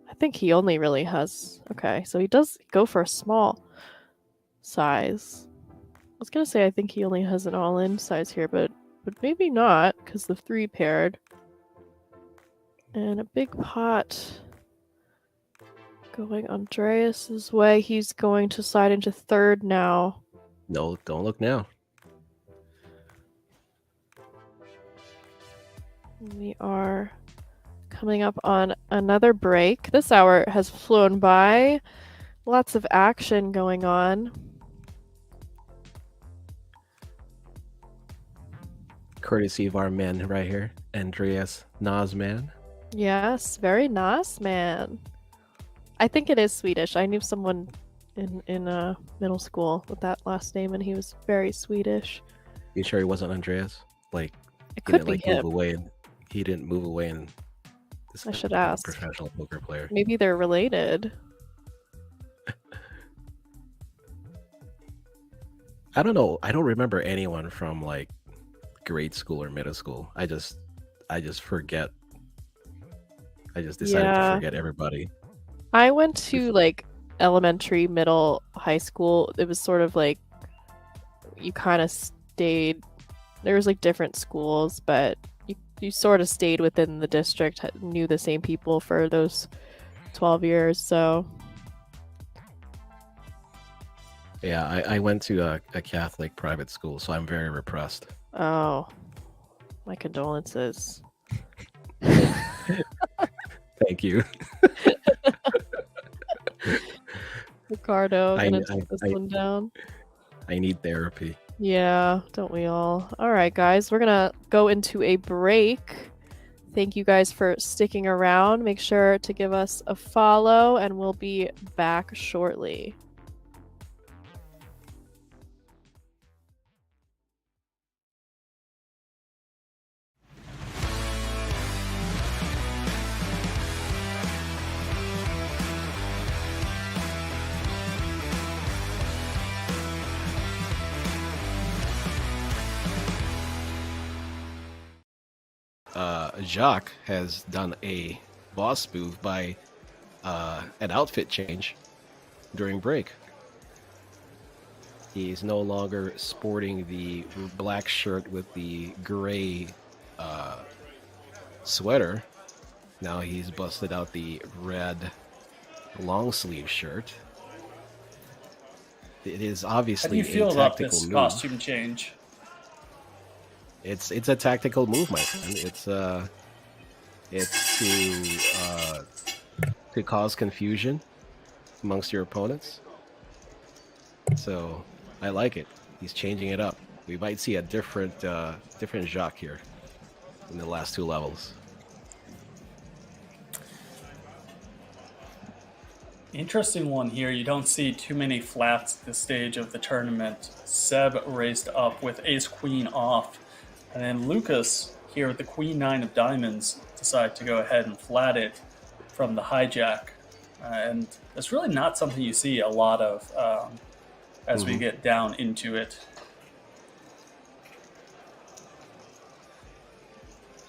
I think he only really has... Okay, so he does go for a small size. I was going to say I think he only has an all-in size here, but maybe not, because the 3 paired. And a big pot going Andreas's way. He's going to slide into third now. No, don't look now. We are coming up on another break. This hour has flown by. Lots of action going on. Courtesy of our men right here, Andreas Nazman. Yes, very nice, man. I think it is Swedish. I knew someone in middle school with that last name, and he was very Swedish. You sure he wasn't Andreas? Like, it could be him. Move away, and he didn't move away, and I should ask. Professional poker player. Maybe they're related. I don't know. I don't remember anyone from like grade school or middle school. I just forget. I just decided to forget everybody. I went to like elementary, middle, high school. It was sort of like you kind of stayed. There was like different schools, but you sort of stayed within the district, knew the same people for those 12 years. So yeah, I went to a Catholic private school, so I'm very repressed. Oh, my condolences. Thank you. Ricardo, I'm gonna take this one down. I need therapy. Yeah, don't we all? All right, guys, we're gonna go into a break. Thank you guys for sticking around. Make sure to give us a follow, and we'll be back shortly. Jacques has done a boss move by an outfit change during break. He's no longer sporting the black shirt with the gray sweater. Now he's busted out the red long sleeve shirt. It is obviously How do you feel a about tactical this move. costume change? It's a tactical move, my friend. It's to cause confusion amongst your opponents. So I like it. He's changing it up. We might see a different Jacques here in the last 2 levels. Interesting one here. You don't see too many flats at this stage of the tournament. Seb raised up with ace-queen off. And then Lucas here with the queen-9 of diamonds decided to go ahead and flat it from the hijack. And that's really not something you see a lot of as we get down into it.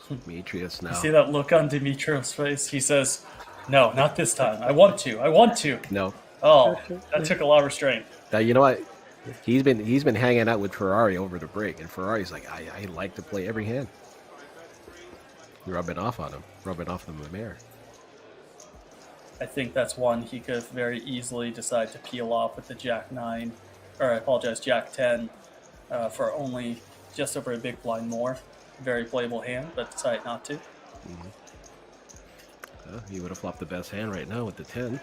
Demetrius now. You see that look on Dimitrios' face? He says, "No, not this time. I want to. I want to." No. Oh, that took a lot of restraint. Now, you know what? He's been hanging out with Ferrari over the break, and Ferrari's like, I like to play every hand. Rubbing off on him. Rubbing off the mayor. I think that's one he could very easily decide to peel off with the Jack 9, or I apologize, Jack 10, for only just over a big blind more. Very playable hand, but decided not to. He would have flopped the best hand right now with the 10.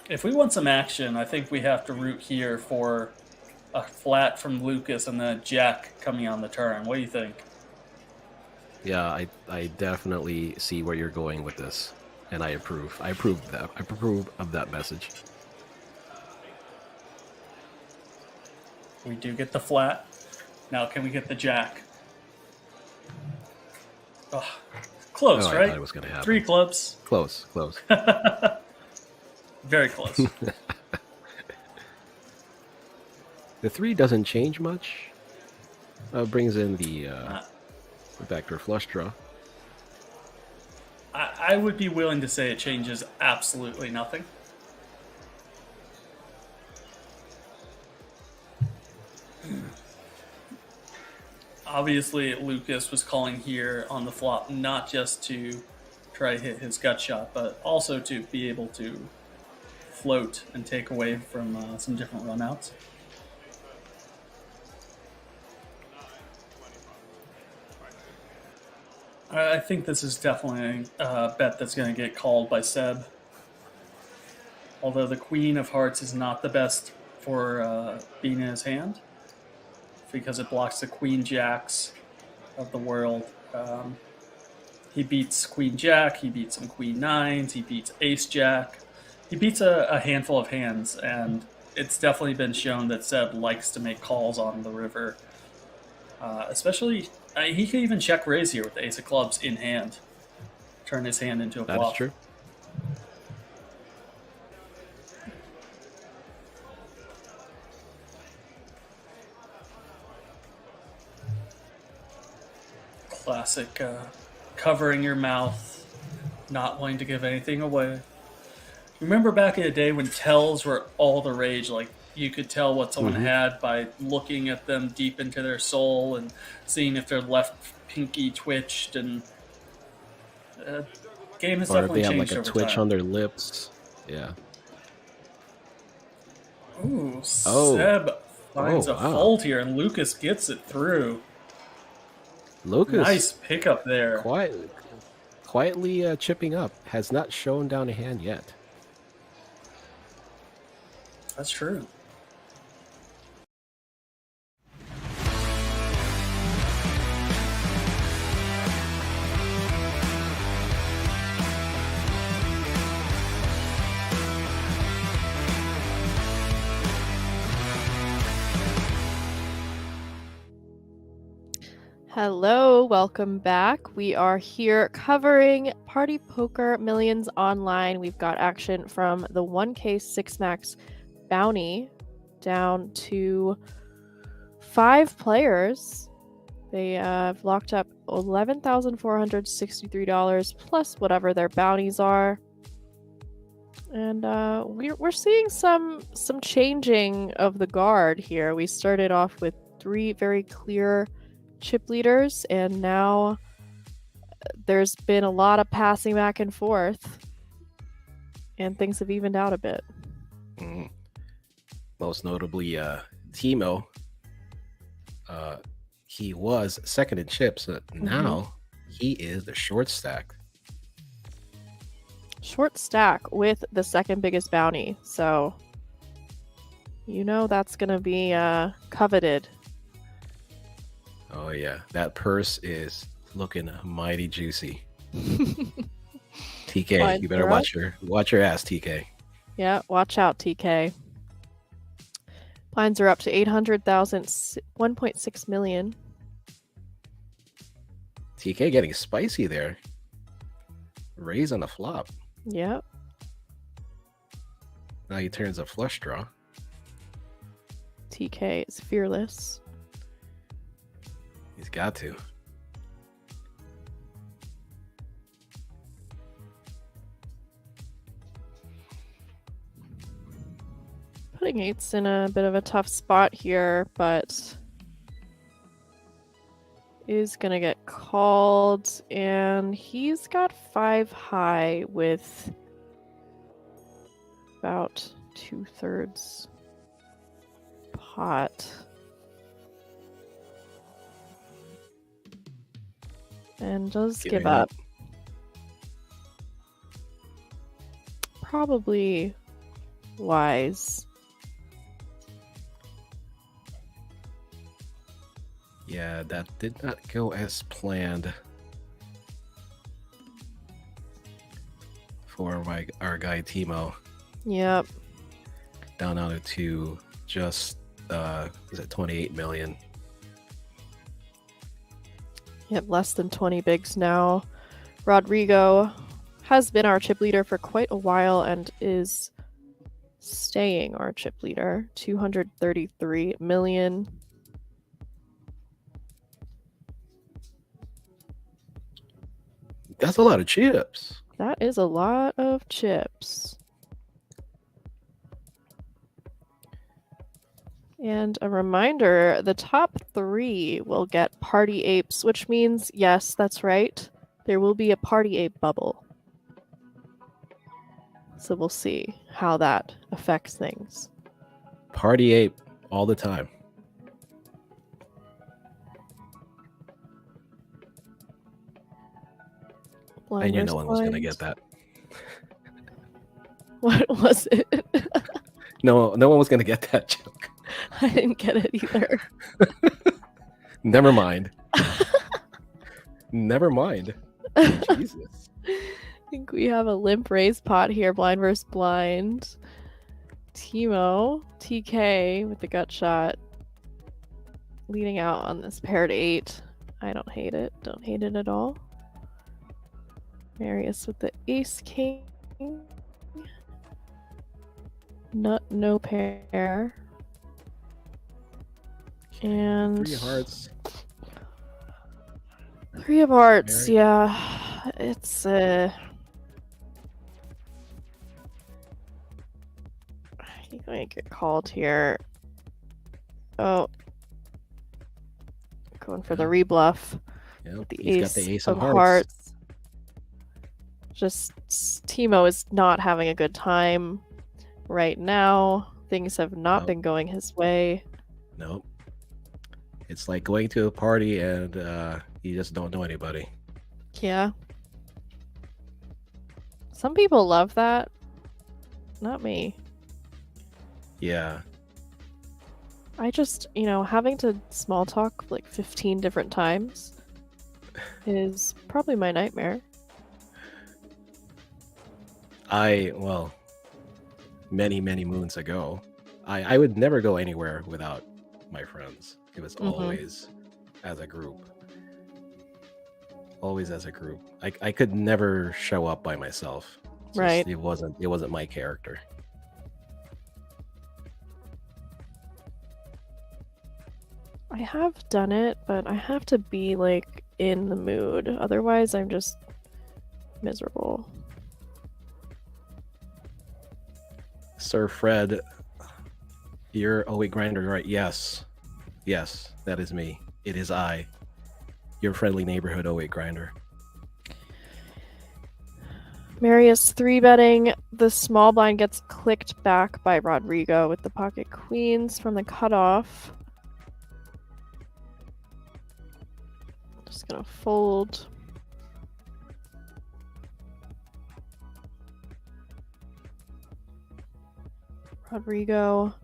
If we want some action, I think we have to root here for a flat from Lucas and then a Jack coming on the turn. What do you think? Yeah, I definitely see where you're going with this, and I approve. I approve of that message. We do get the flat. Now can we get the Jack? Oh, close, I right? thought it was gonna happen. 3 clubs. Close. Very close. The 3 doesn't change much. Brings in the backdoor flush draw. I would be willing to say it changes absolutely nothing. Obviously, Lucas was calling here on the flop not just to try to hit his gut shot, but also to be able to float and take away from some different runouts. I think this is definitely a bet that's going to get called by Seb. Although the Queen of Hearts is not the best for being in his hand, because it blocks the Queen Jacks of the world. He beats Queen Jack, he beats some Queen 9s, he beats Ace Jack. He beats a handful of hands, and it's definitely been shown that Seb likes to make calls on the river. Especially, he could even check raise here with the Ace of Clubs in hand. Turn his hand into a bluff. That is true. Classic covering your mouth, not wanting to give anything away. Remember back in the day when tells were all the rage, like you could tell what someone had by looking at them deep into their soul and seeing if their left pinky twitched, and game has Or if definitely they have changed like a over twitch time. on their lips. Yeah. Ooh, Oh. Seb finds Oh, a wow. fold here, and Lucas gets it through. Lucas Nice pickup there. quietly chipping up. Has not shown down a hand yet. That's true. Hello, welcome back. We are here covering Party Poker Millions Online. We've got action from the 1K 6 max bounty down to 5 players. They have locked up $11,463 plus whatever their bounties are. And we're seeing some changing of the guard here. We started off with 3 very clear chip leaders, and now there's been a lot of passing back and forth, and things have evened out a bit. Most notably, Timo, he was second in chips. Now he is the short stack. Short stack with the second biggest bounty. So, you know that's going to be coveted. Oh, yeah. That purse is looking mighty juicy. TK, Blinds you better are watch your ass, TK. Yeah, watch out, TK. Blinds are up to 800,000, 1.6 million. TK getting spicy there. Raise on the flop. Yep. Now he turns a flush draw. TK is fearless. He's got to. Putting eights in a bit of a tough spot here, but is going to get called, and he's got 5 high with about 2/3 pot. And does give up. Probably wise. Yeah, that did not go as planned for our guy Timo. Yep. Down under to just is it 28 million? Yep, less than 20 bigs now. Rodrigo has been our chip leader for quite a while and is staying our chip leader. 233 million. That's a lot of chips. That is a lot of chips. And a reminder, the top 3 will get party apes, which means, yes, that's right, there will be a party ape bubble. So we'll see how that affects things. Party ape all the time. I knew no one was going to get that. What was it? No one was going to get that joke. I didn't get it either. Never mind. Never mind. Jesus. I think we have a limp raise pot here, blind versus blind. Timo, TK with the gut shot, leading out on this paired 8. I don't hate it. Don't hate it at all. Marius with the ace king. No pair. And 3 hearts. 3 of hearts, yeah. It's I think I might get called here. Oh. Going for the rebluff. Yep, With the he's ace, got the ace of of hearts. Just Timo is not having a good time right now. Things have not been going his way. Nope. It's like going to a party and you just don't know anybody. Yeah. Some people love that. Not me. Yeah. I just, having to small talk like 15 different times is probably my nightmare. Many moons ago, I would never go anywhere without my friends. It was always as a group. Always as a group. I could never show up by myself. Right. It wasn't my character. I have done it, but I have to be like in the mood. Otherwise, I'm just miserable. Sir Fred, you're a grinder, right? Yes, that is me. It is I, your friendly neighborhood 08 grinder. Marius 3-betting. The small blind gets clicked back by Rodrigo with the pocket queens from the cutoff. Just gonna fold. Rodrigo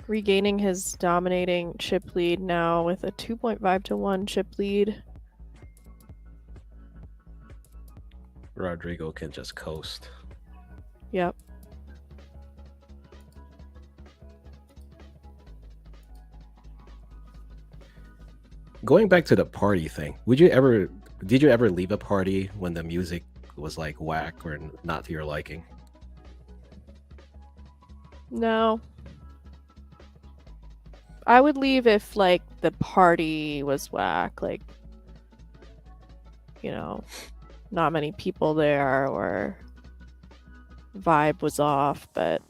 regaining his dominating chip lead now with a 2.5 to 1 chip lead. Rodrigo can just coast. Yep. Going back to the party thing, did you ever leave a party when the music was like whack or not to your liking? No. I would leave if like the party was whack, like, you know, not many people there or vibe was off, but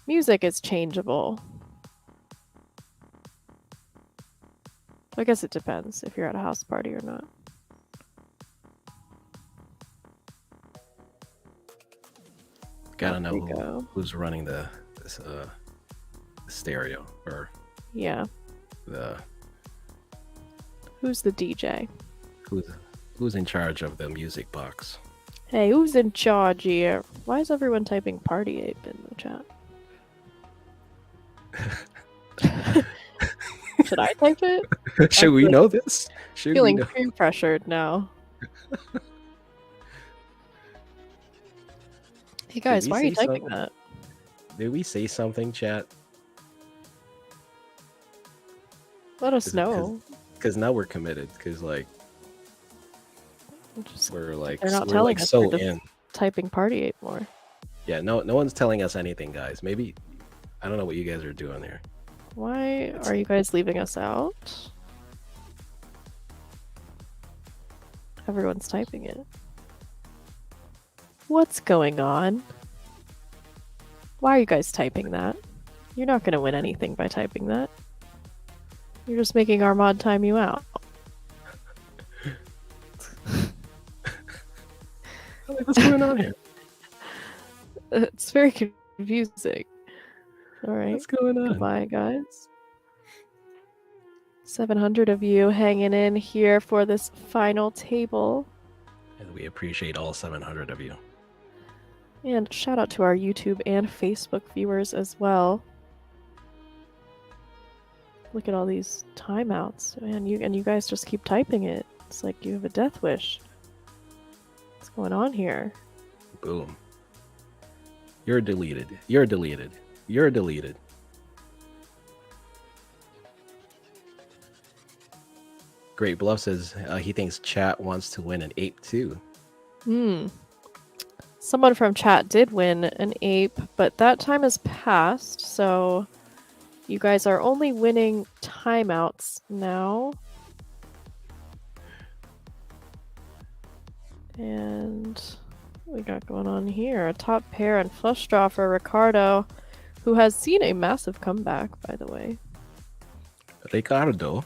music is changeable. I guess it depends if you're at a house party or not. Gotta know who's running this stereo or yeah. the Who's the DJ? who's in charge of the music box. Hey, who's in charge here? Why is everyone typing Party Ape in the chat? Should I type it? Should we know this? Should Feeling we know? peer pressured now. Hey guys, we why are you say typing something? that? Did we say something, chat? Let us know. Because now we're committed. Because like Just, we're like they're not we're telling like us. so We're just in. typing Party Ape more. Yeah, no one's telling us anything, guys. Maybe I don't know what you guys are doing here. Why are you guys leaving us out? Everyone's typing it. What's going on? Why are you guys typing that? You're not going to win anything by typing that. You're just making our mod time you out. What's going on here? It's very confusing. All right. What's going on? Goodbye, guys. 700 of you hanging in here for this final table. And we appreciate all 700 of you. And shout out to our YouTube and Facebook viewers as well. Look at all these timeouts. Man, you guys just keep typing it. It's like you have a death wish. What's going on here? Boom. You're deleted. You're deleted. You're deleted. Great Bluff says he thinks chat wants to win an ape too. Someone from chat did win an ape, but that time has passed, so you guys are only winning timeouts now. And what we got going on here? A top pair and flush draw for Ricardo, who has seen a massive comeback, by the way. Ricardo.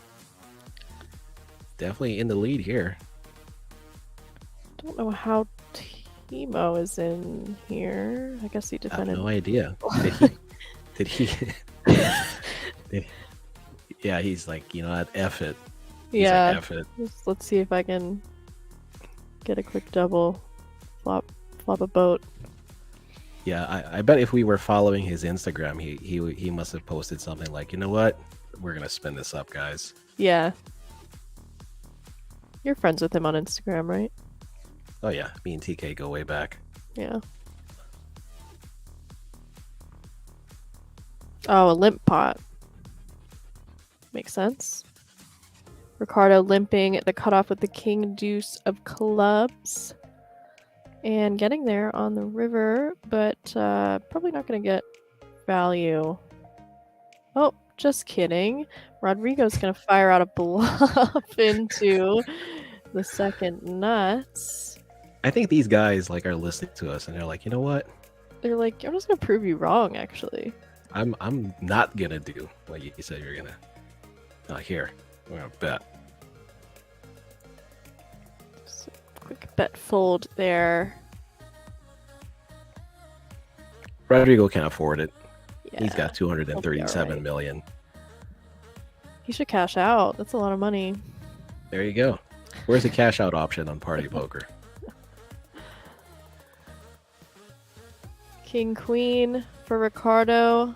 Definitely in the lead here. Don't know how Timo is in here. I guess he I have defended. no idea. Did he? Yeah, he's like, you know, at F it. He's Yeah. like, F it. Let's see if I can get a quick double flop a boat. Yeah, I bet if we were following his Instagram, he must have posted something like, you know what, we're gonna spin this up, guys. Yeah. You're friends with him on Instagram, right? Oh yeah, me and TK go way back. Yeah. Oh, a limp pot. Makes sense. Ricardo limping the cutoff with the king deuce of clubs. And getting there on the river, but probably not going to get value. Oh, just kidding. Rodrigo's going to fire out a bluff into the second nuts. I think these guys like are listening to us and they're like, you know what? They're like, I'm just going to prove you wrong, actually. I'm not gonna do what you said you're gonna. Oh, here, we're gonna bet. Quick bet fold there. Rodrigo can't afford it. Yeah. He's got He'll be 237 alright. million. He should cash out. That's a lot of money. There you go. Where's the cash out option on Party Poker? King Queen for Ricardo.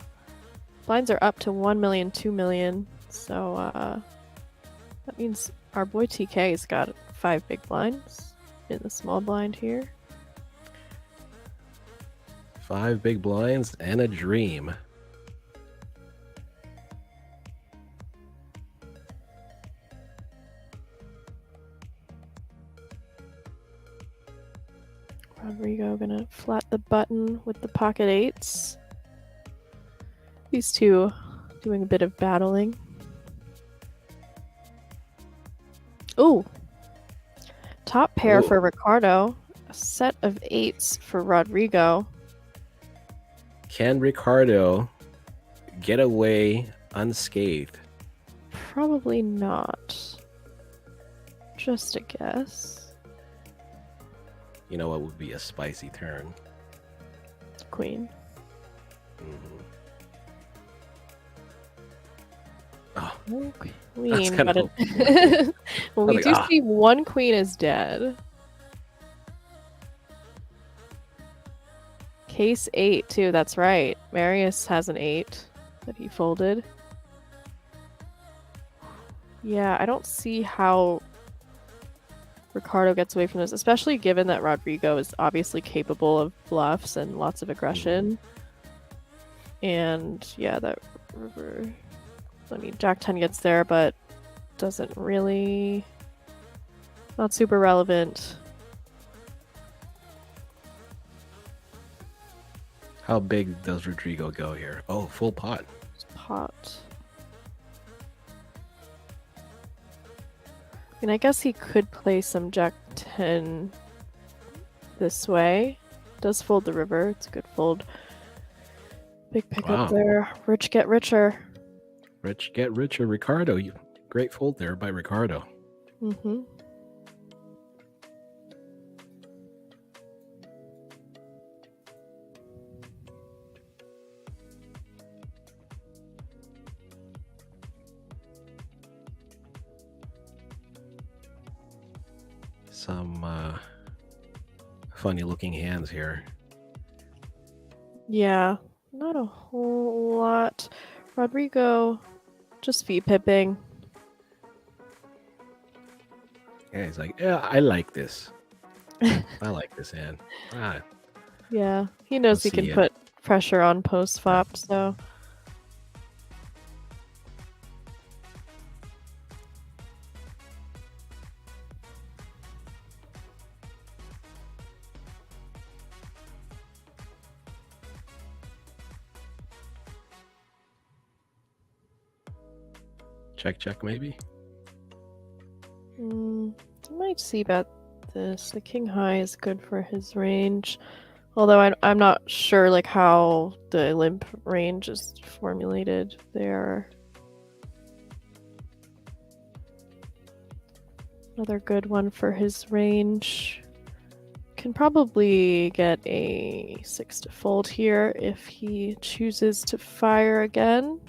Blinds are up to 1 million, 2 million. So that means our boy TK's got 5 big blinds in the small blind here. 5 big blinds and a dream. Rodrigo gonna flat the button with the pocket 8s. These two doing a bit of battling. Ooh. Top pair Ooh. for Ricardo. A set of 8s for Rodrigo. Can Ricardo get away unscathed? Probably not. Just a guess. You know what would be a spicy turn? Queen. Mhm. Oh, Oh, That's queen. kinda But it... well, we like, do see one queen is dead. Case 8 too. That's right. Marius has an 8 that he folded. Yeah, I don't see how Ricardo gets away from this, especially given that Rodrigo is obviously capable of bluffs and lots of aggression. And yeah, that river. I mean, Jack 10 gets there, but doesn't really. Not super relevant. how big does Rodrigo go here? Oh, full pot. Pot. I mean, I guess he could play some Jack 10 this way. Does fold the river. It's a good fold. Big pickup Wow. there. Rich get richer. Rich get richer. Ricardo, great fold there by Ricardo. Mm-hmm. Some funny looking hands here. Yeah, not a whole lot. Rodrigo just V-pipping. Yeah, he's like, yeah, I like this. I like this hand. Ah, Yeah, he knows Let's he can see it. put pressure on post flop, so check maybe. I might see bet this. The king high is good for his range, although I'm not sure like how the limp range is formulated there. Another good one for his range. Can probably get a 6 to fold here if he chooses to fire again.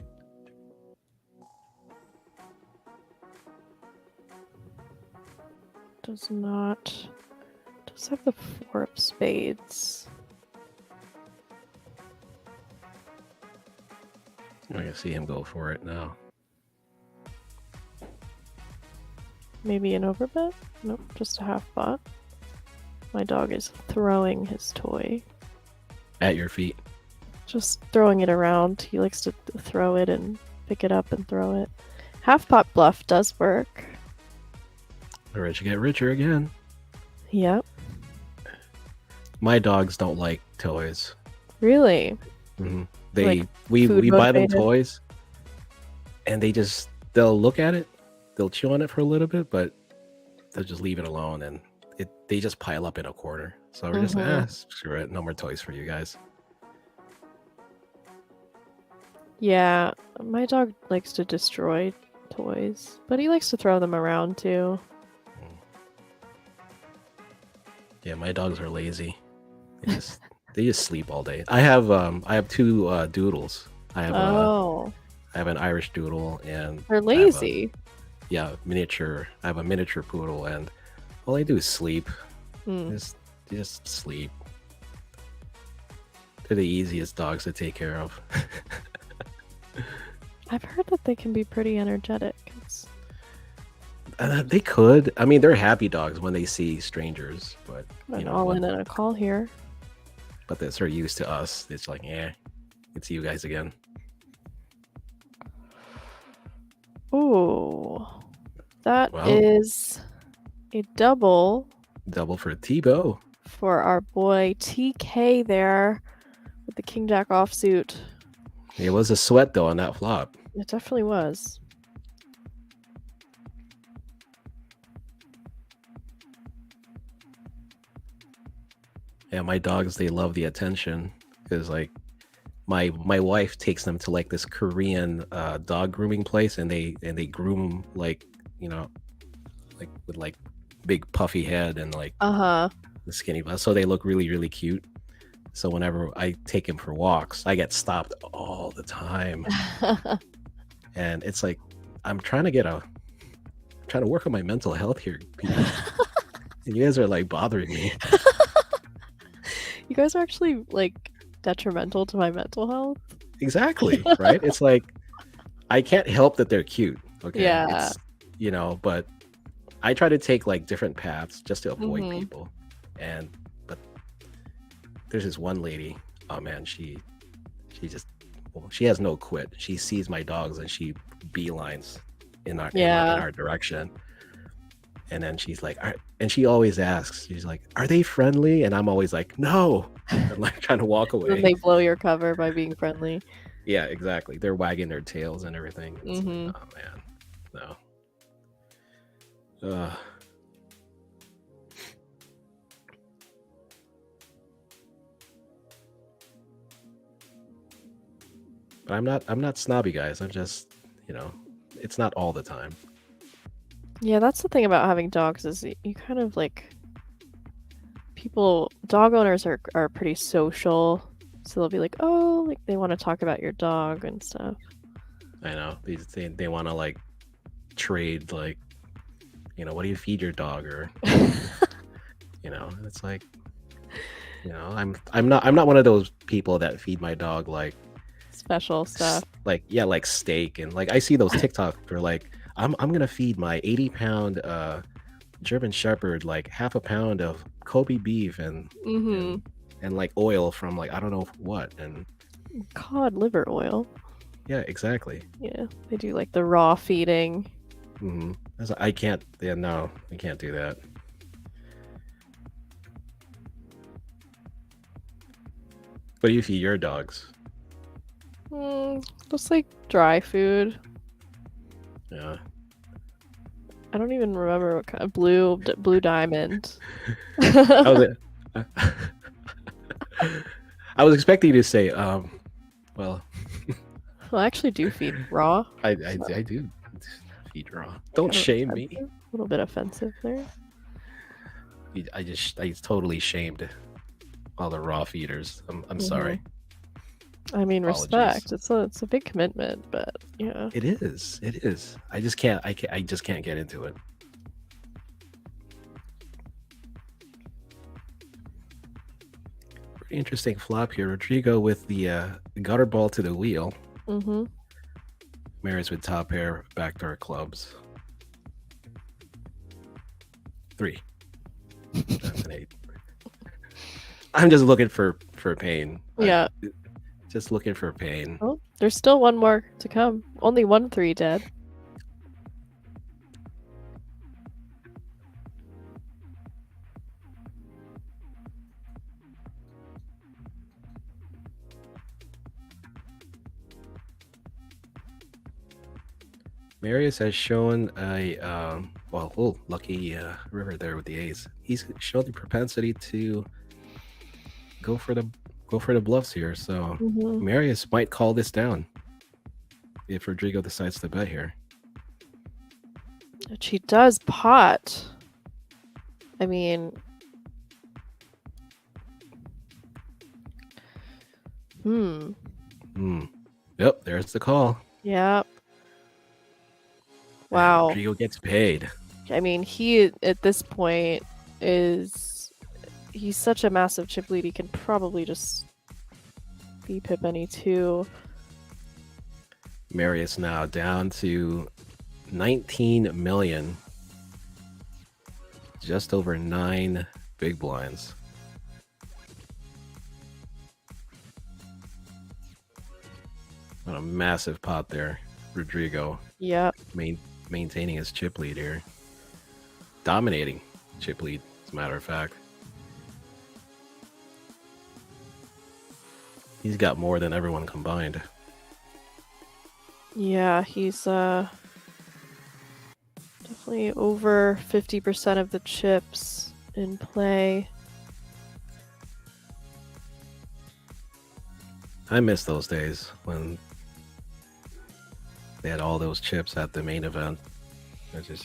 Does not. Does have the 4 of spades. I can see him go for it now. Maybe an overbet? Nope, just a half pot. My dog is throwing his toy. At your feet. Just throwing it around. He likes to throw it and pick it up and throw it. Half pot bluff does work. The rich get richer again. Yep. My dogs don't like toys. Really? Mhm. They Like we food buy them motivated? toys, and they'll look at it, they'll chew on it for a little bit, but they'll just leave it alone, and they just pile up in a corner. So we're just like, screw it, no more toys for you guys. Yeah, my dog likes to destroy toys, but he likes to throw them around too. Yeah, my dogs are lazy. They just sleep all day. I have two doodles. I have an Irish doodle and they're lazy. miniature. I have a miniature poodle, and all they do is sleep. Hmm. They just sleep. They're the easiest dogs to take care of. I've heard that they can be pretty energetic. They could. I mean, they're happy dogs when they see strangers, but An all in and a call here. but they're sort of used to us. It's like, it's you guys again. Ooh, that Well. is a double Double for Tebow. for our boy TK there with the King Jack offsuit. It was a sweat though on that flop. It definitely was. Yeah, my dogs, they love the attention because like my wife takes them to like this Korean dog grooming place, and they groom like, like with like big puffy head and like the skinny butt, so they look really, really cute. So whenever I take him for walks, I get stopped all the time. And it's like I'm trying to work on my mental health here, people. And you guys are like bothering me. You guys are actually like detrimental to my mental health. Exactly, right? It's like I can't help that they're cute. Okay. Yeah. It's, but I try to take like different paths just to avoid people. But there's this one lady, oh man, she has no quit. She sees my dogs and she beelines in our direction. And then she's like, and she always asks, she's like, are they friendly? And I'm always like, no. I'm like trying to walk away. And they blow your cover by being friendly. Yeah, exactly. They're wagging their tails and everything. It's like, oh man, no. But I'm not snobby, guys. I'm just, it's not all the time. Yeah, that's the thing about having dogs is you kind of like dog owners are pretty social, so they'll be like, oh, like they want to talk about your dog and stuff. I know they want to like trade, like, what do you feed your dog, or it's like, I'm not one of those people that feed my dog like special stuff, like like steak, and like I see those TikTok for like I'm gonna feed my 80-pound German Shepherd like half a pound of Kobe beef and like oil from like I don't know what, and cod liver oil. Yeah, exactly. Yeah, they do like the raw feeding. I can't. Yeah, no, I can't do that. What do you feed your dogs? Just like dry food. Yeah. I don't even remember what kind of blue diamond. I was expecting you to say, well, I actually do feed raw. I do feed raw. Don't shame me. A little bit offensive there. I totally shamed all the raw feeders. I'm sorry. I mean, Apologies. respect. It's a big commitment, but yeah. It is. I just can't get into it. Pretty interesting flop here. Rodrigo with the gutter ball to the wheel. Maris with top pair, backdoor clubs. 3. 7, 8. I'm just looking for pain. Yeah. Just looking for pain. Oh, there's still one more to come. Only 1 3 dead. Marius has shown a lucky river there with the ace. He's shown the propensity to go for the bluffs here. So Marius might call this down if Rodrigo decides to bet here. But she does pot. I mean, Hmm. Yep, there's the call. Yep. Wow. Rodrigo gets paid. I mean, he at this point he's such a massive chip lead. He can probably just pip any two. Marius now down to 19 million. Just over 9 big blinds. What a massive pot there. Rodrigo. Yep. Maintaining his chip lead here. Dominating chip lead, as a matter of fact. He's got more than everyone combined. Yeah, he's definitely over 50% of the chips in play. I miss those days when they had all those chips at the main event.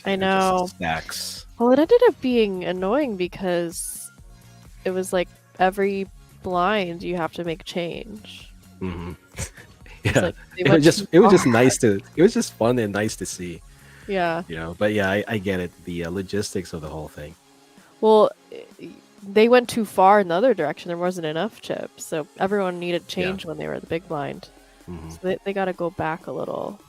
I know. Just stacks. Well, it ended up being annoying because it was like every blind you have to make change. Mm-hmm. It's Yeah, like it was just nice to. It was just fun and nice to see. Yeah. You know, but yeah, I get it. The logistics of the whole thing. Well, they went too far in the other direction. There wasn't enough chips, so everyone needed change when they were at the big blind. Mm-hmm. So they got to go back a little.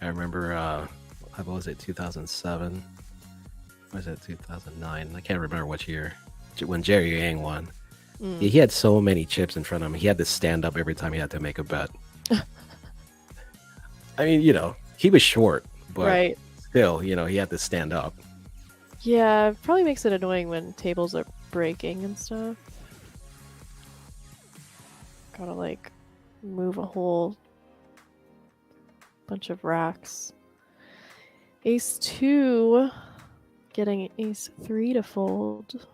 I remember, what was it, 2007? Or was it 2009? I can't remember which year. When Jerry Yang won. He had so many chips in front of him. He had to stand up every time he had to make a bet. I mean, you know, he was short, but still, you know, he had to stand up. Yeah, it probably makes it annoying when tables are breaking and stuff. Gotta, like, move a whole bunch of racks. Ace 2 getting ace 3 to fold.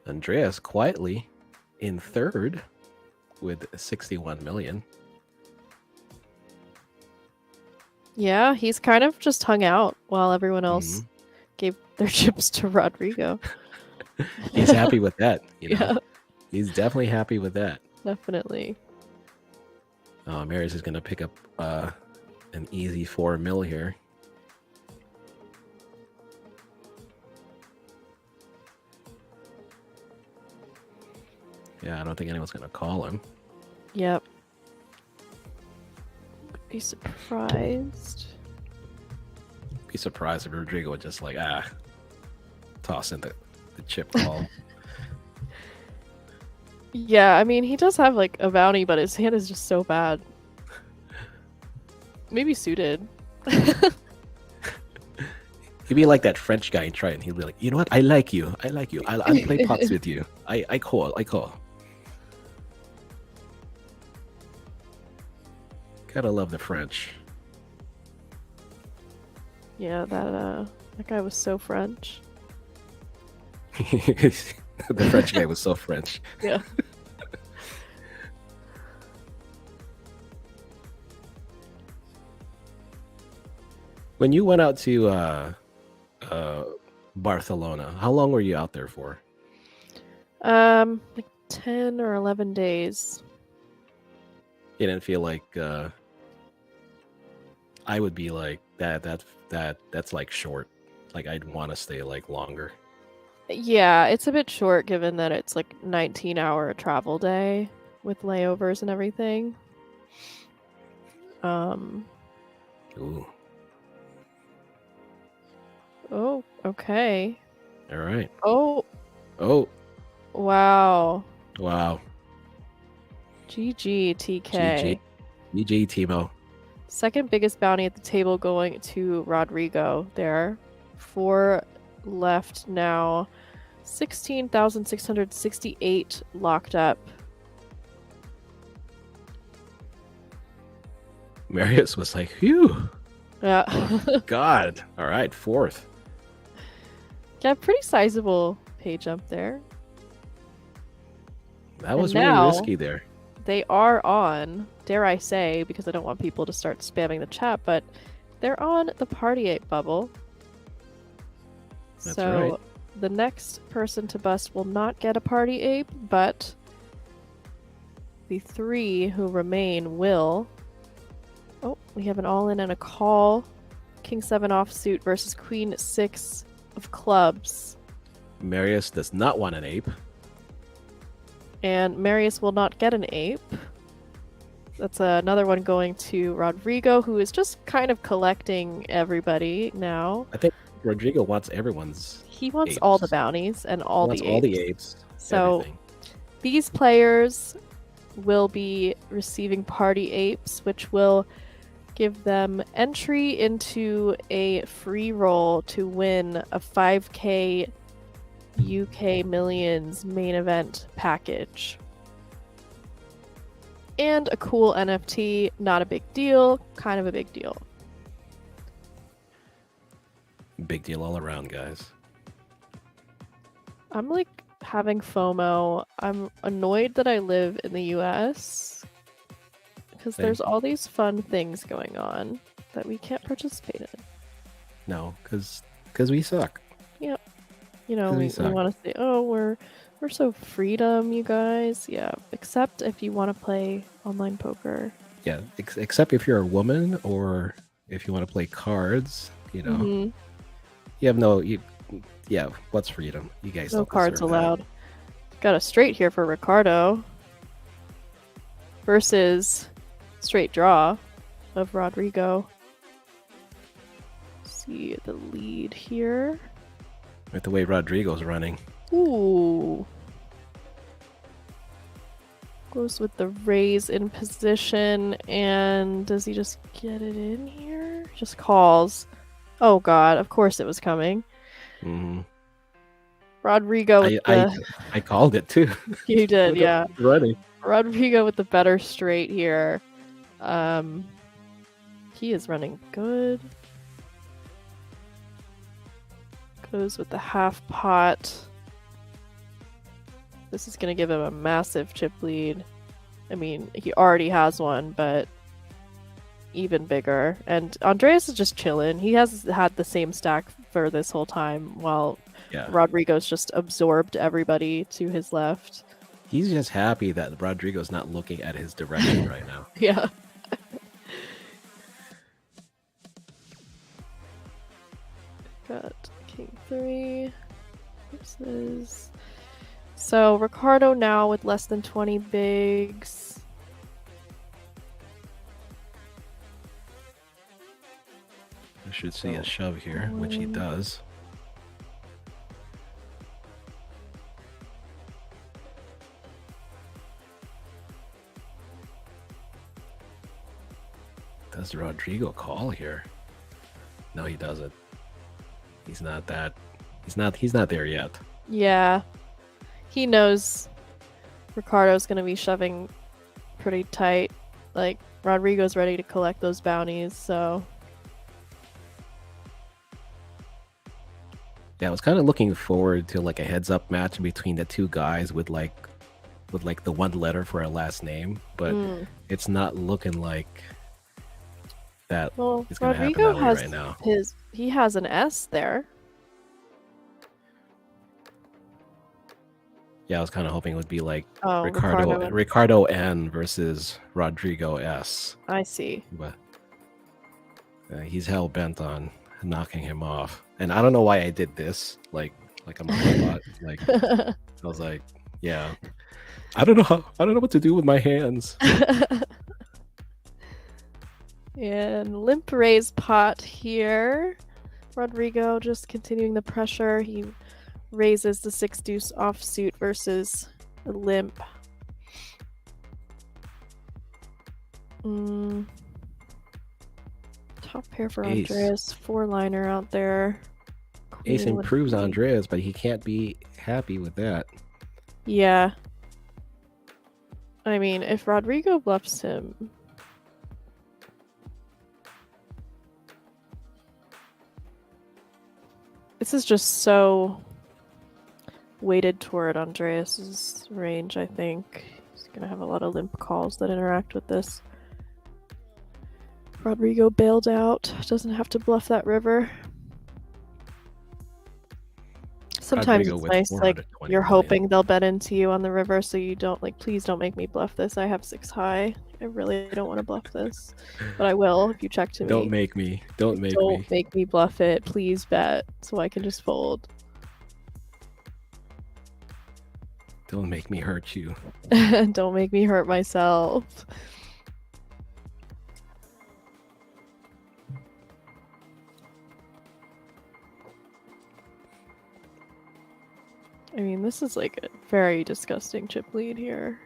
Andreas quietly in third with 61 million. Yeah, he's kind of just hung out while everyone else gave their chips to Rodrigo. He's happy with that. You know? Yeah. He's definitely happy with that. Definitely. Marius is going to pick up an easy 4 mil here. Yeah, I don't think anyone's going to call him. Yep. Be surprised. Be surprised if Rodrigo would just like, toss in the chip call. Yeah, I mean, he does have like a bounty, but his hand is just so bad. Maybe suited. He'd be like that French guy in Triton. He'd be like, you know what? I like you. I'll play pots with you. I call. Gotta love the French. Yeah, that guy was so French. The French guy was so French. Yeah. When you went out to Barcelona, how long were you out there for? Like 10 or 11 days. You didn't feel like I would be like that's like short. Like I'd want to stay like longer. Yeah, it's a bit short given that it's like 19-hour travel day with layovers and everything. Ooh. Oh, okay. All right. Oh. Wow. GG, TK. GG, Timo. Second biggest bounty at the table going to Rodrigo there. 4 left now. 16,668 locked up. Marius was like, phew. Yeah. God. All right, fourth. Yeah, pretty sizable pay jump there. That was And really now, risky there. they are on, dare I say, because I don't want people to start spamming the chat, but they're on the Party Ape bubble. That's so right. the next person to bust will not get a Party Ape, but the 3 who remain will. Oh, we have an all-in and a call. King 7 offsuit versus Queen 6 of clubs. Marius does not want an ape. And Marius will not get an ape. That's another one going to Rodrigo, who is just kind of collecting everybody now. I think Rodrigo wants everyone's. He wants apes. all the bounties and all Wants the all apes. the apes. So everything. these players will be receiving party apes, which will give them entry into a free roll to win a 5K UK Millions main event package. And a cool NFT, not a big deal, kind of a big deal. Big deal all around, guys. I'm like having FOMO. I'm annoyed that I live in the US because Same. there's all these fun things going on that we can't participate in. No, because we suck. You know, 'Cause we we suck. want to say, oh, we're so freedom, you guys. Yeah, except if you want to play online poker. Yeah, except if you're a woman or if you want to play cards, you know. Mhm. You have no. Yeah, what's freedom? You guys No don't cards deserve that. allowed. Got a straight here for Ricardo versus straight draw of Rodrigo. See the lead here. With the way Rodrigo's running. Ooh. Goes with the raise in position, and does he just get it in here? Just calls. Oh god, of course it was coming. Hmm Rodrigo with I called it too. You did, Look yeah. up, running. Rodrigo with the better straight here. He is running good. Goes with the half pot. This is going to give him a massive chip lead. I mean, he already has one, but even bigger. And Andreas is just chilling. He has had the same stack for this whole time, while Yeah. Rodrigo's just absorbed everybody to his left. He's just happy that Rodrigo's not looking at his direction right now. Yeah. Got King 3. Versus... So Ricardo now with less than 20 bigs. I should see a shove here, which he does. Does Rodrigo call here? No, he doesn't. He's not that. He's not there yet. Yeah. He knows Ricardo's going to be shoving pretty tight. Like, Rodrigo's ready to collect those bounties, so... Yeah, I was kind of looking forward to like a heads-up match between the two guys with like the one letter for a last name, but it's not looking like that. Well, It's gonna happen Rodrigo that way has right now. he has an S there. Yeah, I was kind of hoping it would be like Oh, Ricardo N versus Rodrigo S, I see. but he's hell bent on knocking him off. And I don't know why I did this. Like I'm a robot. Like I was like, yeah, I don't know what to do with my hands. And limp raise pot here. Rodrigo just continuing the pressure. He raises the 6 deuce offsuit versus a limp. Top pair for Ace. Andreas. 4-liner out there. Ace Queen with improves the- Andreas, but he can't be happy with that. Yeah. I mean, if Rodrigo bluffs him... This is just so weighted toward Andreas's range, I think. He's Gonna have a lot of limp calls that interact with this. Rodrigo bailed out. Doesn't have to bluff that river. Sometimes Rodrigo it's with nice, like 420 you're million. hoping they'll bet into you on the river, so you don't like. Please don't make me bluff this. I have 6 high. I really don't want to bluff this, but I will if you check to me. Don't make me. Don't make Don't me. make me bluff it. Please bet so I can just fold. Don't make me hurt you. Don't make me hurt myself. I mean, this is like a very disgusting chip lead here.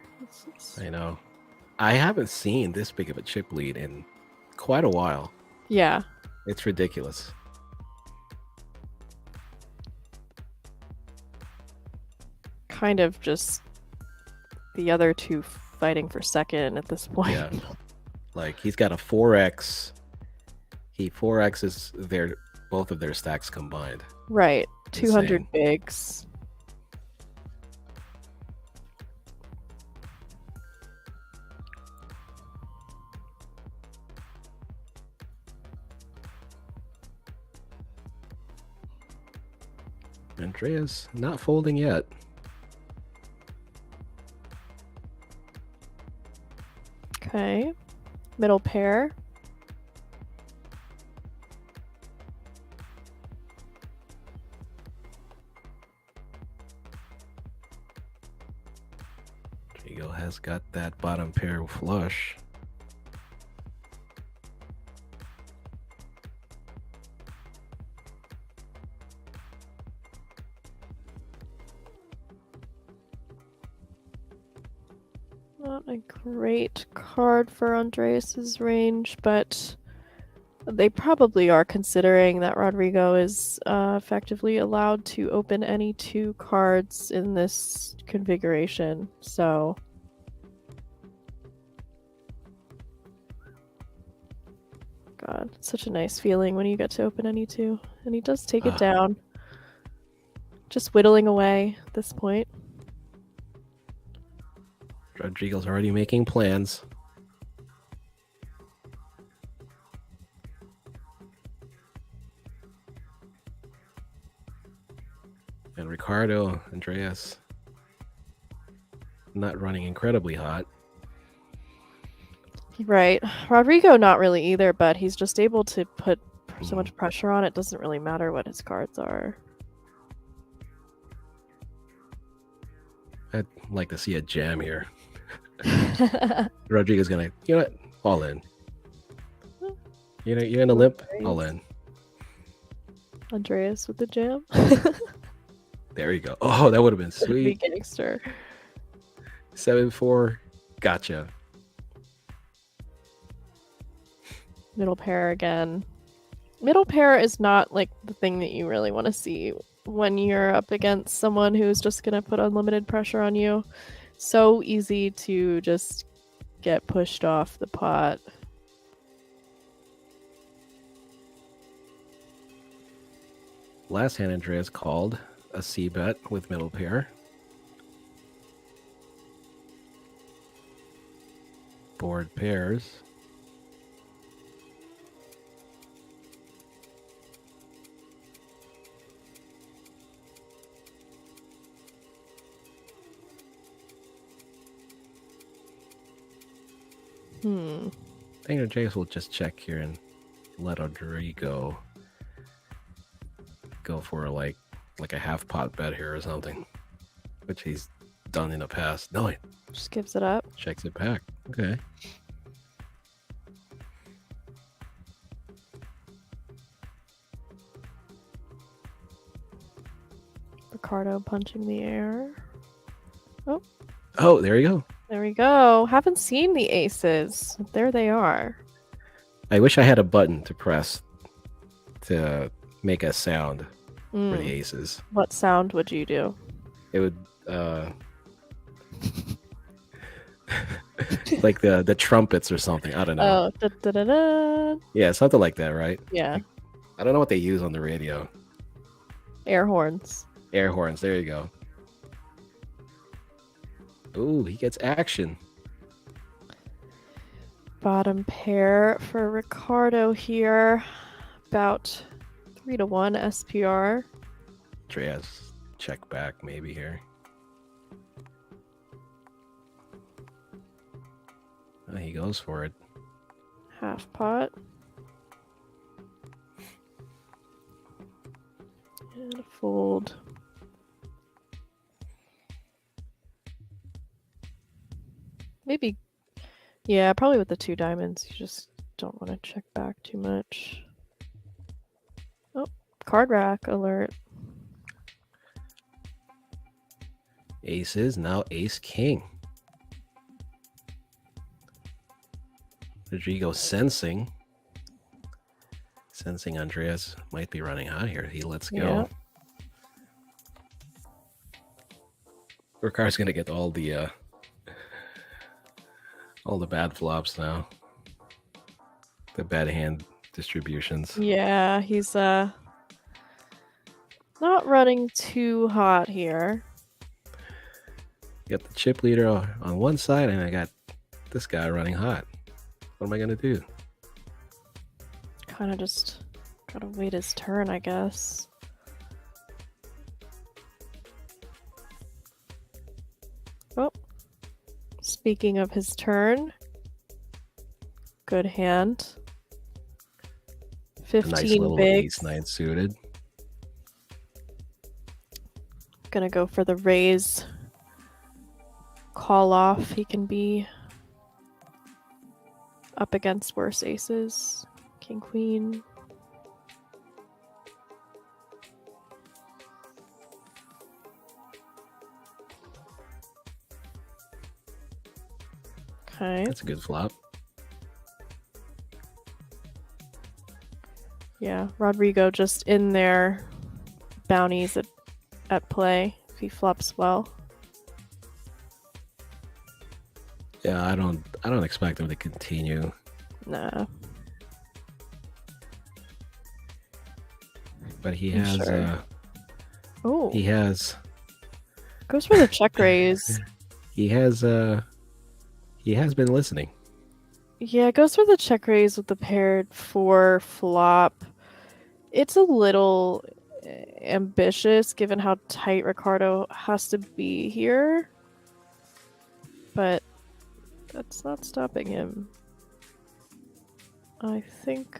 I know. I haven't seen this big of a chip lead in quite a while. Yeah. It's ridiculous. Kind of just the other two fighting for second at this point. Yeah. Like he's got a 4x. He 4x's both of their stacks combined. Right. 200 Insane. bigs. Andreas not folding yet. Okay. Middle pair. Rodrigo has got that bottom pair flush. Not a great card for Andreas's range, but they probably are considering that Rodrigo is effectively allowed to open any 2 cards in this configuration. So God, it's such a nice feeling when you get to open any 2. And he does take it down. Just whittling away at this point. Rodrigo's already making plans. And Ricardo, Andreas, not running incredibly hot. Right. Rodrigo not really either, but he's just able to put so much pressure on it. Doesn't really matter what his cards are. I'd like to see a jam here. Rodrigo's gonna, you know what? All in. You know, you're in a limp. All in. Andreas with the jam. There you go. Oh, that would have been Be sweet. gangster. 7-4. Gotcha. Middle pair again. Middle pair is not like the thing that you really want to see when you're up against someone who's just gonna put unlimited pressure on you. So easy to just get pushed off the pot. Last hand, Andreas called a C bet with middle pair. Board pairs. I think Andreas will just check here and let Rodrigo go for like a half pot bet here or something, which he's done in the past. No, he Just gives it up. checks it back. Okay. Ricardo punching the air. Oh, there you go. There we go. Haven't seen the aces. There they are. I wish I had a button to press to make a sound for the aces. What sound would you do? It would like the trumpets or something. I don't know. Oh, da, da, da, da. Yeah, something like that, right? Yeah. I don't know what they use on the radio. Air horns. Air horns. There you go. Ooh, he gets action. Bottom pair for Ricardo here. About 3-1 SPR. Andreas, check back maybe here. Oh, he goes for it. Half pot. And a fold. Maybe, yeah, probably with the 2 diamonds. You just don't want to check back too much. Oh, card rack alert. Aces, now ace king. Rodrigo sensing Andreas might be running hot here. He lets go. Yeah. Ricardo's gonna get all the bad flops now. The bad hand distributions. Yeah, he's not running too hot here. Got the chip leader on one side, and I got this guy running hot. What am I gonna do? Kind of just gotta wait his turn, I guess. Oh, speaking of his turn, good hand. A 15 nice little big. ace-9 suited. Gonna go for the raise. Call off. He can be up against worse aces. King, queen. Okay. That's a good flop. Yeah, Rodrigo just in there. Bounties at play if he flops well. Yeah, I don't expect him to continue. Nah. But he I'm has sure. Oh, he has goes for the check raise. he has been listening. Yeah, it goes for the check raise with the paired 4 flop. It's a little ambitious given how tight Ricardo has to be here. But that's not stopping him. I think.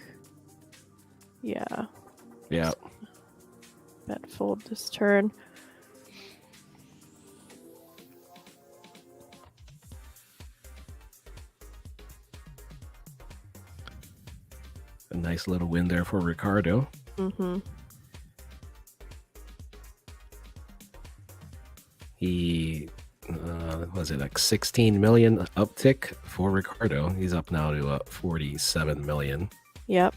Yeah. Yeah. Bet fold this turn. A nice little win there for Ricardo. Mm-hmm. He was it like 16 million uptick for Ricardo? He's up now to 47 million. Yep.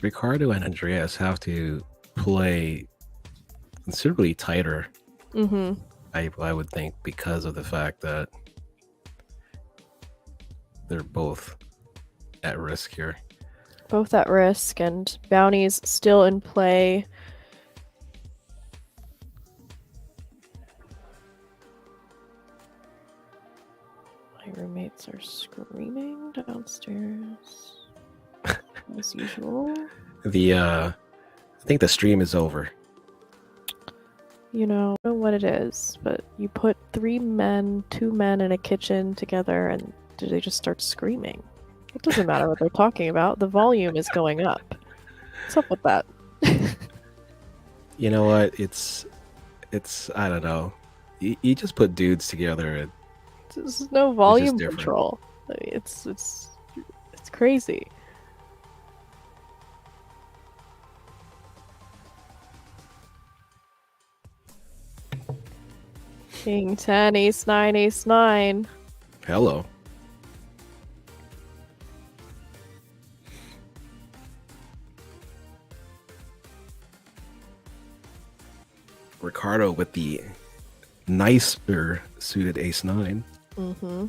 Ricardo and Andreas have to play considerably tighter, Mm-hmm. I would think, because of the fact that they're both at risk here. Both at risk, and bounties still in play. My roommates are screaming downstairs. As usual. I think the stream is over. You know, I don't know what it is, but you put 2 men in a kitchen together and they just start screaming. It doesn't matter what they're talking about. The volume is going up. What's up with that? You know what? It's I don't know. You just put dudes together and There's no volume different. control. I mean, it's crazy. King 10, ace 9, ace 9. hello. Ricardo with the nicer suited ace-9. Mm-hmm.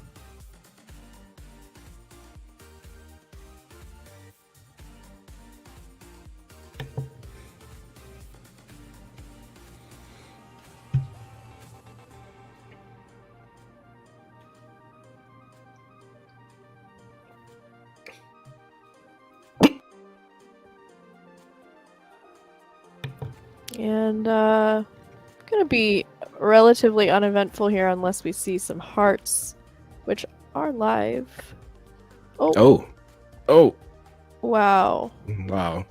And gonna be relatively uneventful here unless we see some hearts, which are live. Oh, Oh, wow. wow.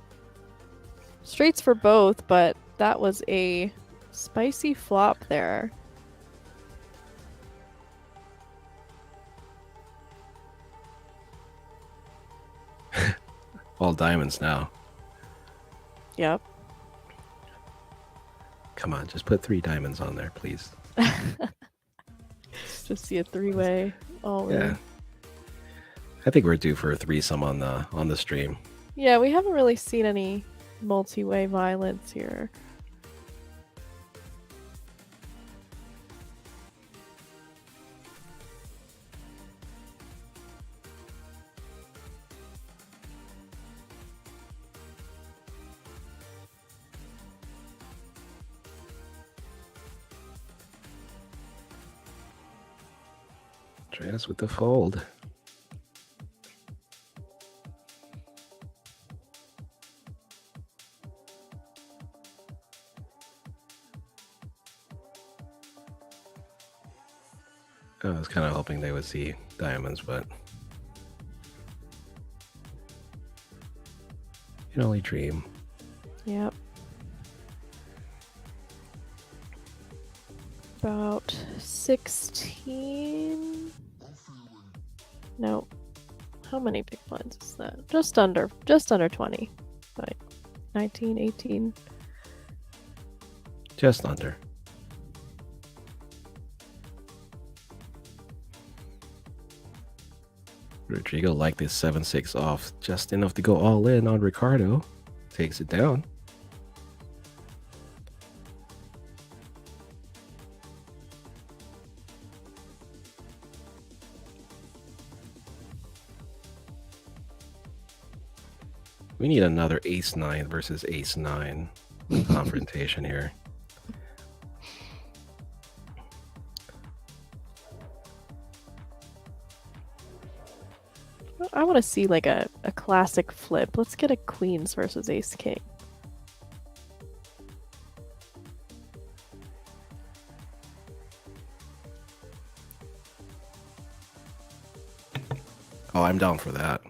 Straights for both, but that was a spicy flop there. All diamonds now. Yep. Come on, just put 3 diamonds on there, please. Just see a three-way all in. Yeah. I think we're due for a threesome on the stream. Yeah, we haven't really seen any multi-way violence here. Try us with the fold. I was kind of hoping they would see diamonds, but you can only dream. Yep. About 16. No. How many big blinds is that? Just under 20. Like 19, 18. Just under. Rodrigo liked this 7-6 off just enough to go all in on Ricardo. Takes it down. We need another ace-9 versus ace-9 confrontation here. I want to see like a classic flip. Let's get a queens versus ace king. Oh, I'm down for that.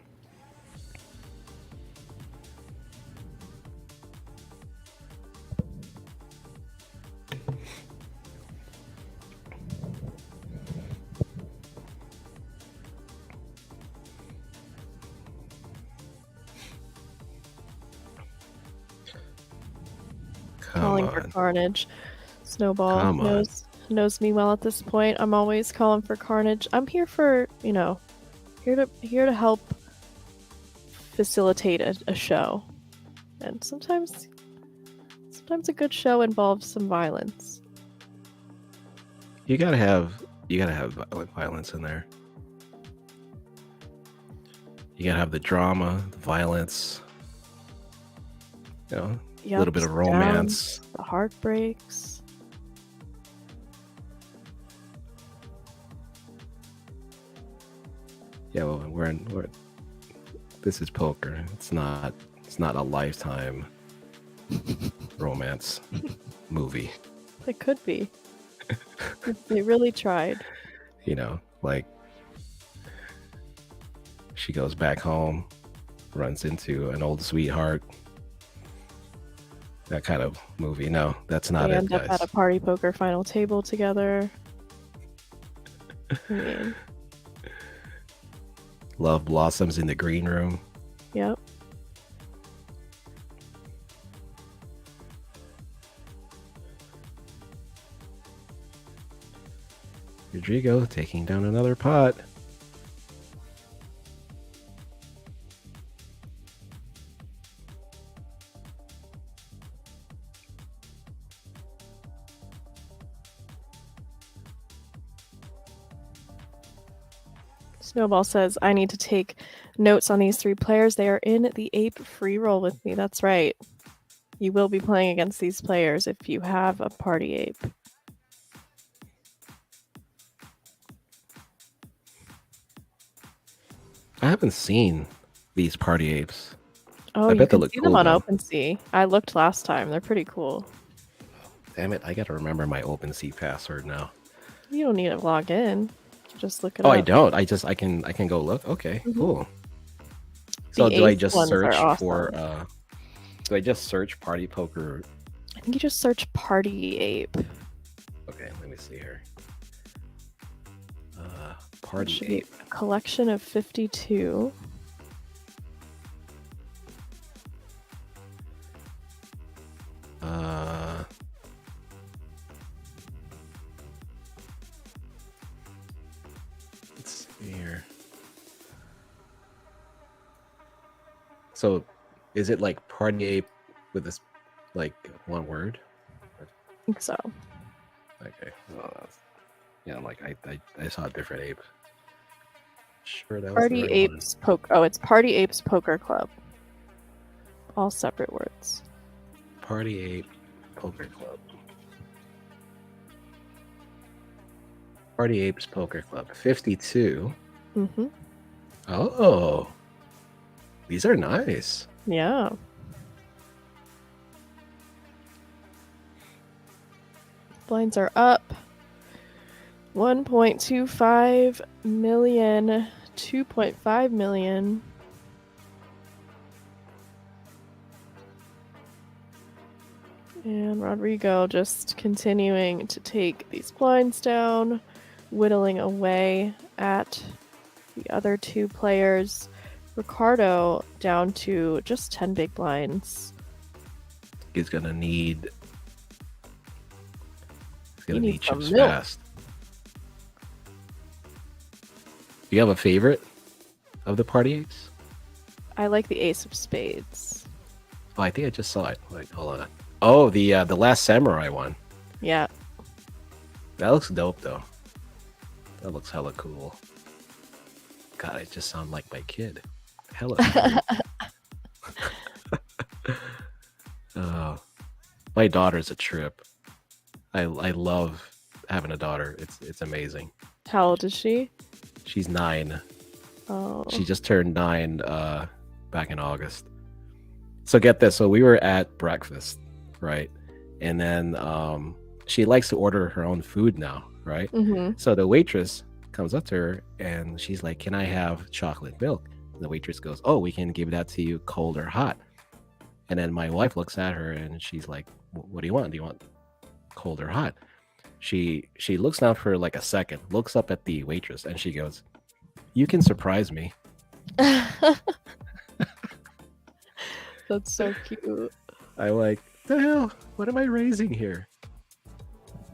Calling for carnage. Snowball knows me well at this point. I'm always calling for carnage. I'm here for, here to help facilitate a show. And sometimes a good show involves some violence. You gotta have violence in there. You gotta have the drama, the violence, a little bit of romance. The heartbreaks. Yeah, well, this is poker. It's not a Lifetime romance movie. It could be. They really tried. Like she goes back home, runs into an old sweetheart. That kind of movie. No, that's not They it, end up guys. at a party poker final table together. I mean, Love blossoms in the green room. yep. Rodrigo taking down another pot. Snowball says, I need to take notes on these 3 players. They are in the ape free roll with me. That's right. You will be playing against these players if you have a party ape. I haven't seen these party apes. Oh, I you bet they can look see cool, them on though. OpenSea. I looked last time. They're pretty cool. Damn it, I gotta remember my OpenSea password now. You don't need to log in. Just look it Oh, up. I don't. I can go look. Okay, cool. So The do I ace just ones are search awesome. for do I just search Party Poker? I think you just search party ape. Okay, let me see here. It Party should be ape. a collection of 52. Let's see here. So, is it like party ape with this, like, one word? I think so. Okay. Well, that's, yeah, like I saw a different ape. Sure, that was Party the right Apes Poker. Oh, it's Party Apes Poker Club. All separate words. one. Party ape poker club. Party apes poker club. 52. Mm-hmm. Oh, these are nice. Yeah. Blinds are up. 1.25 million, 2.5 million. And Rodrigo just continuing to take these blinds down, whittling away at the other 2 players. Ricardo down to just 10 big blinds. He's gonna need. He's He gonna needs need some chips milk. fast. Do you have a favorite of the party apes? I like the ace of spades. Oh, I think I just saw it. Wait, hold on. Oh, the Last Samurai one. Yeah. That looks dope, though. That looks hella cool. God, I just sound like my kid. Hella cool. My daughter's a trip. I love having a daughter. It's amazing. How old is she? She's 9. Oh. She just turned 9 back in August. So get this. So we were at breakfast, right? And then she likes to order her own food now, right? Mm-hmm. So the waitress comes up to her and she's like, "Can I have chocolate milk?" And the waitress goes, "Oh, we can give that to you cold or hot." And then my wife looks at her and she's like, "What do you want? Do you want cold or hot?" She looks down for like a second, looks up at the waitress, and she goes, "You can surprise me." That's so cute. I like, the hell? What am I raising here?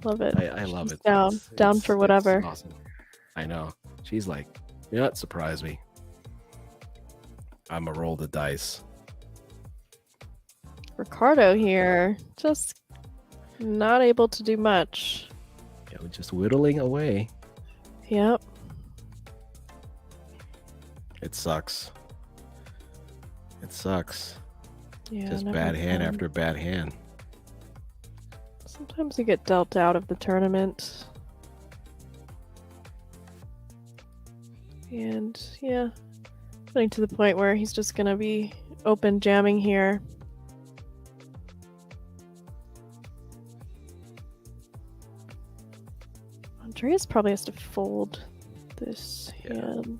Love it. I love She's it. Down for whatever. It's awesome. I know. She's like, "You know what? Surprise me. I'm gonna roll the dice." Ricardo here, just not able to do much. Yeah, we're just whittling away. Yep. It sucks. It sucks. Yeah. Just never bad hand fun. after bad hand. Sometimes you get dealt out of the tournament. And yeah, getting to the point where he's just gonna be open jamming here. Andreas probably has to fold this hand.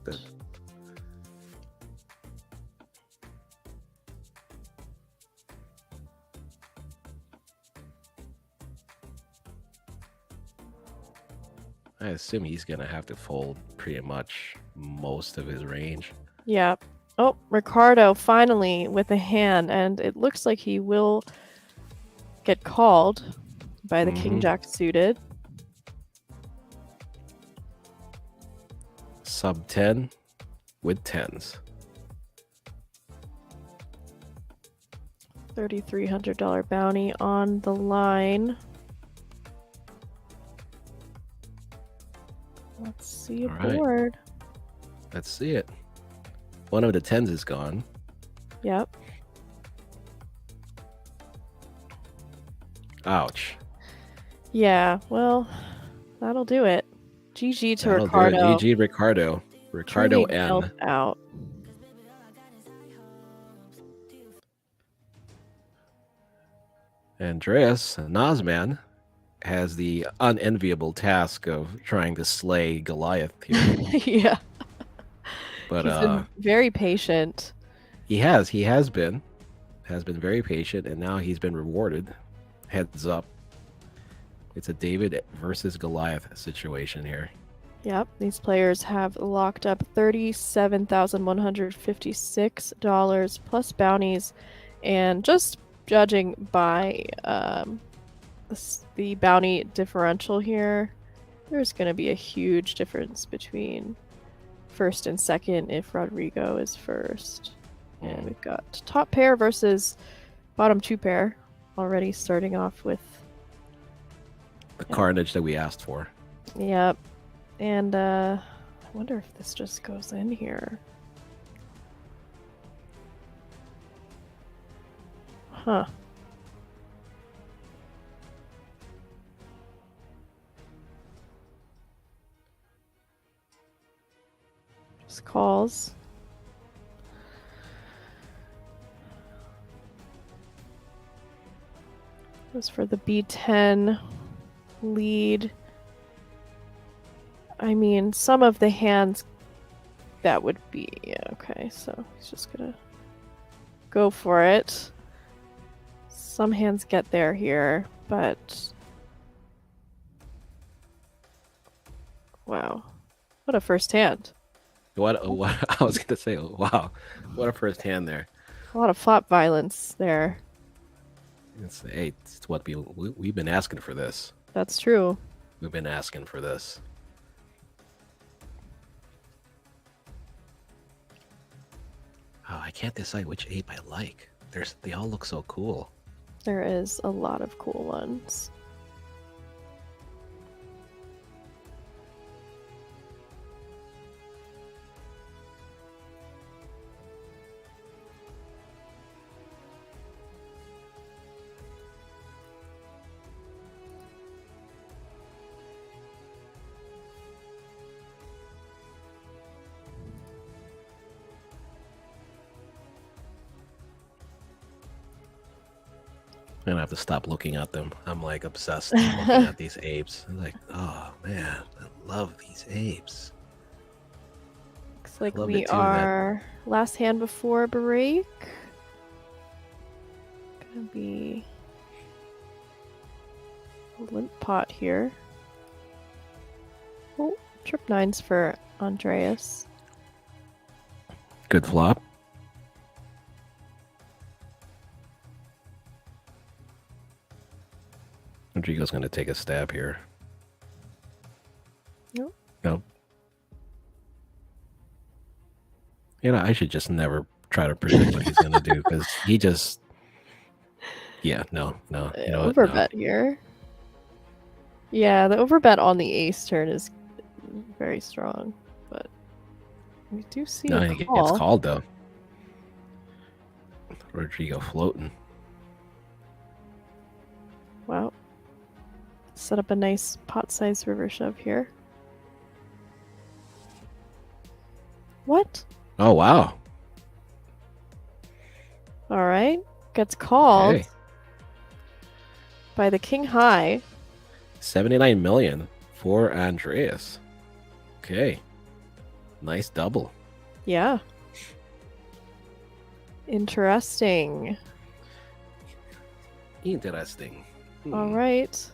I assume he's gonna have to fold pretty much most of his range. Yeah. Oh, Ricardo finally with a hand, and it looks like he will get called by the King Jack suited. Sub 10 with 10s. $3,300 bounty on the line. Let's see a All right. board. Let's see it. One of the 10s is gone. Yep. Ouch. Yeah, well, that'll do it. GG to That'll Ricardo. do it. GG Ricardo. Ricardo Turning N. Elf out. Andreas Nazman has the unenviable task of trying to slay Goliath here. Yeah. But He's been very patient. he has been very patient, and now he's been rewarded. Heads up. It's a David versus Goliath situation here. Yep, these players have locked up $37,156 plus bounties, and just judging by the bounty differential here, there's going to be a huge difference between first and second if Rodrigo is first. And we've got top pair versus bottom two pair already starting off with The carnage that we asked for. Yep. And I wonder if this just goes in here. Huh. Just calls. This for the B10 lead. I mean, some of the hands that would be, yeah, okay, so he's just gonna go for it. Some hands get there here, but wow, what a first hand. What I was gonna say, wow, what a first hand there. A lot of flop violence there. It's what we've been asking for this. That's true. We've been asking for this. Oh, I can't decide which ape I like. They all look so cool. There is a lot of cool ones. I'm gonna have to stop looking at them. I'm like obsessed looking at these apes. I'm like, oh man, I love these apes. Looks like Love we it too, are last hand before break. Gonna be a limp pot here. Oh, trip nines for Andreas. Good flop. Rodrigo's gonna take a stab here. Nope. Nope. You know, I should just never try to predict what he's gonna do because he just. Yeah, no. You know what? No. Overbet here. Yeah, the overbet on the ace turn is very strong, but we do see No, a he call. gets called though. Rodrigo floating. Wow. Set up a nice pot-sized river shove here. What? Oh wow. All right. Gets called Okay. by the king high. 79 million for Andreas. Okay. Nice double. Yeah. Interesting. Interesting. All right.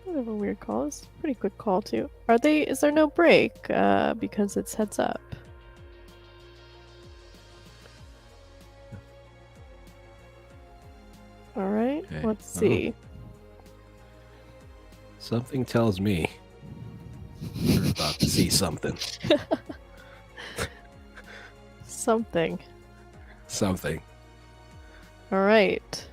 Kind of a weird call. It's a pretty quick call too. Is there no break? Because it's heads up. All right. Okay. Let's see. Something tells me we're about to see something. Something. Something. All right.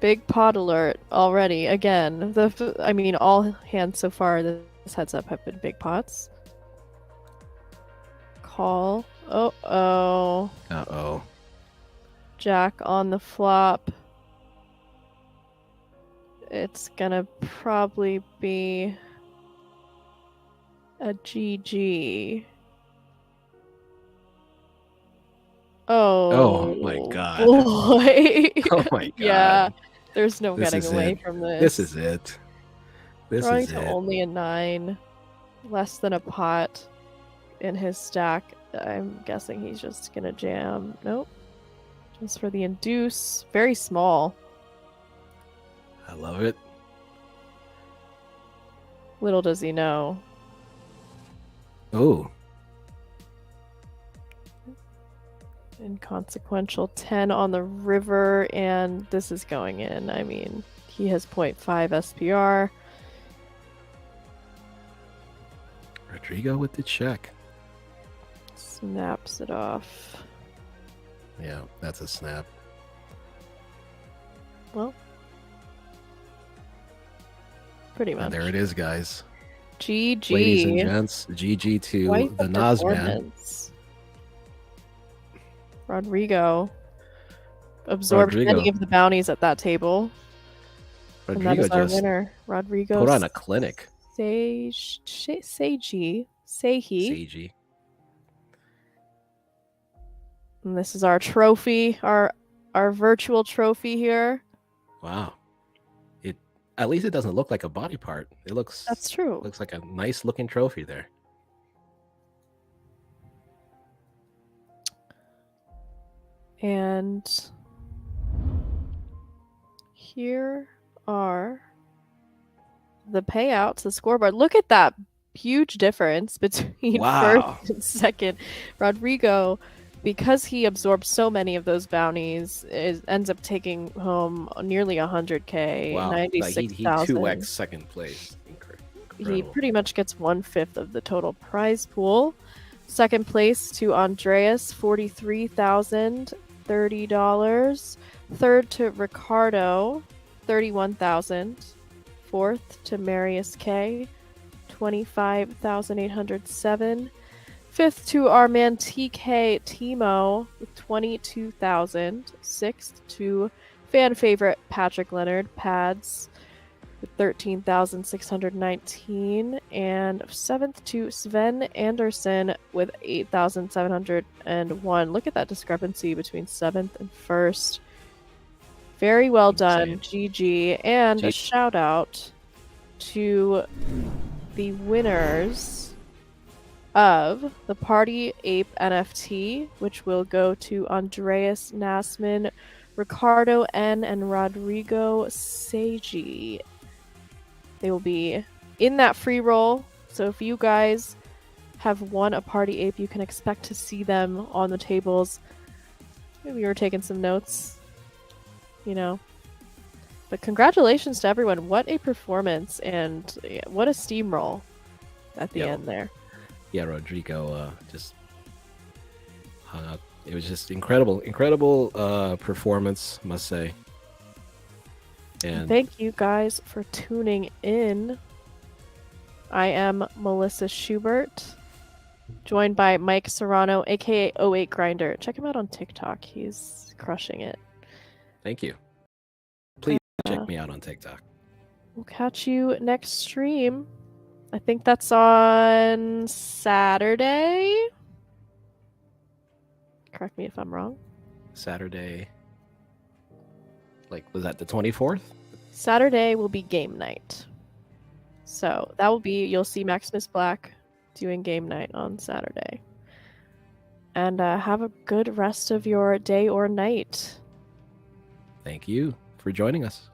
Big pot alert already. Again, I mean, all hands so far this heads up have been big pots. Call. Uh-oh. Uh-oh. Jack on the flop. It's gonna probably be a GG. Oh my God. Boy. Oh my God. Yeah, there's no This getting is away it. from this. This is it. This Drawing is to it. only a 9, less than a pot in his stack. I'm guessing he's just gonna jam. Nope. Just for the induce. Very small. I love it. Little does he know. Oh. Inconsequential 10 on the river, and this is going in. I mean, he has 0.5 SPR. Rodrigo with the check. Snaps it off. Yeah, that's a snap. Well, pretty much. And there it is, guys. GG. Ladies and gents, GG to Quite the the Nas man. performance. Rodrigo absorbed many of the bounties at that table. And that Rodrigo is our just winner. Rodrigo put on a clinic. Seiji. Seiji. And this is our trophy, our virtual trophy here. Wow. At least it doesn't look like a body part. It looks That's true. Looks like a nice looking trophy there. And here are the payouts, the scoreboard. Look at that huge difference between Wow. first and second. Rodrigo, because he absorbed so many of those bounties, ends up taking home nearly 100K, Wow. 96,000. He 2x second place. He Incredible. pretty much gets 1/5 of the total prize pool. Second place to Andreas, $43,030. Third to Ricardo, $31,000. Fourth to Marius K, $25,807. Fifth to our man TK Timo with $22,000. Sixth to fan favorite Patrick Leonard Pads with $13,619, and seventh to Sven Anderson with $8,701. Look at that discrepancy between seventh and first. Very well done, GG, and a shout out to the winners of the Party Ape NFT, which will go to Andreas Nassman, Ricardo N, and Rodrigo Seiji. They will be in that free roll. So if you guys have won a Party Ape, you can expect to see them on the tables. Maybe you were taking some notes, you know. But congratulations to everyone. What a performance, and what a steamroll at the end there. Yeah, Rodrigo just hung up. It was just incredible performance, must say. And thank you guys for tuning in. I am Melissa Schubert, joined by Mike Serrano, aka 08 Grinder. Check him out on TikTok. He's crushing it. thank you. Please check me out on TikTok. We'll catch you next stream. I think that's on Saturday. Correct me if I'm wrong. Saturday. Like, was that the 24th? Saturday will be game night. So that will be, you'll see Maximus Black doing game night on Saturday. And have a good rest of your day or night. Thank you for joining us.